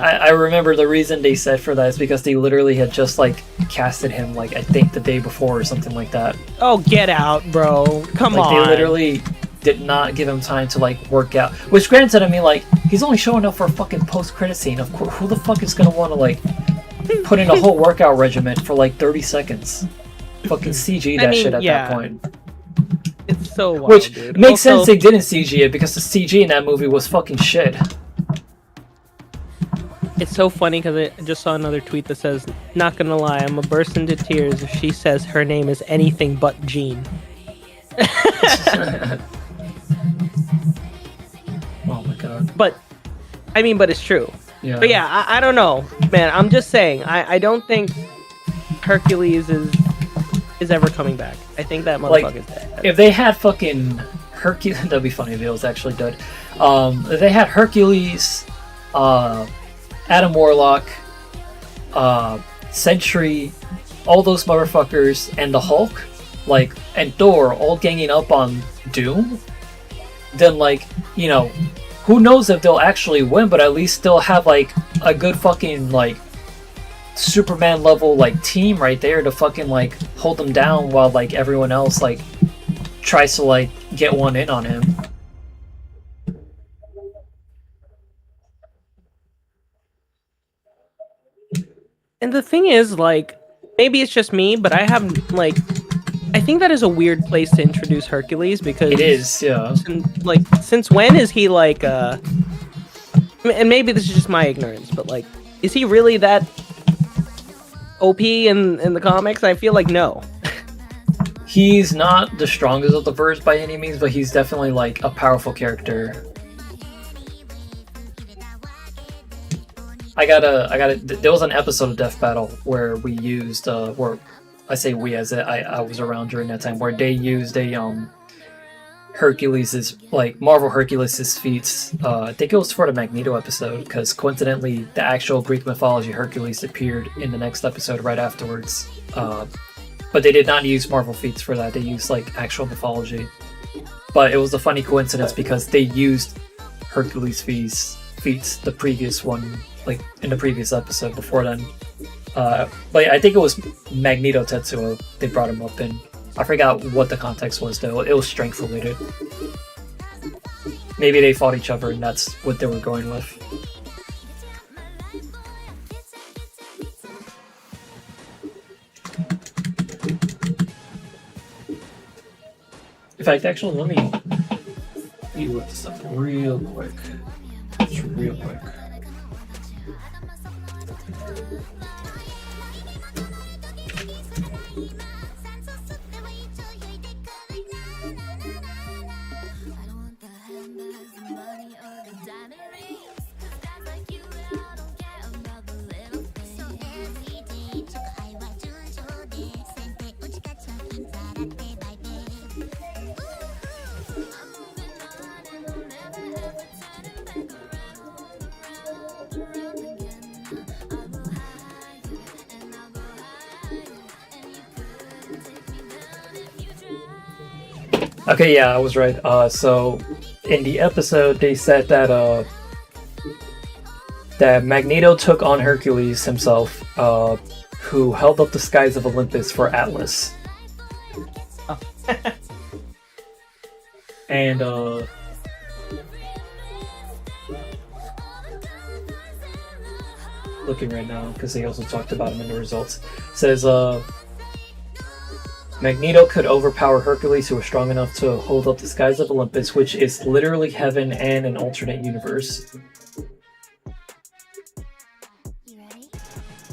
S8: I remember the reason they said for that is because they literally had just like casted him like I think the day before or something like that.
S3: Oh, get out, bro! Come
S8: Like
S3: on.
S8: they literally did not give him time to like work out. Which granted, I mean like he's only showing up for a fucking post credit scene. Of course, who the fuck is gonna want to like put in a whole workout regimen for like 30 seconds? Fucking CG that shit at that point.
S3: It's so wild,
S8: Which
S3: dude.
S8: makes
S3: Also,
S8: sense they didn't CG it because the CG in that movie was fucking shit.
S3: It's so funny because I just saw another tweet that says, "Not gonna lie, I'm gonna burst into tears if she says her name is anything but Jean."
S8: Oh my god.
S3: But it's true.
S8: Yeah.
S3: But yeah, I don't know, man. I'm just saying, I don't think Hercules is ever coming back. I think that motherfucker's dead.
S8: If they had fucking Hercules, that'd be funny if it was actually dead. If they had Hercules, Adam Warlock, Sentry, all those motherfuckers, and the Hulk, like, and Thor all ganging up on Doom, then like, you know, who knows if they'll actually win, but at least they'll have like a good fucking like Superman level like team right there to fucking like hold them down while like everyone else like tries to like get one in on him.
S3: And the thing is, like, maybe it's just me, but I think that is a weird place to introduce Hercules because
S8: It is, yeah.
S3: Since when is he like and maybe this is just my ignorance, but like, is he really that OP in the comics? I feel like no.
S8: He's not the strongest of the verse by any means, but he's definitely like a powerful character. There was an episode of Death Battle where we used, where I say we as I was around during that time, where they used a Hercules' like Marvel Hercules' feats. I think it was for the Magneto episode because coincidentally the actual Greek mythology Hercules appeared in the next episode right afterwards. But they did not use Marvel feats for that. They used like actual mythology. But it was a funny coincidence because they used Hercules feats the previous one, like in the previous episode before then. But I think it was Magneto Tetsuo they brought him up in. I forgot what the context was though. It was strength related. Maybe they fought each other and that's what they were going with. In fact, actually, let me look this up real quick. Just real quick. Okay, yeah, I was right. So in the episode, they said that that Magneto took on Hercules himself, who held up the skies of Olympus for Atlas.
S3: Oh.
S8: And looking right now because they also talked about him in the results. Says Magneto could overpower Hercules, who was strong enough to hold up the skies of Olympus, which is literally heaven and an alternate universe.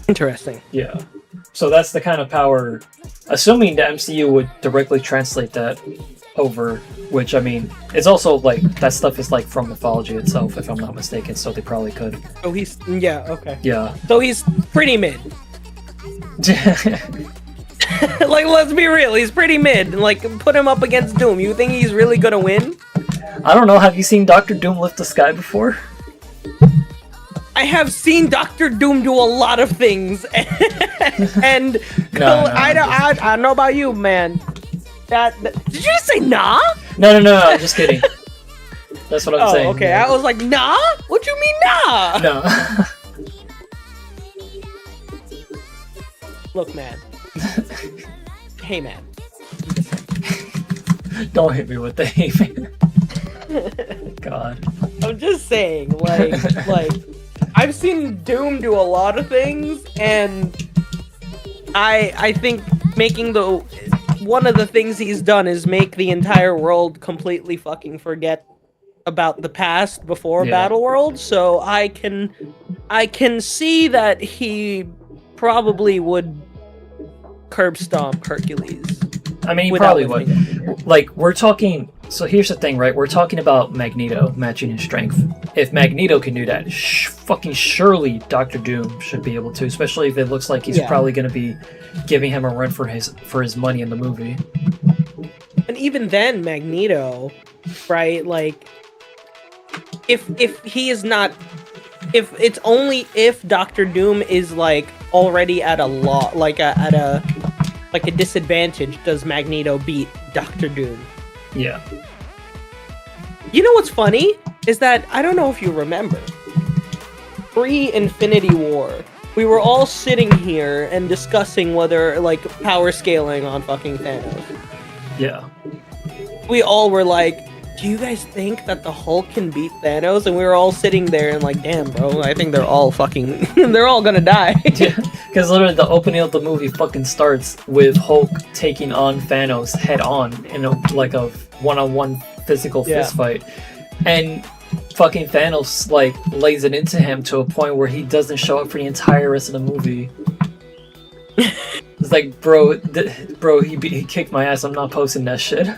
S3: Interesting.
S8: Yeah. So that's the kind of power, assuming the MCU would directly translate that over, which, I mean, it's also, like, that stuff is, like, from mythology itself, if I'm not mistaken, so they probably could.
S3: Oh, he's... Yeah, okay.
S8: Yeah.
S3: So he's pretty mid. Like, let's be real, he's pretty mid. Like, put him up against Doom. You think he's really gonna win?
S8: I don't know, have you seen Dr. Doom lift the sky before?
S3: I have seen Doctor Doom do a lot of things, and I don't know about you, man. Did you just say nah?
S8: No, I'm just kidding. That's what I'm saying.
S3: Okay.
S8: Yeah.
S3: I was like, nah? What you mean, nah?
S8: No.
S3: Look, man. Hey, man.
S8: Don't hit me with the hey, man. God.
S3: I'm just saying, like, I've seen Doom do a lot of things, and I think one of the things he's done is make the entire world completely fucking forget about the past before Battle World. So I can see that he probably would curb stomp Hercules.
S8: I mean, he probably would. Like, we're talking. So here's the thing, right? We're talking about Magneto matching his strength. If Magneto can do that, fucking surely Doctor Doom should be able to. Especially if it looks like he's probably going to be giving him a run for his money in the movie.
S3: And even then, Magneto, right? Like, if he is not, if it's only if Doctor Doom is like already at a like a disadvantage, does Magneto beat Doctor Doom?
S8: Yeah.
S3: You know what's funny is that I don't know if you remember, pre-Infinity War, we were all sitting here and discussing whether like power scaling on fucking Thanos.
S8: Yeah.
S3: We all were like, do you guys think that the Hulk can beat Thanos? And we were all sitting there and like, damn, bro, I think they're all fucking, they're all gonna die.
S8: Because literally the opening of the movie fucking starts with Hulk taking on Thanos head on in a one-on-one physical fist fight. And fucking Thanos like lays it into him to a point where he doesn't show up for the entire rest of the movie. It's like, bro, he kicked my ass. I'm not posting that shit.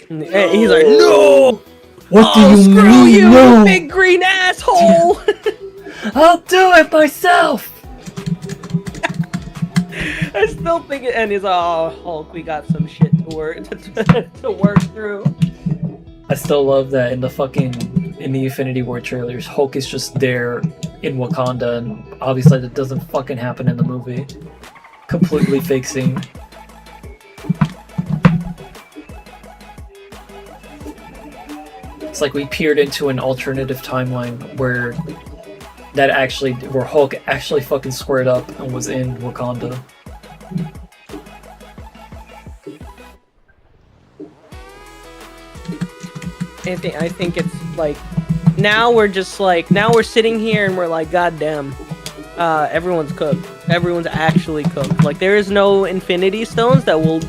S3: And he's like, no!
S8: What do you
S3: screw
S8: mean?
S3: You,
S8: no?
S3: big green asshole!
S8: I'll do it myself!
S3: I still think it, and he's like, oh, Hulk, we got some shit to work through.
S8: I still love that in the Infinity War trailers, Hulk is just there in Wakanda, and obviously that doesn't fucking happen in the movie. Completely fake scene. It's like we peered into an alternative timeline where Hulk actually fucking squared up and was in Wakanda.
S3: I think it's like, now we're sitting here and we're like, god damn, everyone's cooked. Everyone's actually cooked. Like, there is no Infinity Stones that will...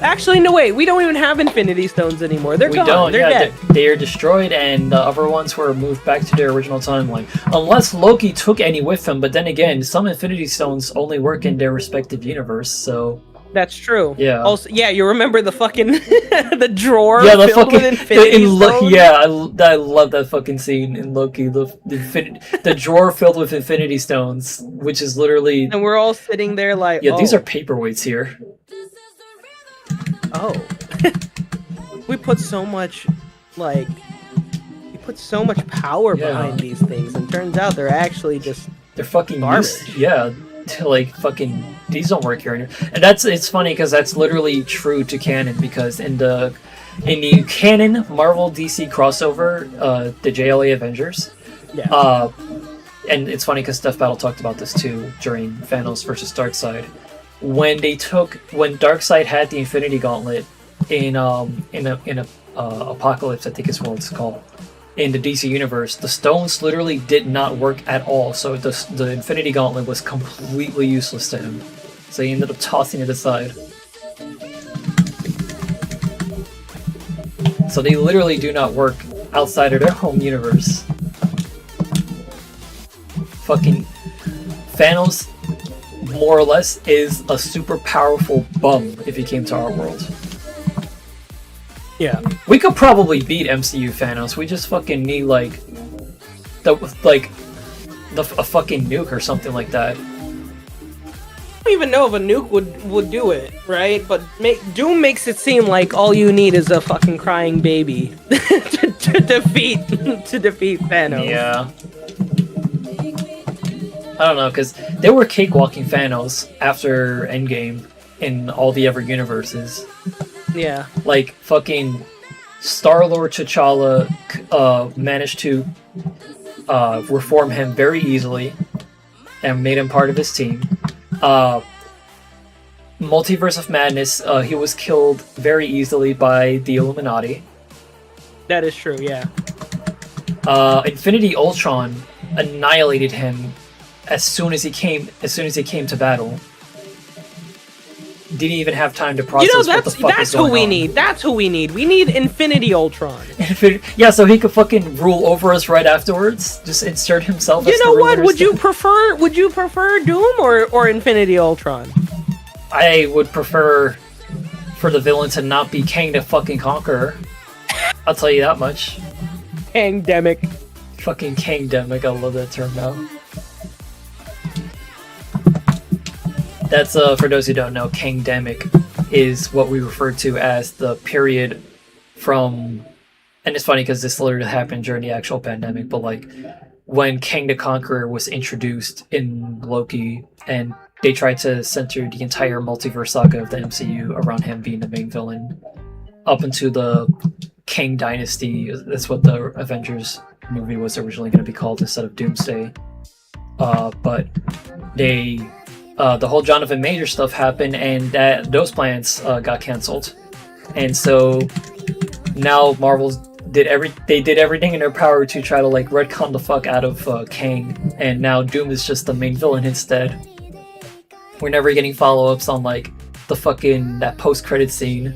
S3: Actually, no, wait, we don't even have Infinity Stones anymore. They're gone. They're dead.
S8: They are destroyed, and the other ones were moved back to their original timeline. Unless Loki took any with him, but then again, some Infinity Stones only work in their respective universe, so...
S3: That's true.
S8: Yeah.
S3: Also, yeah, you remember the fucking the drawer
S8: the
S3: filled
S8: fucking,
S3: with Infinity Stones?
S8: I love that fucking scene in Loki. The drawer filled with Infinity Stones, which is literally...
S3: And we're all sitting there like,
S8: yeah, these are paperweights here.
S3: Oh. we put so much power behind these things, and turns out they're actually just...
S8: They're fucking
S3: garbage.
S8: Like fucking these don't work here anymore. And it's funny because that's literally true to canon, because in the canon Marvel DC crossover, the JLA Avengers, and it's funny because Steph Battle talked about this too during Thanos versus Darkseid, when Darkseid had the Infinity Gauntlet in Apocalypse, I think is what it's called, in the DC universe, the stones literally did not work at all. So the Infinity Gauntlet was completely useless to him. So he ended up tossing it aside. So they literally do not work outside of their home universe. Fucking Thanos, more or less, is a super powerful bum if he came to our world.
S3: Yeah.
S8: We could probably beat MCU Thanos. We just fucking need a fucking nuke or something like that.
S3: I don't even know if a nuke would do it, right? But Doom makes it seem like all you need is a fucking crying baby to defeat Thanos.
S8: Yeah. I don't know, because they were cakewalking Thanos after Endgame in all the other universes.
S3: Yeah.
S8: Like, fucking Star-Lord T'Challa managed to reform him very easily and made him part of his team. Multiverse of Madness, he was killed very easily by the Illuminati.
S3: That is true, yeah.
S8: Infinity Ultron annihilated him as soon as he came to battle. Didn't even have time to process what the fuck is going on.
S3: that's who we need. That's who we need. We need Infinity Ultron.
S8: Yeah, so he could fucking rule over us right afterwards. Just insert himself as
S3: You know
S8: the
S3: what?
S8: ruler
S3: Would you
S8: instead.
S3: prefer Doom or Infinity Ultron?
S8: I would prefer for the villain to not be Kang the fucking Conqueror. I'll tell you that much.
S3: Kangdemic.
S8: Fucking Kangdemic, I love that term now. That's, for those who don't know, Kangdemic is what we refer to as the period from... And it's funny because this literally happened during the actual pandemic, but like, when Kang the Conqueror was introduced in Loki, and they tried to center the entire multiverse saga of the MCU around him being the main villain, up into the Kang Dynasty. That's what the Avengers movie was originally going to be called instead of Doomsday. But they... the whole Jonathan Major stuff happened, and those plans got canceled. And so now Marvel did everything in their power to try to like retcon the fuck out of Kang, and now Doom is just the main villain instead. We're never getting follow-ups on like that post-credit scene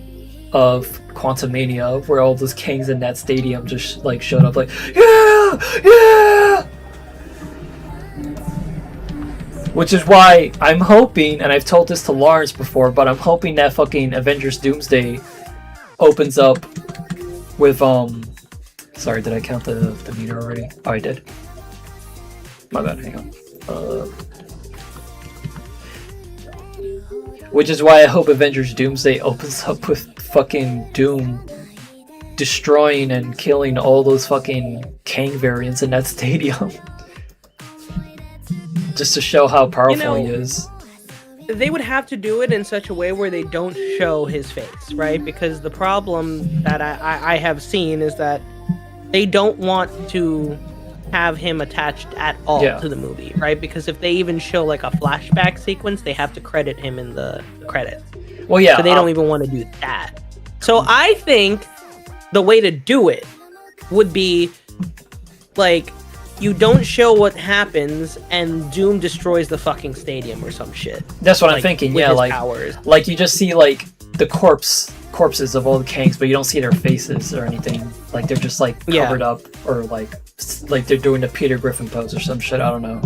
S8: of Quantumania where all those Kangs in that stadium just like showed up like, yeah! Which is why I'm hoping, and I've told this to Lawrence before, but I'm hoping that fucking Avengers Doomsday opens up with, sorry, did I count the meter already? Oh, I did. My bad, hang on. Which is why I hope Avengers Doomsday opens up with fucking Doom destroying and killing all those fucking Kang variants in that stadium. Just to show how powerful he is.
S3: They would have to do it in such a way where they don't show his face, right? Because the problem that I have seen is that they don't want to have him attached at all to the movie, right? Because if they even show like a flashback sequence, they have to credit him in the credits.
S8: Well, yeah.
S3: So they don't even want to do that. So I think the way to do it would be like, you don't show what happens and Doom destroys the fucking stadium or some shit.
S8: That's what
S3: like,
S8: I'm thinking.
S3: with
S8: Yeah,
S3: his
S8: like
S3: powers.
S8: Like you just see like the corpses of all the Kangs, but you don't see their faces or anything. Like they're just like covered up, or like they're doing the Peter Griffin pose or some shit. I don't know.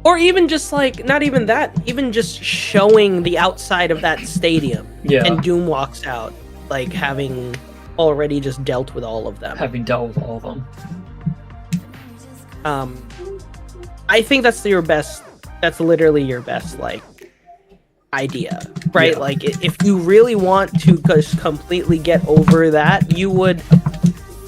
S3: Or even just like, not even that, even just showing the outside of that stadium.
S8: Yeah.
S3: And Doom walks out, like having already just dealt with all of them.
S8: Having dealt with all of them.
S3: I think that's literally your best, like, idea, right?
S8: Yeah.
S3: Like, if you really want to just completely get over that, you would...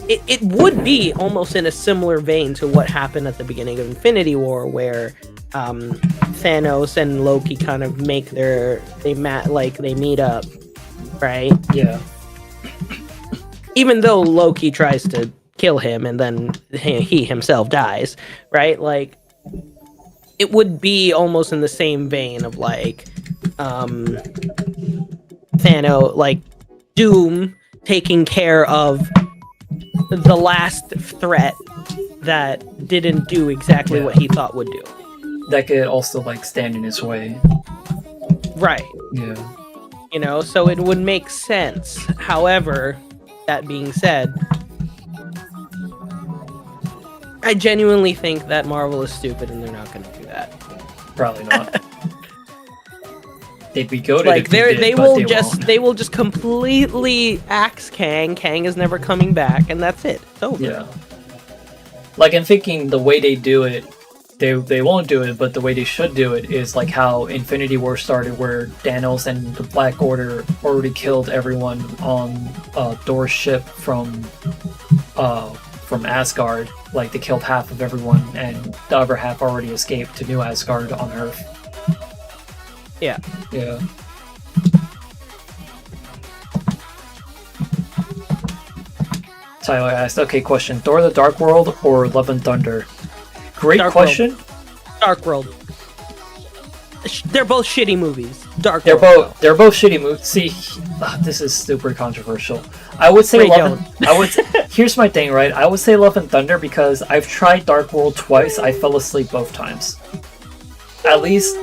S3: It would be almost in a similar vein to what happened at the beginning of Infinity War, where Thanos and Loki kind of make they meet up, right?
S8: Yeah.
S3: Even though Loki tries to kill him and then he himself dies, right? Like, it would be almost in the same vein of like Thanos, like Doom taking care of the last threat that didn't do exactly what he thought would do.
S8: That could also like stand in his way.
S3: Right.
S8: Yeah.
S3: You know, so it would make sense. However, that being said, I genuinely think that Marvel is stupid and they're not going to do that.
S8: Probably not. They'd be goated
S3: Like
S8: if they did,
S3: they
S8: but
S3: will just completely axe Kang. Kang is never coming back, and that's it. It's over.
S8: Yeah. Like, I'm thinking the way they do it, they won't do it, but the way they should do it is like how Infinity War started, where Thanos and the Black Order already killed everyone on Thor's ship from from Asgard. Like they killed half of everyone, and the other half already escaped to New Asgard on Earth.
S3: Yeah.
S8: Yeah. Tyler asked, okay, question. Thor the Dark World or Love and Thunder? Great
S3: Dark
S8: question.
S3: Dark World. They're both shitty movies.
S8: They're both shitty movies. See, this is super controversial. I would say here's my thing, right? I would say Love and Thunder because I've tried Dark World twice. I fell asleep both times. At least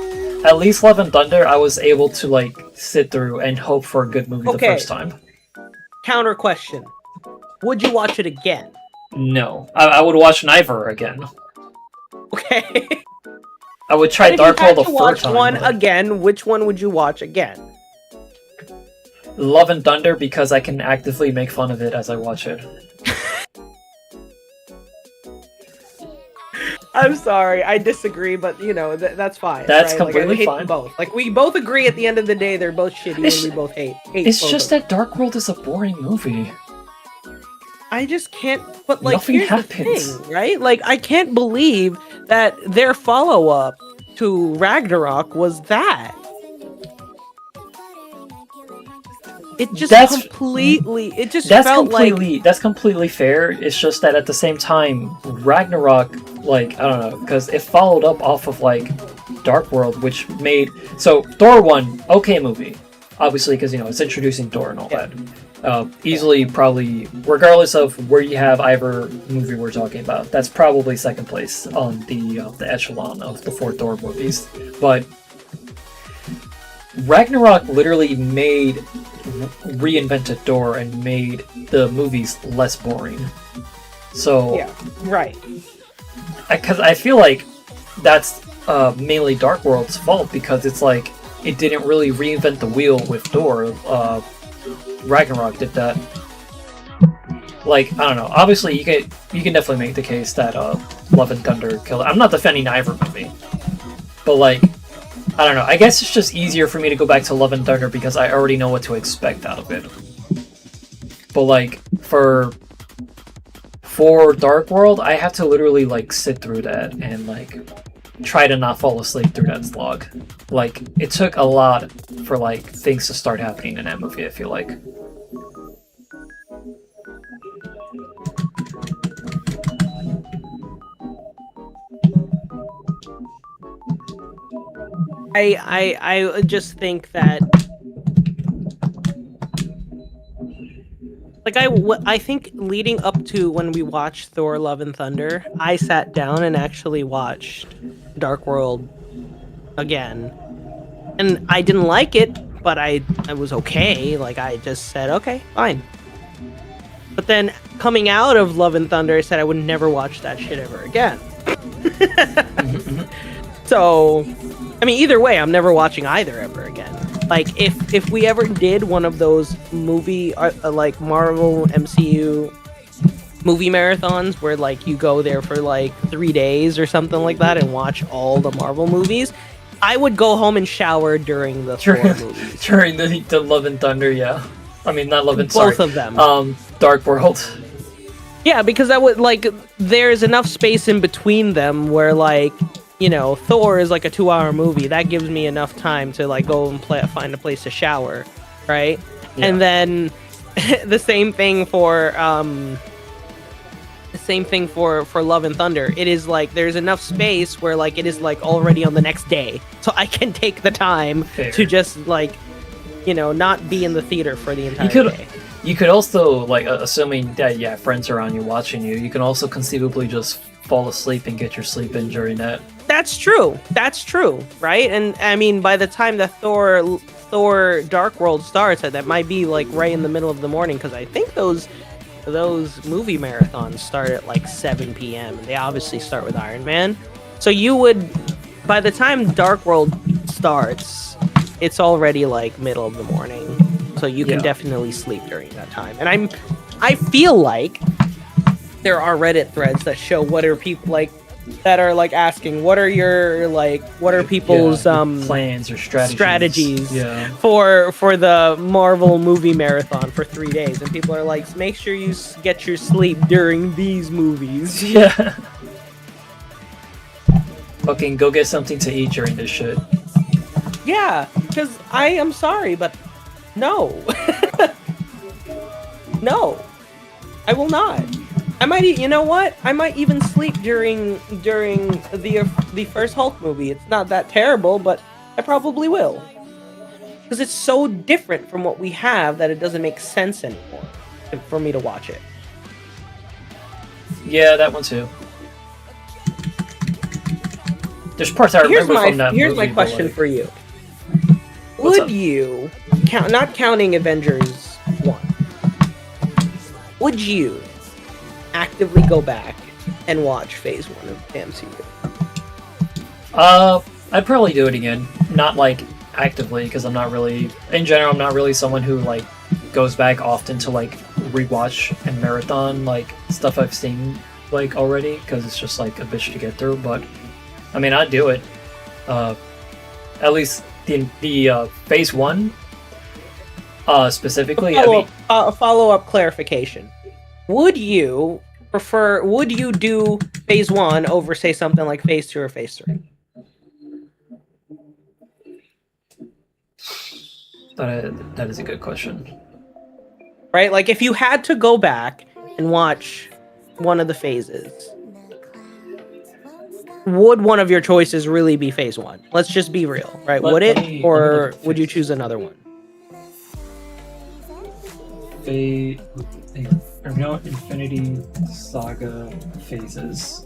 S8: Love and Thunder, I was able to like sit through and hope for a good movie the first time.
S3: Counter question: would you watch it again?
S8: No, I would watch neither again.
S3: Okay.
S8: I would try Dark World a third time.
S3: One again. Which one would you watch again?
S8: Love and Thunder because I can actively make fun of it as I watch it.
S3: I'm sorry, I disagree, but you know that's fine.
S8: That's
S3: right?
S8: completely
S3: hate
S8: fine.
S3: Both, like we both agree at the end of the day, they're both shitty, and we both hate.
S8: It's
S3: both
S8: just that Dark World is a boring movie.
S3: I just can't. But like,
S8: Nothing
S3: here's
S8: happens.
S3: the thing, right? Like, I can't believe that their follow-up to Ragnarok was that. It just
S8: That's
S3: completely. It just
S8: that's
S3: felt
S8: completely that's completely fair. It's just that at the same time, Ragnarok, like I don't know, because it followed up off of like Dark World, which made Thor 1 okay movie, obviously because it's introducing Thor and all that. Easily, probably, regardless of where you have either movie we're talking about, that's probably second place on the echelon of the 4 Thor movies. But Ragnarok literally reinvented Thor and made the movies less boring. So
S3: yeah, right.
S8: Because I feel like that's mainly Dark World's fault because it's like it didn't really reinvent the wheel with Thor. Ragnarok did that. Like, I don't know. Obviously, you can definitely make the case that Love and Thunder killed it. I'm not defending either movie, but like, I don't know. I guess it's just easier for me to go back to Love and Thunder because I already know what to expect out of it. But like for Dark World, I have to literally like sit through that and like try to not fall asleep through that slog. Like, it took a lot for like things to start happening in that movie, I feel like.
S3: I just think that like I think leading up to when we watched Thor: Love and Thunder, I sat down and actually watched Dark World again, and I didn't like it, but I was okay. Like, I just said okay, fine. But then coming out of Love and Thunder, I said I would never watch that shit ever again. So, I mean, either way, I'm never watching either ever again. Like, if we ever did one of those movie, like Marvel MCU movie marathons where like you go there for like 3 days or something like that and watch all the Marvel movies, I would go home and shower during the Thor movies.
S8: During the Love and Thunder, yeah. I mean, not Love and
S3: Both of them.
S8: Dark World.
S3: Yeah, because I would like there's enough space in between them where like, Thor is like a 2-hour movie. That gives me enough time to like go and find a place to shower, right? Yeah. And then the same thing for Love and Thunder. It is like there's enough space where like it is like already on the next day, so I can take the time to just like, not be in the theater for the entire day.
S8: You could also, like, assuming that friends are around you watching you can also conceivably just fall asleep and get your sleep in during that.
S3: That's true, right? And I mean, by the time that Thor Dark World starts, that might be like right in the middle of the morning, because I think those movie marathons start at like 7 p.m. and they obviously start with Iron Man. So you would, by the time Dark World starts, it's already like middle of the morning. So you can definitely sleep during that time. And I feel like there are Reddit threads that show what are people like that are like asking, what are people's
S2: plans or strategies. Yeah.
S3: for the Marvel movie marathon for 3 days, and people are like, make sure you get your sleep during these movies.
S2: Yeah. Fucking go get something to eat during this shit.
S3: Yeah, because I am sorry, but no. No. I will not. I might, you know what? I might even sleep during the first Hulk movie. It's not that terrible, but I probably will. Because it's so different from what we have that it doesn't make sense anymore for me to watch it.
S2: Yeah, that one too. There's parts I remember from that movie.
S3: Here's my question for you.
S2: What's
S3: Would
S2: up?
S3: you, not counting Avengers 1, would you actively go back and watch Phase 1 of the MCU?
S2: I'd probably do it again. Not like actively, because I'm not really, in general, I'm not really someone who like goes back often to like rewatch and marathon like stuff I've seen like already, because it's just like a bitch to get through. But I mean, I'd do it. At least the Phase 1 specifically.
S3: Follow-up clarification. Would you do Phase 1 over, say, something like Phase 2 or Phase 3?
S2: That is a good question.
S3: Right? Like, if you had to go back and watch one of the phases, would one of your choices really be Phase 1? Let's just be real, right? Would it? Or would you choose another one?
S2: There are no Infinity Saga phases.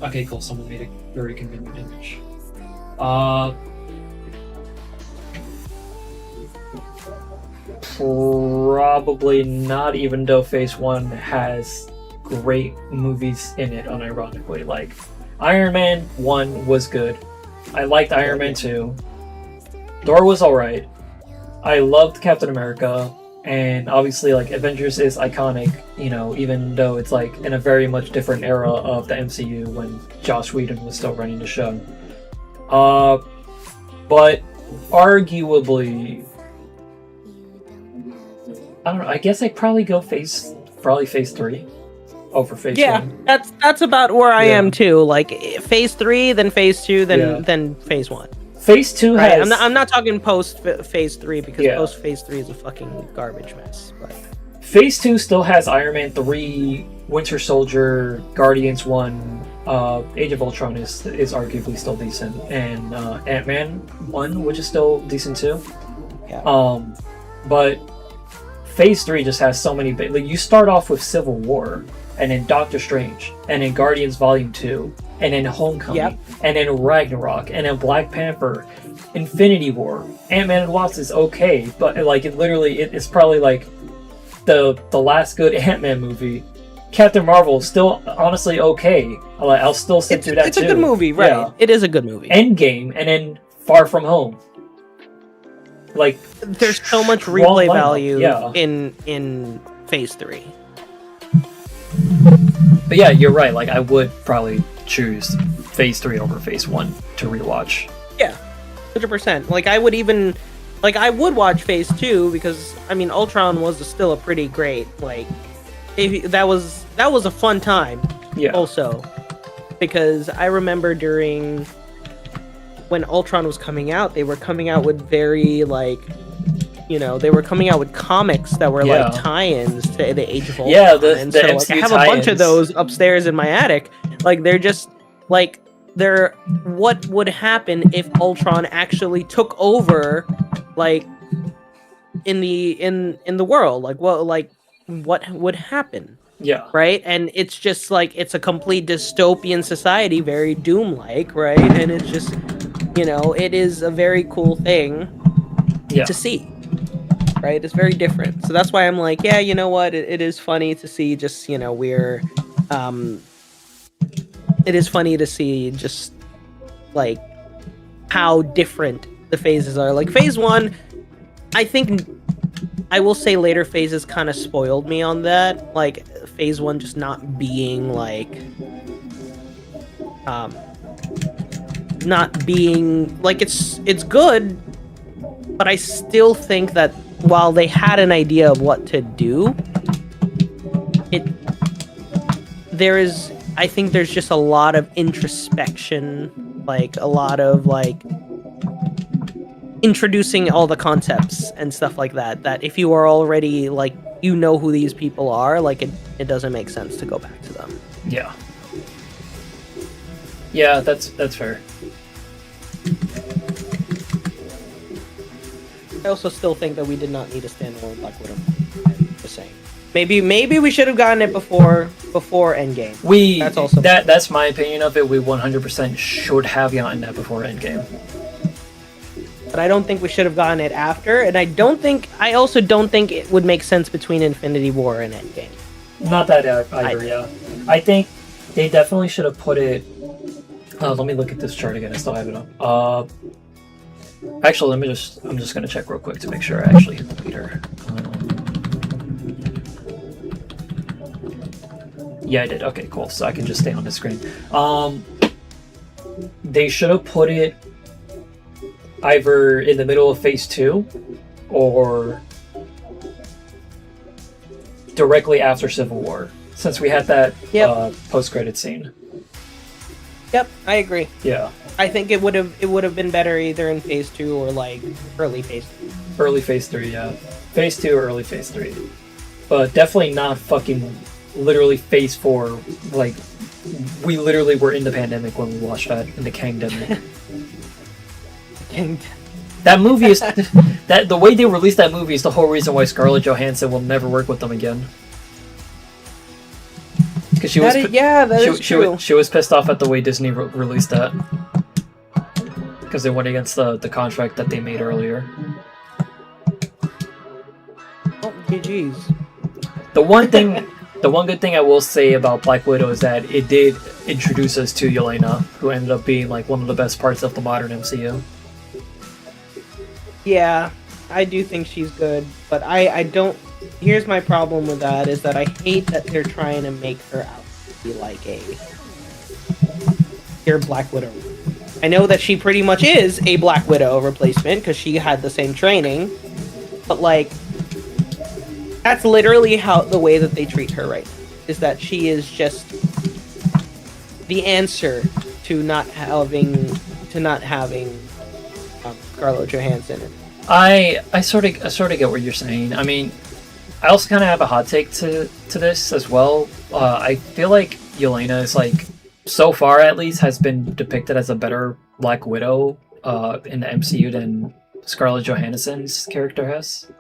S2: Okay, cool. Someone made a very convenient image. Probably not, even though Phase 1 has great movies in it, unironically. Like, Iron Man 1 was good. I liked Iron Man 2. Thor was alright. I loved Captain America, and obviously, like, Avengers is iconic, you know, even though it's, like, in a very much different era of the MCU when Joss Whedon was still running the show. But arguably, I don't know, I guess I'd probably go Phase 3 over Phase 1.
S3: Yeah, that's about where I am, too. Like, Phase 3, then Phase 2, then Phase 1.
S2: Phase 2 has...
S3: I'm not talking post Phase 3, because post Phase 3 is a fucking garbage mess. But
S2: Phase 2 still has Iron Man 3, Winter Soldier, Guardians 1, Age of Ultron is arguably still decent, and Ant-Man 1, which is still decent too.
S3: Yeah.
S2: But Phase 3 just has so many big... Like, you start off with Civil War, and then Doctor Strange, and then Guardians Volume 2, and then Homecoming, and then Ragnarok, and then Black Panther, Infinity War, Ant-Man and Wasp is okay, but like it's probably like the last good Ant-Man movie. Captain Marvel is still honestly okay. I'll still sit through that too.
S3: It's a good movie, right?
S2: Yeah.
S3: It is a good movie.
S2: Endgame, and then Far From Home. Like,
S3: there's so much replay value
S2: yeah.
S3: in Phase 3.
S2: But yeah, you're right. Like, I would probably choose Phase 3 over Phase 1 to rewatch.
S3: Yeah, 100%. Like, I would watch Phase 2 because, I mean, Ultron was still a pretty great, like, that was a fun time.
S2: Yeah.
S3: Also, because I remember during when Ultron was coming out, they were coming out with very, like, you know, they were coming out with comics that were like tie-ins to the Age of Ultron.
S2: Yeah, the
S3: and so like, I have a bunch of those upstairs in my attic. Like, they're just like what would happen if Ultron actually took over, like, in the world? Like, what would happen?
S2: Yeah.
S3: Right? And it's just like, it's a complete dystopian society, very Doom-like, right? And it's just, you know, it is a very cool thing to see. Right? It's very different. So that's why I'm like, yeah, you know what? It is funny to see just, you know, it is funny to see just, like, how different the phases are. Like, Phase 1, I think, I will say later phases kind of spoiled me on that. Like, Phase 1 just not being like not being like it's good, but I still think that while they had an idea of what to do, I think there's just a lot of introspection, like a lot of like introducing all the concepts and stuff like that, that if you are already like, you know who these people are, like it doesn't make sense to go back to them.
S8: Yeah. Yeah, that's fair.
S3: I also still think that we did not need a standalone Black Widow. Just saying. Maybe we should have gotten it before Endgame. That's also
S8: that's my opinion of it. We 100% should have gotten that before Endgame.
S3: But I don't think we should have gotten it after, and I also don't think it would make sense between Infinity War and Endgame.
S8: Not that either, yeah. I think they definitely should have put it. Let me look at this chart again. I still have it up. Actually, I'm just gonna check real quick to make sure I actually hit the meter. Yeah, I did. Okay, cool. So I can just stay on the screen. They should have put it either in the middle of Phase 2 or directly after Civil War, since we had that post-credit scene.
S3: Yep, I agree.
S8: Yeah.
S3: I think it would have been better either in Phase 2 or like early Phase 3.
S8: Early Phase 3, yeah. Phase 2 or early Phase 3. But definitely not fucking literally Phase 4. Like, we literally were in the pandemic when we watched that, in the Kangdemic. That movie is... the way they released that movie is the whole reason why Scarlett Johansson will never work with them again. Because she was she was pissed off at the way Disney released that. Because they went against the contract that they made earlier.
S3: Oh, GG's.
S8: The one good thing I will say about Black Widow is that it did introduce us to Yelena, who ended up being like one of the best parts of the modern MCU.
S3: Yeah, I do think she's good, but I don't... Here's my problem with that, is that I hate that they're trying to make her out to be like your Black Widow. I know that she pretty much is a Black Widow replacement, because she had the same training, but like, that's literally the way that they treat her right now, is that she is just the answer to not having Scarlett Johansson.
S8: I sort of get what you're saying. I mean, I also kind of have a hot take to this as well. I feel like Yelena is like, so far at least, has been depicted as a better Black Widow in the MCU than Scarlett Johansson's character has,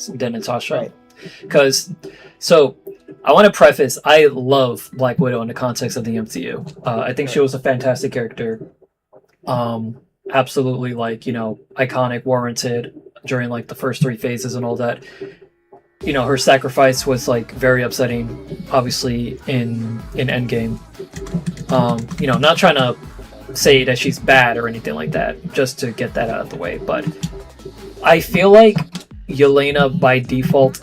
S8: than Natasha.
S3: Right.
S8: Because, so, I want to preface, I love Black Widow in the context of the MCU. I think she was a fantastic character. Absolutely, like, you know, iconic, warranted during like the first 3 phases and all that. You know, her sacrifice was like very upsetting, obviously, in Endgame. You know, not trying to say that she's bad or anything like that, just to get that out of the way, but I feel like Yelena by default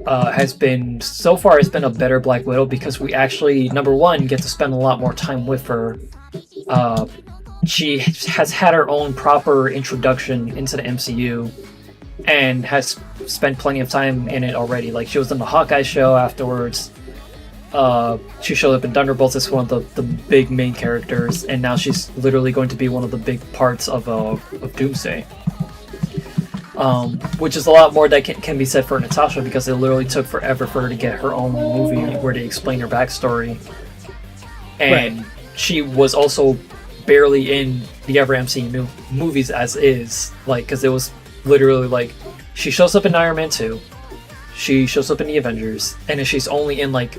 S8: has been a better Black Widow, because we actually, number one, get to spend a lot more time with her. She has had her own proper introduction into the MCU and has spent plenty of time in it already. Like, she was in the Hawkeye show afterwards. She showed up in Thunderbolts as one of the big main characters, and now she's literally going to be one of the big parts of Doomsday. Which is a lot more that can be said for Natasha, because it literally took forever for her to get her own movie where they explain her backstory. And she was also barely in the ever MCU movies as is, like, because it was literally like, she shows up in Iron Man 2, she shows up in the Avengers, and then she's only in, like,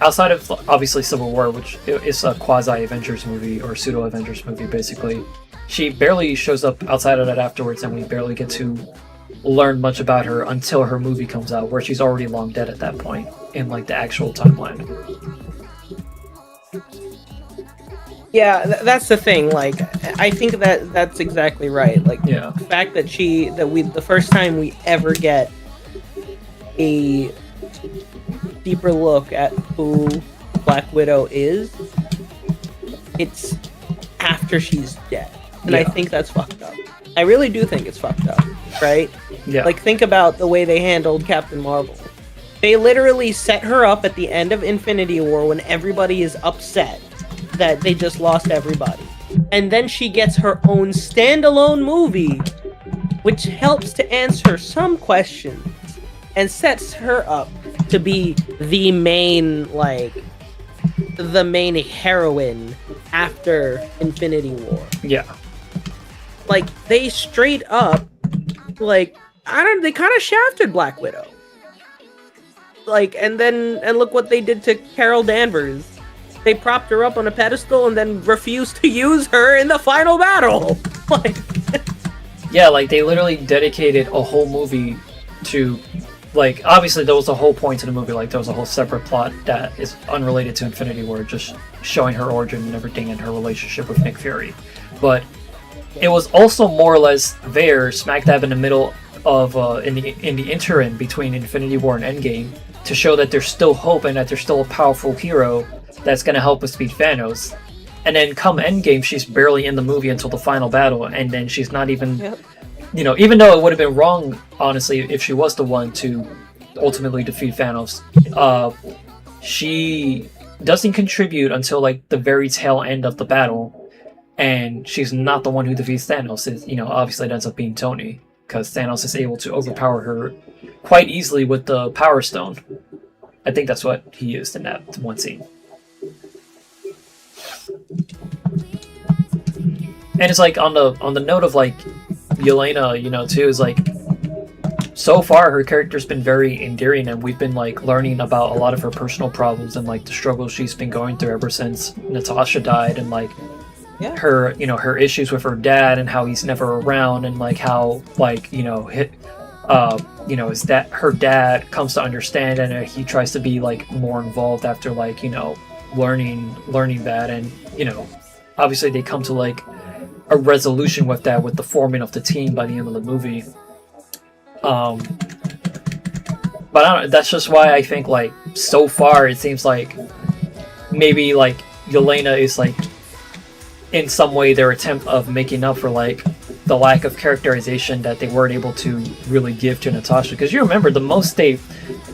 S8: outside of obviously Civil War, which is a quasi-Avengers movie or pseudo-Avengers movie basically, she barely shows up outside of that afterwards, and we barely get to learn much about her until her movie comes out, where she's already long dead at that point in like the actual timeline.
S3: Yeah, that's the thing. Like, I think that's exactly right. Like,
S8: yeah,
S3: the fact that the first time we ever get a deeper look at who Black Widow is, it's after she's dead. And I
S2: Yeah.
S3: think that's fucked up. I really do think it's fucked up, right?
S2: Yeah.
S3: Like, think about the way they handled Captain Marvel. They literally set her up at the end of Infinity War when everybody is upset that they just lost everybody. And then she gets her own standalone movie, which helps to answer some questions and sets her up to be the main heroine after Infinity War.
S2: Yeah.
S3: Like, they straight up, they kind of shafted Black Widow. Like, and look what they did to Carol Danvers. They propped her up on a pedestal and then refused to use her in the final battle. Like,
S8: Yeah, like they literally dedicated a whole movie to, like, obviously there was a whole point to the movie, like there was a whole separate plot that is unrelated to Infinity War, just showing her origin and everything and her relationship with Nick Fury. But it was also more or less there, smack dab in the middle of in the interim between Infinity War and Endgame, to show that there's still hope and that there's still a powerful hero that's gonna help us beat Thanos. And then come Endgame, she's barely in the movie until the final battle, and then she's not even, you know, even though it would have been wrong, honestly, if she was the one to ultimately defeat Thanos, she doesn't contribute until like the very tail end of the battle, and she's not the one who defeats Thanos. It, you know, obviously it ends up being Tony, because Thanos is able to overpower her quite easily with the Power Stone. I think that's what he used in that one scene. And it's like on the note of like Yelena, you know, too, is like so far her character's been very endearing, and we've been like learning about a lot of her personal problems and like the struggles she's been going through ever since Natasha died, and like her, you know, her issues with her dad and how he's never around, and like how like, you know, is that her dad comes to understand, and he tries to be like more involved after like, you know, learning that, and you know, obviously they come to like a resolution with that, with the forming of the team by the end of the movie. But I don't know, that's just why I think like so far it seems like maybe like Yelena is like in some way their attempt of making up for like the lack of characterization that they weren't able to really give to Natasha. Because you remember the most they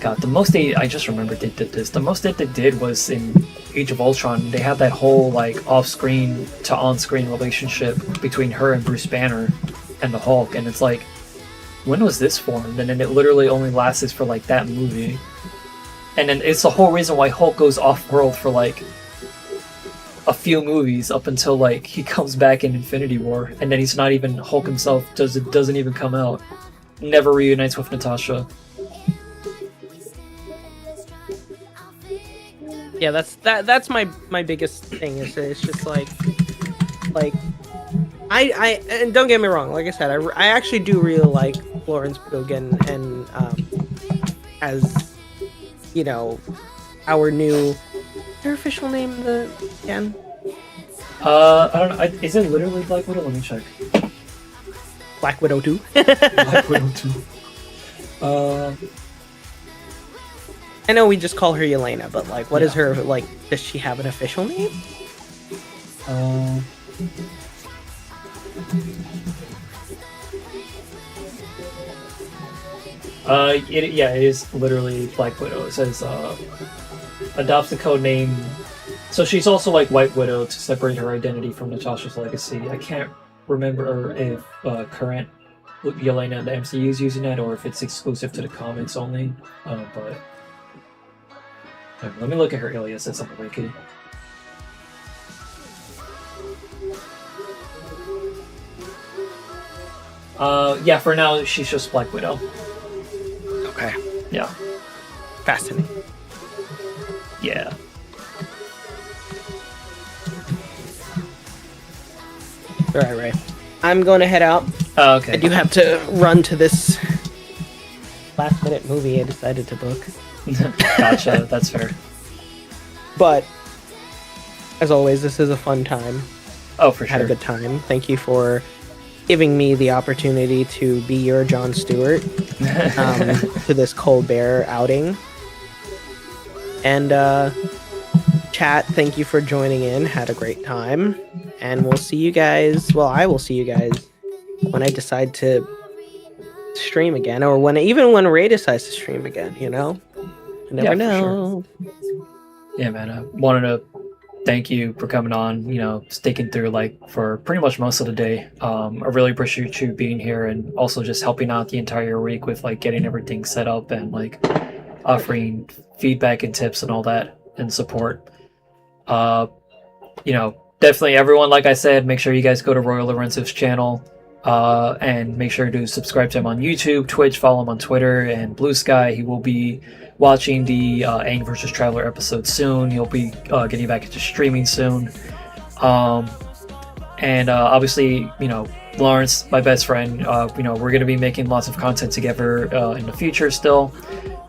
S8: I just remembered they did this. The most that they did was in Age of Ultron. They had that whole like off-screen to on-screen relationship between her and Bruce Banner and the Hulk, and it's like, when was this formed? And then it literally only lasted for like that movie. And then it's the whole reason why Hulk goes off-world for like a few movies up until like he comes back in Infinity War, and then he's not even Hulk himself, doesn't even come out, never reunites with Natasha.
S3: yeah, that's my biggest thing, is it's just like I and don't get me wrong, like I said, I actually do really like Florence Pugh and as, you know, our new, her official name again?
S8: I don't know. Is it literally Black Widow? Let me check.
S3: Black Widow 2?
S8: Black Widow 2.
S3: I know we just call her Yelena, but like, what is her, like, does she have an official name?
S8: It is literally Black Widow. It says adopts the code name. So she's also like White Widow to separate her identity from Natasha's legacy. I can't remember if current Yelena in the MCU is using that, or if it's exclusive to the comics only. But let me look at her aliases on the wiki. Yeah, for now she's just Black Widow.
S3: Okay.
S8: Yeah.
S3: Fascinating.
S8: Yeah.
S3: Alright, Ray. I'm going to head out.
S8: Oh, okay.
S3: I do have to run to this last minute movie I decided to book.
S8: Gotcha, that's fair.
S3: But, as always, this is a fun time.
S8: Oh, for sure.
S3: Had a good time. Thank you for giving me the opportunity to be your Jon Stewart to this Colbert outing. And chat, thank you for joining in. Had a great time. And we'll see you guys. Well, I will see you guys when I decide to stream again, or when Ray decides to stream again, you know? You never know.
S8: Sure. Yeah, man. I wanted to thank you for coming on, you know, sticking through like for pretty much most of the day. I really appreciate you being here and also just helping out the entire week with like getting everything set up and like offering feedback and tips and all that and support. You know, definitely everyone, like I said, make sure you guys go to Royal Lorenzo's channel and make sure to subscribe to him on YouTube, Twitch, follow him on Twitter and Blue Sky. He will be watching the Aang vs. Traveler episode soon. He'll be getting back into streaming soon. And obviously, you know, Lawrence, my best friend, you know, we're going to be making lots of content together in the future still.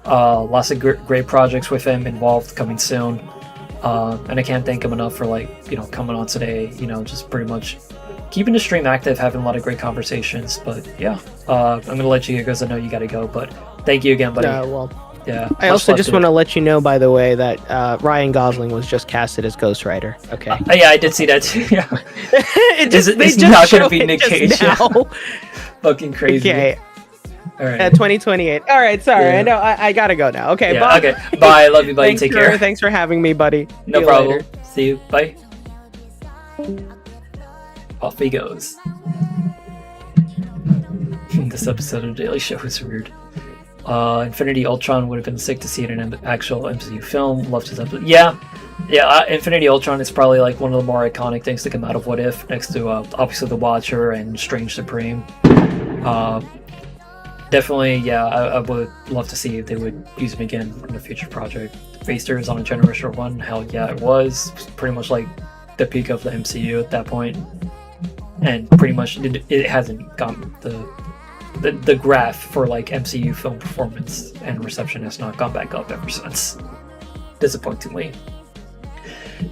S8: Lots of great projects with him involved coming soon. And I can't thank him enough for like, you know, coming on today, you know, just pretty much keeping the stream active, having a lot of great conversations. But yeah, I'm going to let you go because I know you got to go, but thank you again, buddy. Yeah.
S3: I also just want to let you know, by the way, that Ryan Gosling was just casted as Ghost Rider. Okay.
S8: Yeah, I did see that too. Yeah.
S3: It's
S8: not going to be Nick Cage. Fucking crazy.
S3: Okay.
S8: All right.
S3: At 2028. All right. Sorry. Yeah. I know. I gotta go now. Okay.
S8: Yeah,
S3: bye.
S8: Okay. Bye. Love you, buddy. Take care.
S3: Thanks for having me, buddy.
S8: No problem. See you. Bye. Off he goes. This episode of Daily Show is weird. Infinity Ultron would have been sick to see it in an actual MCU film. Loved his episode. Yeah. Infinity Ultron is probably like one of the more iconic things to come out of What If, next to obviously The Watcher and Strange Supreme. Definitely, yeah, I would love to see if they would use him again in a future project. Phaser is on a Generational Run. Hell yeah, it was pretty much like the peak of the MCU at that point, and pretty much it hasn't gone the graph for like MCU film performance and reception has not gone back up ever since. Disappointingly.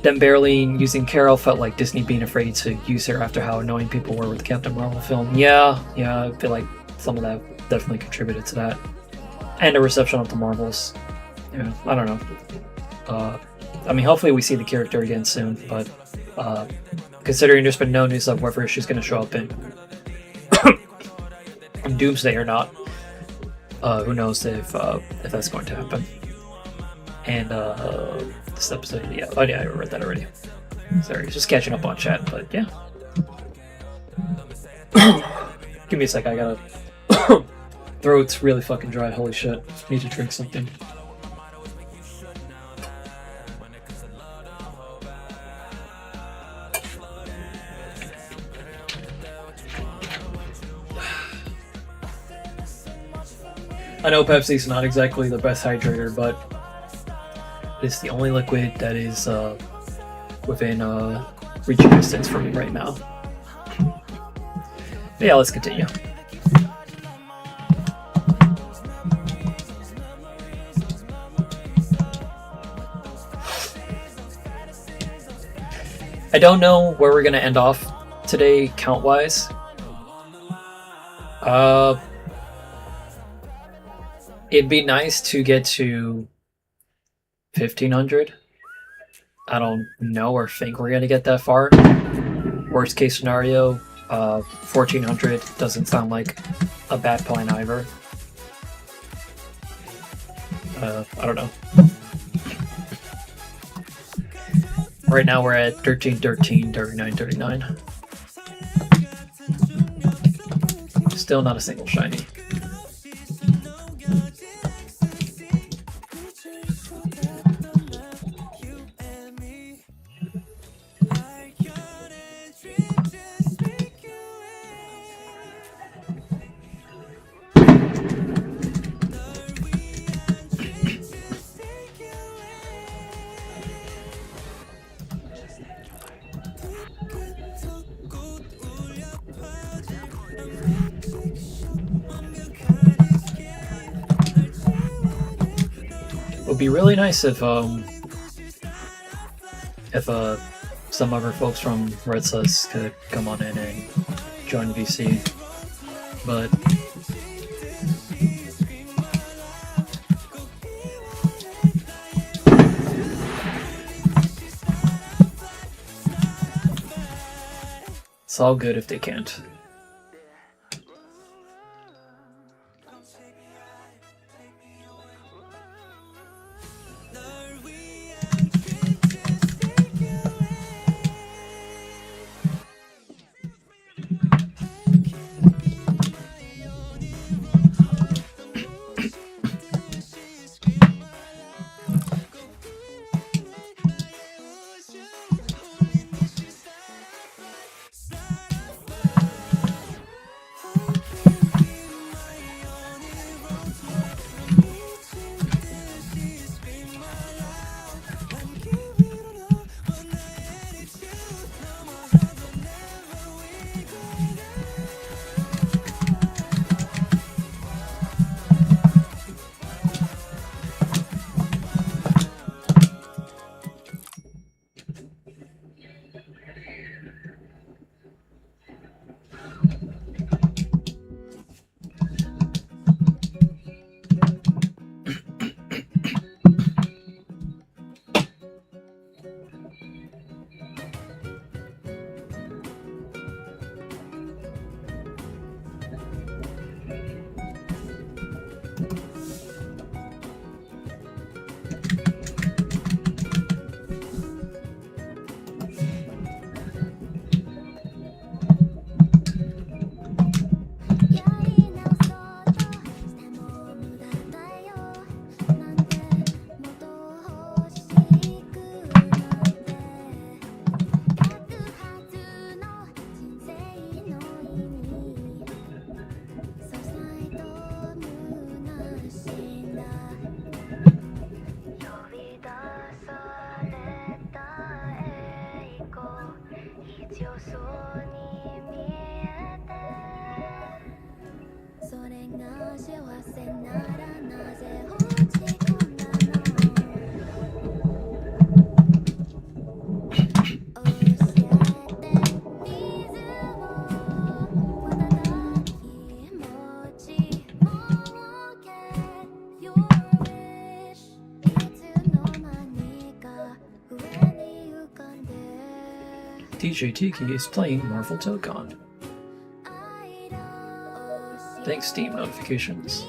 S8: Them barely using Carol felt like Disney being afraid to use her after how annoying people were with the Captain Marvel film. Yeah, I feel like some of that definitely contributed to that. And the reception of the Marvels. Yeah, I don't know. I mean, hopefully we see the character again soon, but considering there's been no news of whether she's going to show up in Doomsday or not, who knows if that's going to happen. And this episode, yeah, I read that already. Sorry, just catching up on chat, but yeah. Give me a sec, I gotta... Throat's really fucking dry, holy shit. Need to drink something. I know Pepsi's not exactly the best hydrator, but it's the only liquid that is within reaching distance for me right now. But yeah, let's continue. I don't know where we're gonna end off today, count-wise. It'd be nice to get to 1,500. I don't know or think we're gonna get that far. Worst case scenario, 1,400 doesn't sound like a bad plan either. I don't know. Right now we're at 1313, 3939. Still not a single shiny. Would be really nice if some other folks from Red Sus could come on in and join VC, but It's all good if they can't. DJ Tiki is playing Marvel Dokkan. Thanks, Steam notifications.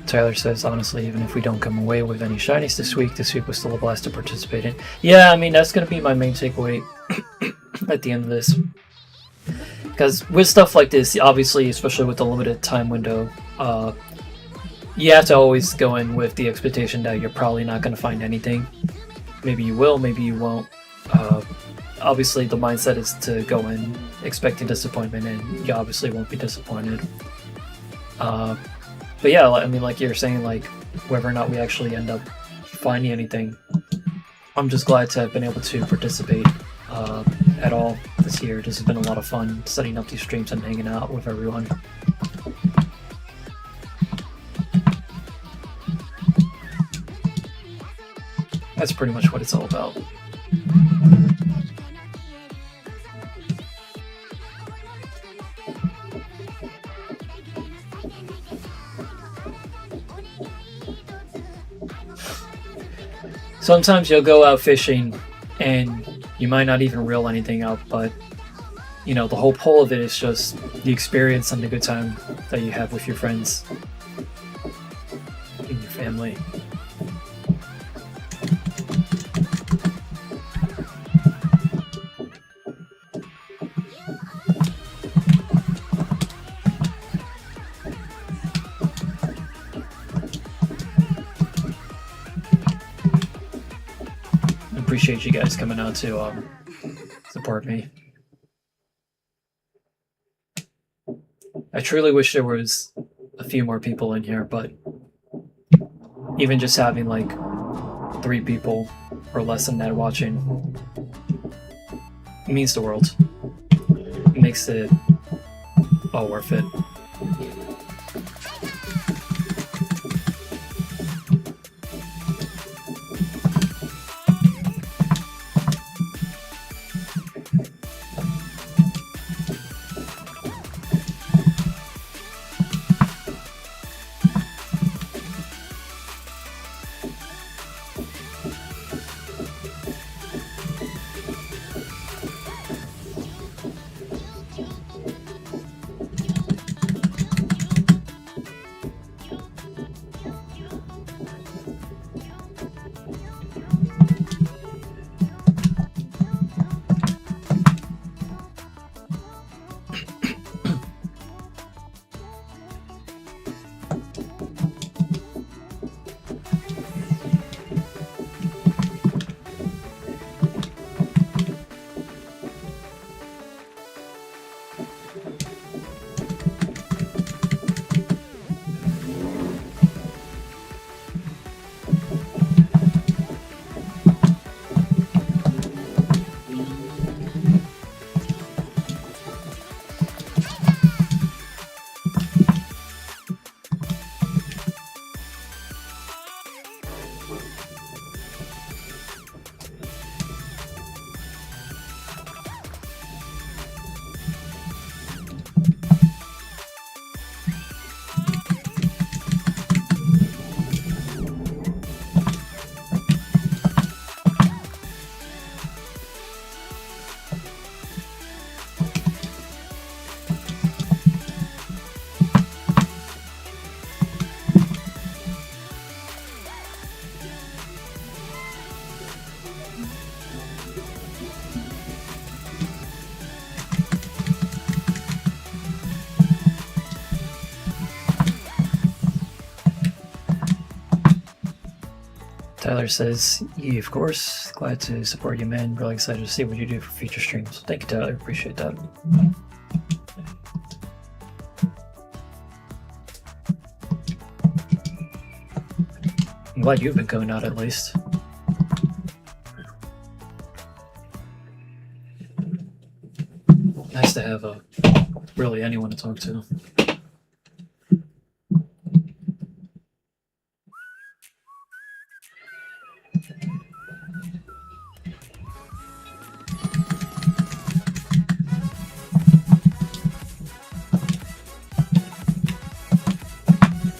S8: Tyler says, honestly, even if we don't come away with any shinies this week was still a blast to participate in. Yeah, I mean, that's going to be my main takeaway at the end of this. Because with stuff like this, obviously, especially with the limited time window, you have to always go in with the expectation that you're probably not going to find anything. Maybe you will, maybe you won't. Obviously, the mindset is to go in expecting disappointment, and you obviously won't be disappointed. But yeah, I mean, like you're saying, like whether or not we actually end up finding anything, I'm just glad to have been able to participate at all this year. This has been a lot of fun setting up these streams and hanging out with everyone. That's pretty much what it's all about. Sometimes you'll go out fishing and you might not even reel anything out, but you know, the whole pull of it is just the experience and the good time that you have with your friends and your family. Appreciate you guys coming out to support me. I truly wish there was a few more people in here, but even just having like 3 people or less than that watching, it means the world. It makes it all worth it. Tyler says, yeah, of course. Glad to support you, man. Really excited to see what you do for future streams. Thank you, Tyler. Appreciate that. I'm glad you've been going out at least. Nice to have really anyone to talk to.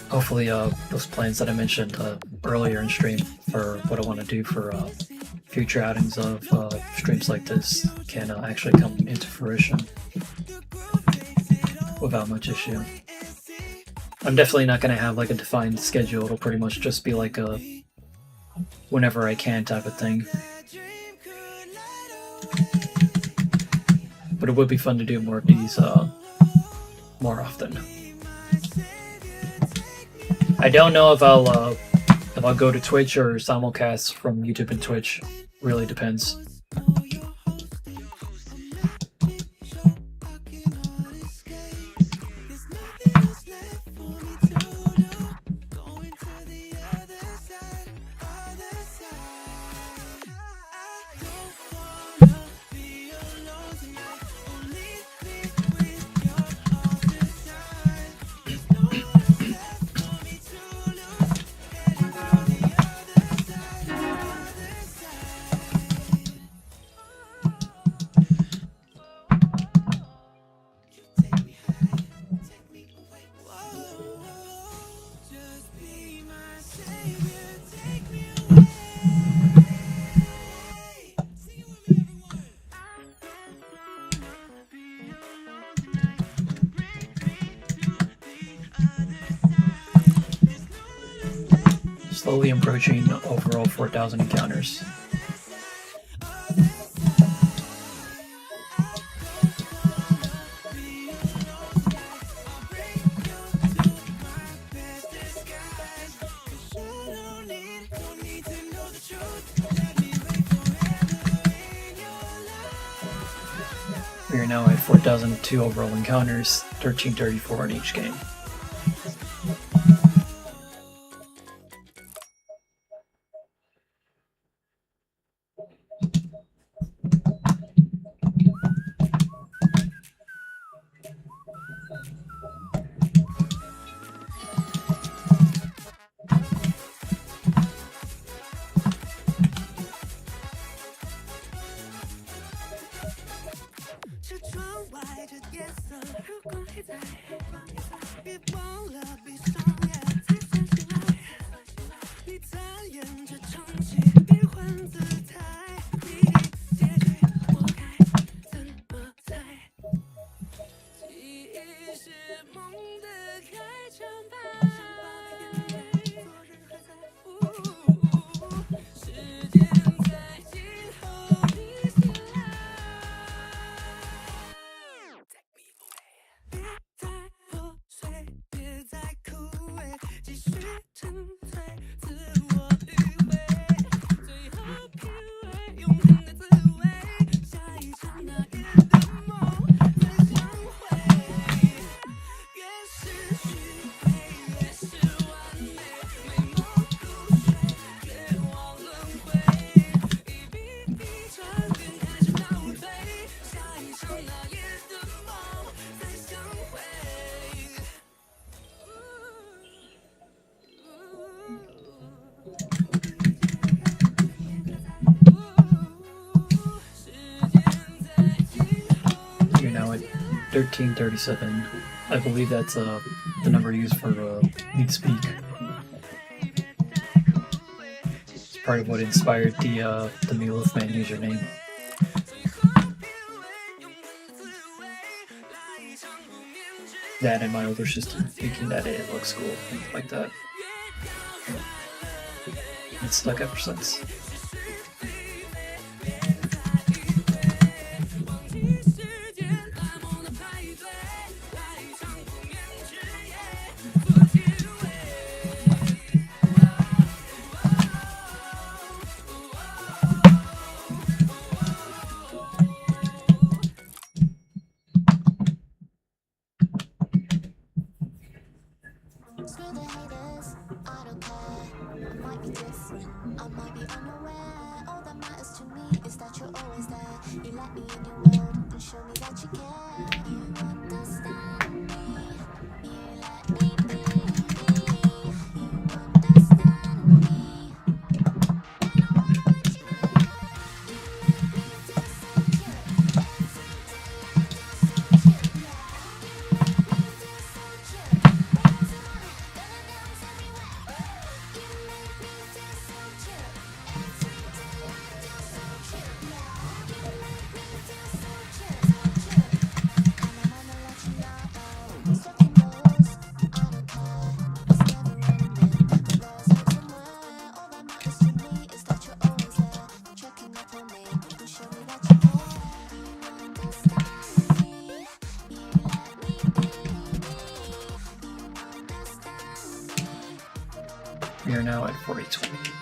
S8: Hopefully those plans that I mentioned earlier in stream for what I want to do for future outings of streams like this can actually come into fruition without much issue. I'm definitely not going to have like a defined schedule. It'll pretty much just be like a whenever I can type of thing. But it would be fun to do more of these more often. I don't know if I'll go to Twitch or simulcast from YouTube and Twitch. Really depends. Slowly approaching overall 4,000 encounters. We are now at 4,002 overall encounters, 1334 in each game. You're now at 1337. I believe that's the number used for Need Speak. It's part of what inspired the Meatloaf username. That and my older sister thinking that it looks cool, things like that. It's stuck ever since.
S1: Screw the haters, I don't care. I might be different, I might be unaware. All that matters to me is that you're always there. You let me in your world and show me that you care. You understand me, you let me be. You understand me.
S8: now at 4020.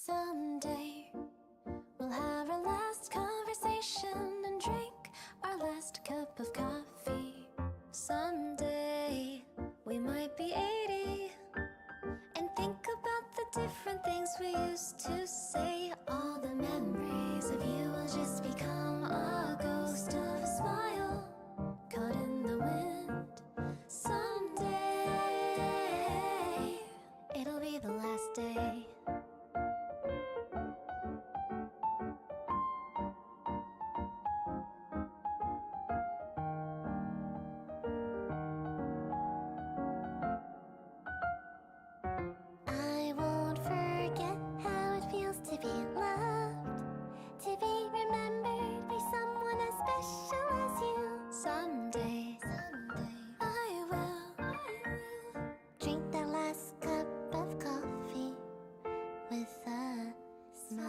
S1: Someday we'll have our last conversation and drink our last cup of coffee. Someday we might be 80 and think about the different things we used to say. All the memories of you will just become a ghost of a smile caught in the wind. Someday it'll be the last day. I won't forget how it feels to be loved, to be remembered by someone as special as you. Someday I will drink that last cup of coffee with a smile.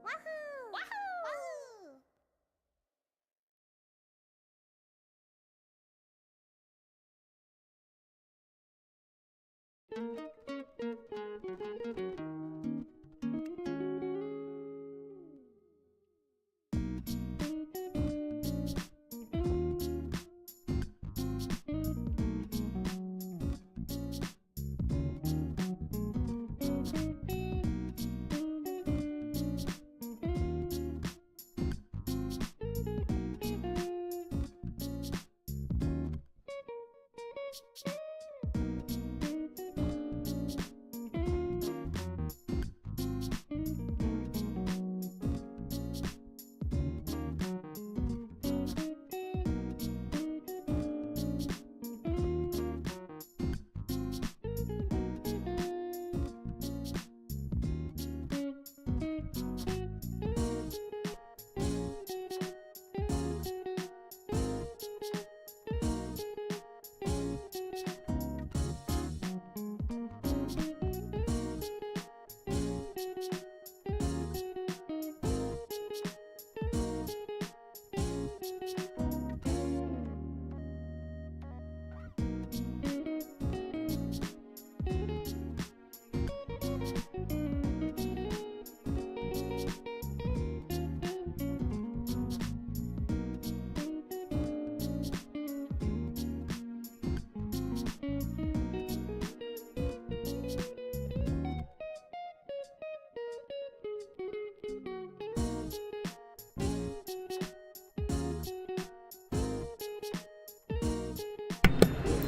S1: Wahoo! Wahoo!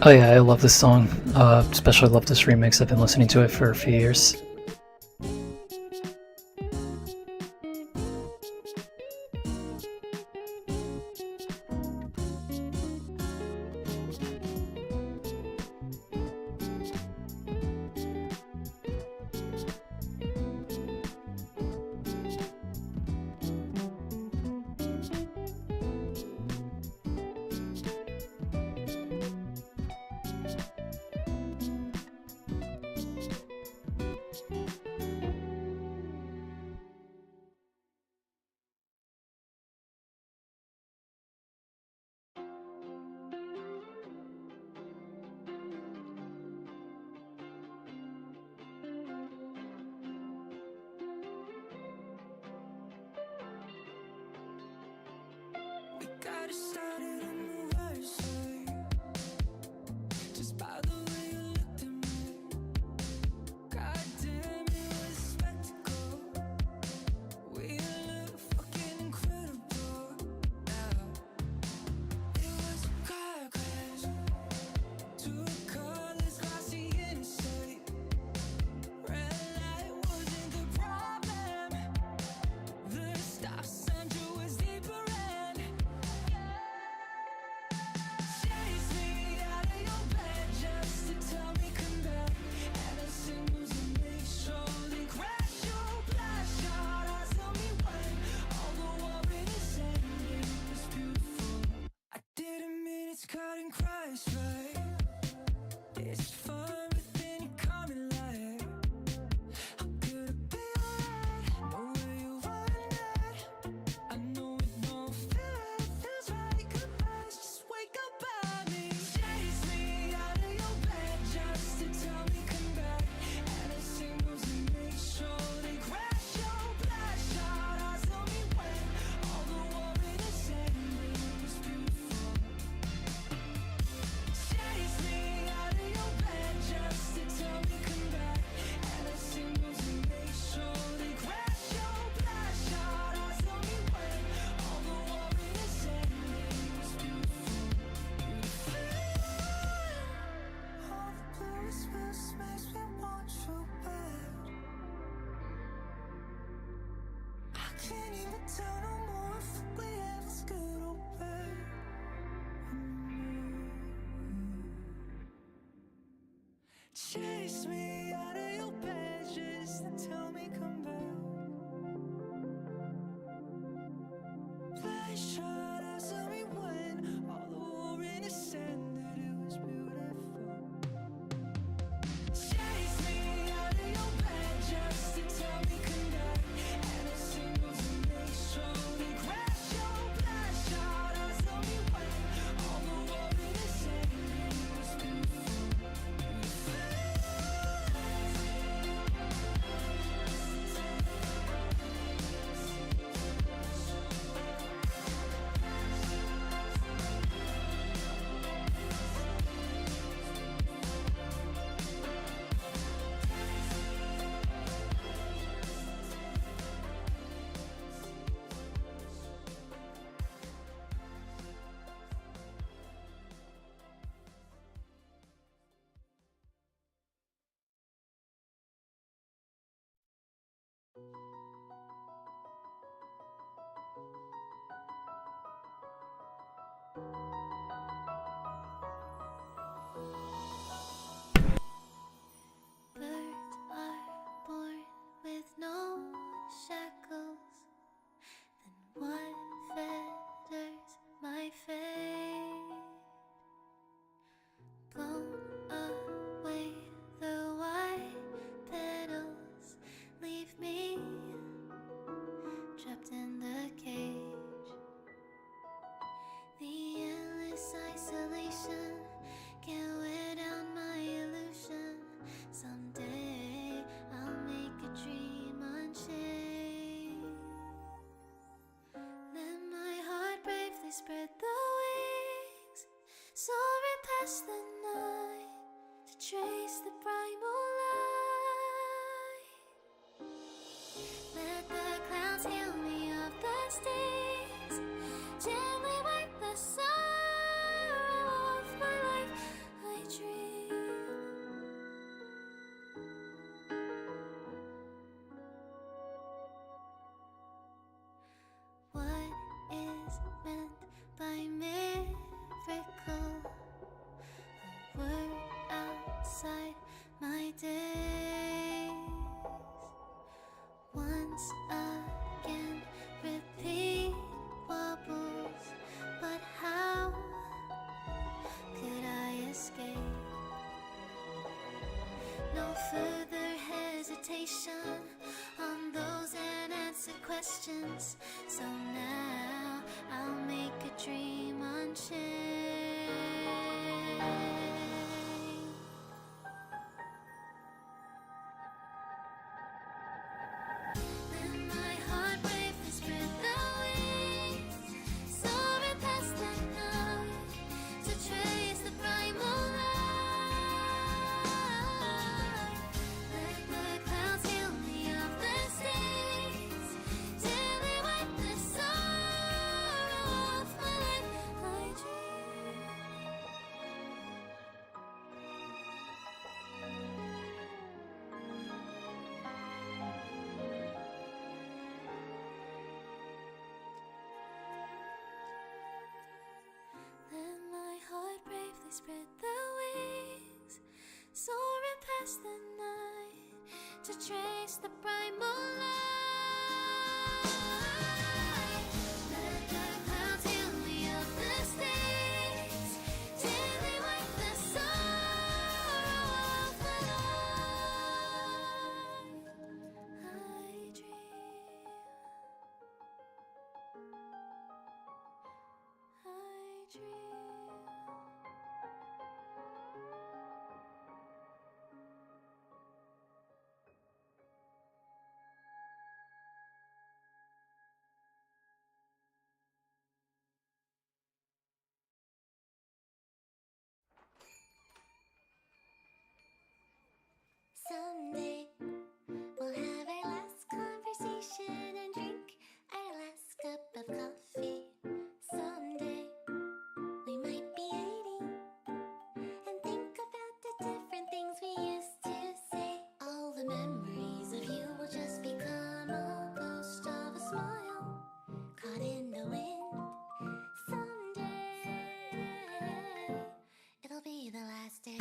S2: Oh yeah, I love this song. Especially love this remix. I've been listening to it for a few years.
S9: Got it started on the right side, just by the way you looked at me. God damn, it was a spectacle. We look fucking incredible now. It was a car crash, two colors, glossy insight. Red light wasn't the problem, the stop sign drew us deeper in. nice shot at tell me when all the war in the sand that it was beautiful. Chase me out of your bed just to tell me goodnight, and it singles and they slowly crash your blood shot at tell me when all the war in the sand that it was beautiful.
S1: Birds are born with no shackles. Then what fetters my fate? Blown away the white petals, leave me trapped in the cage. The endless isolation can't wear down my illusion. Someday I'll make a dream unchained. Let my heart bravely spread the wings, soaring past the night to trace the primal light. Let the clouds heal me of the stings, gently wipe the sorrow off my life. I dream. What is meant by miracle? A word outside my days. Once again, repeat wobbles, but how could I escape? No further hesitation on those unanswered questions. So now I'll make a dream unchained. Let my heart bravely spread the wings, soaring past the night to trace the primal light. Let the clouds heal me of the stains, gently wipe the sorrow off my life. I dream. Let my heart bravely spread the wings, soaring past the night to trace the primal light. Let the clouds heal me of the stains, gently wipe the sorrow off my life. I dream. I dream. Someday we'll have our last conversation and drink our last cup of coffee. Someday we might be 80 and think about the different things we used to say. All the memories of you will just become a ghost of a smile caught in the wind. Someday it'll be the last day.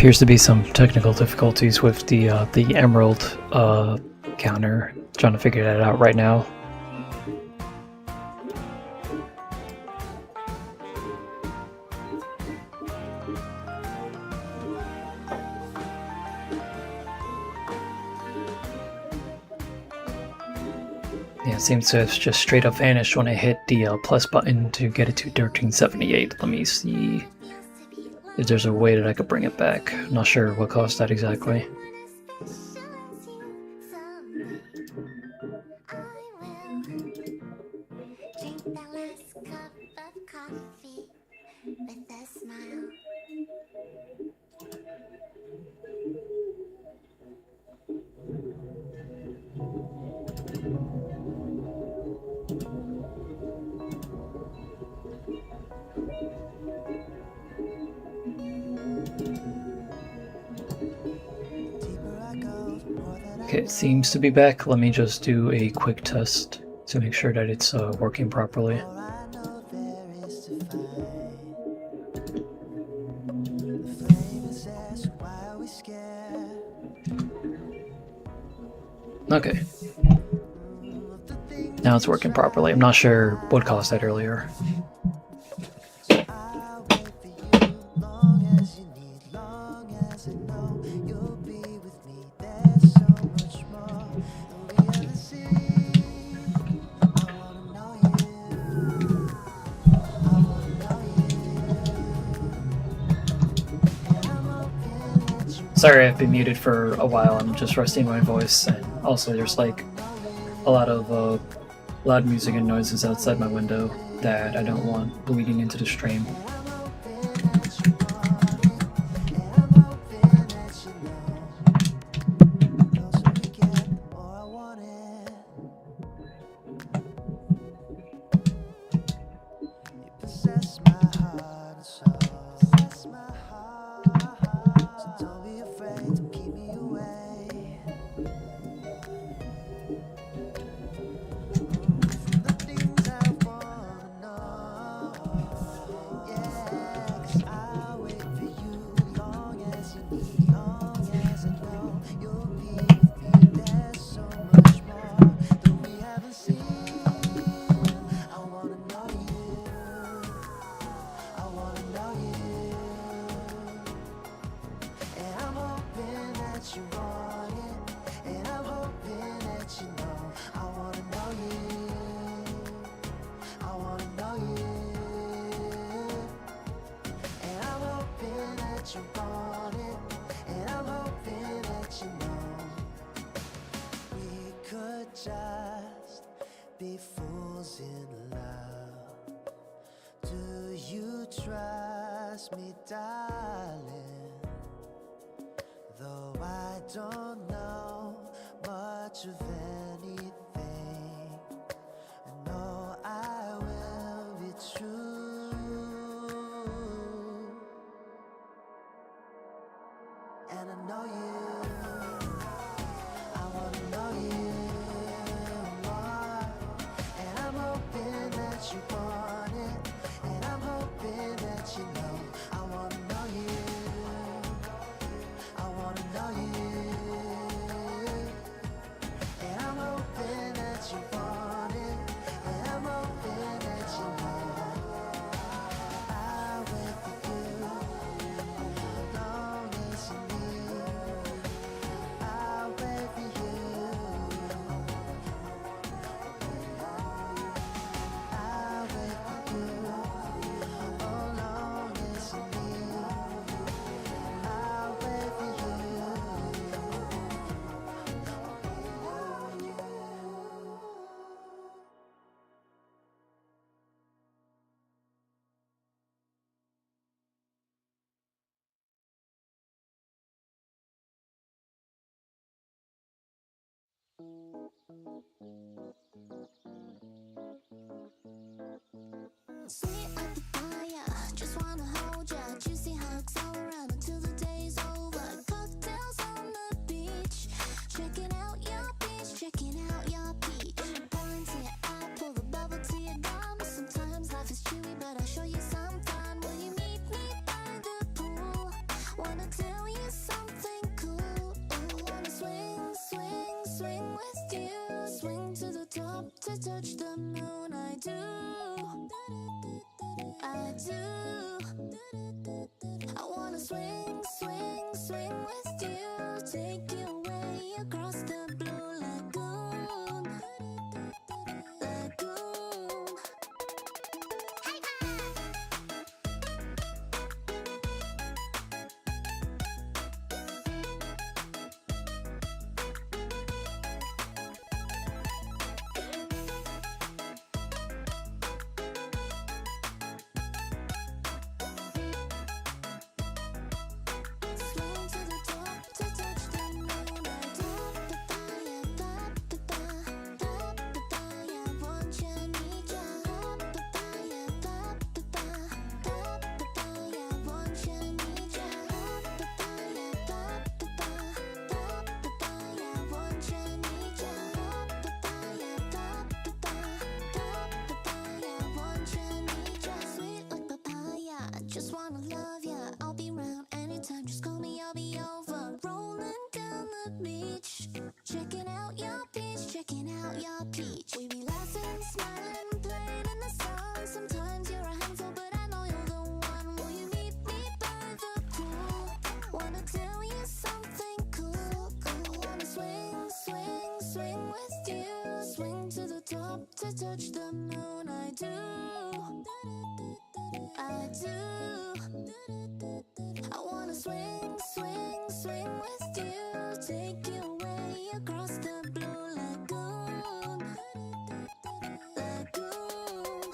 S2: appears to be some technical difficulties with the emerald counter. Trying to figure that out right now. Yeah, it seems to have just straight up vanished when I hit the plus button to get it to 1378. Let me see if there's a way that I could bring it back. I'm not sure what caused that exactly.
S1: Drink the last cup of coffee with a smile.
S2: Okay, it seems to be back. Let me just do a quick test to make sure that it's working properly. Okay. Now it's working properly. I'm not sure what caused that earlier. Sorry, I've been muted for a while. I'm just resting my voice, and also there's like a lot of loud music and noises outside my window that I don't want bleeding into the stream.
S9: Just be fools in love. Do you trust me, darling? Though I don't know much of anything, I know I will be true. And I know you. I wanna know you. You want it, and I'm hoping that you know. I wanna know you. I wanna know you. And I'm hoping that you want it, and I'm hoping that you know. I'll wait for you, long as you need. I'll wait for you.
S1: Sweet like the fire, just wanna hold ya. Juicy hugs all around until the day's over. Cocktails on the beach, checking out your beach, checking out your peach. Pouring to your eye, pull the bubble to your gum. Sometimes life is chewy, but I'll show you sometime. Will you meet me by the pool? Wanna tell you Just wanna love ya, I'll be round anytime. Just call me, I'll be over. Rolling down the beach, checking out your peach, checking out your peach. We be laughing, smiling, playing in the sun. Sometimes you're a handful, but I know you're the one. Will you meet me by the pool? Wanna tell you something cool, cool. Wanna swing, swing, swing with you. Swing to the top to touch the moon. I do, I do. I wanna swing, swing, swing with you. Take you away across the blue lagoon, lagoon.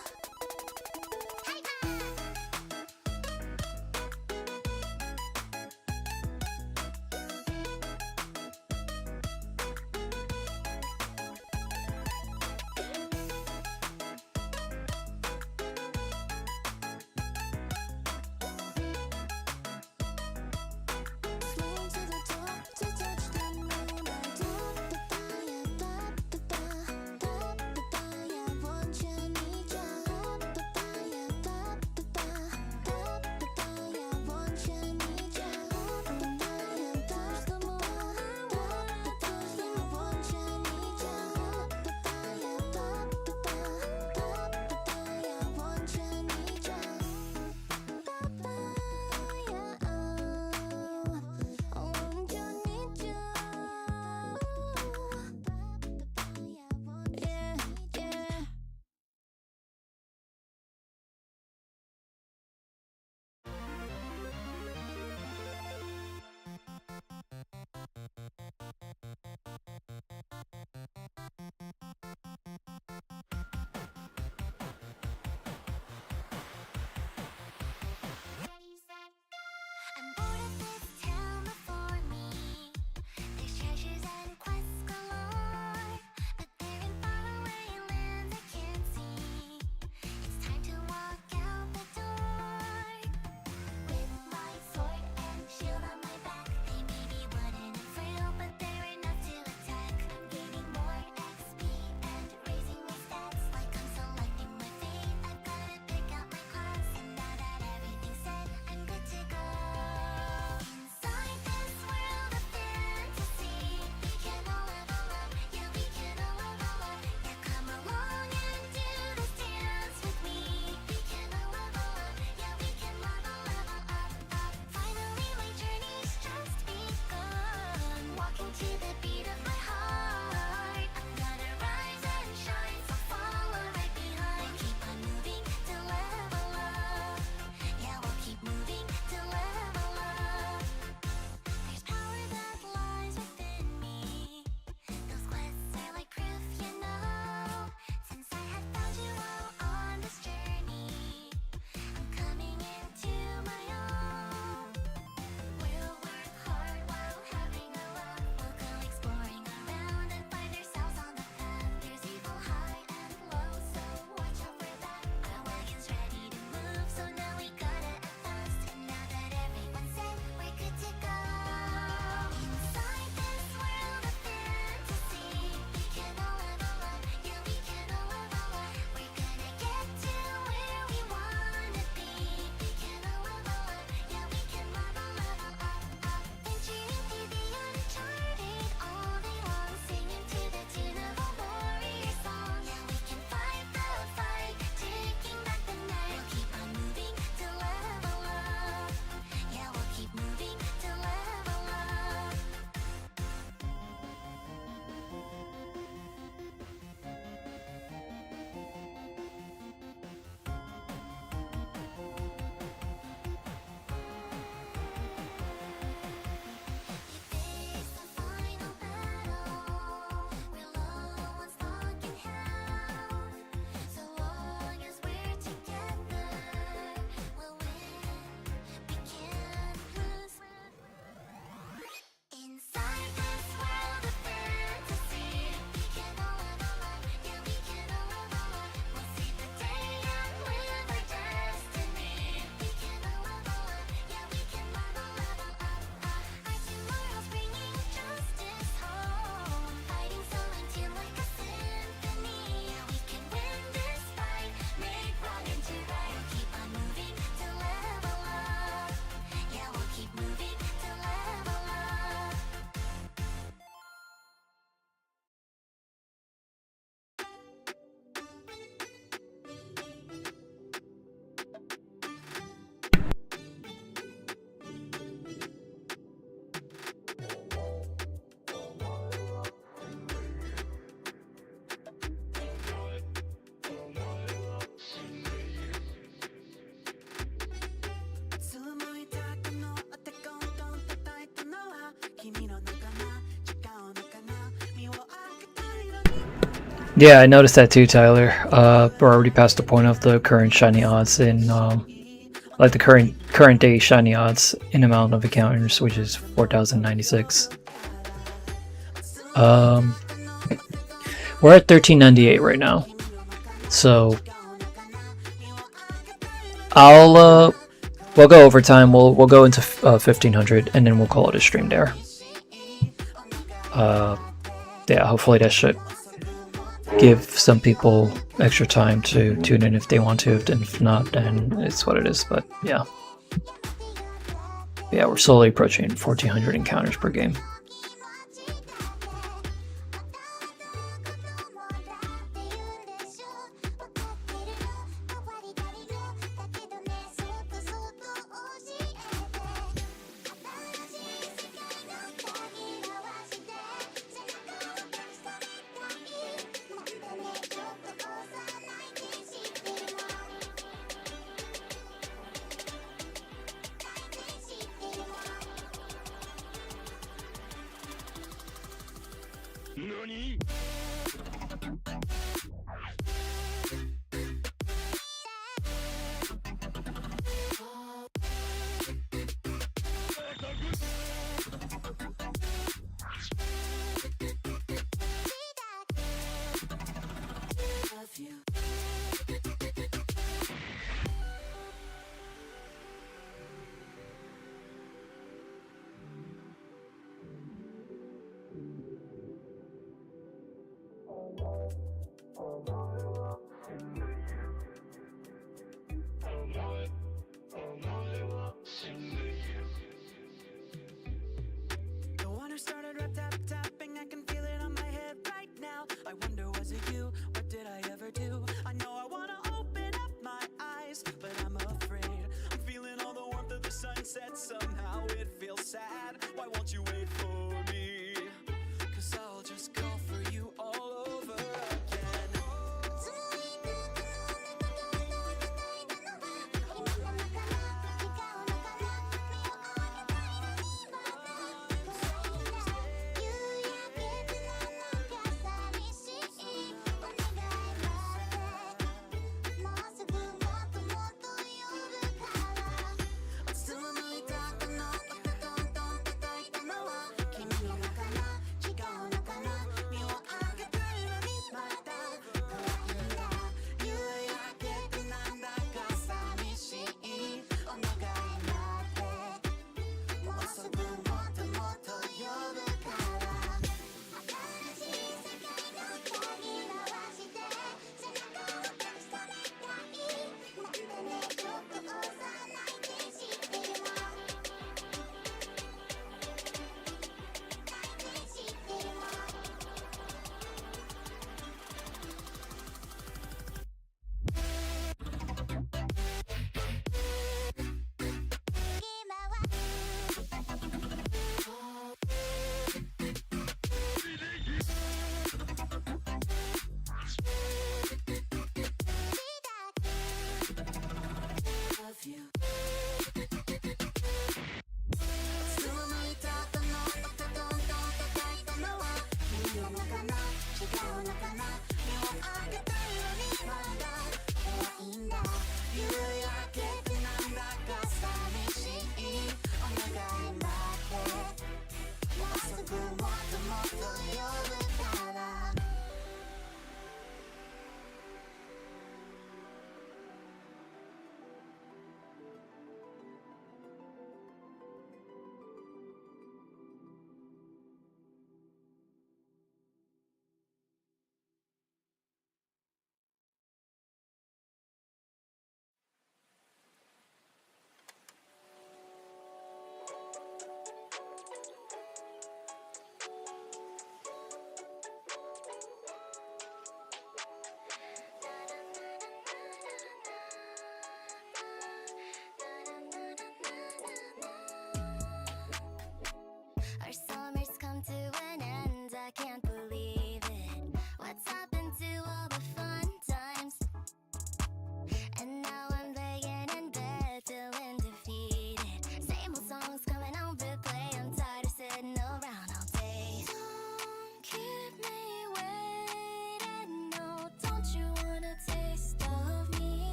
S2: Yeah, I noticed that too, Tyler. We're already past the point of the current shiny odds in, like the current day shiny odds in amount of encounters, which is 4,096. We're at 1398 right now, so we'll go overtime. We'll go into 1500, and then we'll call it a stream there. Yeah, hopefully that should give some people extra time to tune in if they want to. If not, then it's what it is. But yeah, we're slowly approaching 1400 encounters per game.
S9: The water started tapping, I can feel it on my head right now. I wonder, was it you? What did I ever do? I know I wanna open up my eyes, but I'm afraid. I'm feeling all the warmth of the sunset, somehow it feels sad. Why won't you wait for me? 'Cause I'll just go for you all over again. Still I'm really talking, no, don't叩いたのは君の中の違うのか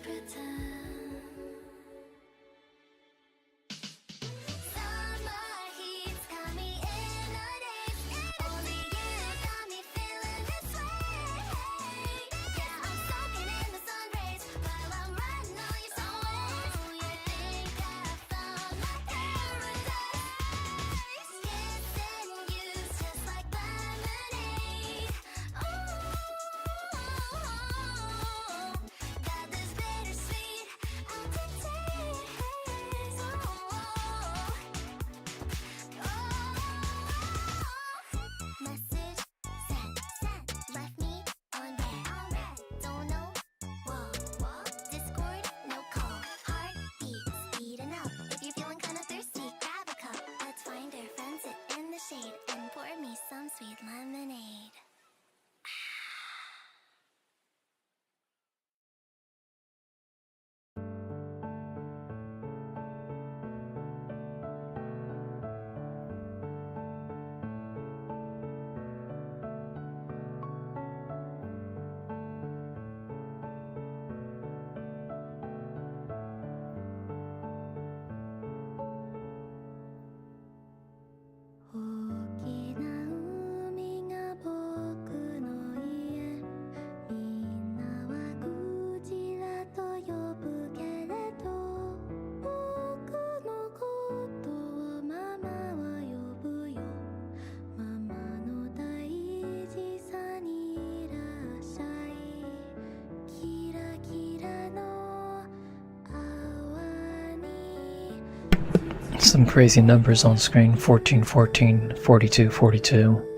S1: pretend. Summer heat's got me in a daze. Only you got me feeling this way. Yeah, I'm soaking in the sun rays while I'm riding all your songs. You think I found my paradise? Kissing you's just like lemonade. Got this bittersweet aftertaste. Message sent, left me on red. Don't know, Discord, no call. Heartbeat speeding up. If you're feeling kinda thirsty, grab a cup. Let's find our friends, sit in the shade, and pour me some sweet lemonade.
S2: Some crazy numbers on screen. 14, 14, 42, 42.
S1: 「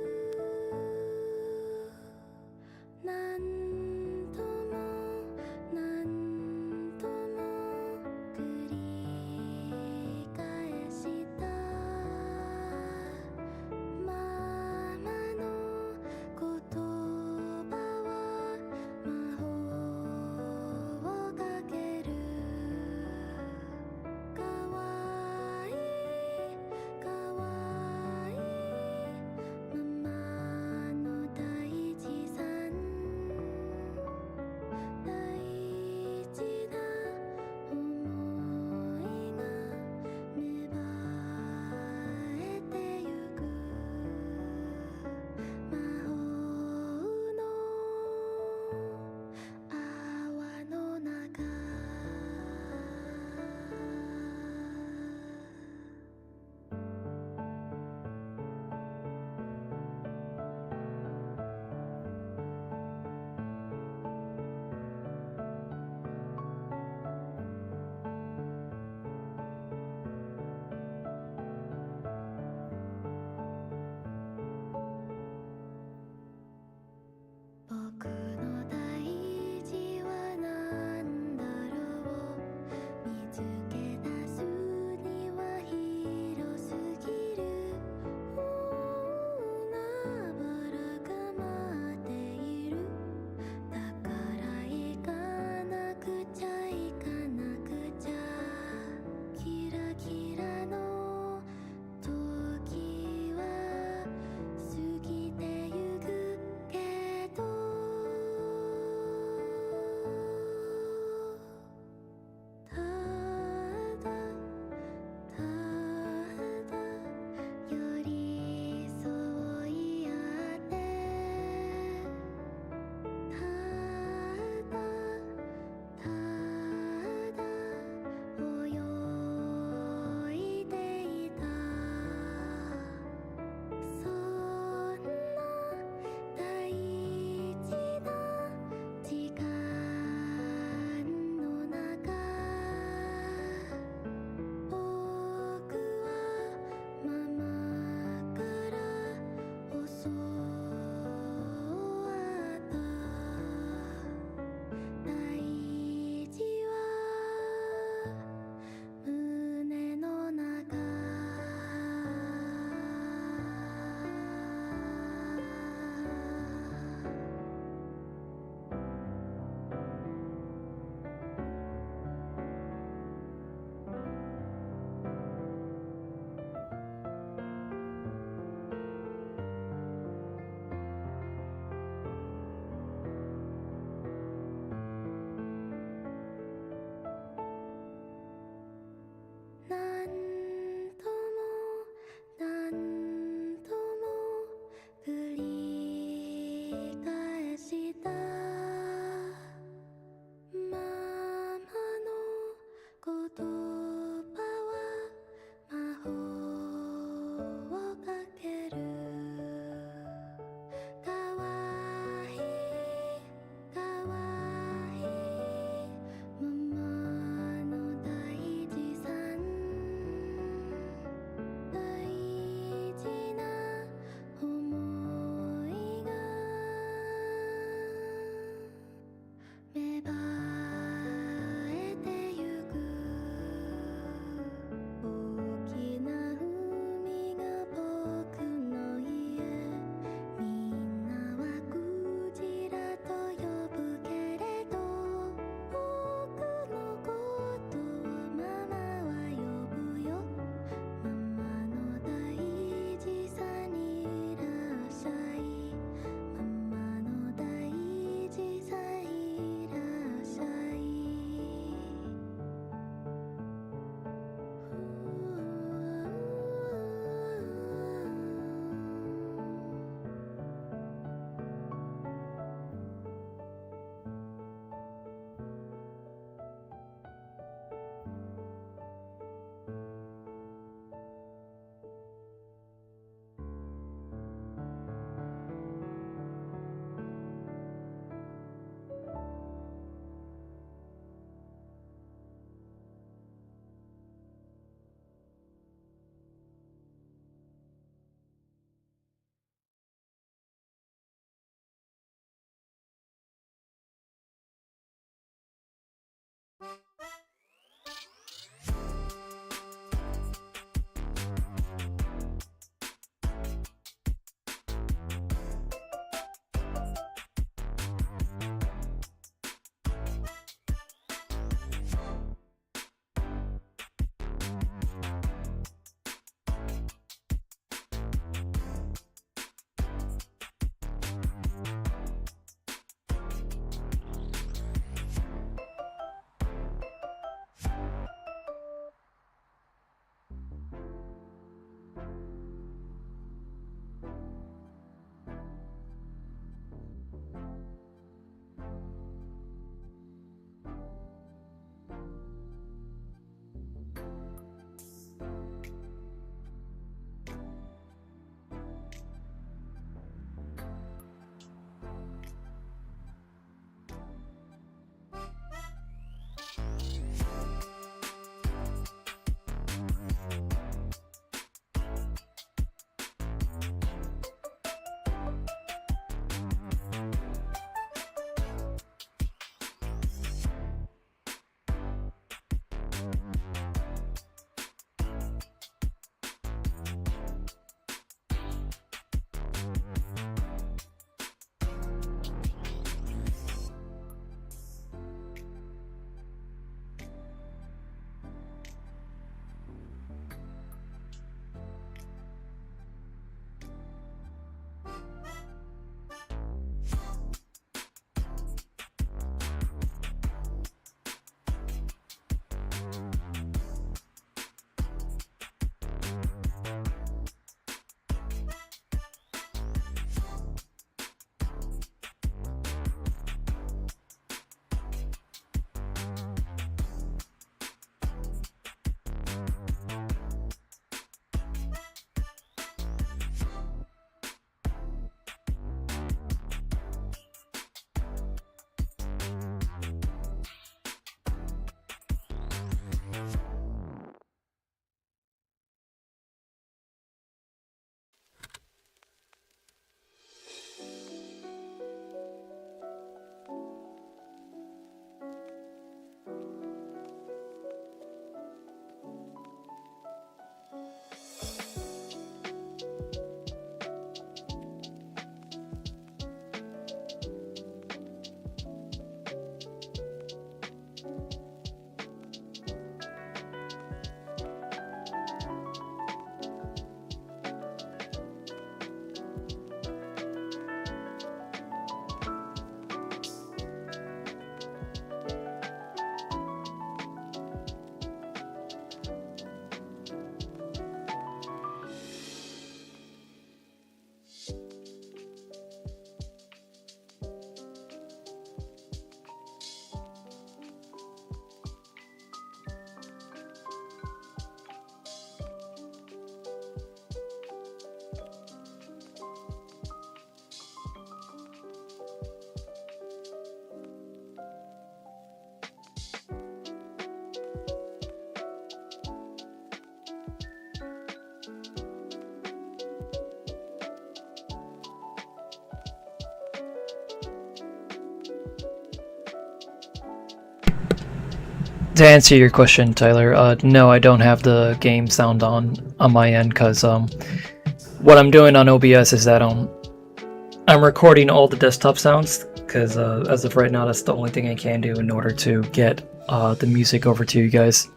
S2: To answer your question, Tyler, no, I don't have the game sound on my end because what I'm doing on OBS is that I'm recording all the desktop sounds because as of right now, that's the only thing I can do in order to get the music over to you guys.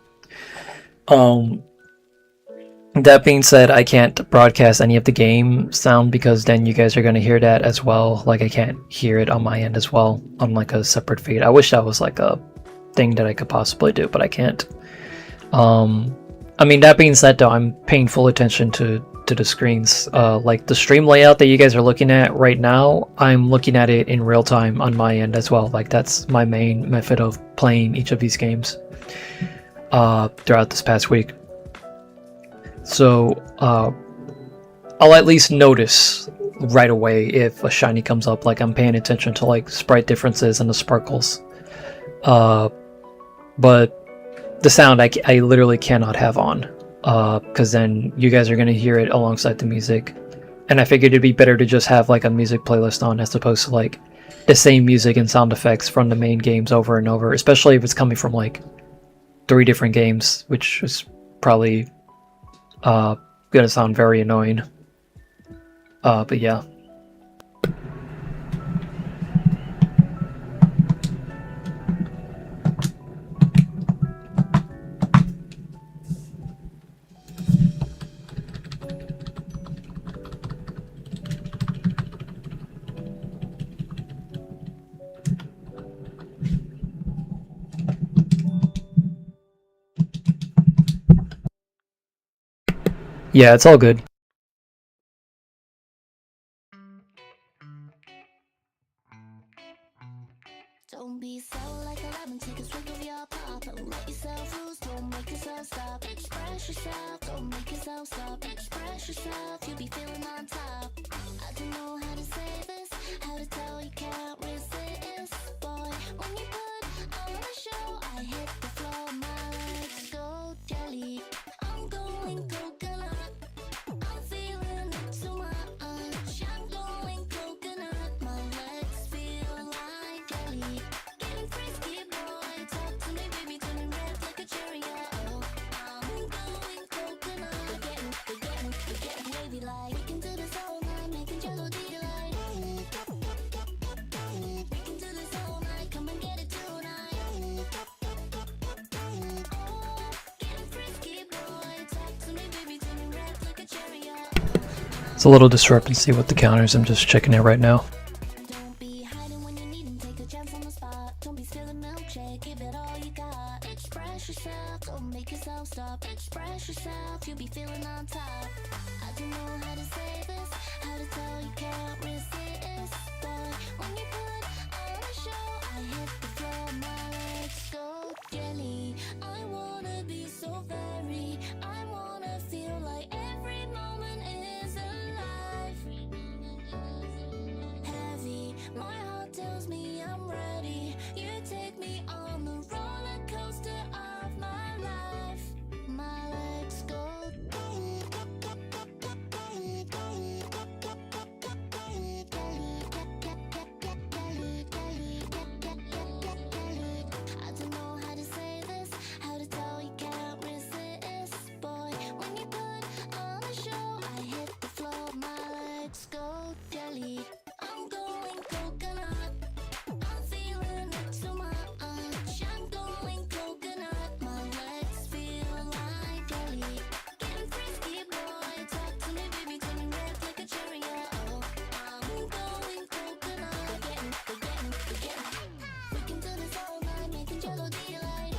S2: That being said, I can't broadcast any of the game sound because then you guys are going to hear that as well. Like, I can't hear it on my end as well on like a separate feed. I wish that was like a thing that I could possibly do, but I can't. I mean, that being said though, I'm paying full attention to the screens. Like the stream layout that you guys are looking at right now, I'm looking at it in real time on my end as well. Like, that's my main method of playing each of these games throughout this past week. So I'll at least notice right away if a shiny comes up. Like, I'm paying attention to like sprite differences and the sparkles. But the sound I literally cannot have on, because then you guys are going to hear it alongside the music. And I figured it'd be better to just have like a music playlist on as opposed to like the same music and sound effects from the main games over and over, especially if it's coming from like 3 different games, which is probably gonna sound very annoying. But yeah. Yeah, it's all good.
S1: Don't be sour like a lemon, take a swig of your pop. Don't let yourself loose, don't make yourself stop. Express yourself, don't make yourself stop. Express yourself, you'll be feeling on top. I don't know how to say this, how to tell you can't resist. Boy, when you put on a show, I hit the floor, my legs go jelly. I'm going coconut, I'm feeling it too much. I'm going coconut, my legs feel like jelly. Getting frisky, boy, talk to me, baby, turning red like a cherry. Oh, I'm going coconut, getting wavy like. We can do this all night, making jello delight. We can do this all night, come and get it tonight. Oh, getting frisky, boy, talk to me, baby, turning red like a cherry.
S2: It's a little discrepancy with the counters. I'm just checking it right now.
S1: Don't be hiding when you need and take a chance on the spot. Don't be spilling milkshake, give it all you got. Express yourself, don't make yourself stop. Express yourself, you'll be feeling on top. I don't know how to say this, how to tell you can't resist. Boy, when you put on a show, I hit the floor, my legs go jelly. I wanna be so very, I wanna feel like every moment is alive. Heavy, my heart tells me I'm ready. You take me on the roller coaster of my life. My legs go. I don't know how to say this, how to tell you can't resist. Boy, when you put on a show, I hit the floor, my legs go jelly. I'm going coconut, I'm feeling it too much. I'm going coconut, my legs feel like jelly. Getting frisky, boy, talk to me, baby, turning red like a cherry. Oh, I'm going coconut, getting. We can do this all night, making jello delight.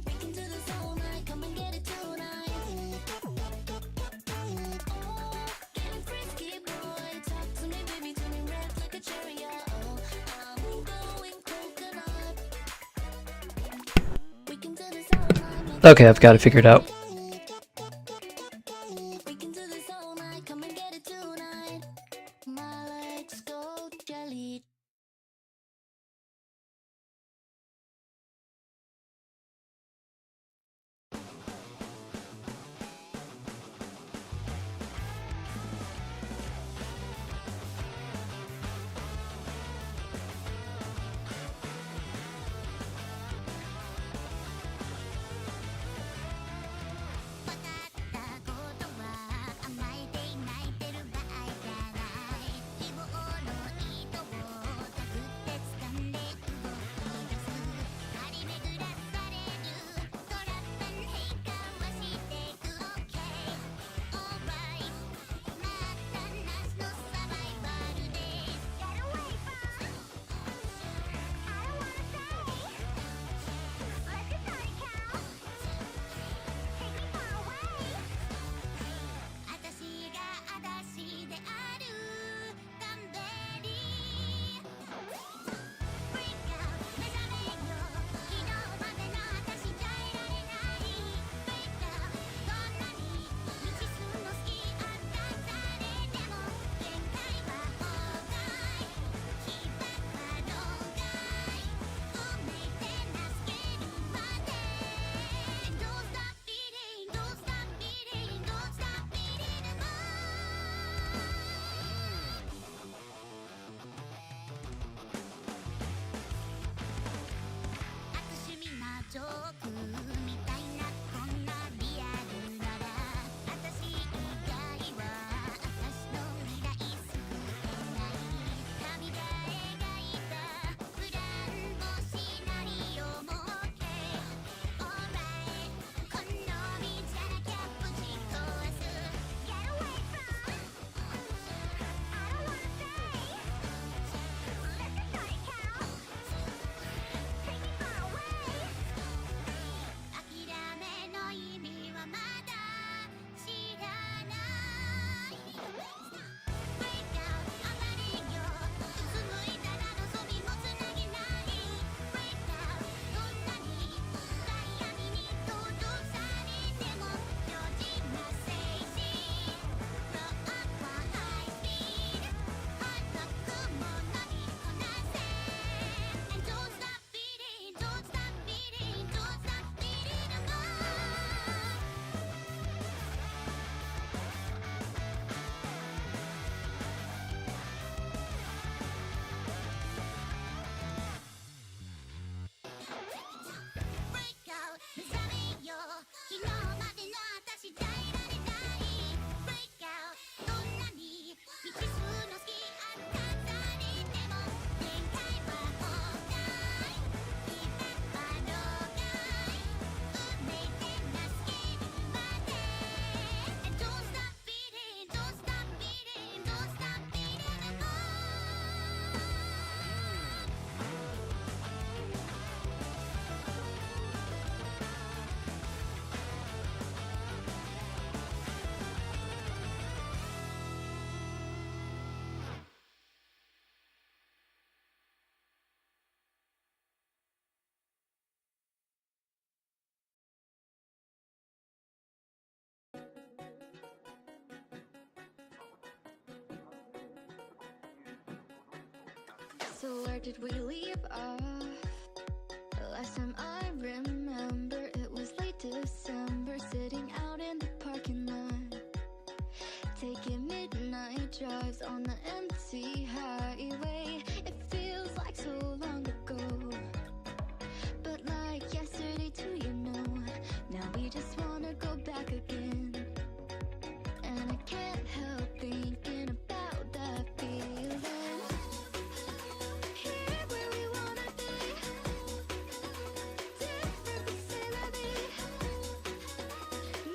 S1: We can do this all night, come and get it tonight. Oh, getting frisky, boy, talk to me, baby, turning red like a cherry. Oh, I'm going coconut. We can do this all night, making
S2: Okay, I've got it figured out.
S1: we can do this all night, come and get it tonight. My legs go jelly. So where did we leave off? Last time I remember it was late December, sitting out in the parking lot, taking midnight drives on the empty highway. It feels like so long ago, but like yesterday too, you know. Now we just wanna go back again, and I can't help thinking about that feeling. Here where we wanna be, different but c'est la vie.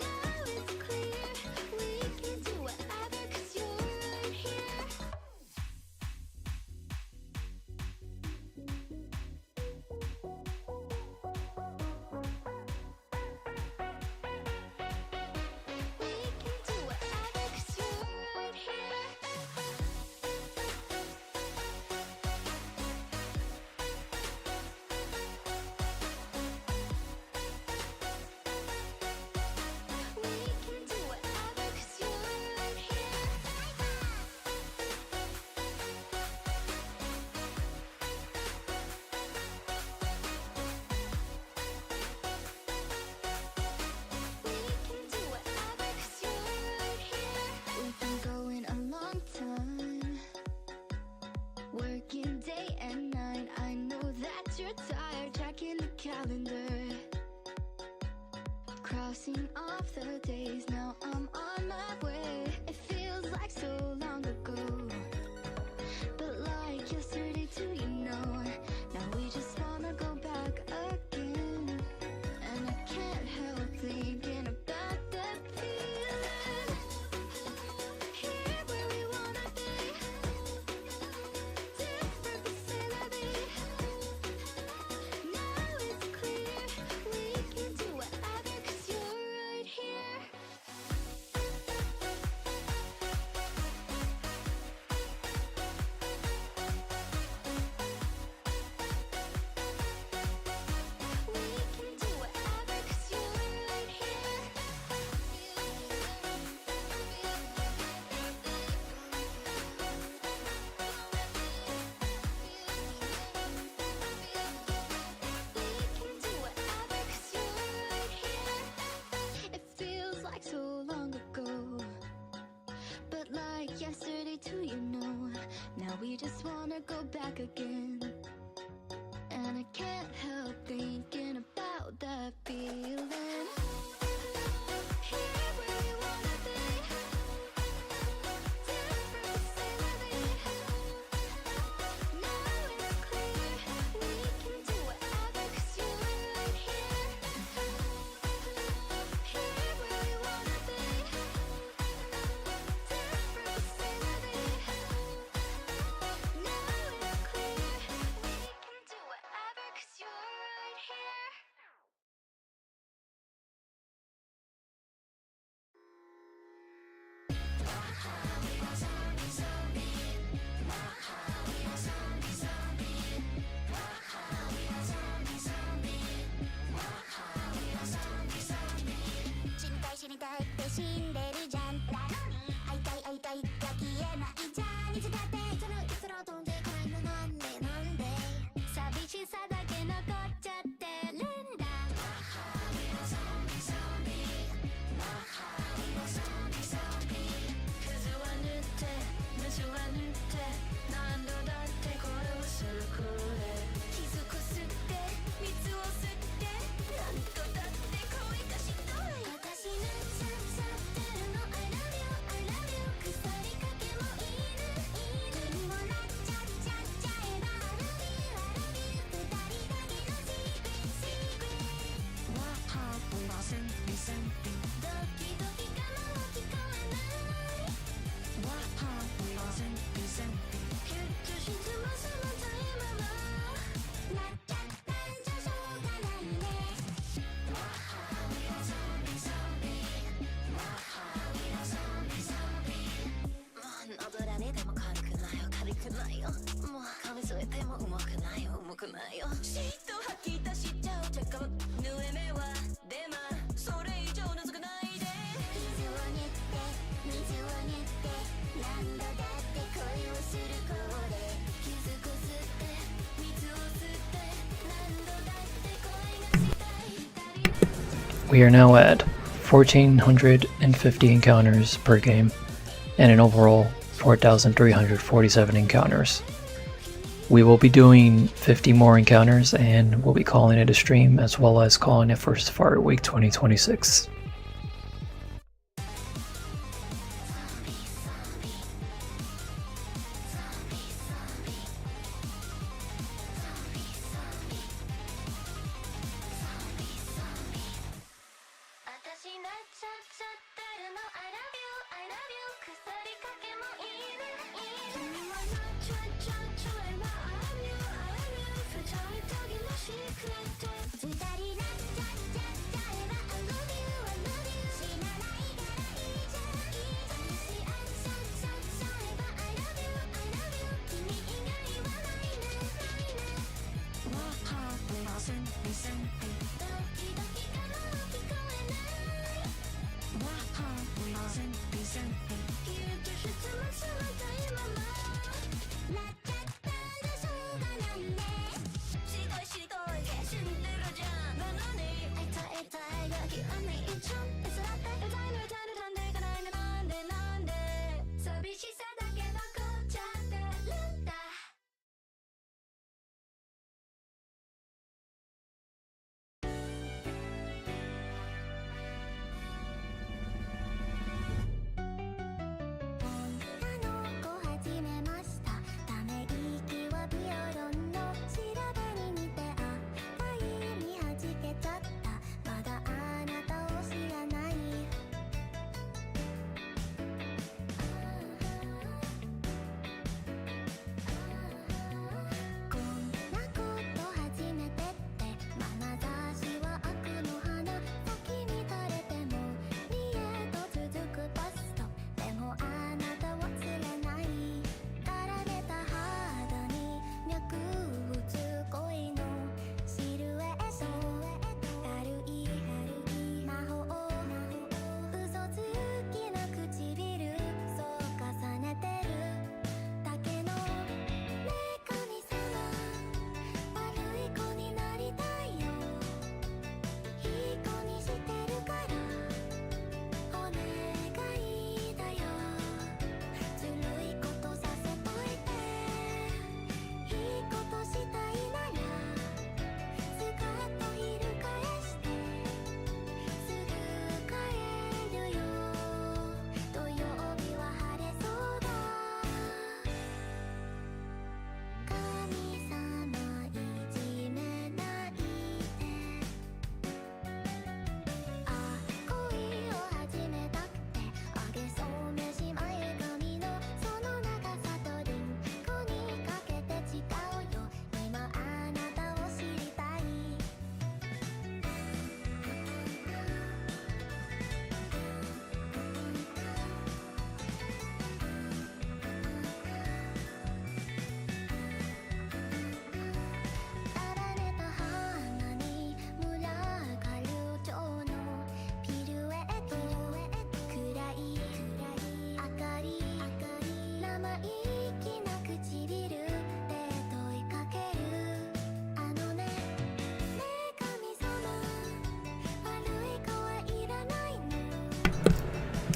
S1: Now it's clear, we can do whatever 'cause you're right here. We can do whatever 'cause you're right here. We can do whatever 'cause you're right here. We can do whatever 'cause you're right here. We've been going a long time, working day and night. I know that you're tired, checking the calendar, crossing off the days. Now I'm on my way. It feels like so long ago, but like yesterday too, you know. Now we just wanna go back again, and I can't help thinking about that feeling. Here where we wanna be, different but c'est la vie. Now it's clear, we can do whatever 'cause you're right here. We can do whatever 'cause you're right here. We can do whatever 'cause you're right here. It feels like so long ago, but like yesterday too, you know. Now we just wanna go back again, and I can't help thinking about that feeling. Here where we wanna be, different but c'est la vie. Now it's clear, we can do whatever 'cause you're right here. Here where we wanna be, different but c'est la vie. Now it's clear, we can do whatever 'cause you're right here.死にたいって死んでるじゃん。会いたい会いたいが消えないじゃん。いつだっていつのいつの飛んでこないのなんで寂しさだけ残っちゃってるんだ。
S9: 傷は縫って虫は縫って何度だって殺すくれ
S1: 傷こすって蜜を吸って何度だって恋がしない。私のさってる
S2: We are now at 1,450 encounters per game, and an overall 4,347 encounters. We will be doing 50 more encounters, and we'll be calling it a stream, as well as calling it for Safari Week 2026.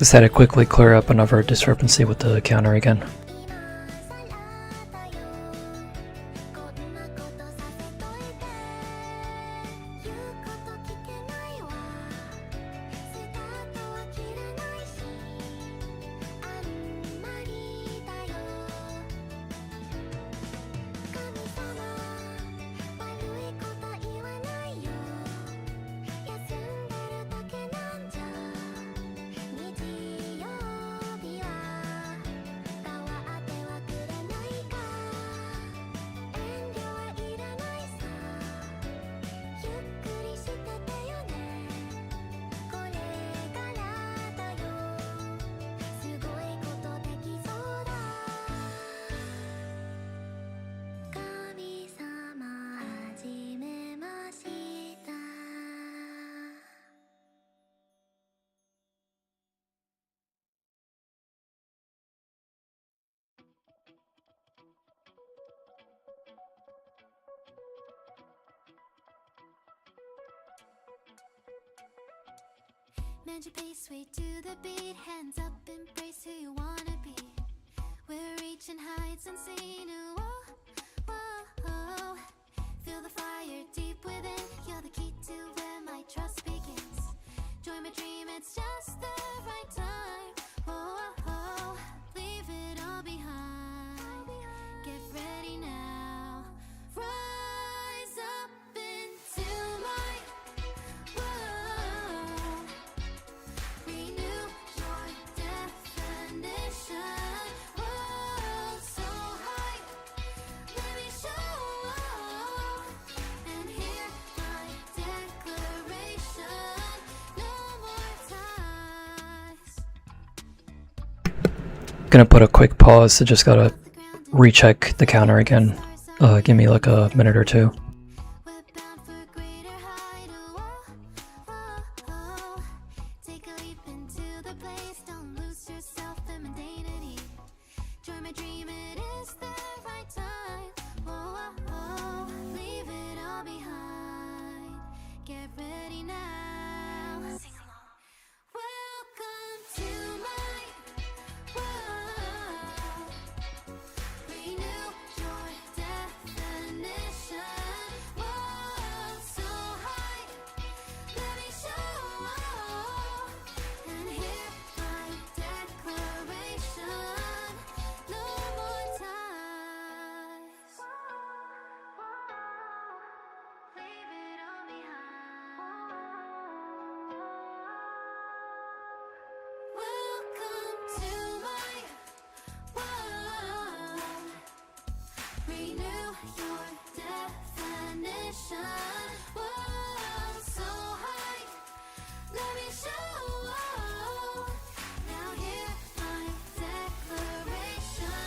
S2: Just had to quickly clear up another discrepancy with the counter again.
S1: Bend your pace, sway to the beat. Hands up, embrace who you wanna be. We're reaching heights unseen. Whoa, whoa, whoa. Feel the fire deep within. You're the key to where my trust begins. Join my dream, it's just the right time. Whoa, whoa, leave it all behind. Get ready now. Rise up into light. Whoa. Renew your definition. Whoa, so high. Let me show. And hear my declaration. No more ties.
S2: Gonna put a quick pause, so just gotta recheck the counter again. Give me like a minute or two.
S1: We're bound for greater height. Whoa, take a leap into the place. Don't lose yourself in mundanity. Join my dream, it is the right time. Whoa, leave it all behind. Get ready now. Sing along. Welcome to my world. Renew your definition. Whoa, so high. Let me show. And hear my declaration. No more ties. Leave it all behind. Welcome to my world. Renew your definition. Whoa, so high. Let me show. Now hear my declaration.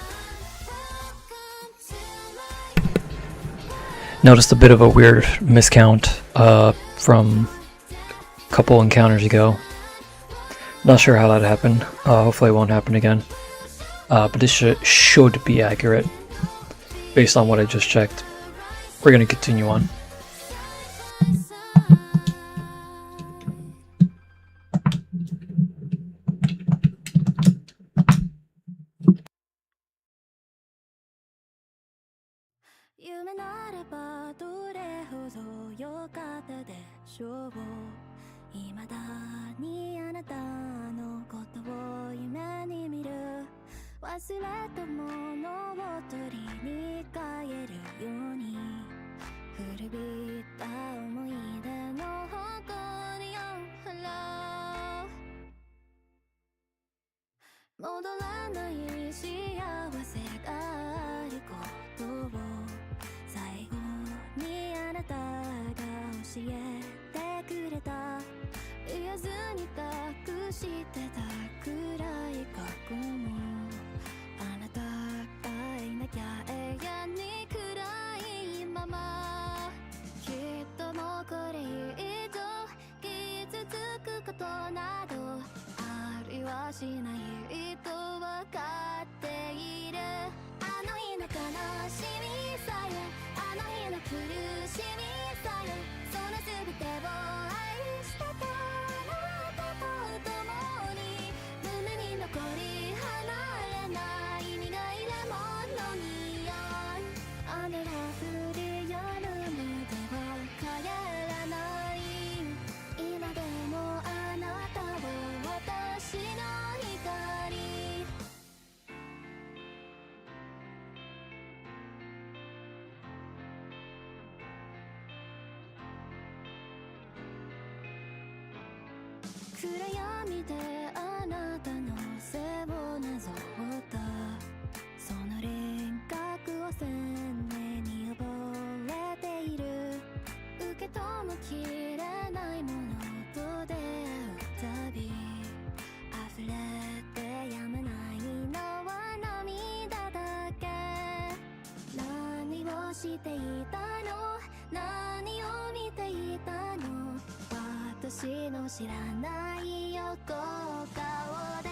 S1: Welcome to my world.
S2: Noticed a bit of a weird miscount from a couple encounters ago. Not sure how that happened. Hopefully it won't happen again. But this should be accurate based on what I just checked. We're gonna continue on.
S1: 「夢なればどれほど良かったでしょう」「未だにあなたのことを夢に見る」「忘れたものを取りに帰るように」「古びった思い出の誇りを払う」「戻らない幸せがあることを」最後にあなたが教えてくれた言えずに隠してた暗い過去もあなたがいなきゃ永遠に暗いままきっともうこれ以上傷つくことなどありはしないとわかっているあの日の悲しみさえあの日の苦しみさえその全てを愛してたあなたと共に胸に残り離れない苦いレモンの匂い雨が降り止むまでは帰らない今でもあなたは私の光暗闇であなたの背をなぞったその輪郭を鮮明に覚えている受け止むきれないものと出会うたび溢れてやまないのは涙だけ何をしていたの何を見ていたの私の知らない横顔で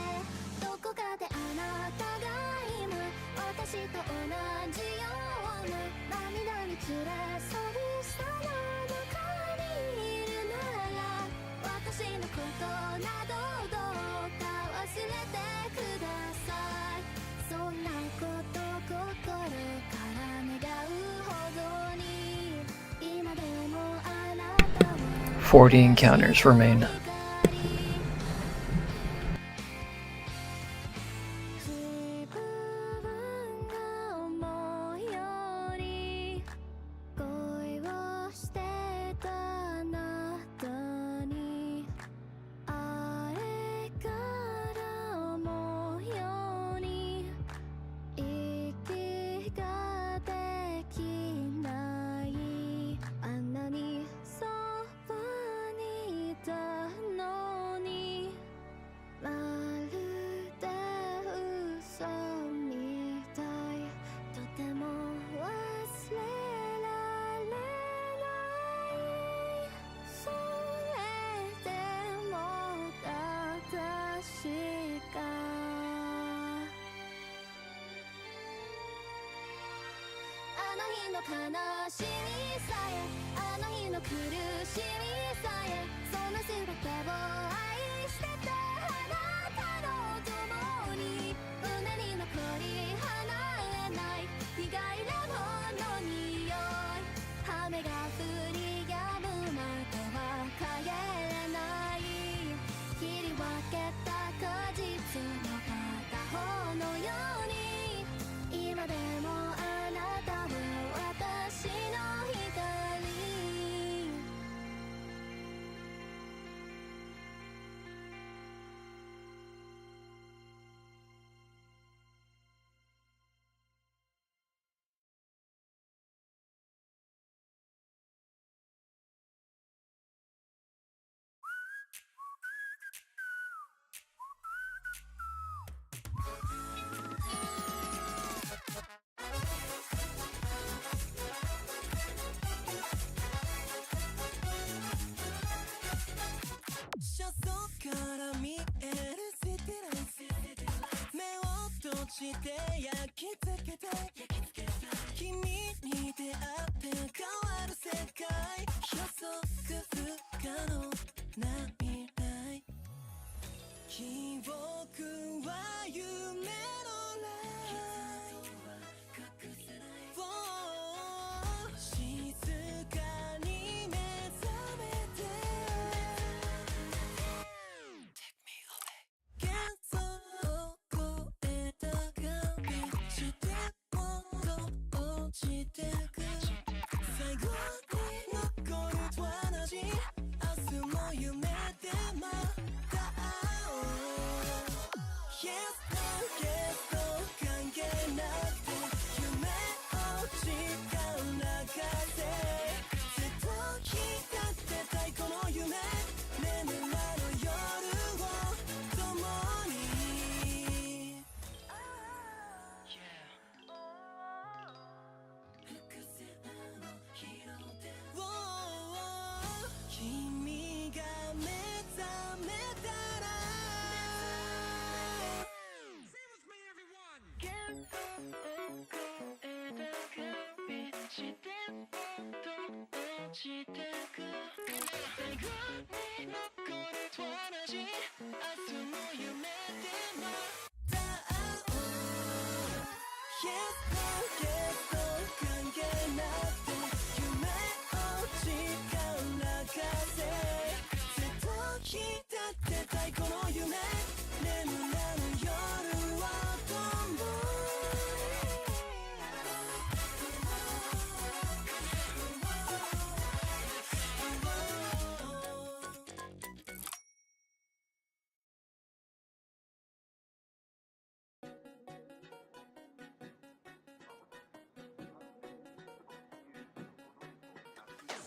S1: どこかであなたが今私と同じような涙につれ寂しさの中にいるなら私のことなど
S2: 40 encounters remain.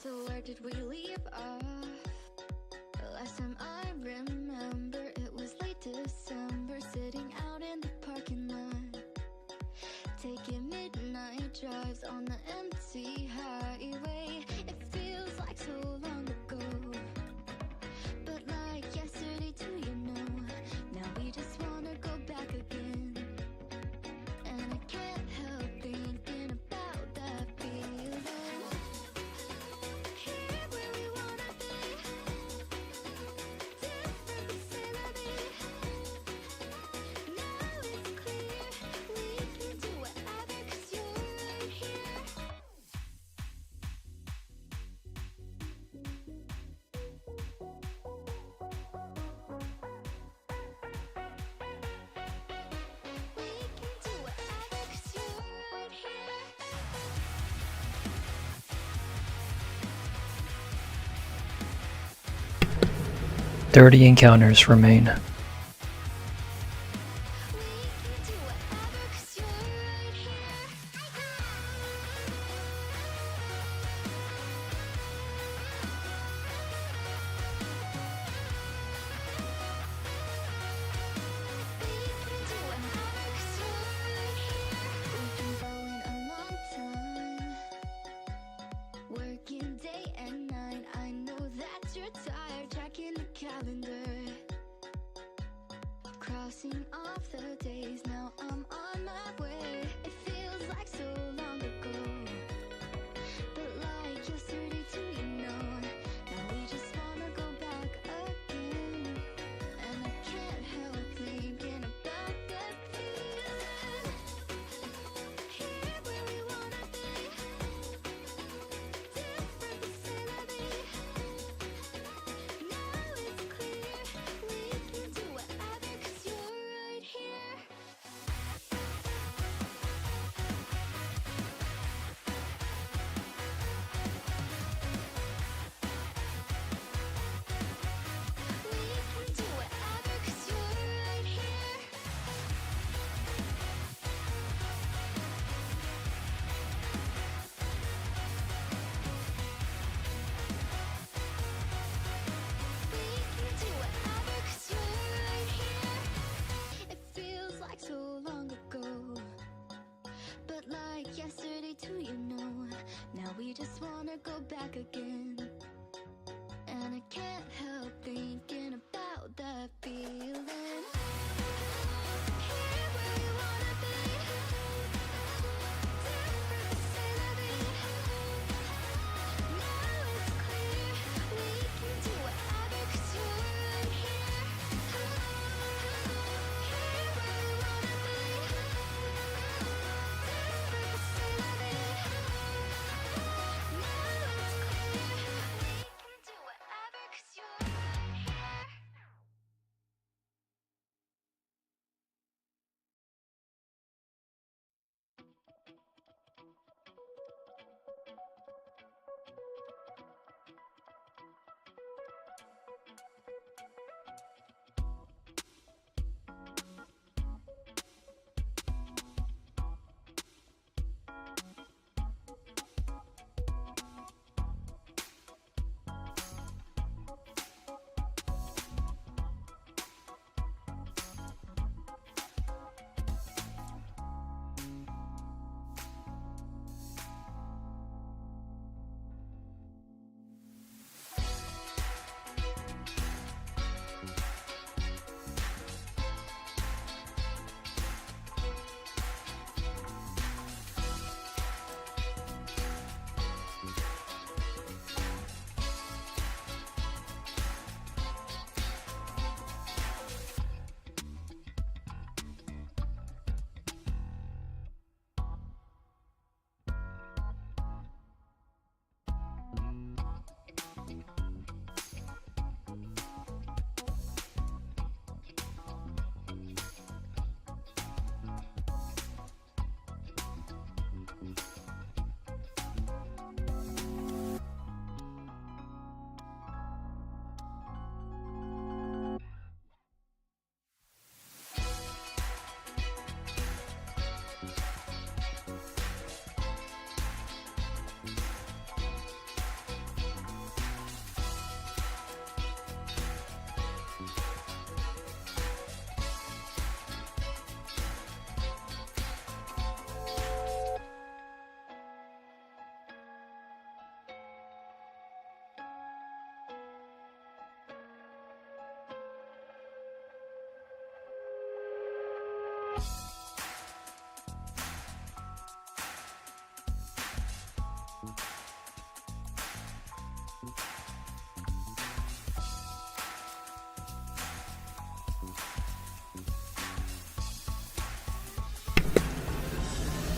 S1: So where did we leave off? The last time I remember, it was late December, sitting out in the parking lot, taking midnight drives on the empty highway. It feels like so long ago, but like yesterday too, you know. Now we just wanna go back again, and I can't help thinking about that feeling. Here where we wanna be, different vicinity. Now it's clear we can do whatever, 'cause you're right here.
S2: 30 encounters remain.
S1: Working day and night, I know that you're tired. Checking the calendar, crossing off the days. Now I'm on my way. It feels like so long ago, but like yesterday too, you know. Now we just wanna go back again, and I can't help thinking about that feeling. Here where we wanna be. So long ago, but like yesterday too, you know. Now we just wanna go back again, and I can't help thinking about that feeling. Here where we wanna be, different vicinity. Now it's clear we can do whatever 'cause you're right here. Here where we wanna be, different vicinity. Now it's clear we can do whatever 'cause you're right here.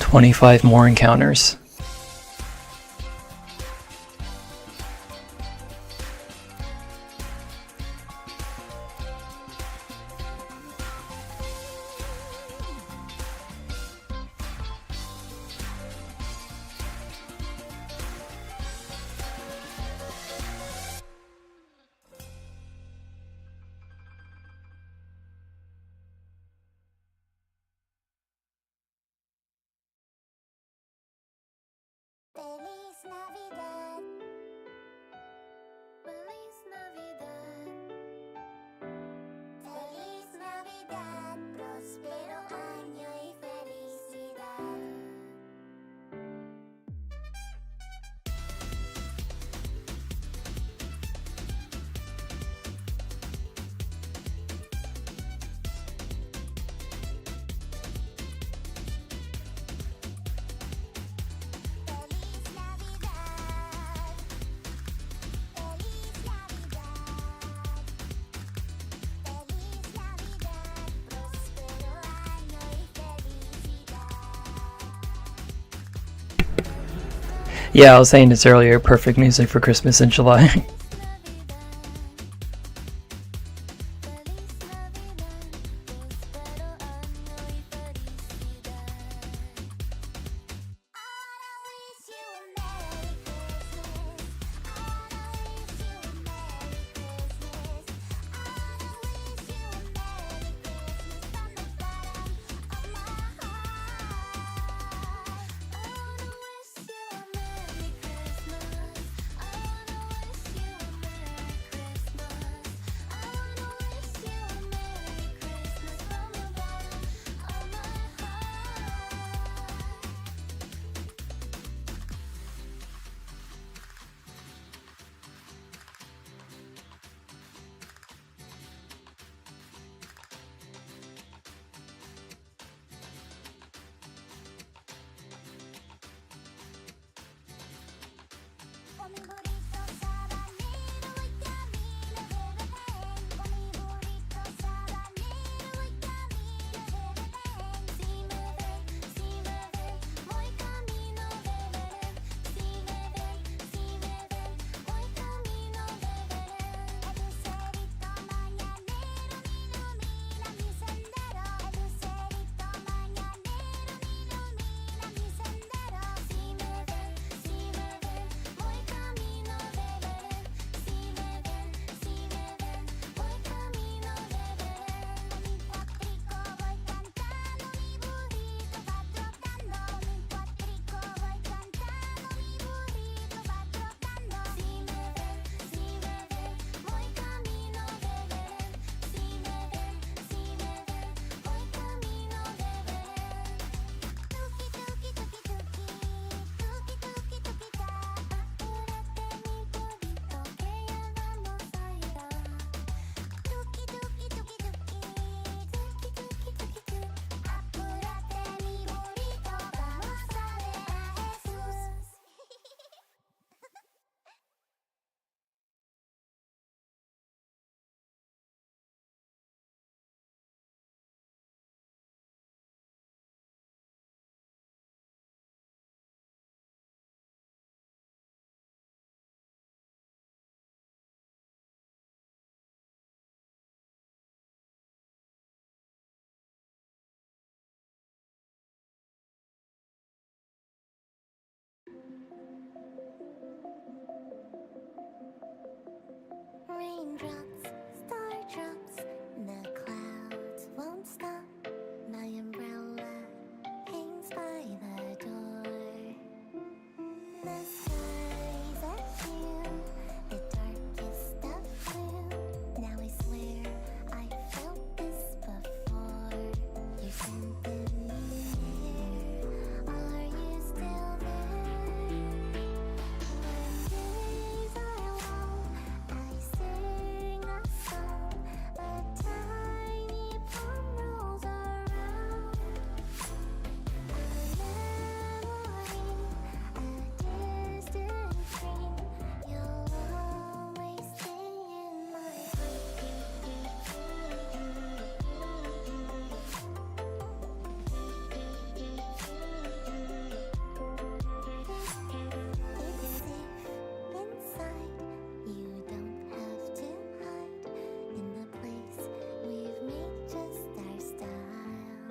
S2: "25 more encounters. Yeah, I was saying this earlier. Perfect music for Christmas in July.
S1: Raindrops, star drops, the clouds won't stop. My umbrella hangs by the door. The skies are hue, the darkest of blue. Now I swear I felt this before. You sent the near. Are you still there? When days are long, I sing a song. A tiny palm rolls around. A memory, a distant dream. You'll always stay in my It's safe inside. You don't have to hide in the place we've made just our style.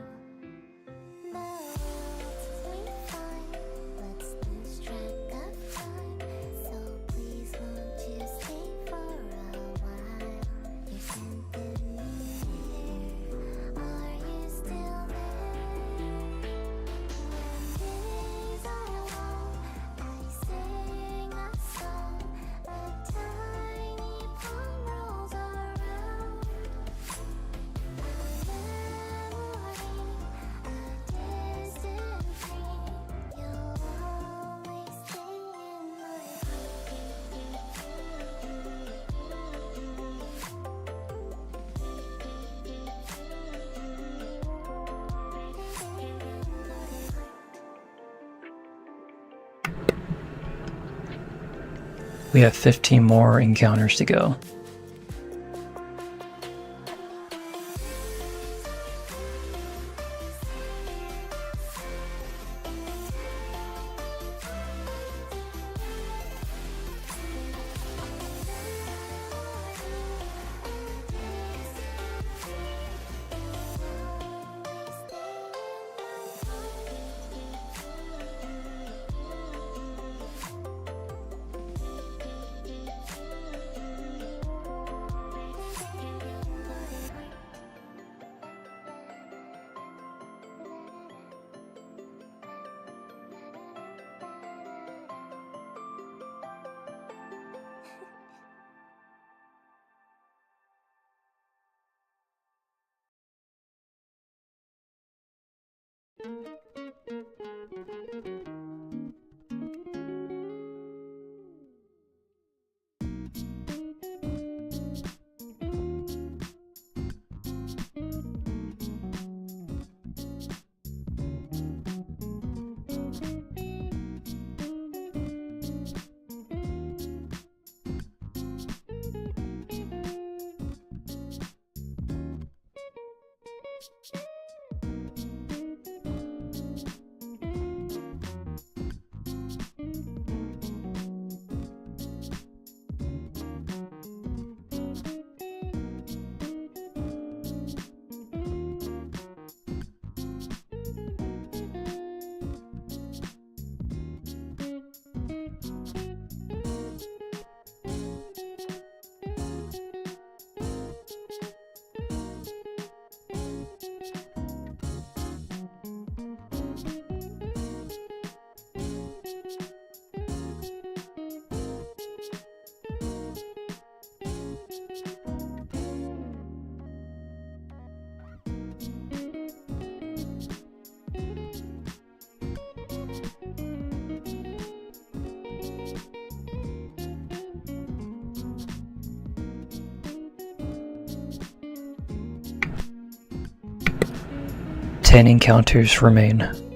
S1: The worlds we find, let's lose track of time. So please won't you stay for a while? You sent the near. Are you still there? When days are long, I sing a song. A tiny palm rolls around. A memory, a distant dream. You'll always stay in my
S2: We have 15 more encounters to go. 10 encounters remain.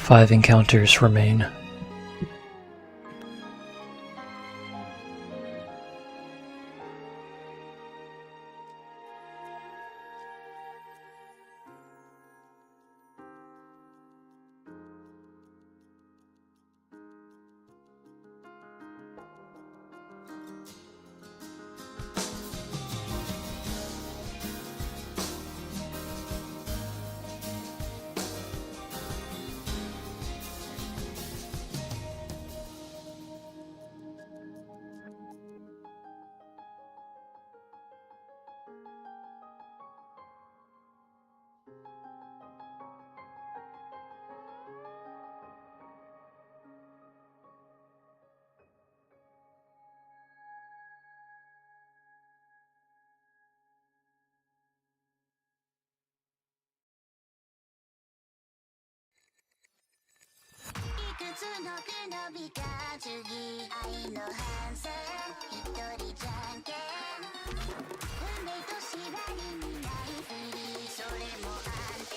S2: Five encounters remain.
S1: のくのびか主義愛の反省一人じゃんけん運命と縛りにないふりそれも安定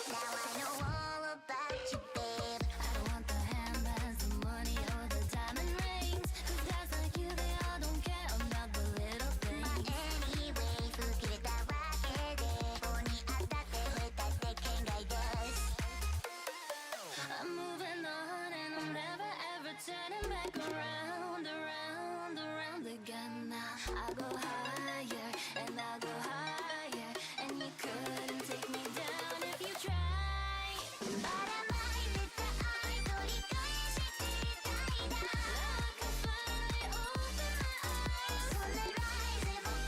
S1: Now I know all about you babe I don't want the handbags, the money or the diamond rings Cause guys like you they all don't care about the little things But anyway 吹き出たわけで棒に当たって増えたって県外です I'm moving on and I'm never ever turning back around, around, around again now I go higher and I go higher and you couldn't take me down if you tried ばらまいてた愛取り返していたいな Like a fly, open my eyes それriseもない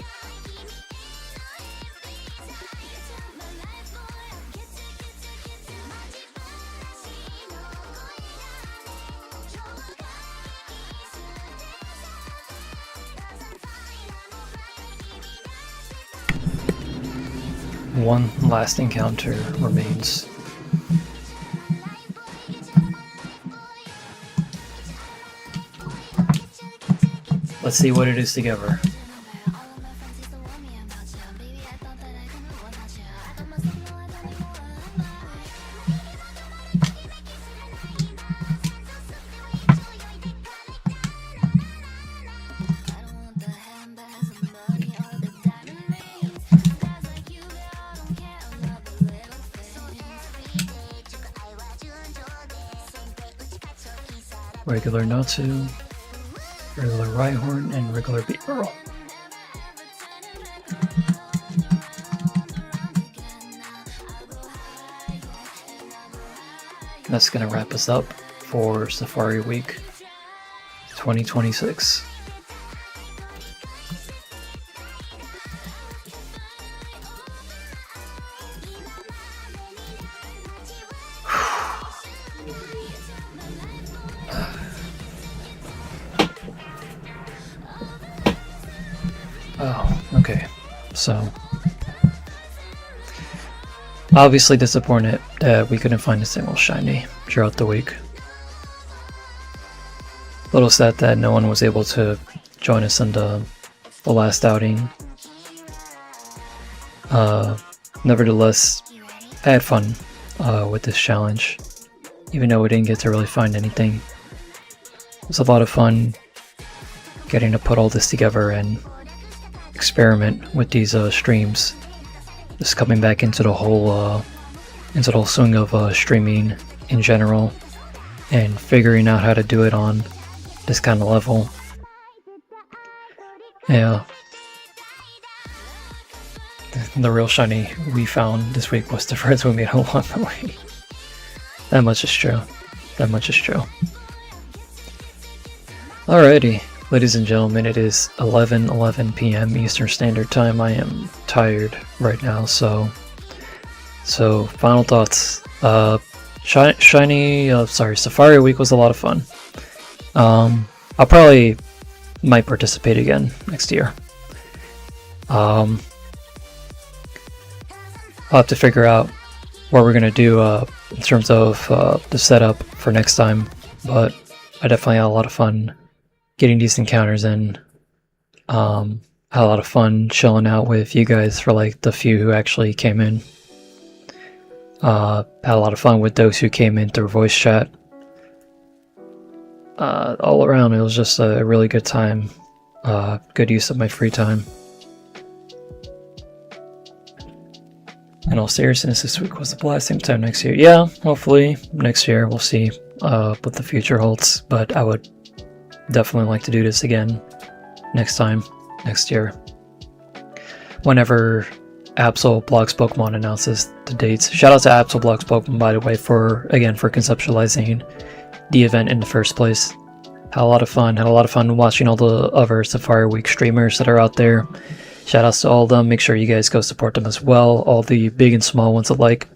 S1: 君への鉛筆 You took my life boy, I'll get you, get you, get you 待ちっぱなしの声だね情が息吸ってさ Doesn't find I'm alright 君が
S2: One last encounter remains. Let's see what it is together. Regular Natsu, regular Rhyhorn, and regular Beetle. That's gonna wrap us up for Safari Week 2026. Oh, okay. So, obviously disappointed that we couldn't find a single shiny throughout the week. A little sad that no one was able to join us in the last outing. Nevertheless, I had fun with this challenge, even though we didn't get to really find anything. It was a lot of fun getting to put all this together and experiment with these streams. Just coming back into the whole swing of streaming in general and figuring out how to do it on this kind of level. Yeah. The real shiny we found this week was the friends we made along the way. That much is true. That much is true. Alrighty. Ladies and gentlemen, it is 11:11 p.m. Eastern Standard Time. I am tired right now, so final thoughts. Safari Week was a lot of fun. I'll probably might participate again next year. I'll have to figure out what we're gonna do in terms of the setup for next time, but I definitely had a lot of fun getting these encounters in. Had a lot of fun chilling out with you guys for like the few who actually came in. Had a lot of fun with those who came in through voice chat. All around it was just a really good time. Good use of my free time. In all seriousness, this week was a blast. Same time next year. Yeah, hopefully next year we'll see what the future holds, but I would definitely like to do this again next year. Whenever Absol Blogs Pokemon announces the dates. Shout out to Absol Blogs Pokemon, by the way, for conceptualizing the event in the first place. Had a lot of fun watching all the other Safari Week streamers that are out there. Shout outs to all of them. Make sure you guys go support them as well, all the big and small ones alike.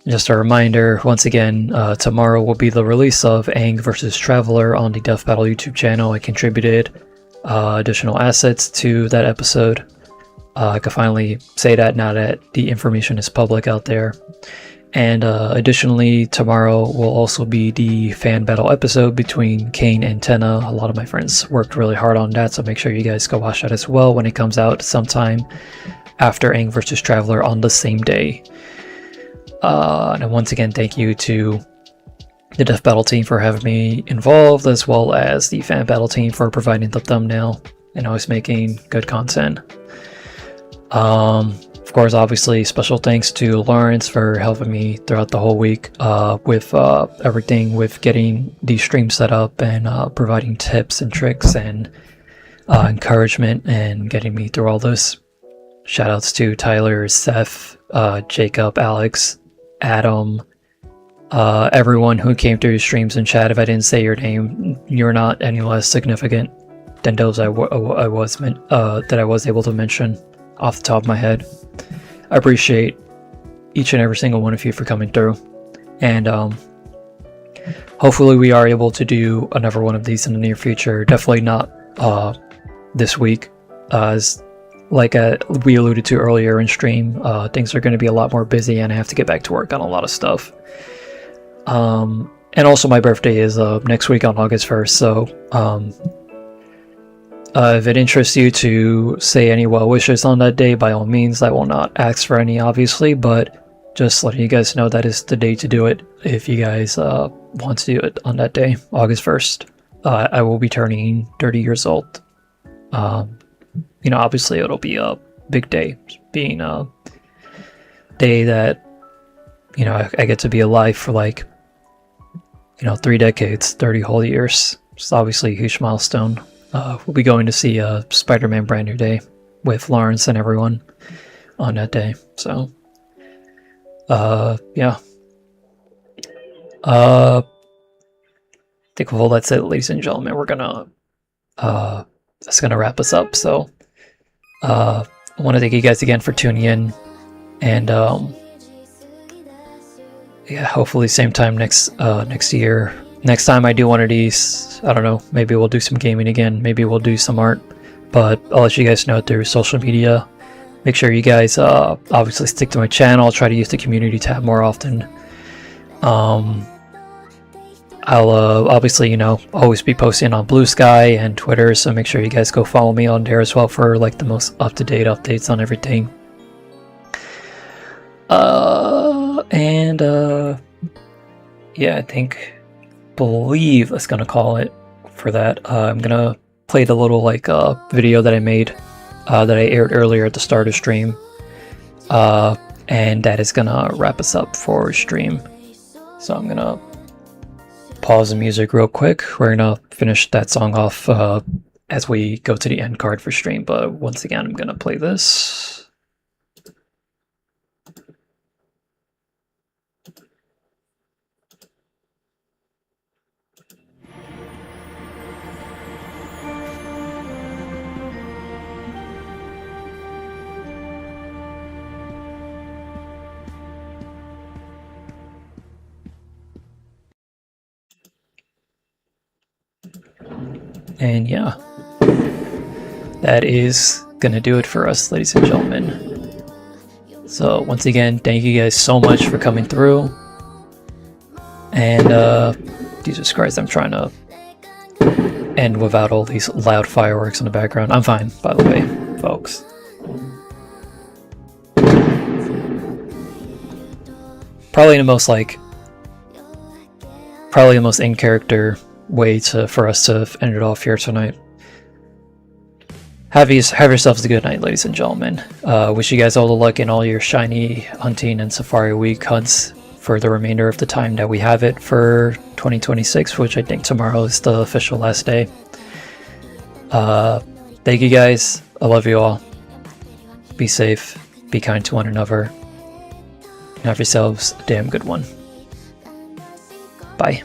S2: Just a reminder, once again, tomorrow will be the release of Aang vs. Traveler on the Death Battle YouTube channel. I contributed additional assets to that episode. I can finally say that now that the information is public out there. And additionally, tomorrow will also be the fan battle episode between Kane and Tenna. A lot of my friends worked really hard on that, so make sure you guys go watch that as well when it comes out sometime after Aang vs. Traveler on the same day. And once again, thank you to the Death Battle team for having me involved, as well as the fan battle team for providing the thumbnail and always making good content. Of course, obviously, special thanks to Lawrence for helping me throughout the whole week with everything, with getting the stream set up and providing tips and tricks and encouragement and getting me through all this. Shoutouts to Tyler, Seth, Jacob, Alex, Adam, everyone who came through streams and chat. If I didn't say your name, you're not any less significant than those I was able to mention off the top of my head. I appreciate each and every single one of you for coming through, and hopefully we are able to do another one of these in the near future. Definitely not this week, as like we alluded to earlier in stream, things are going to be a lot more busy and I have to get back to work on a lot of stuff. And also my birthday is next week on August 1st, so if it interests you to say any well wishes on that day, by all means. I will not ask for any, obviously, but just letting you guys know that is the day to do it if you guys want to do it on that day, August 1st. I will be turning 30 years old. You know, obviously it'll be a big day, being a day that, you know, I get to be alive for like, you know, 3 decades, 30 whole years. It's obviously a huge milestone. We'll be going to see Spider-Man Brand New Day with Lawrence and everyone on that day. So, yeah. I think well, that's it, ladies and gentlemen. We're gonna that's gonna wrap us up. So, I want to thank you guys again for tuning in, and yeah, hopefully same time next year. Next time I do one of these, I don't know, maybe we'll do some gaming again, maybe we'll do some art, but I'll let you guys know through social media. Make sure you guys obviously stick to my channel. I'll try to use the community tab more often. I'll obviously, you know, always be posting on Blue Sky and Twitter, so make sure you guys go follow me on there as well for like the most up-to-date updates on everything. Yeah, believe that's gonna call it for that. I'm gonna play the little like video that I made that I aired earlier at the start of stream, and that is gonna wrap us up for stream. So I'm gonna pause the music real quick. We're gonna finish that song off as we go to the end card for stream, but once again I'm gonna play this. And yeah, that is gonna do it for us, ladies and gentlemen. So once again, thank you guys so much for coming through. And Jesus Christ, I'm trying to end without all these loud fireworks in the background. I'm fine, by the way, folks. Probably the most in character way for us to end it off here tonight. Have yourselves a good night, ladies and gentlemen. Wish you guys all the luck in all your shiny hunting and Safari Week hunts for the remainder of the time that we have it for 2026, which I think tomorrow is the official last day. Thank you guys. I love you all. Be safe. Be kind to one another. And have yourselves a damn good one. Bye.